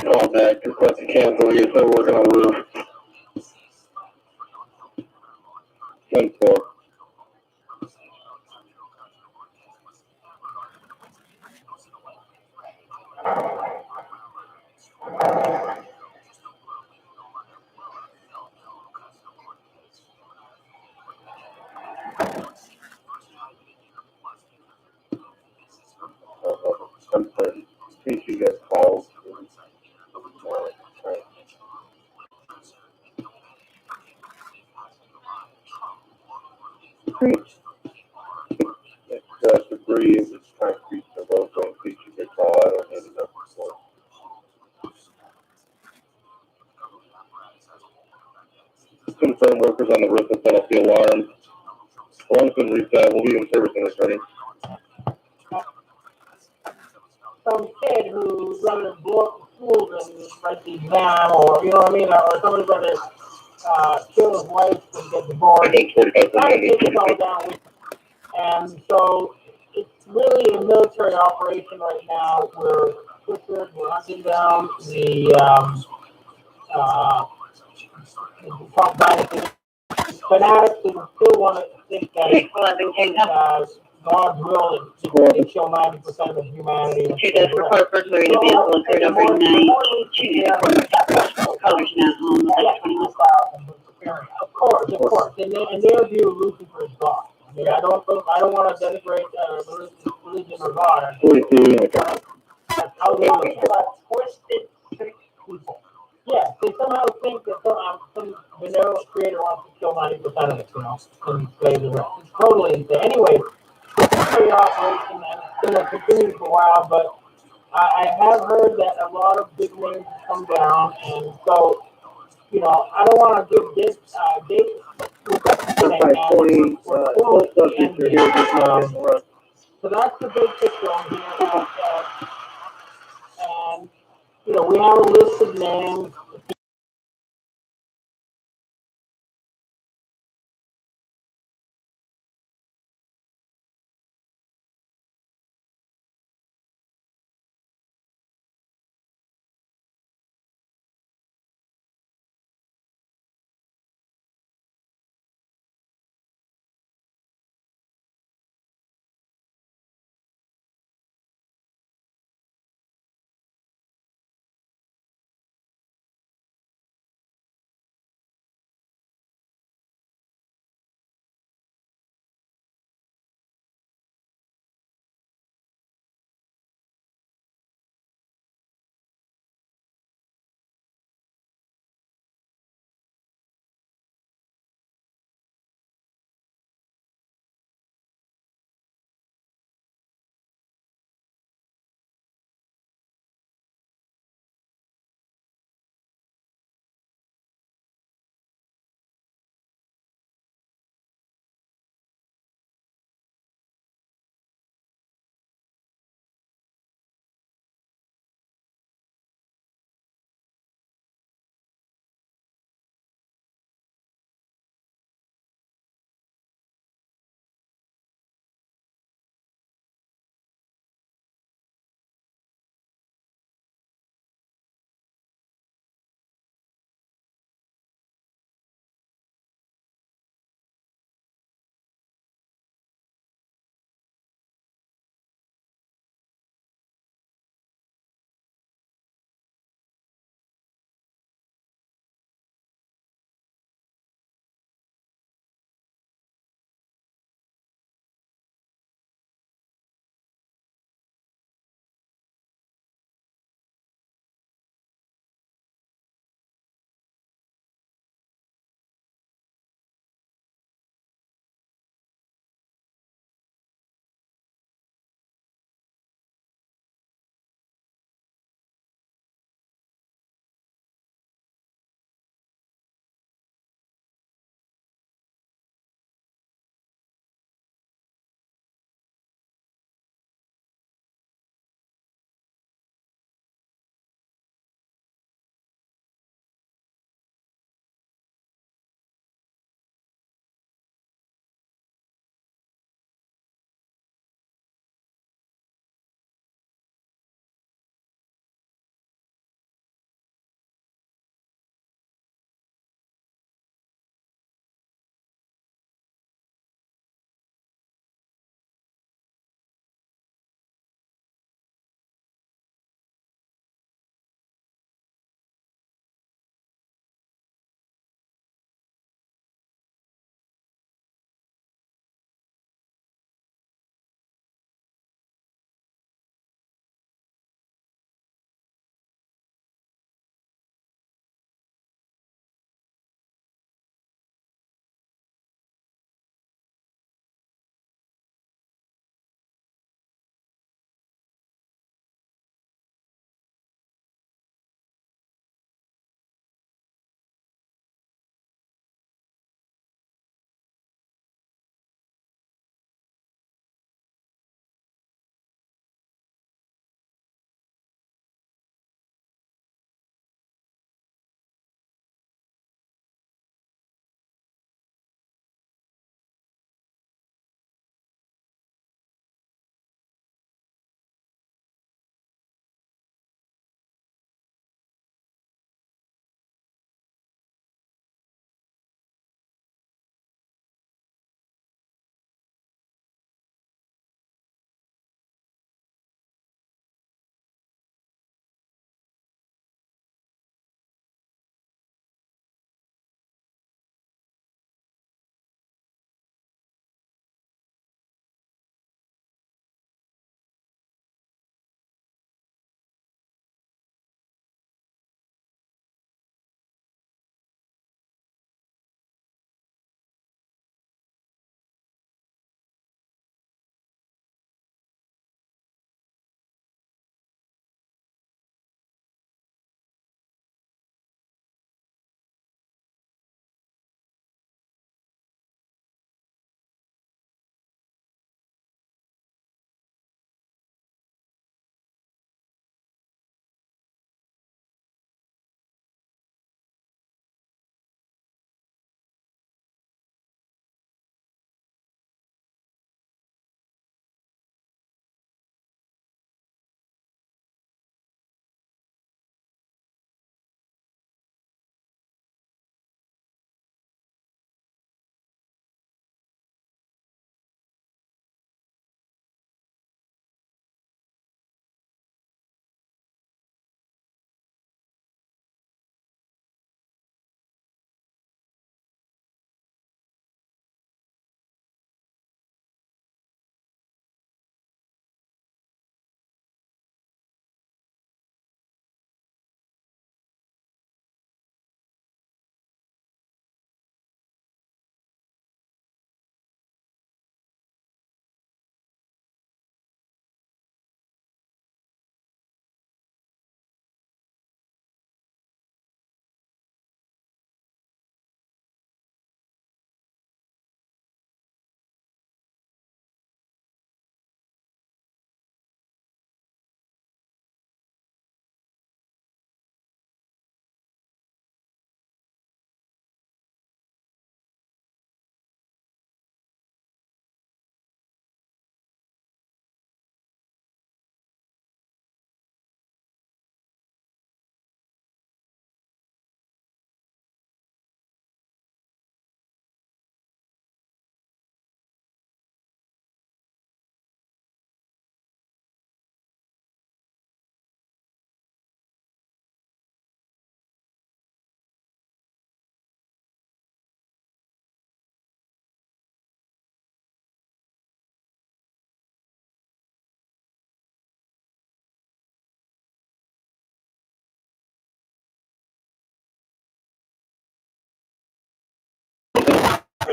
Call back, request to cancel, we get still working on the roof. 10-4. I'm sorry. In case you guys called. Debris is concrete the road, so in case you get call, I don't have enough for. Confirm workers on the roof have set off the alarm. Alarm's been reset. We'll be in service in attorney. Some kid who's running to blow up the schools and write the exam, or you know what I mean, or somebody's going to kill his wife and get divorced. Kind of takes it all down with. And so it's really a military operation right now. We're hunting down the Trump dynasty fanatics who still want to think that God's will is to kill 90% of humanity. She does report burglary in a vehicle occurred overnight. Shooting at former colors not home. Of course. And their view of Lucifer is God. I mean, I don't want to denigrate religion or God. That's how they look at it. Twisted, sick people. Yeah, they somehow think that some benevolent creator wants to kill 90% of it, and slay the rest. It's totally insane. Anyway, it's a military operation, and it's going to continue for a while, but I have heard that a lot of big names have come down, and so, I don't want to give dates. So that's the big picture on here. And, we have a list of names.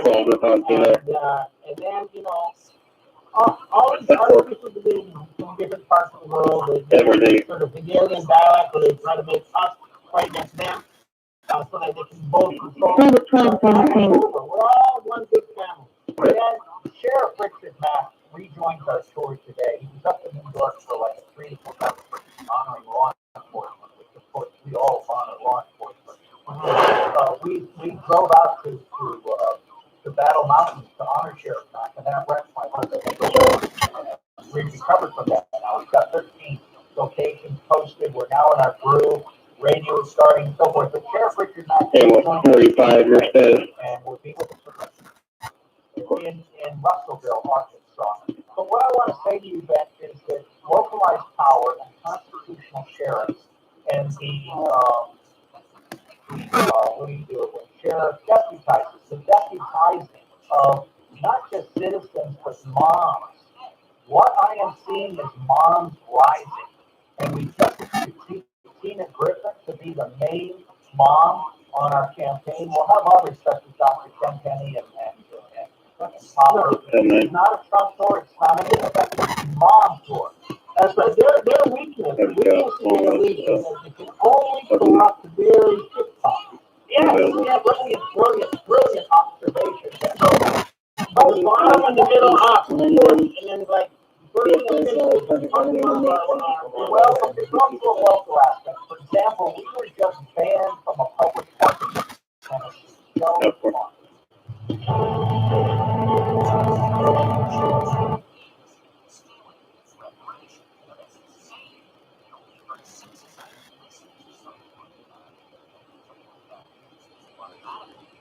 12 to 17 there. And then, you know, all these artificial divisions from different parts of the world, they sort of Hegelian dialect where they try to make us fight against them, so that they can both control. We're all one big family. And then Sheriff Richard Mack rejoins our tour today. He was up in New York for like a 3 to 4 hours honoring law enforcement, which of course we all honor law enforcement. We drove out to Battle Mountain to honor Sheriff Mack, and that wrecked my heart. We recovered from that now. We've got 13 locations posted. We're now in our groove. Radio is starting and so forth. But Sheriff Richard Mack is 45 your status. And we'll be with us in Russellville, Arkansas. But what I want to say to you, Ben, is that localized power and constitutional sheriffs and what do you do when sheriff deputizes, the deputizing of not just citizens but moms. What I am seeing is moms rising, and we just see Tina Griffin to be the main mom on our campaign. We'll have others such as Dr. Ken Penny and Popper. It's not a Trump tour. It's not a mom tour. That's right. Their weakness. Their weakness is they can only corrupt very TikTok. Yes, brilliant observation. So, bottom and the middle up, and then like. Welcome to a local aspect. For example, we were just banned from a public parking.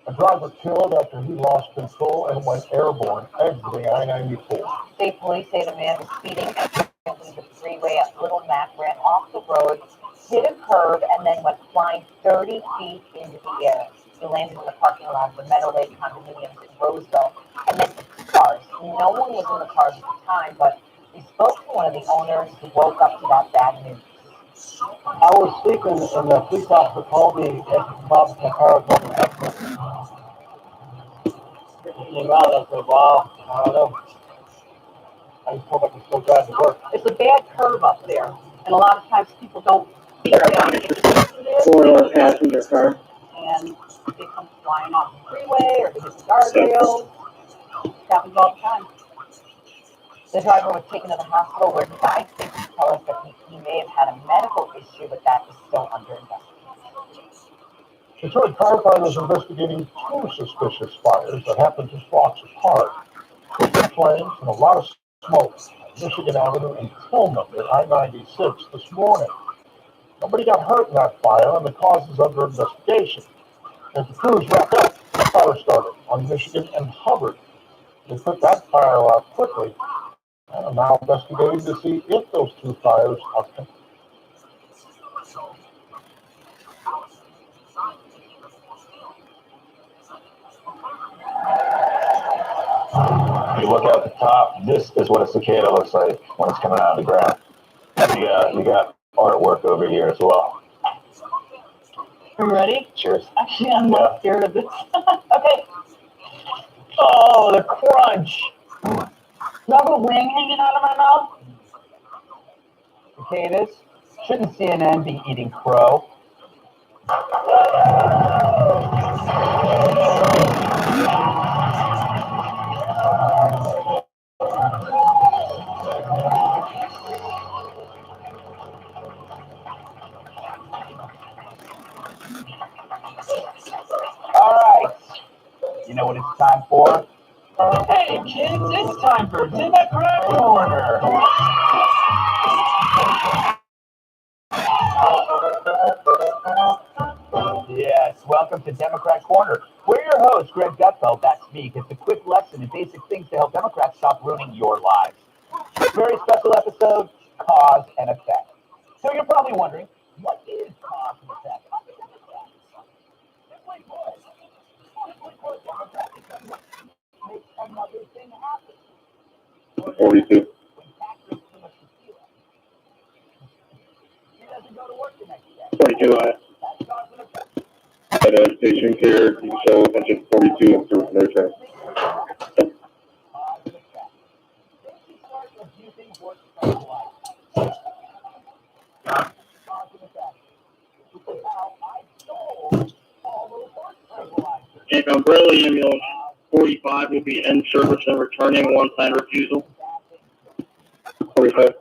A driver killed after he lost control and went airborne, exiting I-94. State police say the man was speeding into the freeway at Little Mac, ran off the road, hit a curb, and then went flying 30 feet into the air. He landed in the parking lot of the Meadow Lake condominiums in Roseville and then hit cars. No one was in the cars at the time, but we spoke to one of the owners who woke up to that bad news. I was sleeping, and the police officer called me as he stopped in the car. I said, wow, I don't know. I just hope I can still drive to work. It's a bad curve up there, and a lot of times people don't see it. Four-door passenger car. And they come flying off the freeway, or they hit the guardrails. It happens all the time. The driver was taken to the hospital where he died. They tell us that he may have had a medical issue, but that is still under investigation. Detroit firefighters are investigating 2 suspicious fires that happened just blocks apart. Flames and a lot of smoke on Michigan Avenue and Tillman near I-96 this morning. Nobody got hurt in that fire, and the cause is under investigation. As the crews wrapped up, the fire started on Michigan and Hubbard. They put that fire out quickly, and are now investigating to see if those 2 fires are connected. You look out the top, this is what a cicada looks like when it's coming out of the ground. You got artwork over here as well. Are you ready? Cheers. Actually, I'm not scared of this. Okay. Oh, the crunch. Do I have a wing hanging out of my mouth? Cicadas? Shouldn't CNN be eating crow? Alright. You know what it's time for? Hey kids, it's time for Democrat Corner. Yes, welcome to Democrat Corner. We're your hosts, Greg Gutfeld, that's me. It's a quick lesson in basic things to help Democrats stop ruining your lives. Very special episode, Cause and Effect. So you're probably wondering, what is cause and effect? Simply put, Democrats make another thing happen. 42. He doesn't go to work the next day. 42 at station care, so attention 42 and through their check. If Umbrella Ambulance 45 will be in service and returning one sign refusal. 45.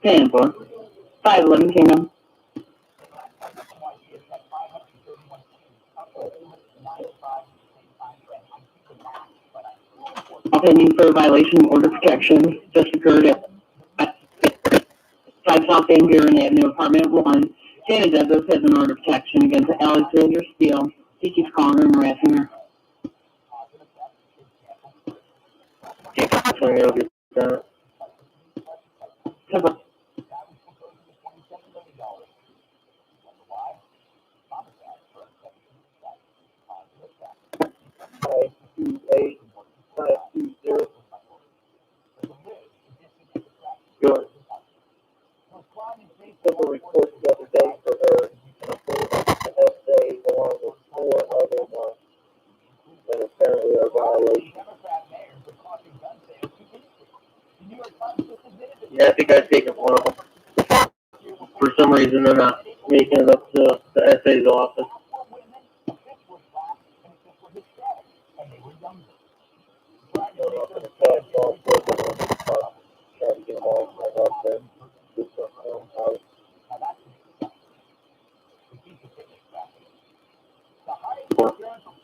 Tampa. 511 Kingdom. Pending for violation of order protection just occurred at 5 South Van Buren Avenue, Apartment 1. Shannon Douglas has an order of protection against Alexandra Steele. He keeps calling her and harassing her. Tampa. Good. Simple report the other day for her essay along with 4 other ones that apparently are violations. Yeah, I think I've taken one of them. For some reason, they're not making it up to the SA's office.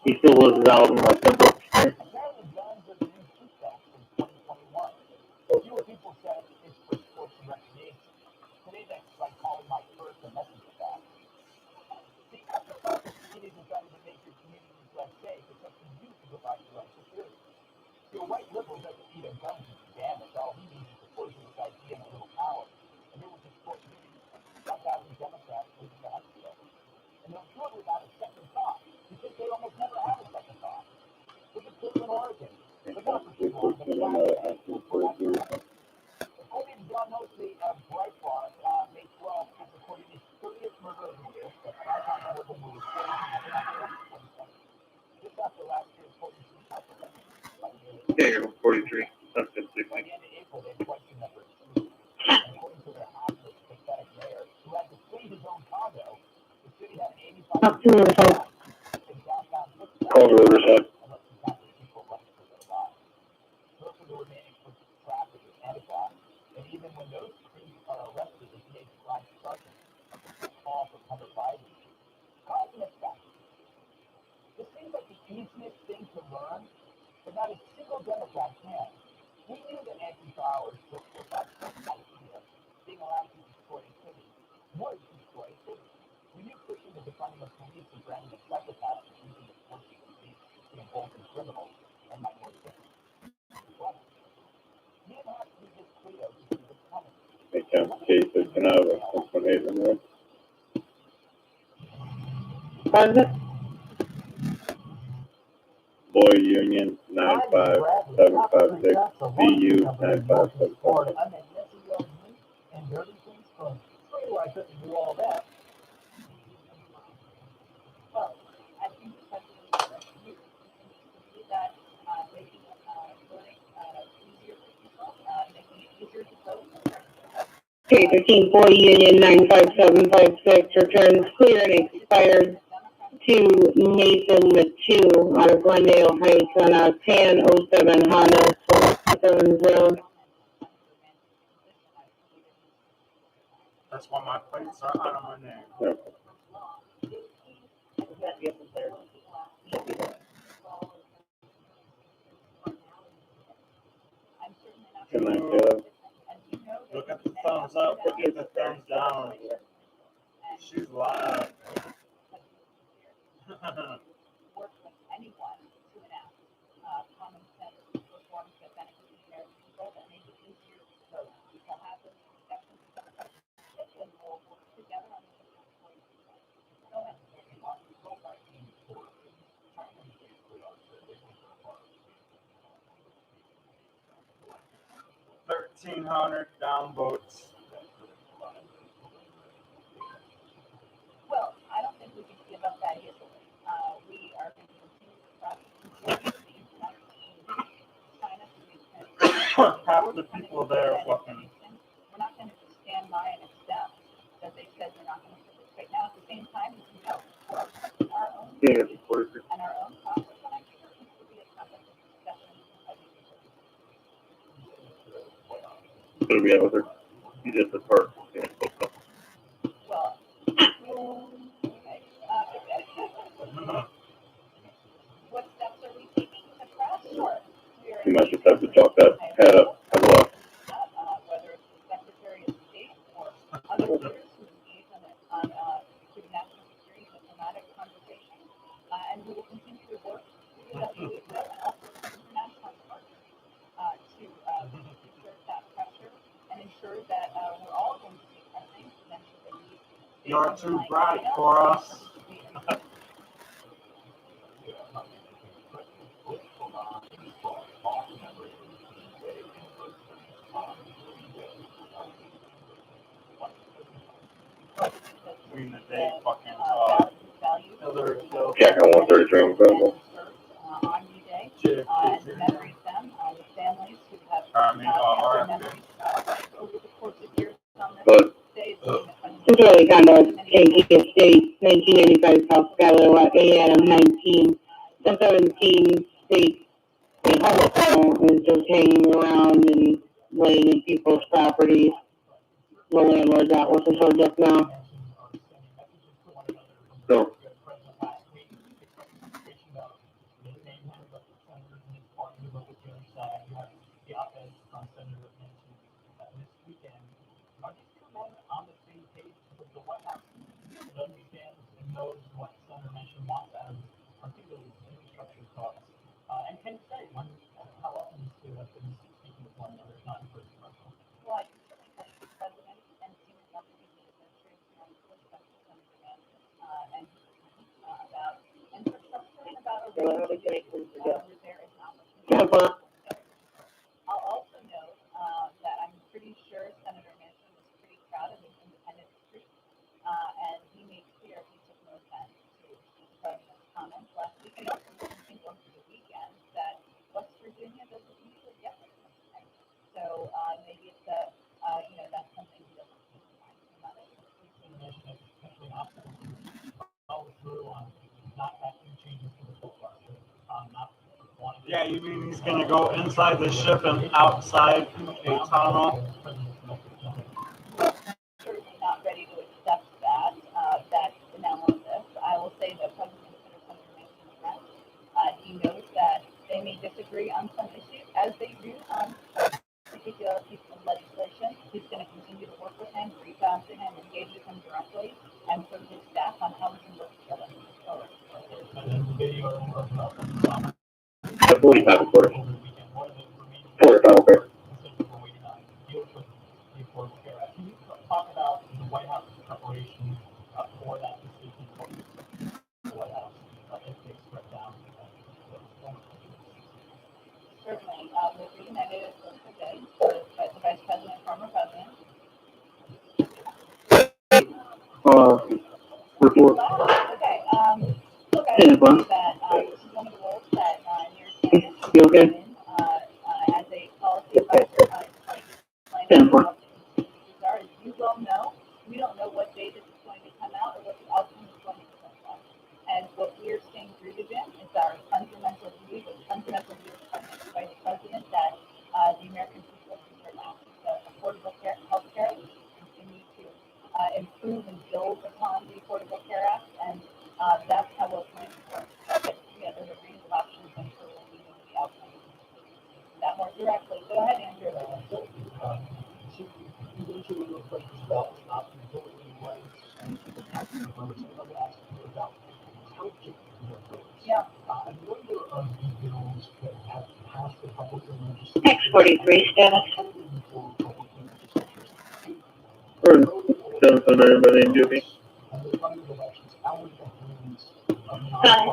He still lives out in like the Yeah, you're 43. That's good. Mike. Up to Riverside. Call to Riverside. Boy Union 95756, BU 9577. K13 Boy Union 95756 returns clear and expired to Nathan Matu out of Glendale Heights on a tan 07 Honda 470. That's why my plates are out of my name. Yep. thumbs up, but get the thumbs down. She's live. Work with anyone to enact common sense reforms that benefit the American people, that make it easier for people to have those discussions with other countries, and we'll work together on this. Go ahead. 1,300 down votes. Well, I don't think we can give up that easily. We are going to continue to prosecute China. Half of the people there are fucking. We're not going to just stand by and accept that they said they're not going to participate. Now, at the same time, we can help our own and our own process. And I'm sure this will be a topic of discussion. Where we at with her? You just the part. Yeah. Well, what steps are we taking to press? Sure. You might just have to chalk that head up as well. Whether it's the Secretary of State or other leaders who engage on national security diplomatic conversations, and we will continue to work with WHO and also international partners to exert that pressure and ensure that we're all going to be pressing eventually. You're too bright for us. Between the day fucking Jack on 133 on Grumble. On you day, and commemorate them, the families who have memories over the course of years on this day. It's really kind of taking a state, 1995 South Skyler, A Adam 19, the 17 states, is just hanging around and laying in people's properties. The landlord's out with the show just now. So. I'll also note that I'm pretty sure Senator Manchin was pretty proud of his independent streak, and he made clear he took no offense to the president's comments last week. And also, I think over the weekend that West Virginia doesn't usually get this much time. So maybe it's that's something he doesn't keep in mind about it. Yeah, you mean he's going to go inside the ship and outside a tunnel? Certainly not ready to accept that analysis. I will say that President Senator Manchin, he knows that they may disagree on some issues, as they do on particular pieces of legislation. He's going to continue to work with him, reach out to him, engage with him directly, and for his staff on how we can work together. The 45 quarter. 45, okay. Can you talk about the White House's preparation for that decision? The White House, if they step down. Certainly, we're reunited today with the Vice President, former President. Report. Okay. Look, I think that this is one of the roles that You okay? as a policy advisor, you well know, we don't know what day this is going to come out or what the outcome is going to look like. And what we are staying rooted in is our fundamental view of the Vice President that the American people deserve access to affordable health care. We continue to improve and build upon the Affordable Care Act, and that's how we're planning to work. There's a range of options, I'm sure we'll be able to the outcome. Yeah. X43 status. Or done some everybody named Jimmy. Hi.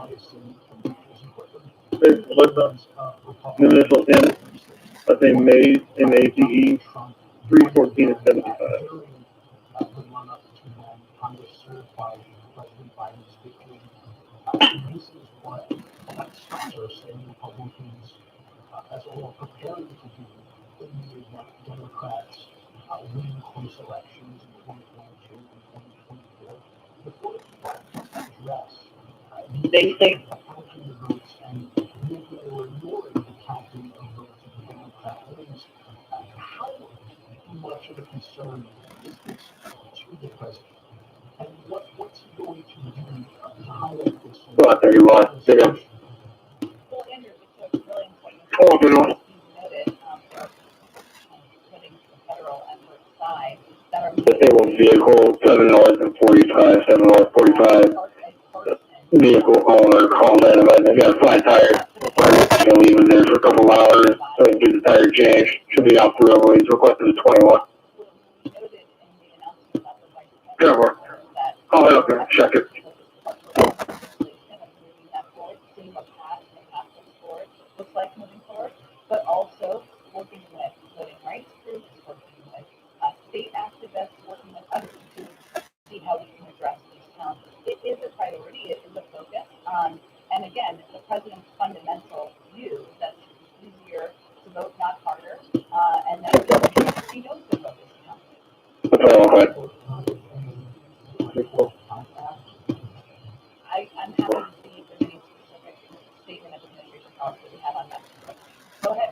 What's the initial M? I think May, MATE, 314 and 75. Basic. Well, I think you lost. Take it. Oh, good one. Disabled vehicle, $7.45, $7.45. Vehicle owner called in about they got a flat tire. Gonna leave it there for a couple hours so they can do the tire change. Should be out for over. He's requested a 21. Yeah, work. I'll head up there and check it. Looks like moving forward, but also working with voting rights groups, working with state activists, working with others to see how we can address these challenges. It is a priority, it is a focus. And again, the president's fundamental view is that it's easier to vote, not harder, and that he knows the focus. I'm happy to see if there's any specific statement of administration policy we have on that. Go ahead.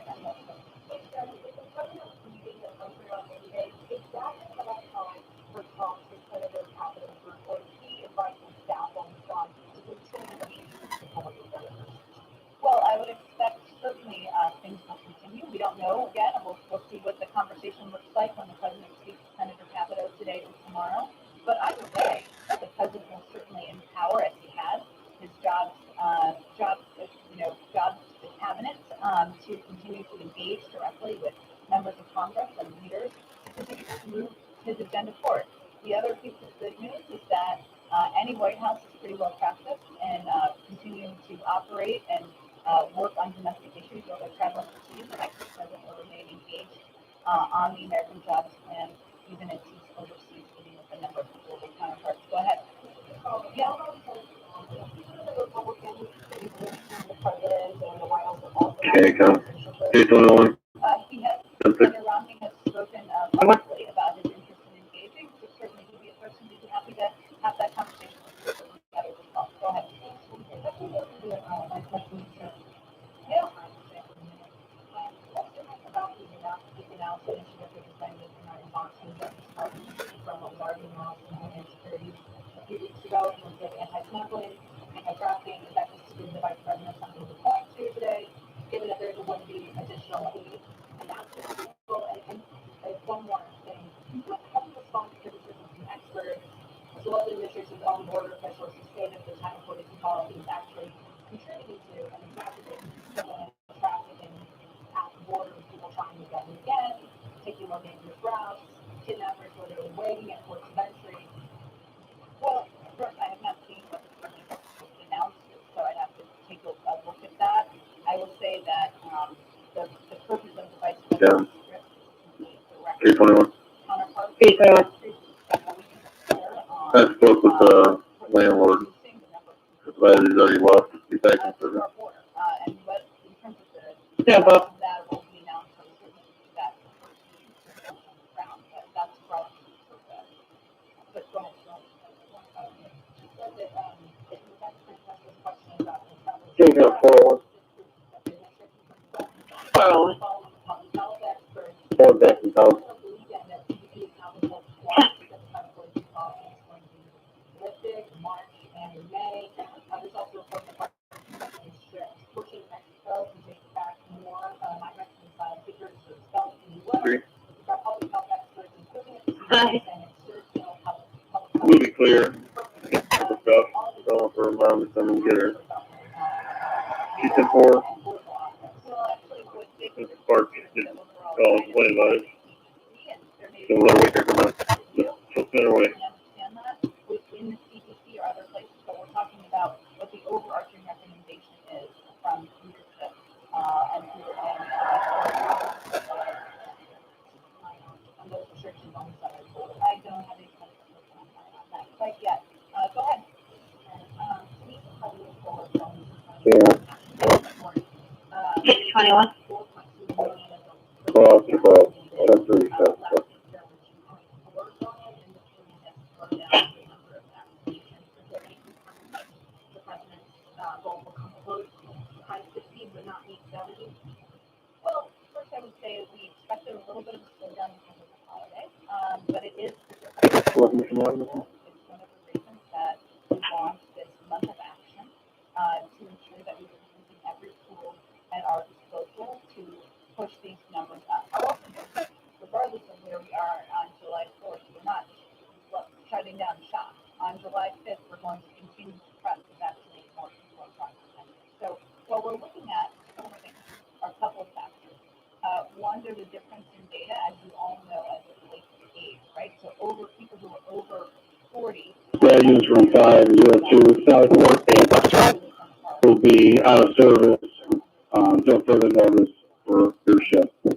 Well, I would expect certainly things will continue. We don't know yet, and we'll see what the conversation looks like when the president speaks to Senator Capito today or tomorrow. But I would say that the president will certainly empower, as he has, his cabinet to continue to engage directly with members of Congress and leaders to continue to move his agenda forward. The other piece of good news is that any White House is pretty well practiced in continuing to operate and work on domestic issues, whether travel overseas. The next president will remain engaged on the American Jobs Plan, even as he's overseas meeting with a number of global counterparts. Go ahead. Yeah. Okay, come. Here's one on. Senator Romney has spoken publicly about his interest in engaging, so certainly he'd be a person who'd be happy to have that conversation with you. Go ahead. Yeah. From a large amount of Homeland Security a few weeks ago, in terms of anti-smuggling, anti-trafficking, is that just the vice president something to point to today, given that there would be additional aid? And that's and one more thing. How do you respond to criticism from experts, as well as the administration's own border officials who say that the Title 42 policy is actually contributing to and exacerbating trafficking at the border, people trying to get in again, taking more dangerous routes, kidnappers where they're waiting at ports of entry? Well, first, I have not seen what the president announced, so I'd have to take a look at that. I will say that the purpose of the vice president's script is to meet the 321. counterparts. 321. I spoke with the landlord. But he's already left. He's back in prison. And what, in terms of Yeah, Bob. that will be announced on that round, but that's probably but go ahead. He's got 401. 401. Four back in town. Three. Hi. We'll be clear. Stuff. Going for a mom to come and get her. She said 4. This Spark just called, complain about it. So let her wait there, come on. She'll send her away. Within the CDC or other places, but we're talking about what the overarching recommendation is from leadership and those restrictions on the summer. I don't have any questions on that quite yet. Go ahead. Yeah. 621. Well, it's about 10:37. Well, first I would say we expected a little bit of a slowdown because of the holiday, but it is. It's one of the reasons that we launched this month of action to ensure that we were using every tool at our disposal to push these numbers up. I'll also note, regardless of where we are on July 4th, we're not shutting down shop. On July 5th, we're going to continue to press to vaccinate more people across the country. So what we're looking at are a couple of factors. One, there's a difference in data, as you all know, as it relates to age, right? So people who are over 40. Graduates from 502 Southport and will be out of service until further notice for their shift. We've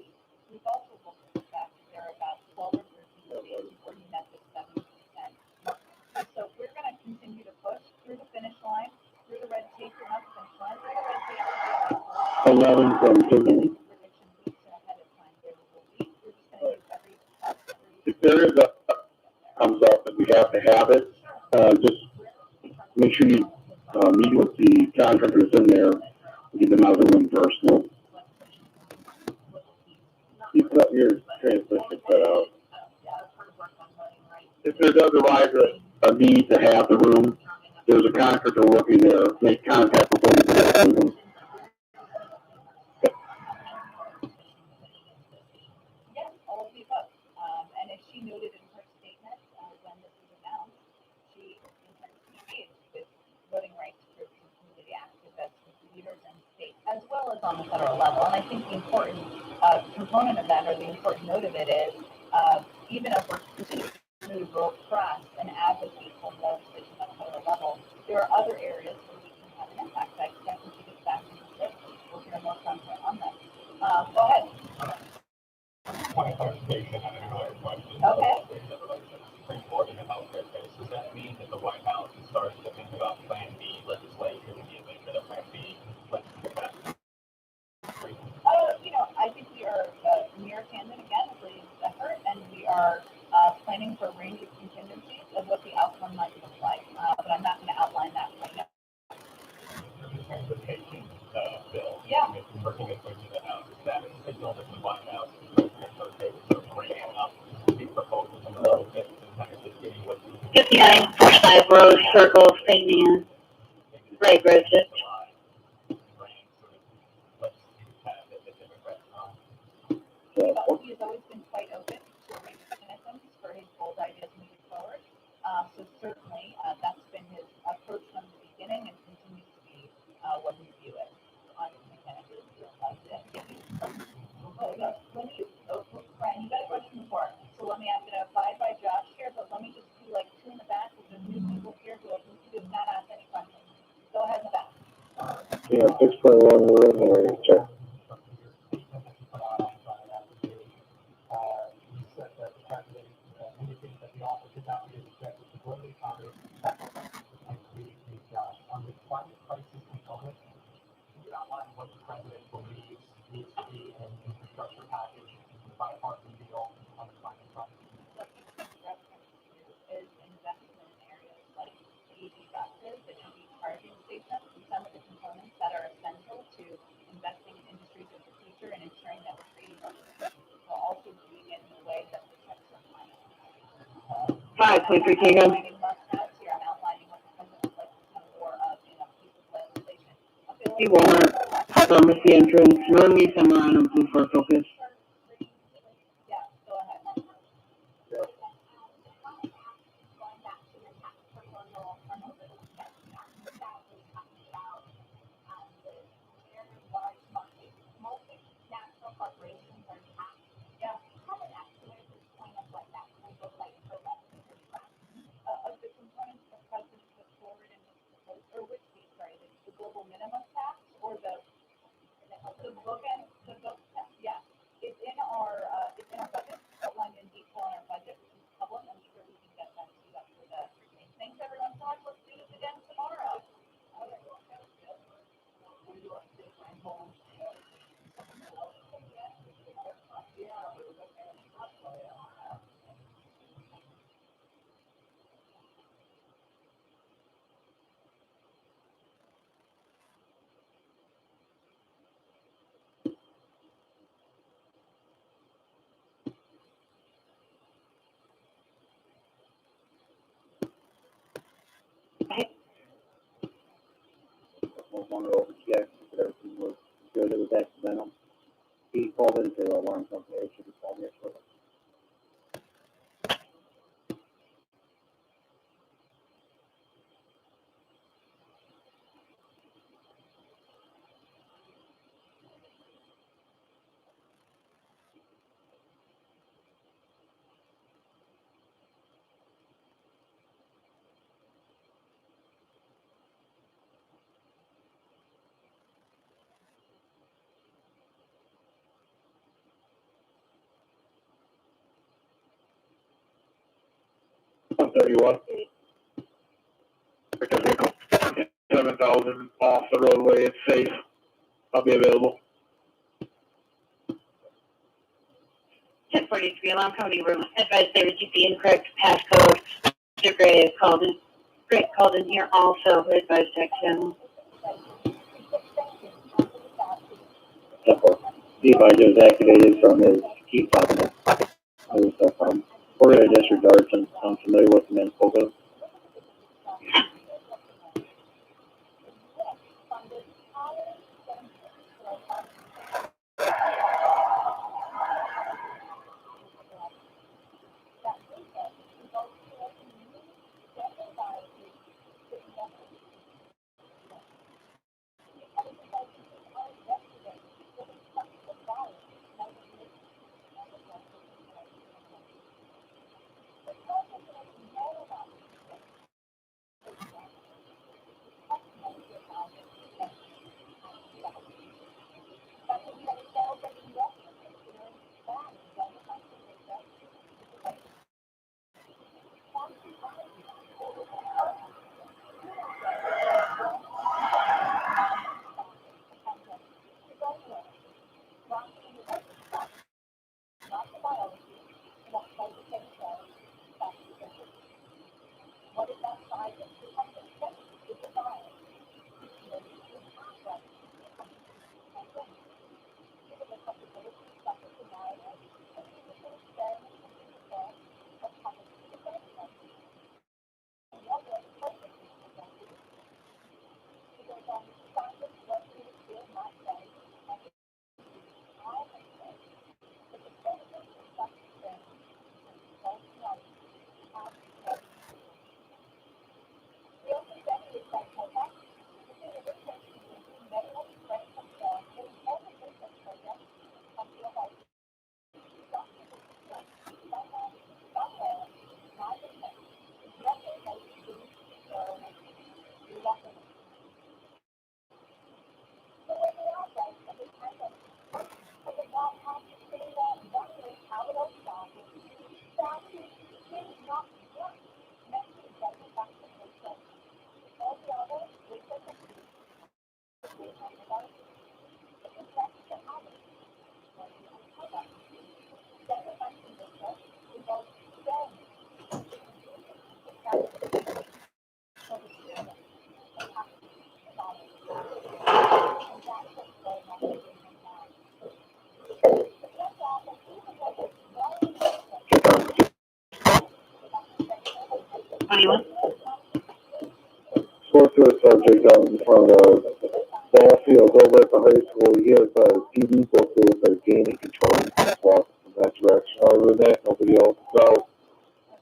also looked at the fact that there are about 12 or 13 states where we met the 70%. So we're going to continue to push through the finish line, through the red tape, not the finish line, through the red tape. 11 from 13. If there is a comes up that we have to have it, just make sure you meet with the contractors in there and get them out of the room first. You cut your transmission cut out. If there does arise a need to have the room, there's a contractor working there. Make contact before you get the room. Yes, all of the above. And as she noted in her statement, when this was announced, she intends to engage with voting rights groups and community activists, with leaders in the state, as well as on the federal level. And I think the important component of that, or the important note of it is, even as we're continuing to build trust and advocate for legislation at the federal level, there are other areas where we can have an impact. I expect when she gets back to the state, we'll hear more from her on that. Go ahead. Point of clarification, I don't know your question. Okay. Supreme Court in the healthcare case, does that mean that the White House is starting to think about Plan B legislation in the event that a Plan B legislation passes? I think we are mirror-handed again as we effort, and we are planning for a range of contingencies of what the outcome might look like. But I'm not going to outline that right now. The transportation bill. Yeah. Working its way through the House, is that a signal that the White House is okay with bringing up these proposals in a little bit and kind of just getting what 59 Forsyth Road, Circle, St. Anne. Right, Bridget. He has always been quite open to mechanisms for his bold ideas moving forward. So certainly that's been his approach from the beginning and continues to be what we view it on mechanisms. Brian, you got a question before, so let me ask it applied by Josh here, but let me just do like two in the back because there's new people here who have not asked any questions. Go ahead in the back. Yeah, 6.1 preliminary check. On the climate crisis component, can you outline what the president believes needs to be an infrastructure package, the bipartisan deal on the climate front? Is investment in areas like EV buses, the EV charging stations, and some of the components that are essential to investing in industries of the future and ensuring that we're creating jobs, while also doing it in a way that protects our climate. 5.3 Keegan. He won't. Pharmacy entrance. We'll need someone on Blue for focus. no longer over TX, but everything was good. It was accidental. He called into the alarm company. They should have called me actually. One 31. 7,000 off the roadway. It's safe. I'll be available. 1043 Alarm Company Room. Advised they received the incorrect passcode. Mr. Gray has called in. Gray called in here also. Advised section. Device was activated from his key fob. We're going to disregard since I'm familiar with the man's photo. Spoke to a subject out in front of ball field over at the high school. He has a TV book with a gaming controller. Walk in that direction. Other than that, nobody else is out.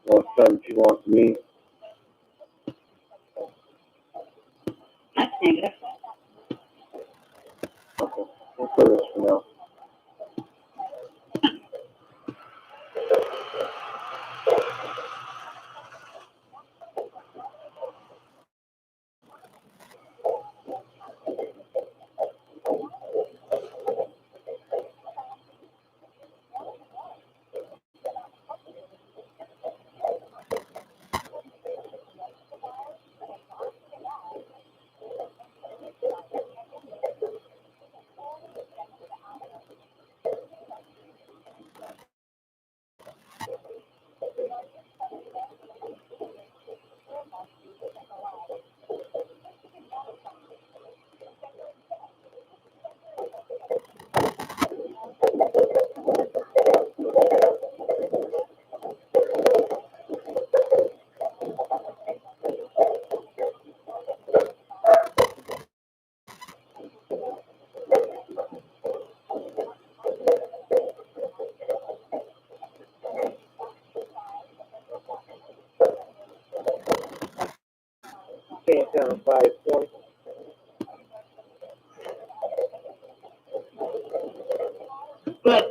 117 wants to meet. That's negative. Okay, we'll clear this for now. Can count 520. Good.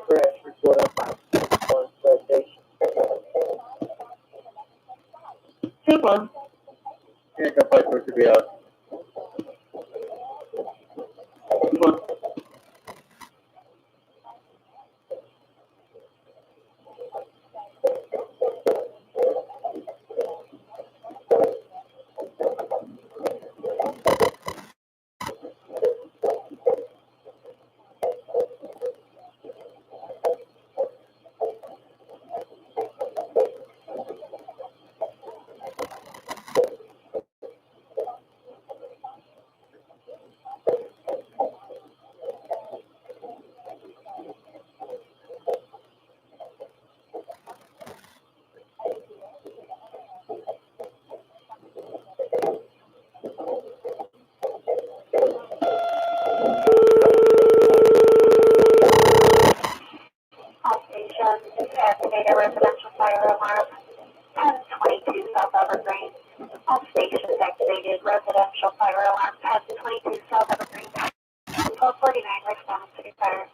Crash report up on citation. Super. Handcuff Piper to be out. Activate a residential fire alarm. 1022 South Evergreen. All stations activated residential fire alarm. 1022 South Evergreen. 1249 response to fire.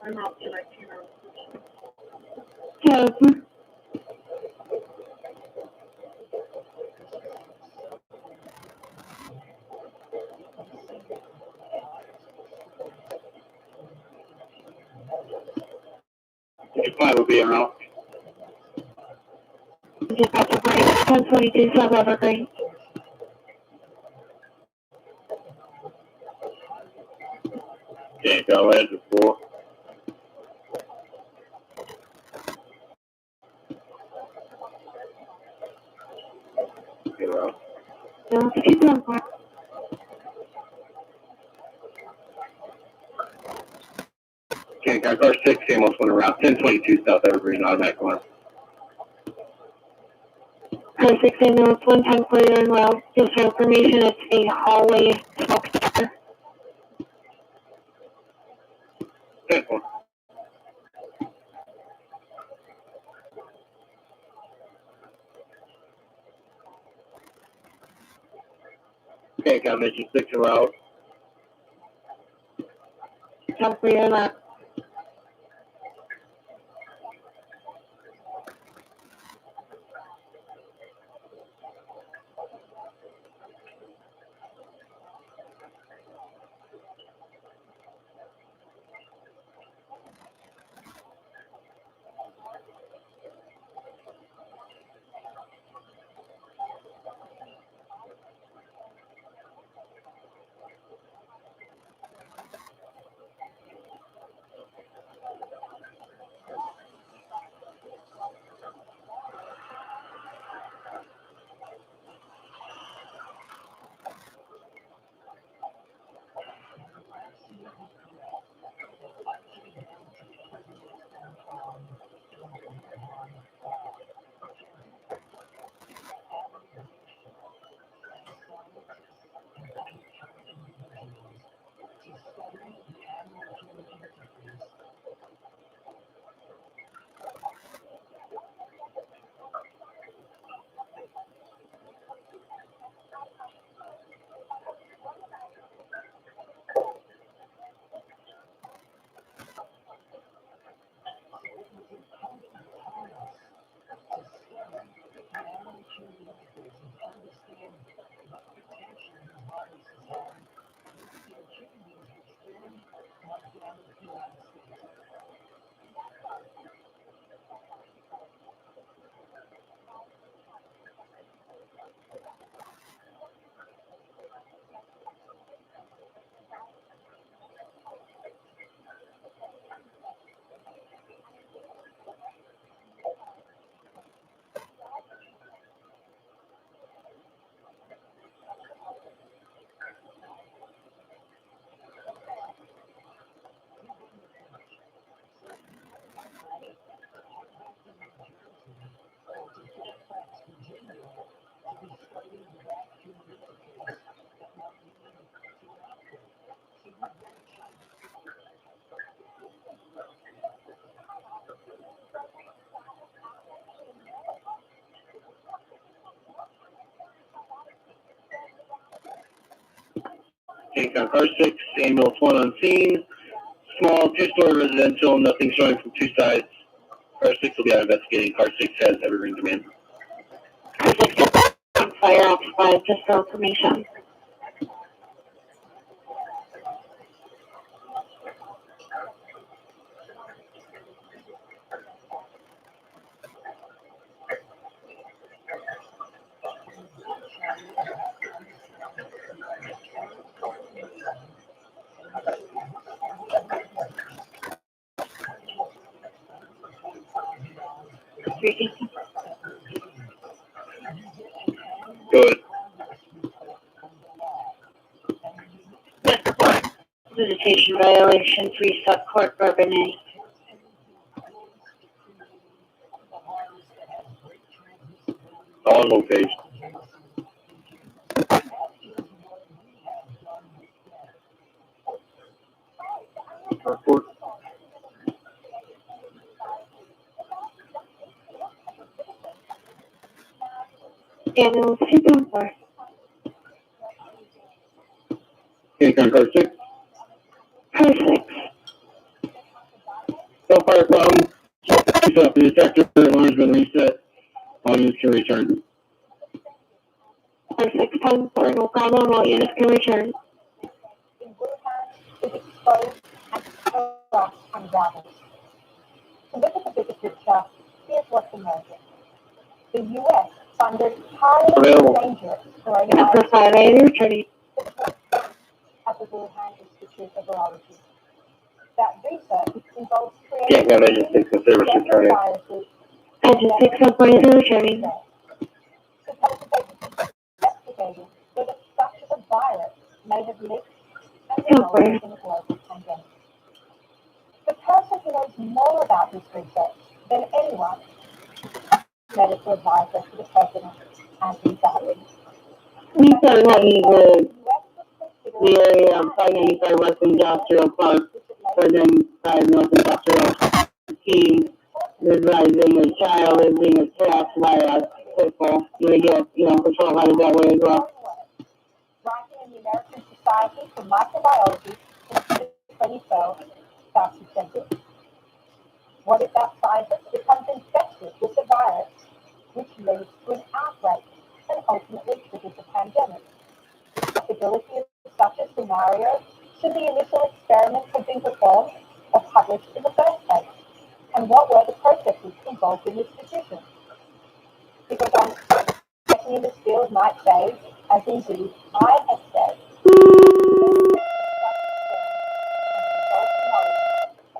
I'm out tonight, Yes. Five will be around. Just got the break. 1022 South Evergreen. Okay, go ahead to 4. Get around. No, keep on fire. Okay, car 6 almost went around. 1022 South Evergreen, automatic alarm. Car 6 ambulance 110 clear and well. Just for information, it's a hallway smoke detector. 10-4. Okay, got mission 6 around. South clear and left. Take on car 6, ambulance 1 on scene. Small two-story residential, nothing showing from two sides. Car 6 will be out investigating. Car 6 has evergreen demand. Fire off by just for information. Good. Visitation violation, 3 Sub Court, bourbonnais. All low page. Report. Ambulance 214. Take on car 6. Car 6. No fire problem. Stop the detector. Alarm's been reset. All units can return. Car 6 10 4, no problem. All units can return. Is exposed and corrupt and ravaged. To look at the bigger picture, here's what's emerging. The U.S. funded highly dangerous coronavirus returning. at the Wuhan Institute of Virology. That research involves Can't go Agent 6 and service returning. viruses Agent 6 operator returning. investigating whether such a virus may have leaked and resulted in a global pandemic. The person who knows more about this research than anyone, medical advisor to the president, Andrew Barry. We started having the area of 595 West Industrial Park, 595 North Industrial Team, advising a child is being attacked by a pit bull. They get, control headed that way as well. Writing in the American Society for Microbiology in 2012, Fauci said this. What if that virus becomes infected with the virus, which leads to an outbreak and ultimately triggers a pandemic? The possibility of such a scenario should the initial experiments have been performed or published in the first place? And what were the processes involved in this decision? Because I'm checking in this field might say, as indeed I have said,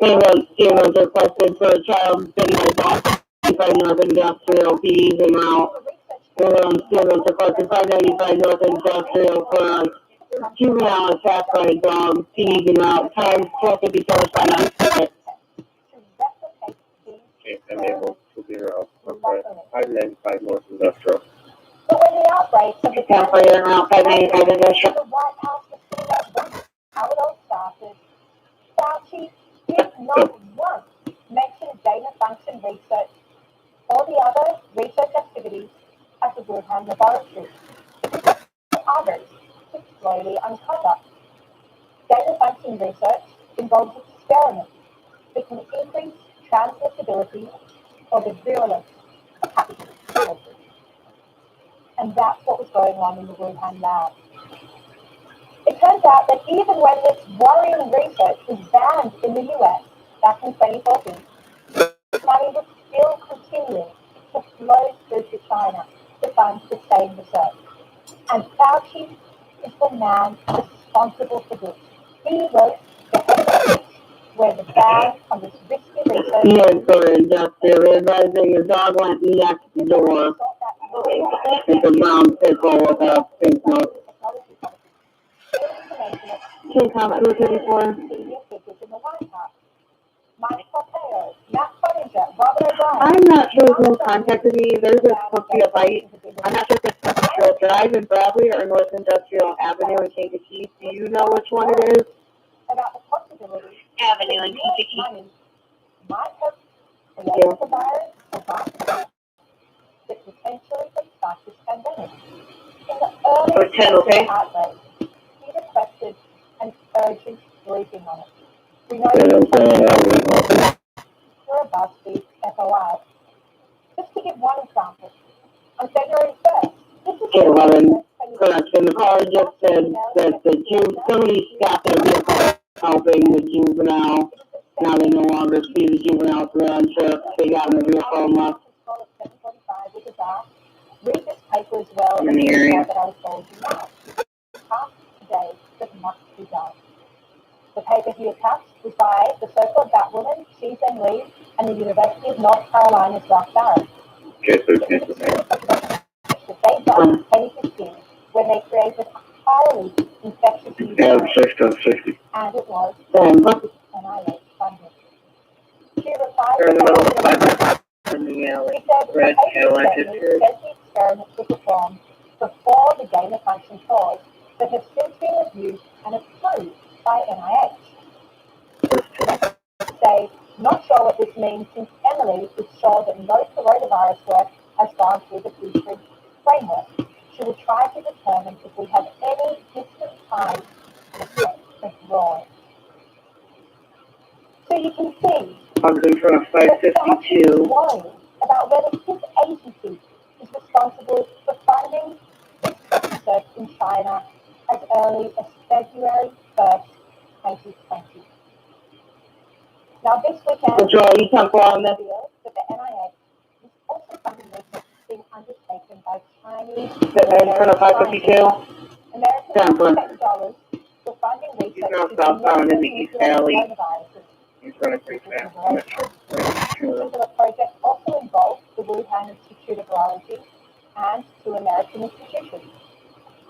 Ambulance requested for a child bitten by a dog, 595 North Industrial, PD's en route. Ambulance requested 595 North Industrial for a juvenile attacked by a dog, PD's en route. Time 12:57, 595. Okay, I'm able to be around. 595 North Industrial. But when the outbreak of the Campfire en route, 595 Industrial. the White House was seen how it all started, Fauci did not once mention gain-of-function research or the other research activities at the Wuhan laboratory. Others to slowly uncover. Gain-of-function research involves experiments that can increase transmissibility or the virulence of pathogens. And that's what was going on in the Wuhan lab. It turns out that even when this worrying research was banned in the US back in 2014, money was still continuing to flow through to China to fund the same research. And Fauci is the man responsible for this. He wrote the head where the ban on this risky research. Yes, sorry, Industrial. Advising your dog went next door. It's a brown pit bull with a pink nose. King comment 234. I'm not sure who contacted me. There's supposed to be a bite. I'm not sure if it's Industrial Drive in Bradley or North Industrial Avenue in Kankakee. Do you know which one it is? About the possibility Avenue in Kankakee. might have created the virus or that potentially could start this pandemic. In the early Or 10, okay? outbreak, he requested urgent briefing on it. We know Yeah, I'm saying you're a BuzzFeed FOI. Just to give one example, on February 1st, this is 11 correction. The caller just said that somebody stopped their vehicle helping the juvenile. Now they no longer see the juvenile around, so they got in the vehicle and left. Read this paper as well In the area. that I was told you now. Half today that must be done. The paper here attached was by the so-called Batwoman, Susan Lee, and the University of North Carolina's Ralph Barrett. They done 2015 when they created a highly infectious new virus. 60. And it was NIH funded. She replied Red Cadillac is here. the experiments were performed before the gain of function caused that have since been reviewed and approved by NIH. Say, not sure what this means since Emily is sure that no coronavirus work has gone through the Blueprint framework. She will try to determine if we have any distant time of drawing. So you can see Positive for 552. worrying about whether his agency is responsible for funding this research in China as early as February 1st, 2020. Now this weekend, Control, you come on this. that the NIH is also funding research being undertaken by Chinese For 552. American tax dollars for funding research He's now southbound in the East Valley. coronaviruses. He's running pretty fast. The project also involves the Wuhan Institute of Virology and two American institutions.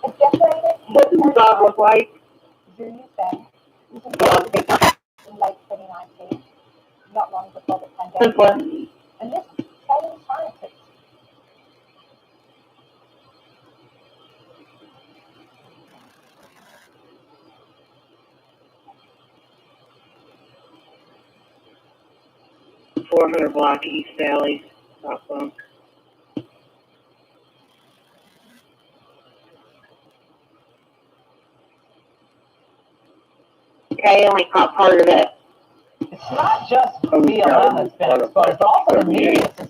A decorated What does the dog look like? Zhu Yufeng was involved in late 2019, not long before the pandemic. And this same scientist .400 block East Valley, southbound. I only caught part of it. It's not just BLM that's been exposed, but also the media the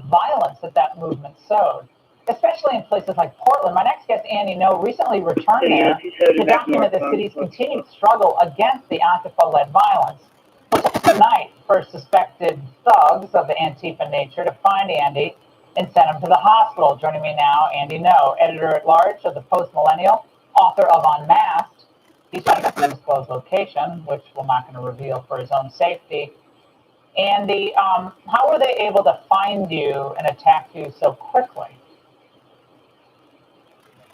violence that movement sowed, especially in places like Portland. My next guest, Andy No, recently returned there to document the city's continued struggle against the Antifa-led violence. Tonight, first suspected thugs of the Antifa nature to find Andy and send him to the hospital. Joining me now, Andy No, editor-at-large of the Post-Millennial, author of Unmasked. He's trying to disclose location, which we're not going to reveal for his own safety. Andy, how were they able to find you and attack you so quickly?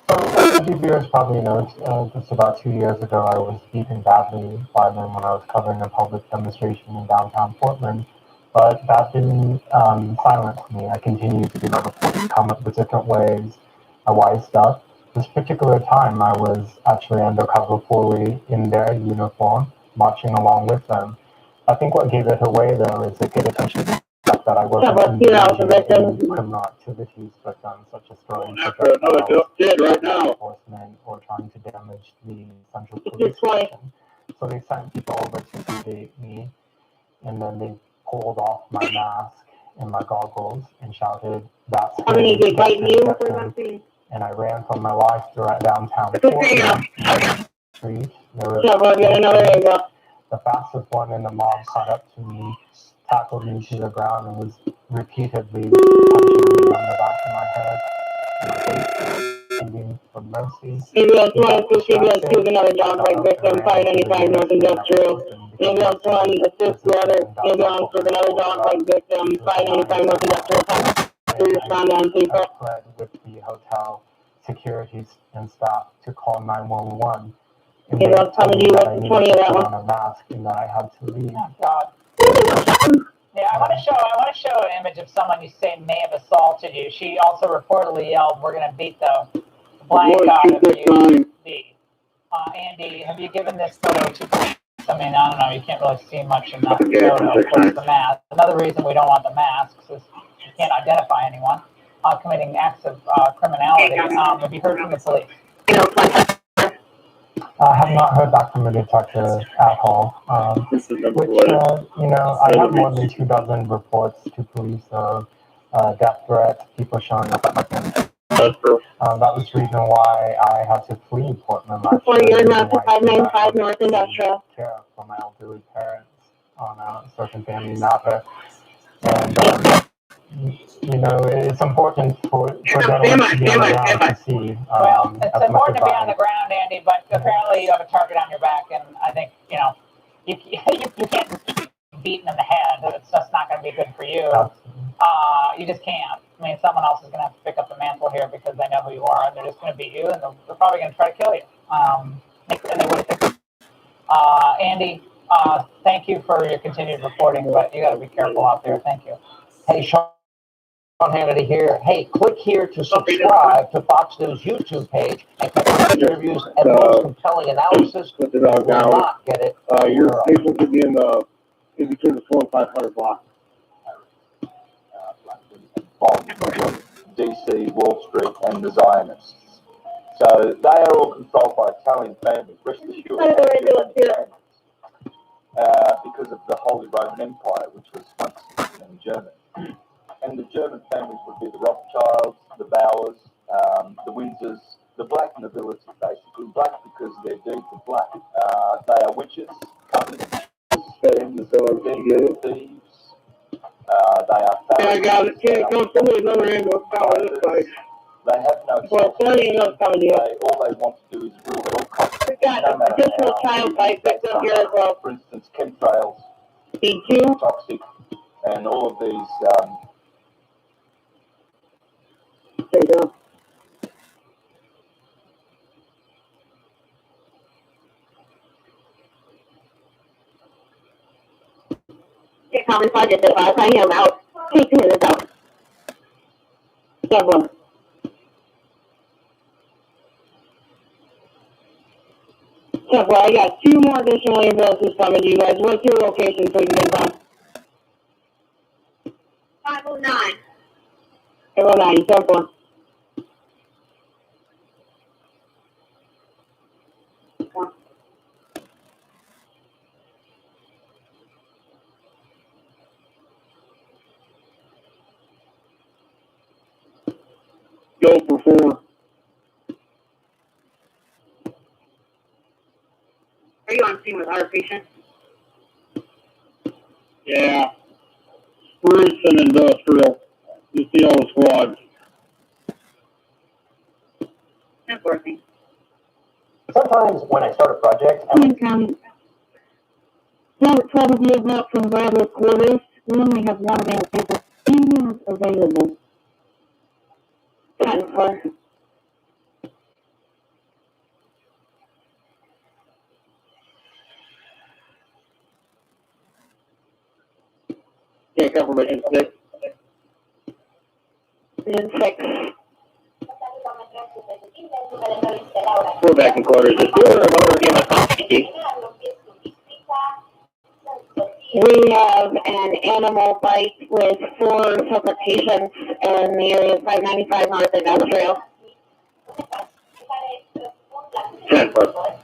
As you viewers probably know, just about 2 years ago, I was beaten badly by them when I was covering a public demonstration in downtown Portland. But that didn't silence me. I continued to do my reporting, come up with different ways. I wised up. This particular time, I was actually undercover fully in their uniform, marching along with them. I think what gave it away, though, is it gave attention to the fact that I wasn't engaged in criminal activities with them, such as throwing enforcement or trying to damage the central police station. So they sent people over to sedate me, and then they pulled off my mask and my goggles and shouted, "That's him." And I ran for my life throughout downtown Portland street. The fastest one in the mob caught up to me, tackled me to the ground, and was repeatedly punching me on the back of my head, my face, begging for mercy. Ambulance 1 assist another dog like victim, 595 North Industrial. Ambulance 1 assist the other ambulance with another dog like victim, 595 North Industrial. Respond on people. I fled with the hotel security and staff to call 911. And they told me that I needed to put on a mask and that I had to leave. Oh, God. Yeah, I want to show an image of someone you say may have assaulted you. She also reportedly yelled, "We're going to beat the blank out of you." Andy, have you given this photo to? I mean, I don't know. You can't really see much in that photo. Of course, the mask. Another reason we don't want the masks is you can't identify anyone committing acts of criminality. Have you heard from the police? I have not heard back from the detective at all. Which, I have more than 24 reports to police of death threats, people showing up at my family. That was the reason why I had to flee Portland last year. You're not to 595 North Industrial. Care for my elderly parents on a certain family matter. And, it's important for gentlemen to be on the ground to see. Well, it's important to be on the ground, Andy, but apparently you have a target on your back, and I think, you can't be beaten in the head. It's just not going to be good for you. You just can't. I mean, someone else is going to have to pick up the mantle here because they know who you are, and they're just going to beat you, and they're probably going to try to kill you. And they would. Andy, thank you for your continued reporting, but you got to be careful out there. Thank you. Hey, Sean Hannity here. Hey, click here to subscribe to Fox News YouTube page and click interviews and most compelling analysis. You will not get it. Your station could be in between the 400 and 500 blocks. DC, Wall Street, and the Zionists. So they are all controlled by Italian families. Rest assured, because of the Holy Roman Empire, which was once German. And the German families would be the Rothschilds, the Bowers, the Windsors, the black nobility, basically. Black because their deeds are black. They are witches, thieves. They are pharaohs. They have no all they want to do is rule at all costs. Additional child life victims here as well. For instance, chemtrails, toxic, and all of these. There you go. Okay, common budget device. I am out. 2 minutes out. Yeah, well. Yeah, well, I got 2 more additional ambulances coming to you guys. What's your location so you can come? 509. 509, 10-4. Go for 4. Are you on scene with our patient? Yeah. Spruce and industrial. You see all the squads. That's working. Sometimes when I start a project, Probably is not from graduate quarters. We only have 1 available. Ambulance available. 10-4. Yeah, confirmation 6. 6. We're back in quarters. We have an animal fight with 4 separate patients in the area of 595 North Industrial. 10-4.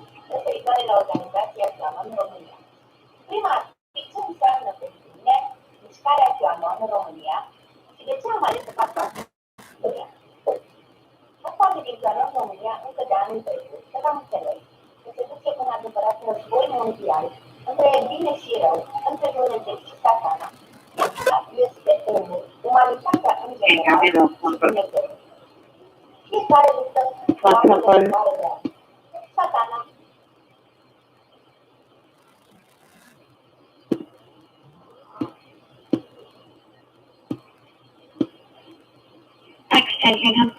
Extension.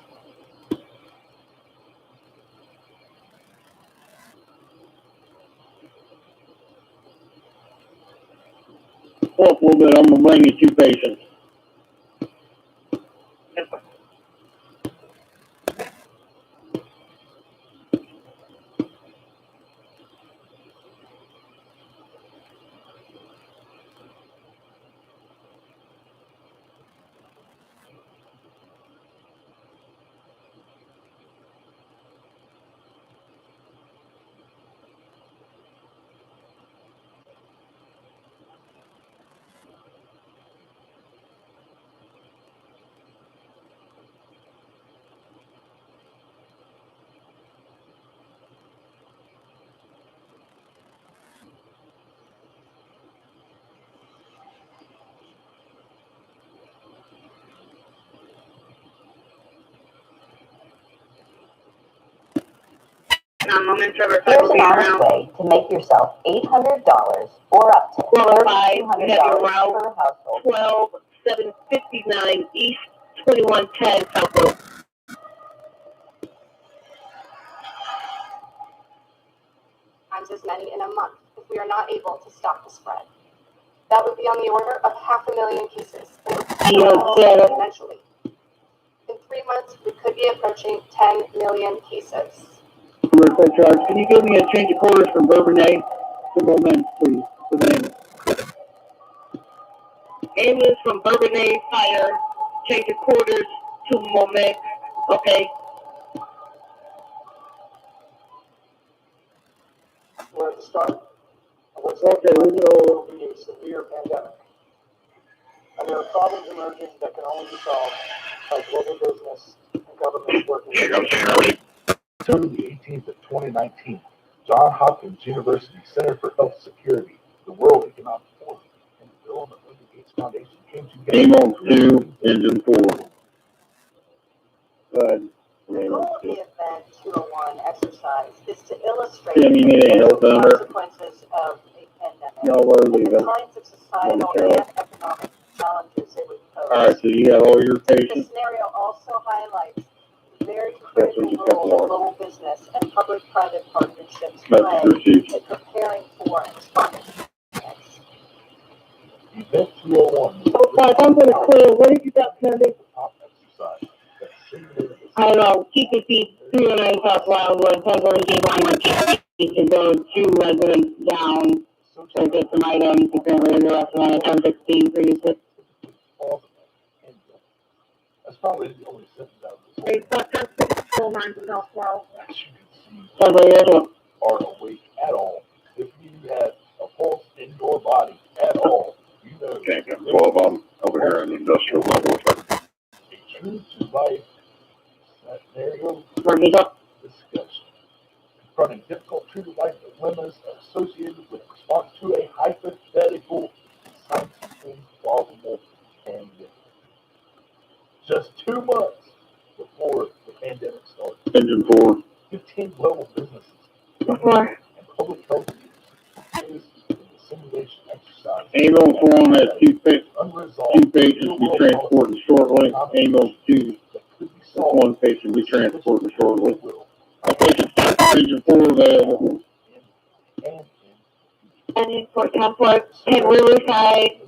Pull up a little bit. I'm going to bring you 2 patients. Moments of our Here's will an be honest around way to make yourself $800 or up to qualified. We have your $3,200 route per household. 12759 East 2110 South Road. Times as many in a month if we are not able to stop the spread. That would be on the order of 500,000 cases eventually. In 3 months, we could be approaching 10 million cases. Can you give me a change of quarters from bourbonnais to Bowman, please? For the name. Ambulance from Bourbonnais Fire, change the quarters to Moment. Okay. We're at the start. What's Okay, we go. will be a severe pandemic. And there are problems emerging that can only be solved by global business and governments working together. October the 18th of 2019, Johns Hopkins University Center for Health Security, the World Economic Forum, and the Bill and Melinda Gates Foundation came together. Amos 2, Engine 4. Good. The goal of the event 201 exercise is to illustrate Yeah, you need a help the number. consequences of a pandemic No, we're and leaving. the kinds of societal and economic challenges it would pose. Alright, so you got all your This patients? scenario also highlights the very That's critical what you role got. global business and public-private partnerships That's play received. in preparing for and responding to pandemics. Event 201. I'm going to clear. What did you got, Candy? Top exercise that simulated I don't know. Keep your feet 309 South Wildwood. Temporary J1 to go 2 residents down. So get some items. Apparently, the rest on a 1016 previously. That's probably the only sentence out of this. Hey, fuck, that's 409 South Wildwood. As you can see, are awake at all. If you have a pulse in your body at all, you know. Okay, got 12 of them over here on the industrial level. A true to life scenario discussion. Confronting difficult true to life dilemmas associated with response to a hypothetical scientifically plausible pandemic. Just 2 months before the pandemic started. Engine 4. 15 global businesses and public health leaders in the simulation exercise. Amos 1 has 2 patients be transported shortly. Amos 2, 1 patient be transported shortly. All patients Engine 4 available. Any for comfort, can Riverside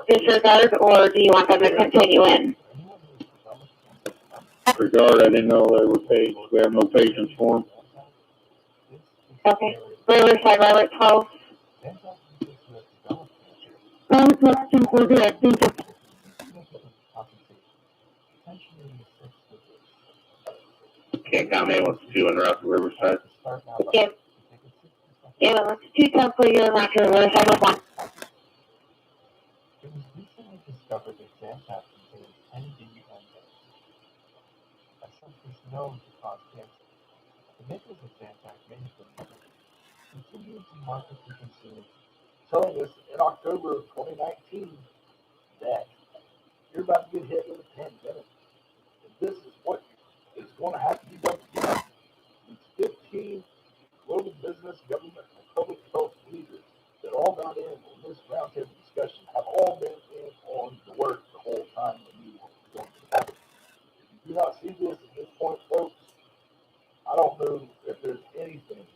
disregard, or do you want them to continue in? Regard, I didn't know they were paid. We have no patients for them. Okay. Riverside, Robert 12. Robert 12, 2 direct. Thank you. Can't comment what's 2 in route to Riverside. Yeah. Yeah, well, let's 2 10 for your route to Riverside with 1. It was recently discovered that Xantac contains ND-endings, a substance known to cause cancer. The makers of Xantac manufacture continued to market to consumers, Telling us in October of 2019 that you're about to get hit with a pandemic. And this is what is going to have to be done to get. These 15 global business, government, and public health leaders that all got in on this roundtable discussion have all been in on the work the whole time that you were going to happen. If you do not see this at this point, folks, I don't know if there's anything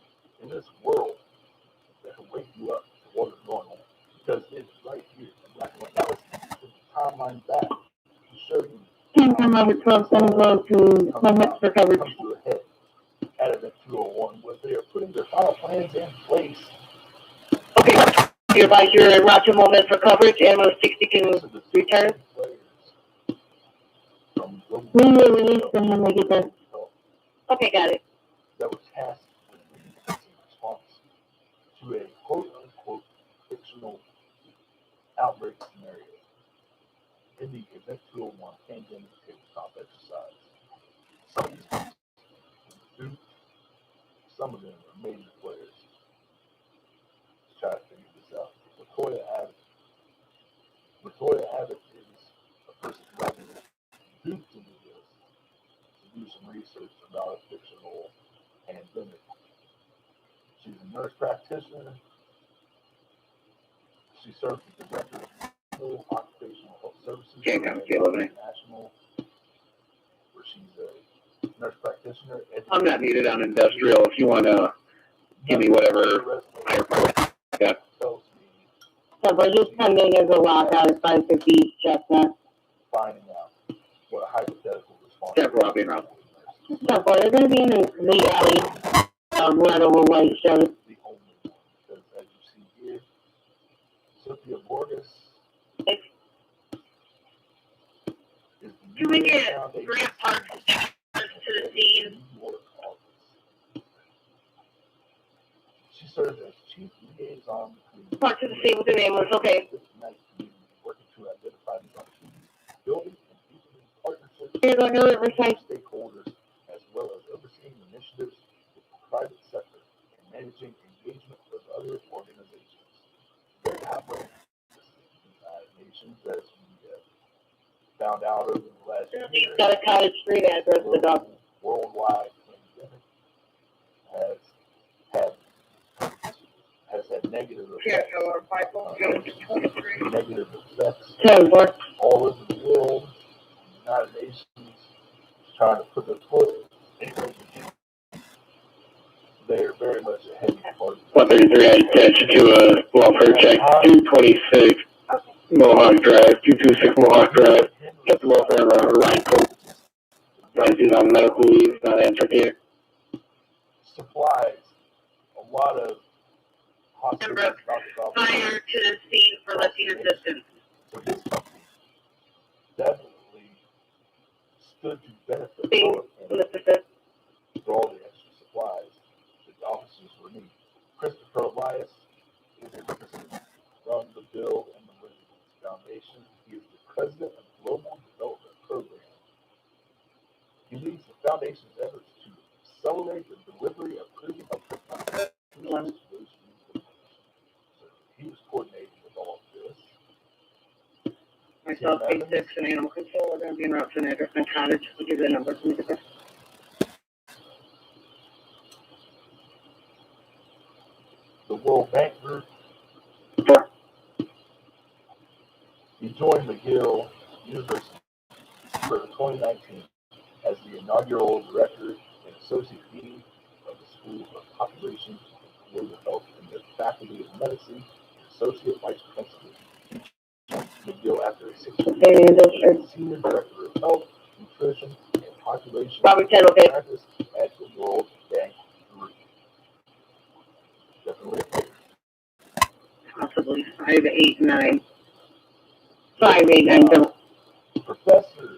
in this world that can wake you up to what is going on. Because it's right here. Right now, now let's take the timeline back to show you. 10 from Robert 12, 7 goes to limits for coverage. Comes to a head at event 201, where they are putting their final plans in place. Okay, you advise your route moment for coverage, ammo 62 return. We will release them when they get there. Okay, got it. That was tasked with in response to a quote-unquote fictional outbreak scenario in the Event 201 pandemic tabletop exercise. Some of these people, some of them are major players. Let's try to figure this out. Latoya Abbott is a person who has duped into this to do some research about a fictional pandemic nurse practitioner. She serves as the director of Rural Occupational Health Services Can't come feel of it. National, where she's a nurse practitioner. I'm not needed on industrial. If you want to give me whatever higher part. Yeah. Tells me So we're just pending as a lockout at 550 Chestnut. finding out what a hypothetical response. Step Robbie Rob. So far, they're going to be in the alley, red over white shirt. The only one, because as you see here, Sophia Borges is the Can we U.S. get Foundation Grant Park to the scene? New York office. She serves as chief liaison between Park to the scene with the name was okay. working to identify these opportunities, building and deepening partnerships Here's our new Riverside. with stakeholders, as well as overseeing initiatives with the private sector and managing engagement with other organizations. Very high-level United Nations, as we found out over the last year. He's got a Cottage Street address, the dog. Worldwide pandemic has had negative effects. Negative effects 10-4. all over the world. The United Nations is trying to put their foot. They're very much a heavy part. 133, I attached to a welfare check, 226 Mohawk Drive, 226 Mohawk Drive. Get the welfare right coat. He's on medical leave, not answering here. Supplies a lot of hospitals. Fire to the scene for lifting assistance. So this company definitely stood to benefit for all the extra supplies that the officers were needing. Christopher Elias is a representative from the Bill and Melinda Gates Foundation. He is the president of Global Development Program. He leads the foundation's efforts to accelerate the delivery of proven solutions. So he was coordinating with all of this. Myself, P6, and animal control are going to be in route to an address and cottage. I'll give you the numbers. Let me get this. The World Bank Group. He joined McGill University for 2019 as the inaugural director and associate dean of the School of Population and Global Health and the Faculty of Medicine and associate vice principal. He joined McGill after a 6-year senior director of health, nutrition, and population practice at the World Bank Group. Definitely a player. Possibly 589. 589. Professor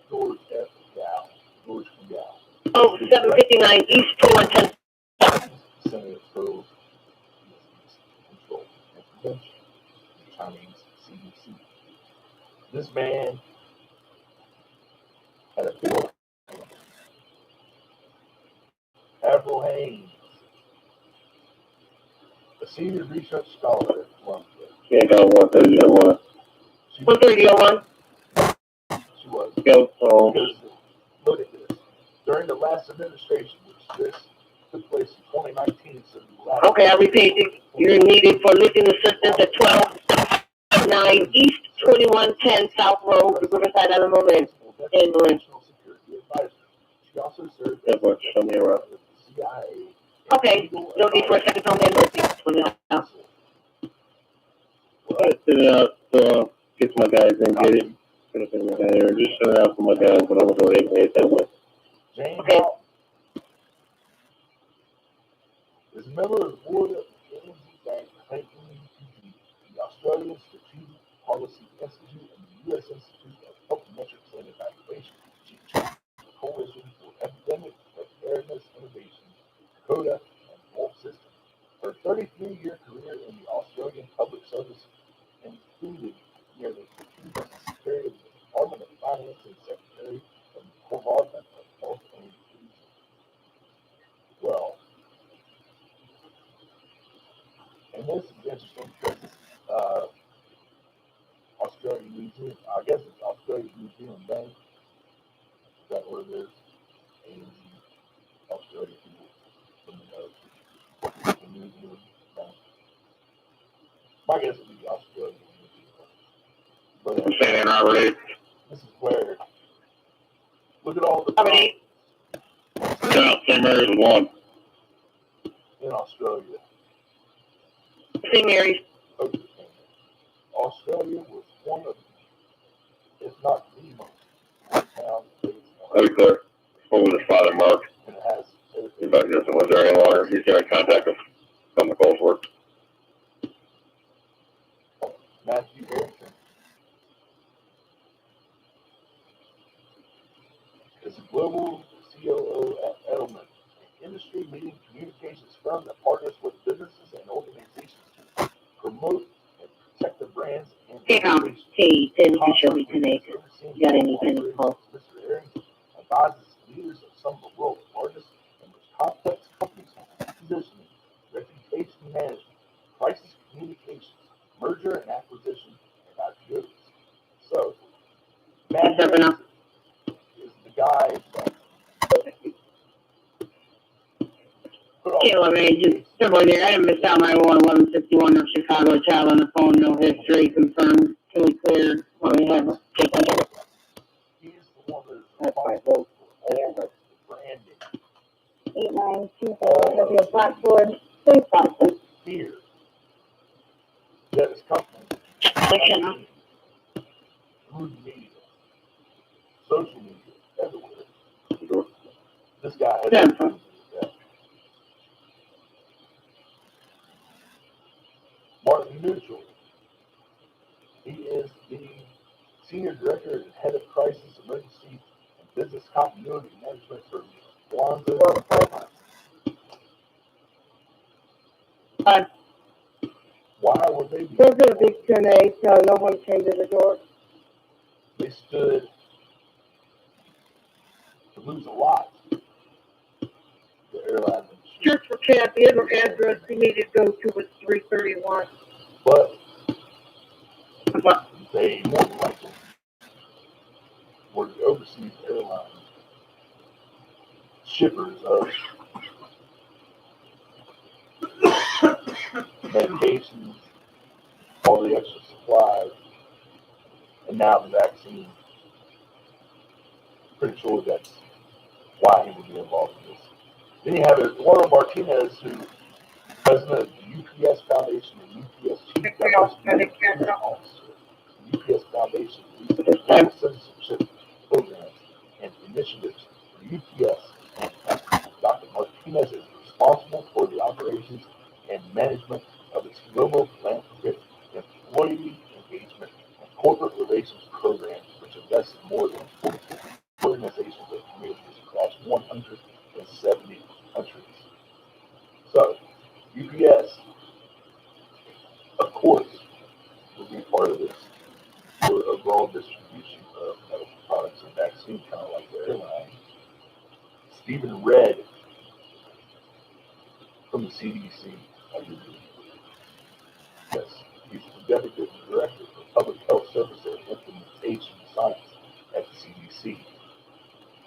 George F. Gow. George Gow. Oh, 759 East 2110. Center for Disease Control and Prevention, the Chinese CDC. This man had a big old Avril Haines, a senior research scholar at Columbia. Yeah, got 130-1. 130-1. She was. Go, so. Look at this. During the last administration, which this took place in 2019, so Okay, I repeat. You're needed for lifting assistance at 12-9 East 2110 South Road, Riverside, Illinois. In Marin. She also served as the CIA. Okay, you'll need for a second home emergency. Get my guys and get it. Just send it out for my guys, but I was already made that way. Okay. Is a member of the board of the Bank, the Australian Strategic Policy Institute, and the U.S. Institute of Health Metrics and Evaluation. She chairs the Coalition for Epidemic Preparedness Innovation, CODA, and Wolf System. Her 33-year career in the Australian Public Service included nearly 15 years as Secretary of the Department of Finance and Secretary of the Department of Health and Inclusion. Well, and this is interesting because Australian New Zealand, I guess it's Australian New Zealand Bank. Is that what it is? ANZ, Australian people from the New Zealand. My guess would be Australia. But St. Ann Arbor 8. this is where, look at all the How many? Yeah, St. Mary's was one. in Australia. St. Mary's. Okay. Australia was one of, if not the most town states. That'd be clear. What was his father, Mark? And it has He about doesn't live there any longer. He's got in contact with some of the Coles work. Matthew Harrison is a global COO at Edelman, an industry-leading communications firm that partners with businesses and organizations to promote and protect their brands and reputations. Hey, Tim, you show me today. You got anything close? Mr. Arrington advises leaders of some of the world's largest and most complex companies on positioning, reputation management, crisis communications, merger and acquisition, and IPOs. So, Matt Harrison is the guy that Caleb, just double here. I didn't miss out my 1151 of Chicago child on the phone. No history confirmed. Fully clear. What we have. he's the one that's responsible for all the branding. 8920. That'll be a Blackboard. Please process. Here, that is company. Through the media, social media, everywhere. This guy has that. Martin Neutral. He is the Senior Director and Head of Crisis, Emergency, and Business Continuity Management for Lonzo. Why were they? Those are a big 10A, so no one came to the door. They stood to lose a lot. The airline industry. Just for Cat, the other address we need to go to was 331. But they more than likely were the overseas airline shippers of medications, all the extra supplies, and now the vaccine. Pretty sure that's why he would be involved in this. Then you have Eduardo Martinez, who is president of the UPS Foundation and UPS Chief Diversity Officer. The UPS Foundation leads global citizenship programs and initiatives for UPS. Dr. Martinez is responsible for the operations and management of its global philanthropic, employee engagement, and corporate relations programs, which invests in more than 40 organizations and communities across 170 countries. So, UPS, of course, will be part of this for overall distribution of medical products and vaccines, kind of like the airline. Stephen Redd from the CDC. Yes, he's the Executive Director for Public Health Service and Implementation Science at the CDC.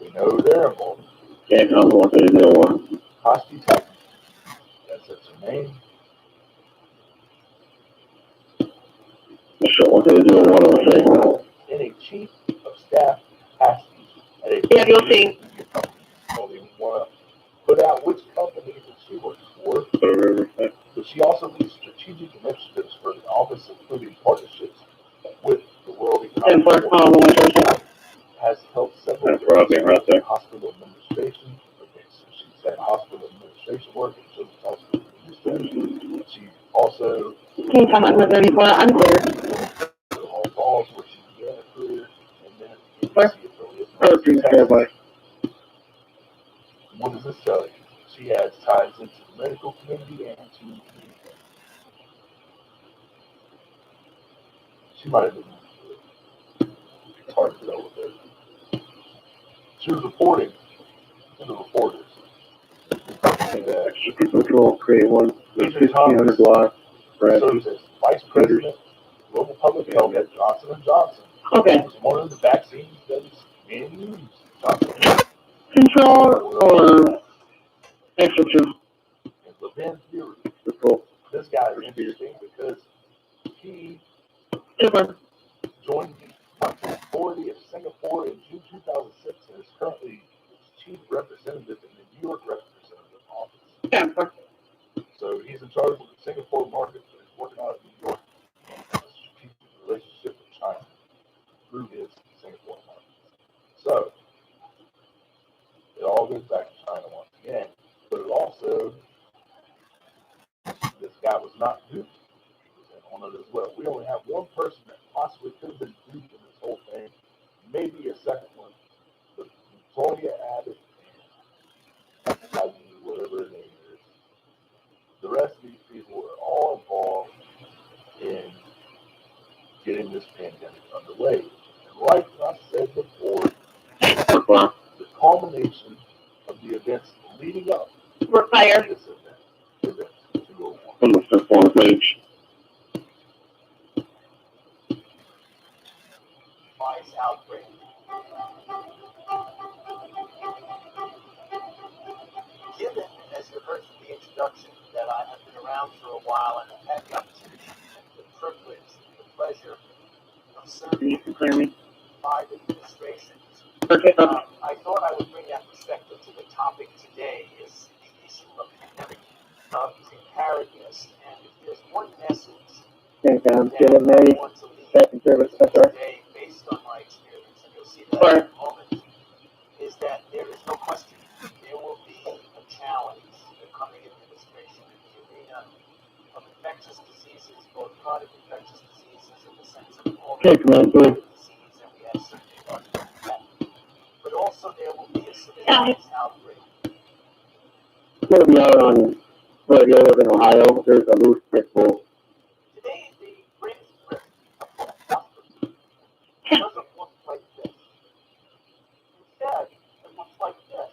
We know they're involved. Can't tell me what they do. Hosty Tech, that's her name. Sure, what they do, one of the things. And a chief of staff passes at a Yeah, you'll see. Don't even want to put out which company that she works for. But she also leads strategic initiatives for the office, including partnerships with the World Economic Forum. Has helped several hospital administration. Okay, so she's had hospital administration work and children's hospital administration. She also Can you come on with 34? I'm clear. all falls where she began a career and then an Oh, affiliate. What does this tell you? She has ties into the medical community and to the she might have been. It's hard to know with her. She was reporting to the reporters. Control, create one, 1,500 blocks. Serves as Vice President, Global Public Health at Johnson & Johnson. Okay. It was one of the vaccines that is being used. Johnson Control or extra two? and Levin Theory. Cool. This guy is interesting because he joined the Country Authority of Singapore in June 2006 and is currently chief representative in the New York representative office. So he's in charge of the Singapore market, but he's working out of New York and has a strategic relationship with China through his Singapore market. So it all goes back to China once again, but it also, this guy was not duped. He was in on it as well. We only have one person that possibly could have been duped in this whole thing, maybe a second one, but Toya Abbott and whatever her name is, the rest of these people are all involved in getting this pandemic underway. And like I said before, the culmination of the events leading up to this event to go on. On the fifth one page. Vice outbreak. Given, as you heard from the introduction, that I have been around for a while and have had the opportunity, the privilege, the pleasure of serving five administrations, I thought I would bring that perspective to the topic today, is the issue of pandemic preparedness. And if there's one message that I want to leave today, based on my experience, and you'll see that in a moment, is that there is no question there will be a challenge in the coming administration in the arena of infectious diseases, both chronic infectious diseases in the sense of all disease, and we have certainly done that. But also there will be a surprise outbreak. I'm going to be out on, well, you live in Ohio, there's a loose pit bull. Today, the greatest risk of doesn't look like this. Instead, it looks like this.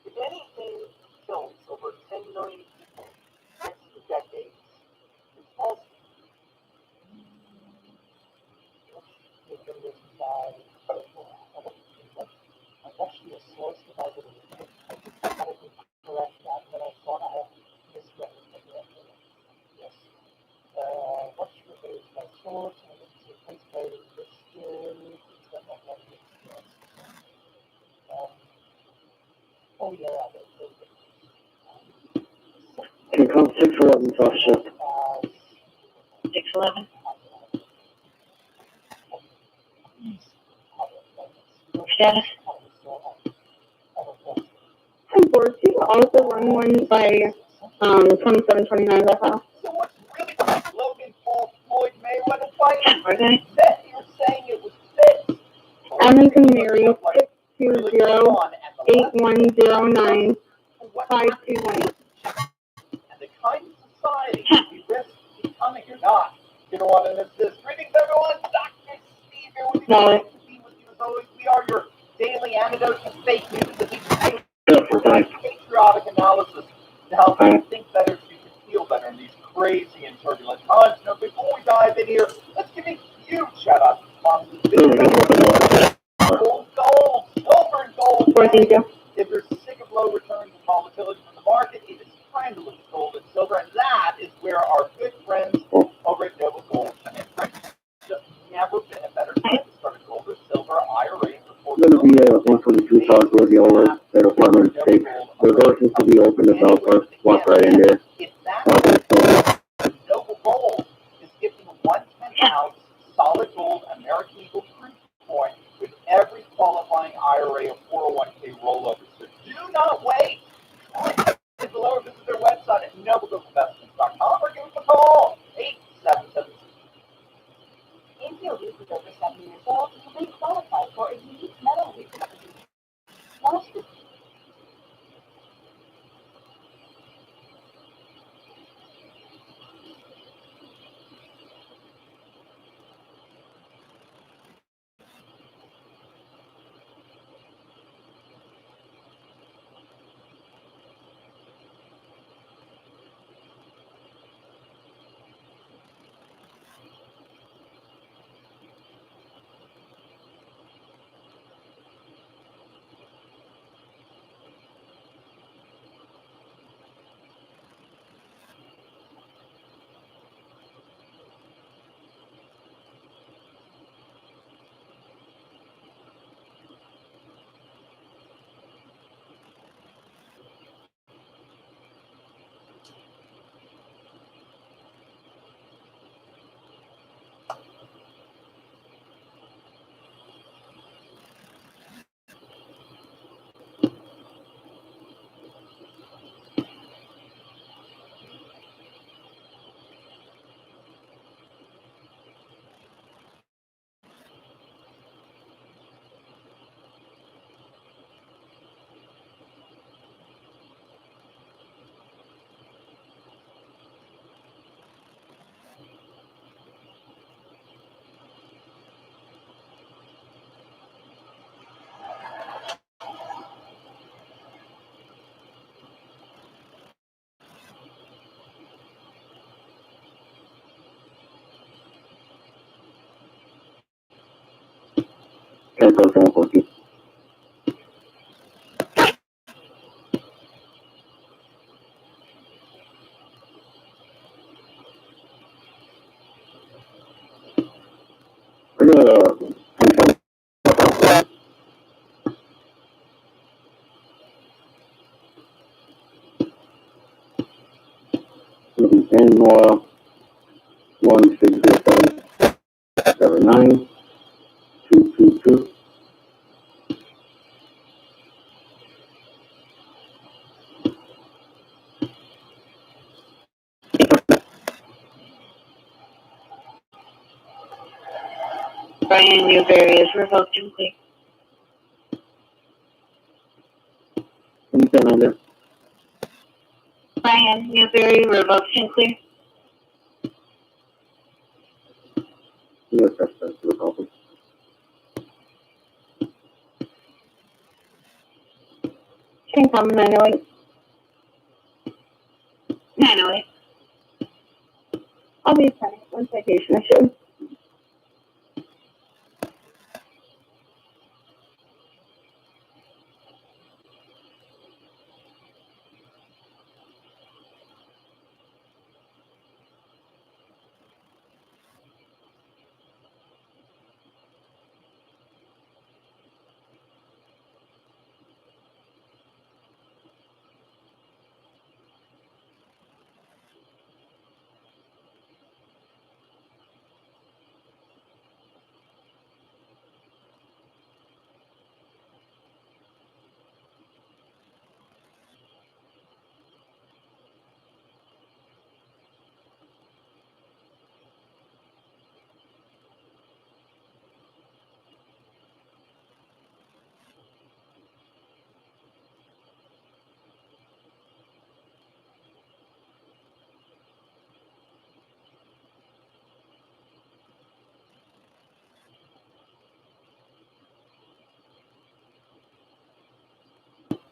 If anything kills over 10 million people next to decades, it's false. I'm actually a source that I would correct that, but I thought I had misread it. Yes. What's your base by source? And it's a place by listed. Oh, yeah. Can come 611 off shift. 611. Status? Hi, board. Do you also run one by 2729 Left House? So what's really Logan Paul Floyd Mayweather fight? Okay. That you're saying it was fixed. Ellington Mary 620-8109-521. And the kind of society we risk becoming or not. You know what? And this greetings everyone. Dr. Steve here with you. Nice to be with you as always. We are your daily antidote to fake news that we provide patriotic analysis to help you think better so you can feel better in these crazy and turbulent times. Now, before we dive in here, let's give a huge shout out to sponsors. Gold, silver, and gold. If you're sick of low returns and volatility from the market, it is time to look at gold and silver, and that is where our good friends over at Noble Gold come in. There's never been a better time to start a gold or silver IRA. Going to be a 122 South Road over at Apartment State. The door seems to be open to Southwest. Walk right in there. Noble Gold is giving 1 10-ounce solid gold American Eagle crude coin with every qualifying IRA or 401k rollover. So do not wait. Visit their website at noblegoldinvestments.com or give us a call 877. If your lease is over 7 years old, you may qualify for a unique metal reconstruction. Watch this. Echo 742. We're gonna Angela 160779222. Brian Newberry is revoked and clear. Can you say that there? Brian Newberry revoked and clear. U.S. President, to the conference. Can come 908. 908. I'll be attending one citation issue.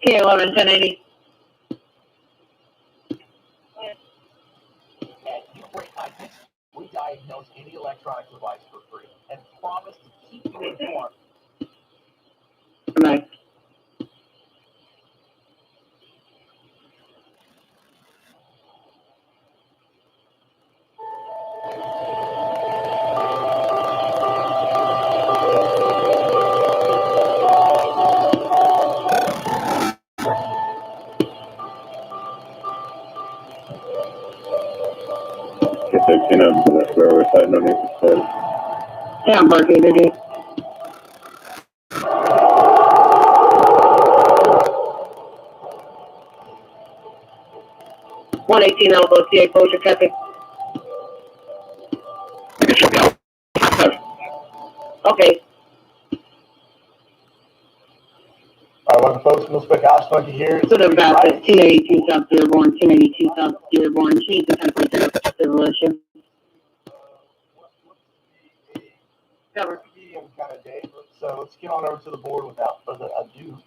K11 1080. We diagnose any electronic device for free and promise to keep you informed. Bye. Get that chin up to the railroad side, no need to start. Yeah, I'm barking, dude. 118 elbow, CA closure traffic. Okay. All right, folks, we'll speak out monkey here. So the back is 1082 South Dearborn, 1082 South Dearborn, change the 1042 resolution. Cover. Kind of day. So let's get on over to the board without further ado.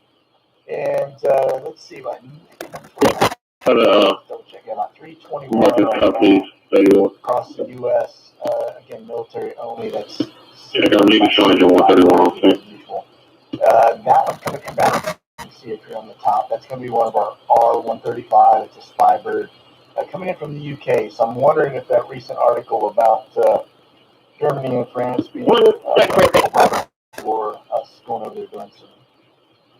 And let's see what double check it out. 321 across the U.S. Again, military only. That's Yeah, I got a legal charge at 131. that one's going to come back. You see it here on the top. That's going to be one of our R135. It's a spy bird coming in from the UK. So I'm wondering if that recent article about Germany and France being for us going over there doing some,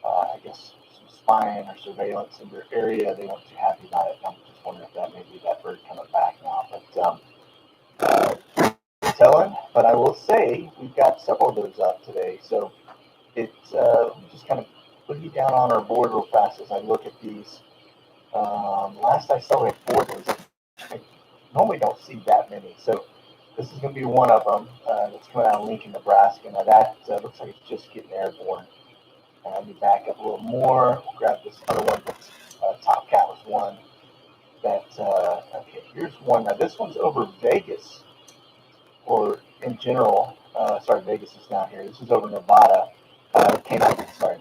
I guess, some spying or surveillance in their area, they weren't too happy about it. I'm just wondering if that may be that bird coming back now. But telling, but I will say we've got several of those up today. So it's just kind of put you down on our board real fast as I look at these. Last I saw we had 4 days. I normally don't see that many. So this is going to be one of them that's coming out of Lincoln, Nebraska. Now that looks like it's just getting airborne. And let me back up a little more. Grab this other one. Top Cat was one that, okay, here's one. Now this one's over Vegas, or in general, sorry, Vegas is down here. This is over Nevada. Sorry.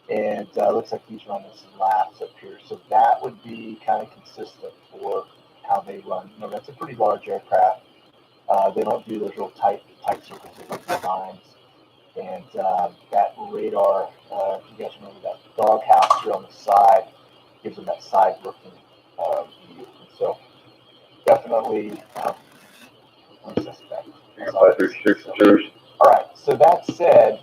And looks like he's running some laps up here. So that would be kind of consistent for how they run. You know, that's a pretty large aircraft. They don't do those real tight circles with designs. And that radar, if you guys remember that doghouse here on the side, gives them that side looking view. And so definitely unsuspect. All right, so that said,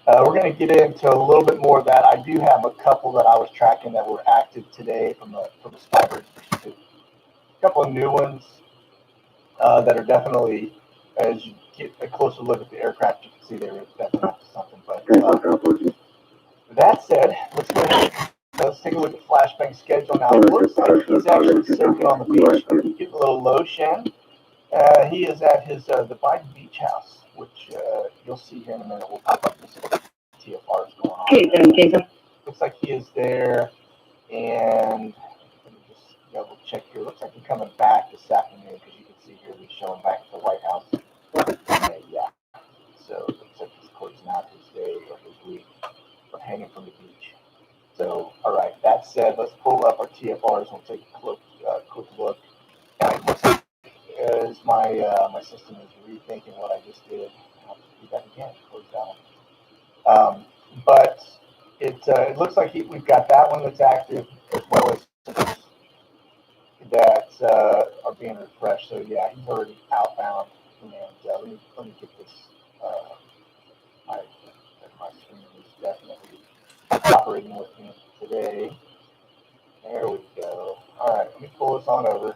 we're going to get into a little bit more of that. I do have a couple that I was tracking that were active today from a spybird perspective. A couple of new ones that are definitely, as you get a closer look at the aircraft, you can see they were definitely up to something. But that said, let's take a look at Flashbang's schedule now. It looks like he's actually sitting on the beach. He's getting a little low, Shen. He is at his the Biden Beach House, which you'll see here in a minute. We'll pop up this TFRs going on. Looks like he is there, and let me just double check here. Looks like he's coming back this afternoon because you can see here he's showing back at the White House. Yeah. So it looks like he's closing out his day or his week of hanging from the beach. So, all right. That said, let's pull up our TFRs and we'll take a quick look. Now, it looks like as my system is rethinking what I just did. I'll have to do that again. Close down. But it looks like we've got that one that's active as well as that are being refreshed. So yeah, he's already outbound. And let me get this. My screen is definitely operating with me today. There we go. All right, let me pull this on over.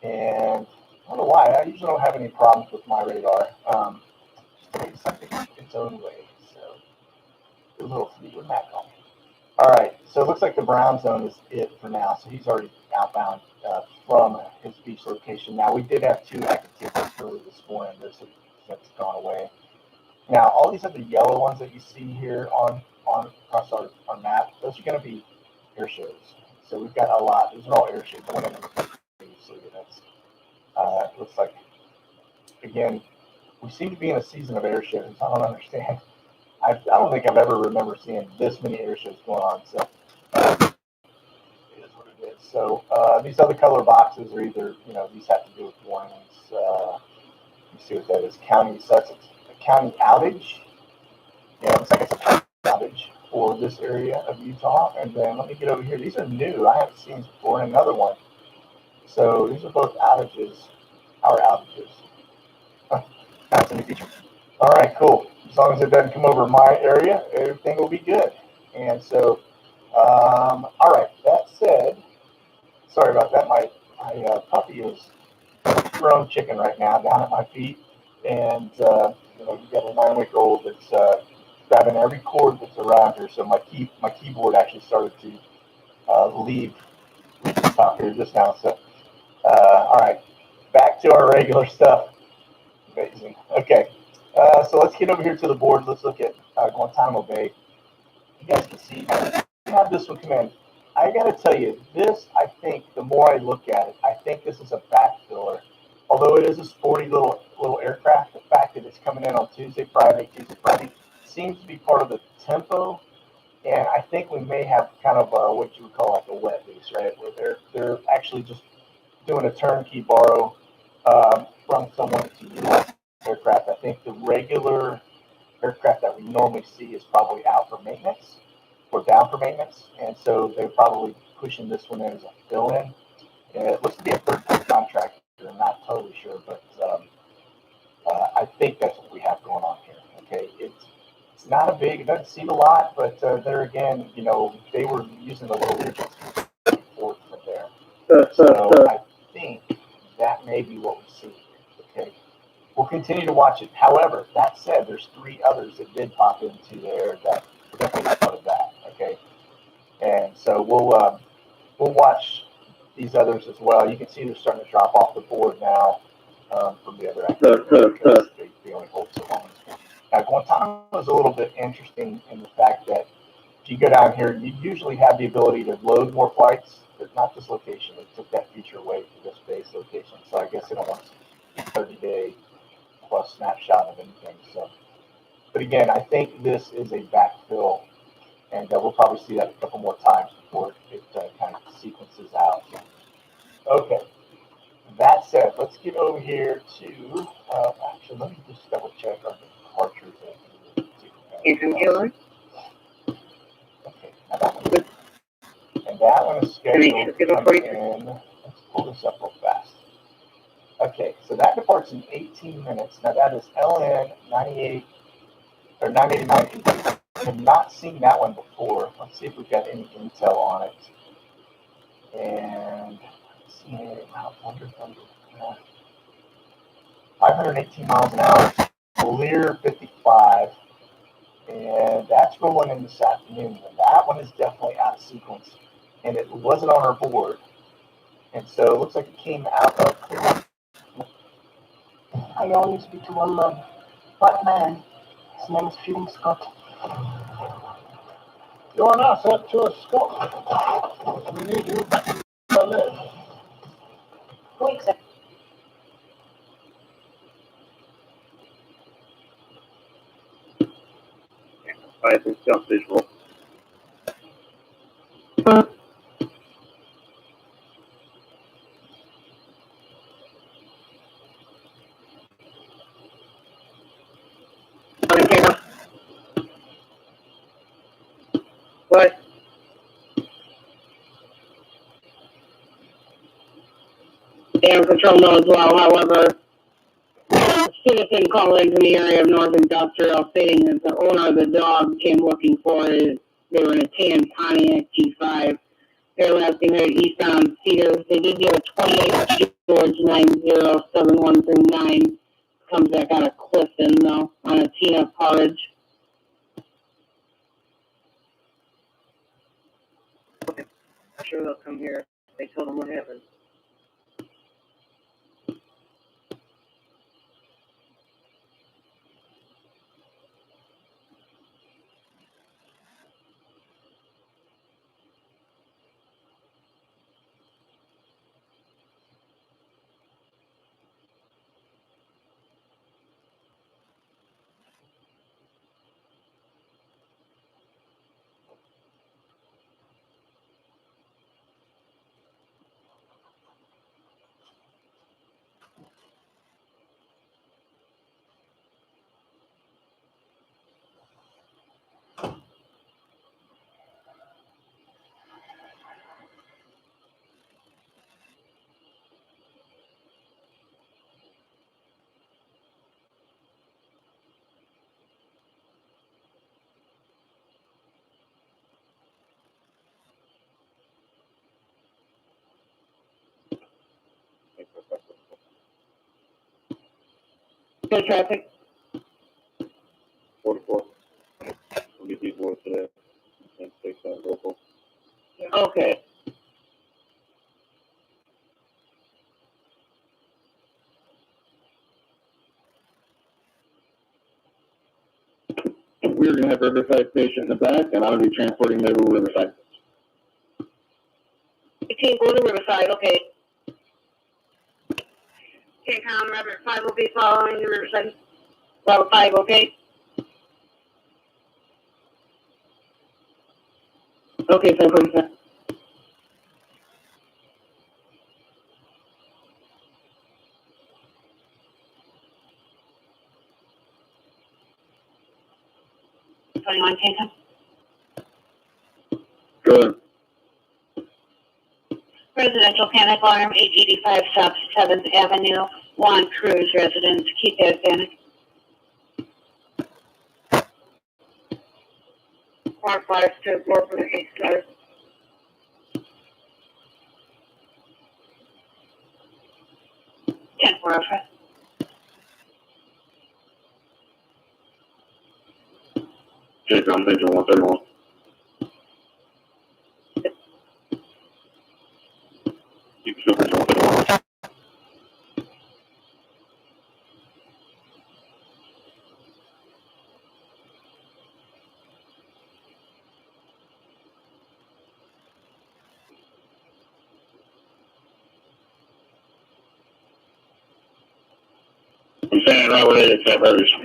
And I don't know why. I usually don't have any problems with my radar. Just takes something its own way. So a little Fleetwood Mac on. All right. So it looks like the brown zone is it for now. So he's already outbound from his beach location. Now we did have 2 active tickets early this morning. That's gone away. Now all these other yellow ones that you see here on across our map, those are going to be air shows. So we've got a lot. These are all air shows. It looks like, again, we seem to be in a season of air shows. I don't understand. I don't think I've ever remember seeing this many air shows going on. So it is what it is. So these other color boxes are either, these have to do with warnings. Let me see what that is. County, so that's a county outage. Yeah, it looks like it's a county outage for this area of Utah. And then let me get over here. These are new. I haven't seen these before. And another one. So these are both outages, our outages. That's a new feature. All right, cool. As long as it doesn't come over my area, everything will be good. And so, all right, that said, sorry about that. My puppy is grown chicken right now down at my feet. And, you've got a 9-week-old that's grabbing every cord that's around her. So my keyboard actually started to leave the top here just now. So, all right, back to our regular stuff. Amazing. Okay, so let's get over here to the board. Let's look at Guantanamo Bay. You guys can see, have this one come in. I got to tell you, this, I think, the more I look at it, I think this is a backfiller. Although it is a sporty little aircraft, the fact that it's coming in on Tuesday, Friday, seems to be part of the tempo. And I think we may have kind of what you would call like a wet lease, right? Where they're actually just doing a turnkey borrow from someone to use aircraft. I think the regular aircraft that we normally see is probably out for maintenance or down for maintenance, and so they're probably pushing this one in as a fill-in. And it looks to be a third-party contractor. I'm not totally sure, but I think that's what we have going on here. Okay, it's not a big. It doesn't seem a lot, but there again, they were using the little widgets forward from there. So I think that may be what we see. Okay, we'll continue to watch it. However, that said, there's 3 others that did pop into there that were definitely not part of that. Okay, and so we'll watch these others as well. You can see they're starting to drop off the board now from the other activities because they only hold so long. Now, Guantanamo is a little bit interesting in the fact that if you go down here, you usually have the ability to load more flights, but not this location. They took that feature away for this base location, so I guess they don't want a 30-day plus snapshot of anything. So, but again, I think this is a backfill, and we'll probably see that a couple more times before it kind of sequences out. Okay. That said, let's get over here to, actually, let me just double check our departures. Ethan Killer. Okay, now that one, and that one is scheduled to come in. Let's pull this up real fast. Okay, so that departs in 18 minutes. Now that is LN 98 or 989. I have not seen that one before. Let's see if we've got any intel on it. And let's see, 518 miles an hour, clear 55, and that's rolling in this afternoon. And that one is definitely out of sequence, and it wasn't on our board, and so it looks like it came out of clear. I only speak to one man. Black man. His name is Feuding Scott. You are now sent to a Scott. We need you to live. Weeks. I think self visual. What? Dam Control knows well, however, a citizen called into the area of North Industrial stating that the owner of the dog came looking for his, they were in a tan Pontiac G5. They're lasting there east on Cedar. They did get a 28 George 907139. Comes back out of Clifton, though, on a Tina Porridge. Okay. I'm sure they'll come here. They told them what happened. Good traffic. 44. We'll get these ones today. And take that local. Okay. We're going to have Riverside Station in the back, and I'm going to be transporting them to Riverside. 18, go to Riverside, okay. Okay, Tom, Robert 5 will be following the Riverside. Robert 5, okay? Okay, 10%. Twenty-one, can come. Good. Residential panic alarm, 885 South 7th Avenue, Juan Cruz residence, keep that panic. Mark fires to 4 for the 8 stars. Ten for Alpha. Jake, I'm thinking 131. Keep it super 131. I'm saying right away, it's that rubbish.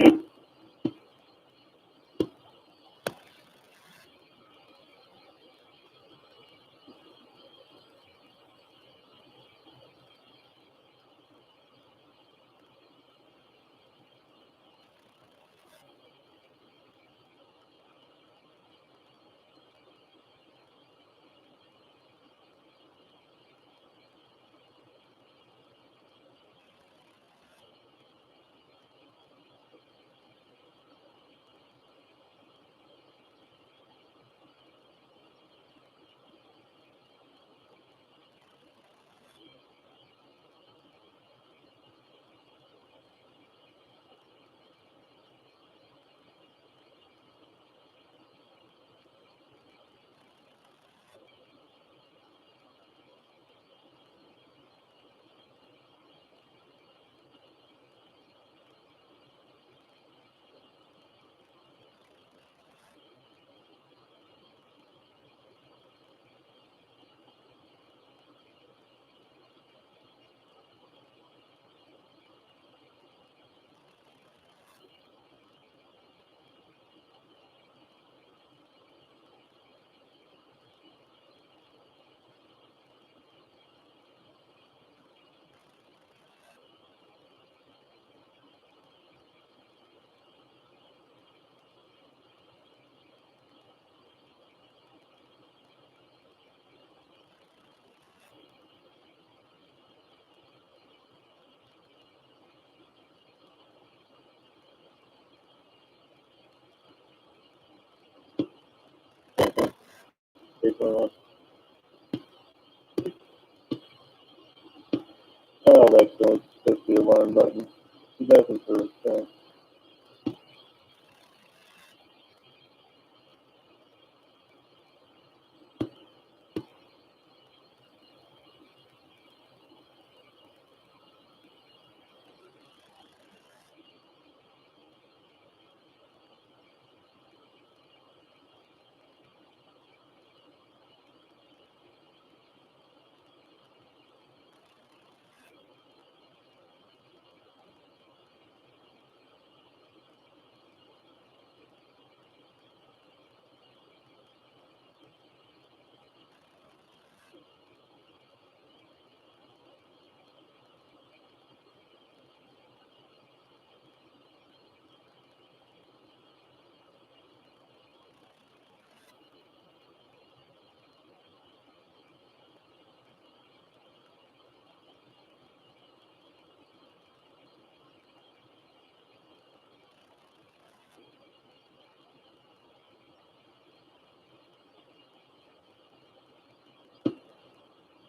321. Oh, that's going to push the alarm button. He doesn't for his thing.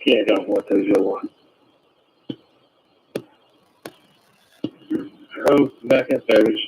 Yeah, I don't want those yellow ones. Oh, back in those.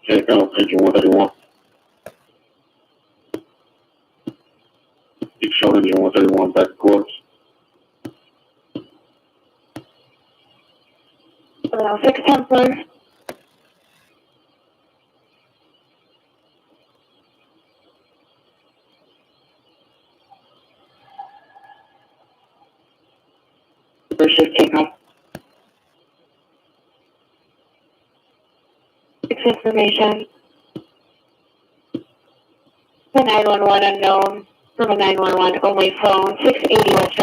Check out picture 131. Keep showing engine 131 back close. 6 Templar. First shift takeoff. 6 information. The 911 unknown from a 911 only phone. 680 West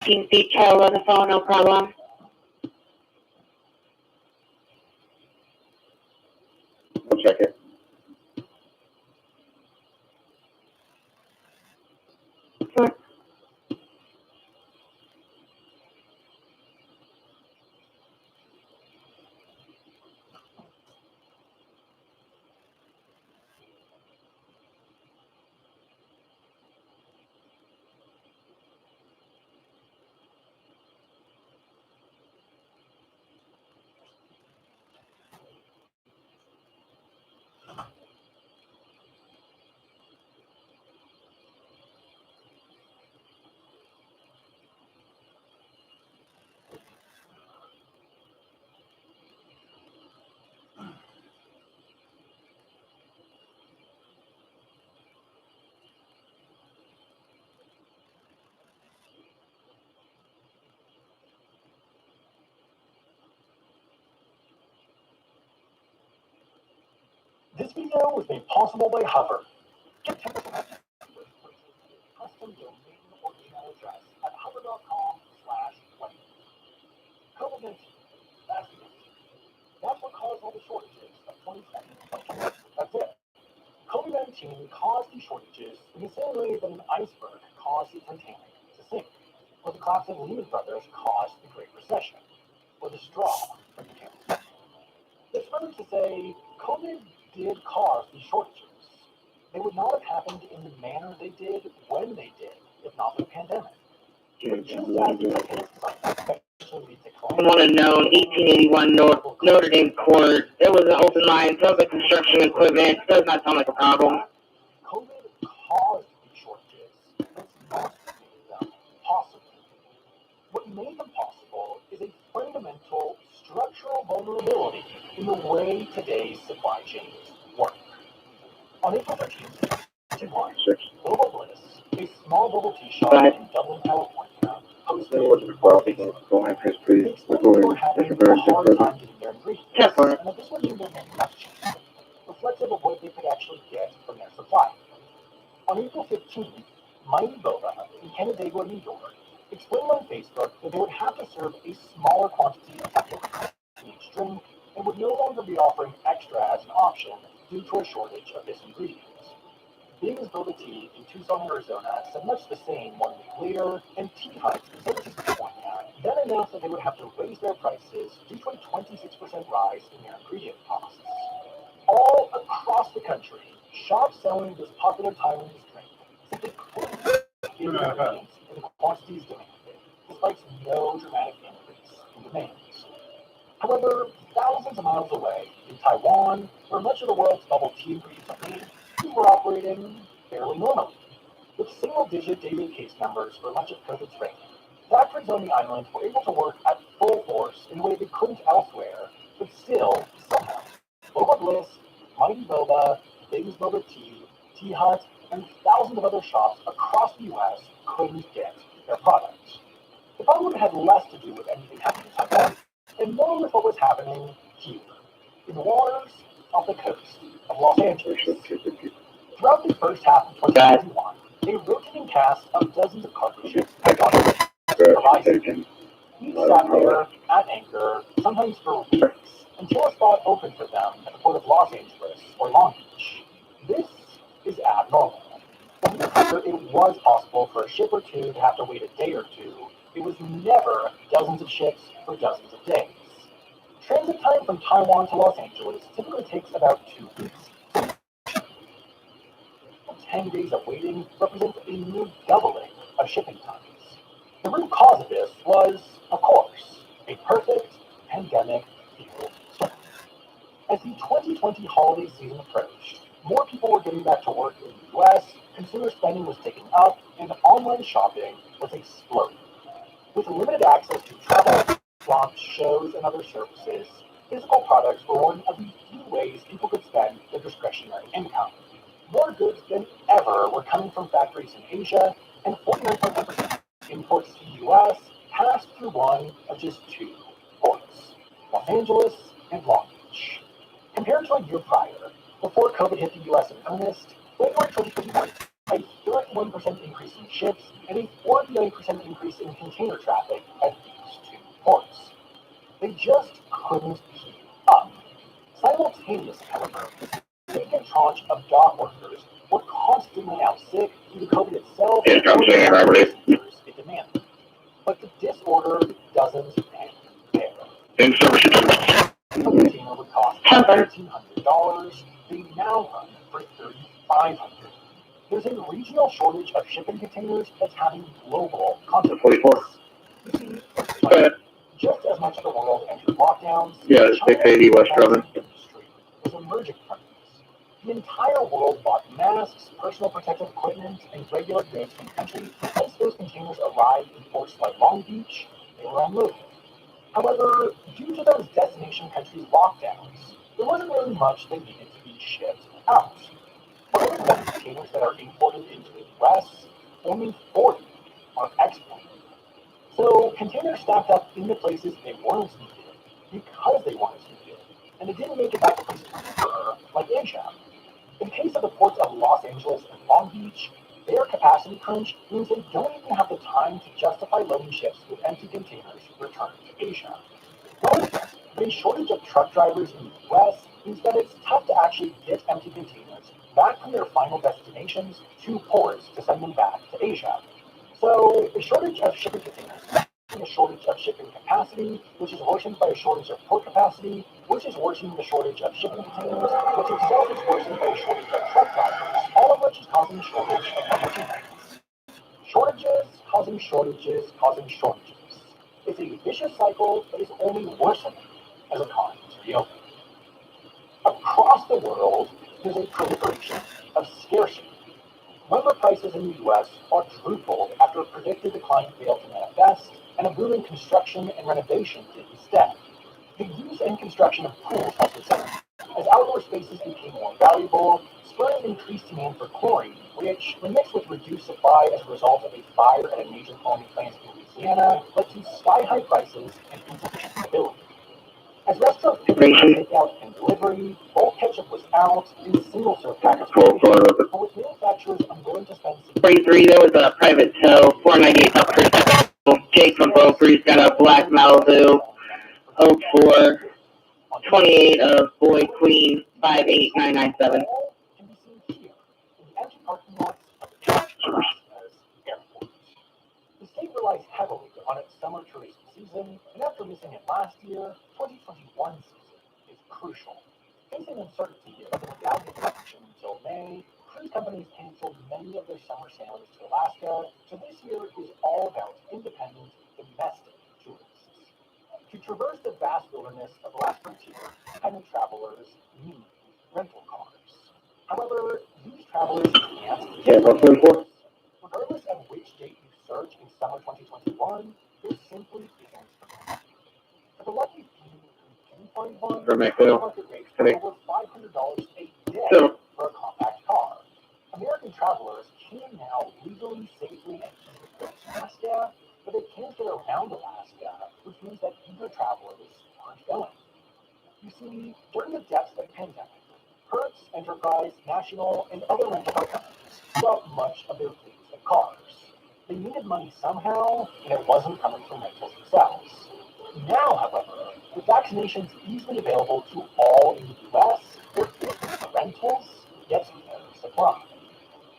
17 feet, child on the phone, no problem. check it. This video was made possible by Hover. Get 10% off custom domain or email address at hover.com/play. COVID-19. That's what caused all the shortages of 2020. That's it. COVID-19 caused these shortages in the same way that an iceberg caused the Titanic to sink, or the collapse of Lehman Brothers caused the Great Recession, or the straw for the camel. It's further to say COVID did cause these shortages. They would not have happened in the manner they did when they did, if not for the pandemic. Someone unknown, 1881 Notre Dame court. It was an open line, sounds like construction equipment. Does not sound like a problem. COVID caused these shortages. It's not made them possible. What made them possible is a fundamental structural vulnerability in the way today's supply chains work. On April 13th, Global Bliss, a small bubble tea shop in Dublin, California, posted a hard time getting their ingredients, and that this was in their manufacturing, reflective of what they could actually get from their supplier. On April 15th, Mighty Boba in Canandaigua, New York, explained on Facebook that they would have to serve a smaller quantity of each drink and would no longer be offering extra as an option due to a shortage of this ingredient. Bing's Boba Tea in Tucson, Arizona said much the same 1 week later, and Tea Hut in San Francisco then announced that they would have to raise their prices due to a 26% rise in their ingredient costs. All across the country, shops selling this popular Taiwanese drink simply couldn't get the ingredients in the quantities demanded, despite no dramatic increase in demand. However, thousands of miles away, in Taiwan, where much of the world's bubble tea ingredients are made, things were operating fairly normally, with single-digit daily case numbers for much of COVID's reign. Factories on the island were able to work at full force in a way they couldn't elsewhere, but still, somehow, Boba Bliss, Mighty Boba, Bing's Boba Tea, Tea Hut, and thousands of other shops across the U.S. couldn't get their products. The problem had less to do with anything happening in Taiwan, and more with what was happening here, in the waters off the coast of Los Angeles. Throughout the first half of 2021, a rotating cast of dozens of cargo ships had gone over the horizon. Each sat there at anchor, sometimes for weeks, until a spot opened for them at the port of Los Angeles or Long Beach. This is abnormal. Whenever it was possible for a ship or two to have to wait a day or two, it was never dozens of ships for dozens of days. Transit time from Taiwan to Los Angeles typically takes about 2 weeks. 10 days of waiting represents a new doubling of shipping times. The root cause of this was, of course, a perfect pandemic fuel storm. As the 2020 holiday season approached, more people were getting back to work in the US, consumer spending was picking up, and online shopping was exploding. With limited access to travel, swamps, shows, and other services, physical products were one of the few ways people could spend their discretionary income. More goods than ever were coming from factories in Asia, and 49.1% imports to the U.S. passed through one of just two ports, Los Angeles and Long Beach. Compared to a year prior, before COVID hit the U.S. in earnest, February 2021 a 31% increase in ships and a 49% increase in container traffic at these two ports. They just couldn't keep up. Simultaneously, however, tranche of dock workers were constantly out sick due to COVID itself Yeah, I'm saying, Robert. it demanded. But the disorder doesn't end there. In service. A container would cost $1,300. They now run for $3,500. There's a regional shortage of shipping containers that's having global consequences. You see, just as much of the world entered lockdowns, Yeah, it's 680 West Robin. industry was emerging from this. The entire world bought masks, personal protective equipment, and regular goods from countries. Once those containers arrived in ports like Long Beach, they were unloaded. However, due to those destination countries' lockdowns, there wasn't really much that needed to be shipped out. For every 1 containers that are imported into the U.S., only 40 are exported. So containers stacked up in the places they weren't needed because they weren't needed, and it didn't make it back to places they were, like Asia. In case of the ports of Los Angeles and Long Beach, their capacity crunch means they don't even have the time to justify loading ships with empty containers returned to Asia. The shortage of truck drivers in the U.S. means that it's tough to actually get empty containers back from their final destinations to ports to send them back to Asia. So the shortage of shipping containers, a shortage of shipping capacity, which is worsened by a shortage of port capacity, which is worsening the shortage of shipping containers, which itself is worsened by a shortage of truck drivers, all of which is causing a shortage of containers. Shortages causing shortages causing shortages. It's a vicious cycle that is only worsening as economies reopen. Across the world, there's a proliferation of scarcity. Lumber prices in the U.S. quadrupled after a predicted decline failed to manifest, and a boom in construction and renovation did instead. The use and construction of pools also suffered. As outdoor spaces became more valuable, spurring increased demand for chlorine, which, when mixed with reduced supply as a result of a fire at a major chlorine plant in Louisiana, led to sky-high prices and insufficient stability. As restaurants picked up takeout and delivery, bulk ketchup was out, and single-serve packets were available, but with manufacturers unwilling to spend 43, there was a private tow, 498 up for Jake from Beaufort, got a black Malibu, 04, 28 of Boy Queen, 58997. Can be seen here in the empty parking lots of the airport. The state relies heavily on its summer tourism season, and after missing it last year, 2021 season is crucial. Facing uncertainty of the modality connection until May, cruise companies canceled many of their summer sailings to Alaska, so this year is all about independent, domestic tourists. To traverse the vast wilderness of the last frontier, independent travelers need rental cars. However, these travelers can't. Regardless of which date you search in summer 2021, there simply isn't. For the lucky few who can find one, market rates for over $500 a day for a compact car. American travelers can now legally, safely, and easily go to Alaska, but they can't get around Alaska, which means that eager travelers aren't going. You see, during the depths of the pandemic, Hertz, Enterprise, National, and other rental car companies bought much of their fleets of cars. They needed money somehow, and it wasn't coming from rentals themselves. Now, however, with vaccinations easily available to all in the U.S., their business for rentals gets no supply.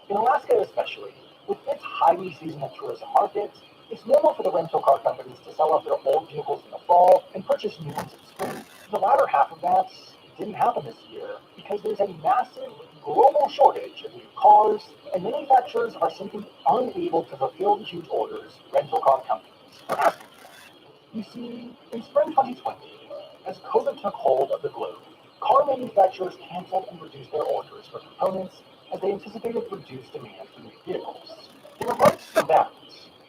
In Alaska especially, with its highly seasonal tourism market, it's normal for the rental car companies to sell off their old vehicles in the fall and purchase new ones in spring. The latter half of that didn't happen this year because there's a massive global shortage of new cars, and manufacturers are simply unable to fulfill the huge orders rental car companies are asking for. You see, in spring 2020, as COVID took hold of the globe, car manufacturers canceled and reduced their orders for components as they anticipated reduced demand for new vehicles. In regards to that,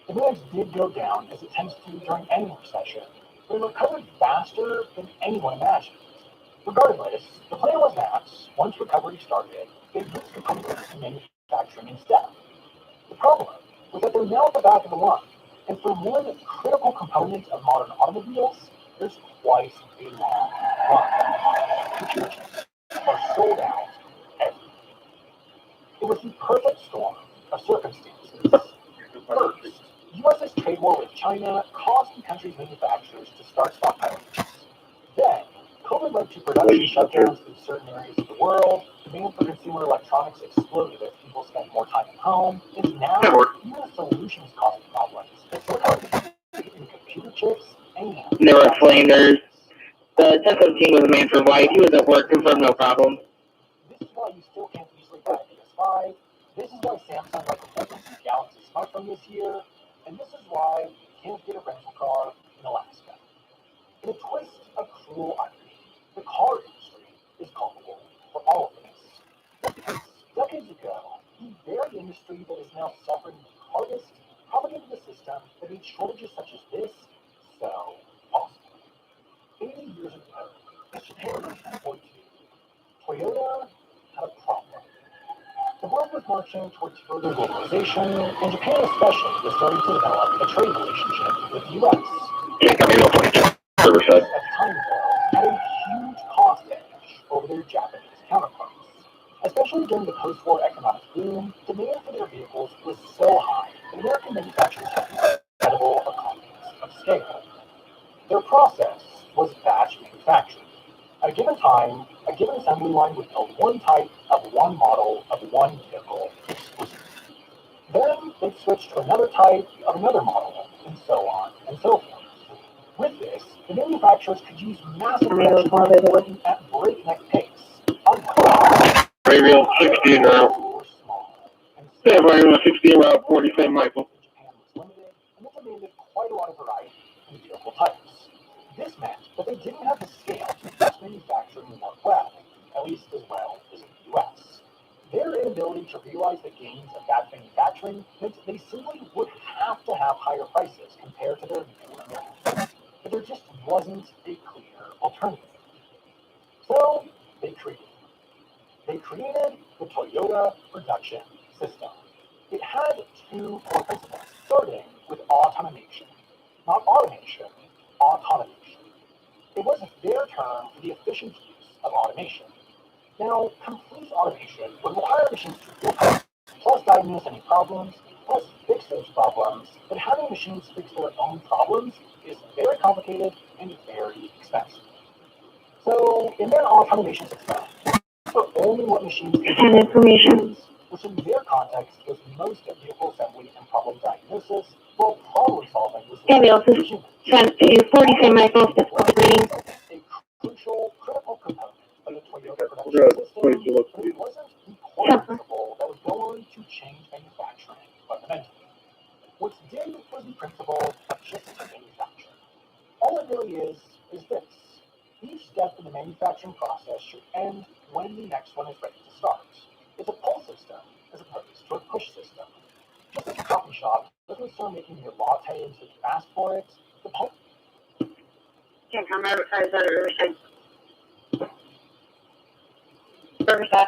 demand did go down as it tends to during any recession, but it recovered faster than anyone imagined. Regardless, the plan was that, once recovery started, they'd use components to manufacturing instead. The problem was that they're now at the back of the line, and for one critical component of modern automobiles, there's quite a long line. The churches are sold out everywhere. It was the perfect storm of circumstances. First, U.S.'s trade war with China caused the country's manufacturers to start stockpiling chips. Then, COVID led to production shutdowns in certain areas of the world. Demand for consumer electronics exploded as people spent more time at home. And now, even as solutions cause problems, it's so hard to in computer chips and They were flamers. The 1017 was a man for white. He was at work, confirmed no problem. This is why you still can't easily buy a PS5. This is why Samsung recommended the Galaxy smartphone this year. And this is why you can't get a rental car in Alaska. In a twist of cruel irony, the car industry is culpable for all of this. Decades ago, the very industry that is now suffering the hardest propagated a system that made shortages such as this so possible. 80 years ago, in Japan 1942, Toyota had a problem. The world was marching towards further globalization, and Japan especially was starting to develop a trade relationship with the U.S. At the time, though, had a huge cost edge over their Japanese counterparts. Especially during the post-war economic boom, demand for their vehicles was so high that American manufacturers had incredible economies of scale. Their process was batch manufacturing. At a given time, a given assembly line would build one type of one model of one vehicle exclusively. Then they'd switch to another type of another model, and so on and so forth. With this, the manufacturers could use massive production lines working at breakneck pace. Radio 16 route. Yeah, Radio 16 route, 47 Michael. Japan was limited, and it demanded quite a lot of variety in vehicle types. This meant that they didn't have the scale to mass manufacturing work well, at least as well as in the US. Their inability to realize the gains of batch manufacturing meant they simply would have to have higher prices compared to their newer mills. But there just wasn't a clear alternative. So they created the Toyota production system. It had two core principles, starting with automation. Not automation, automation. It was their term for the efficient use of automation. Now, complete automation would require machines to feel parts, plus diagnose any problems, plus fix those problems, but having machines fix their own problems is very complicated and very expensive. So, in their automation system, for only what machines can information, which in their context was most of vehicle assembly and problem diagnosis, while problem solving was yeah, we also sent a 47 Michael step reading. a crucial, critical component of the Toyota production system, but it wasn't the core principle that would go on to change manufacturing fundamentally. What did was the principle of just manufacturing. All it really is this. Each step in the manufacturing process should end when the next one is ready to start. It's a pull system as opposed to a push system. Just like a coffee shop doesn't start making your latte until you ask for it, the pull. Can't come advertise that at Riverside. Riverside.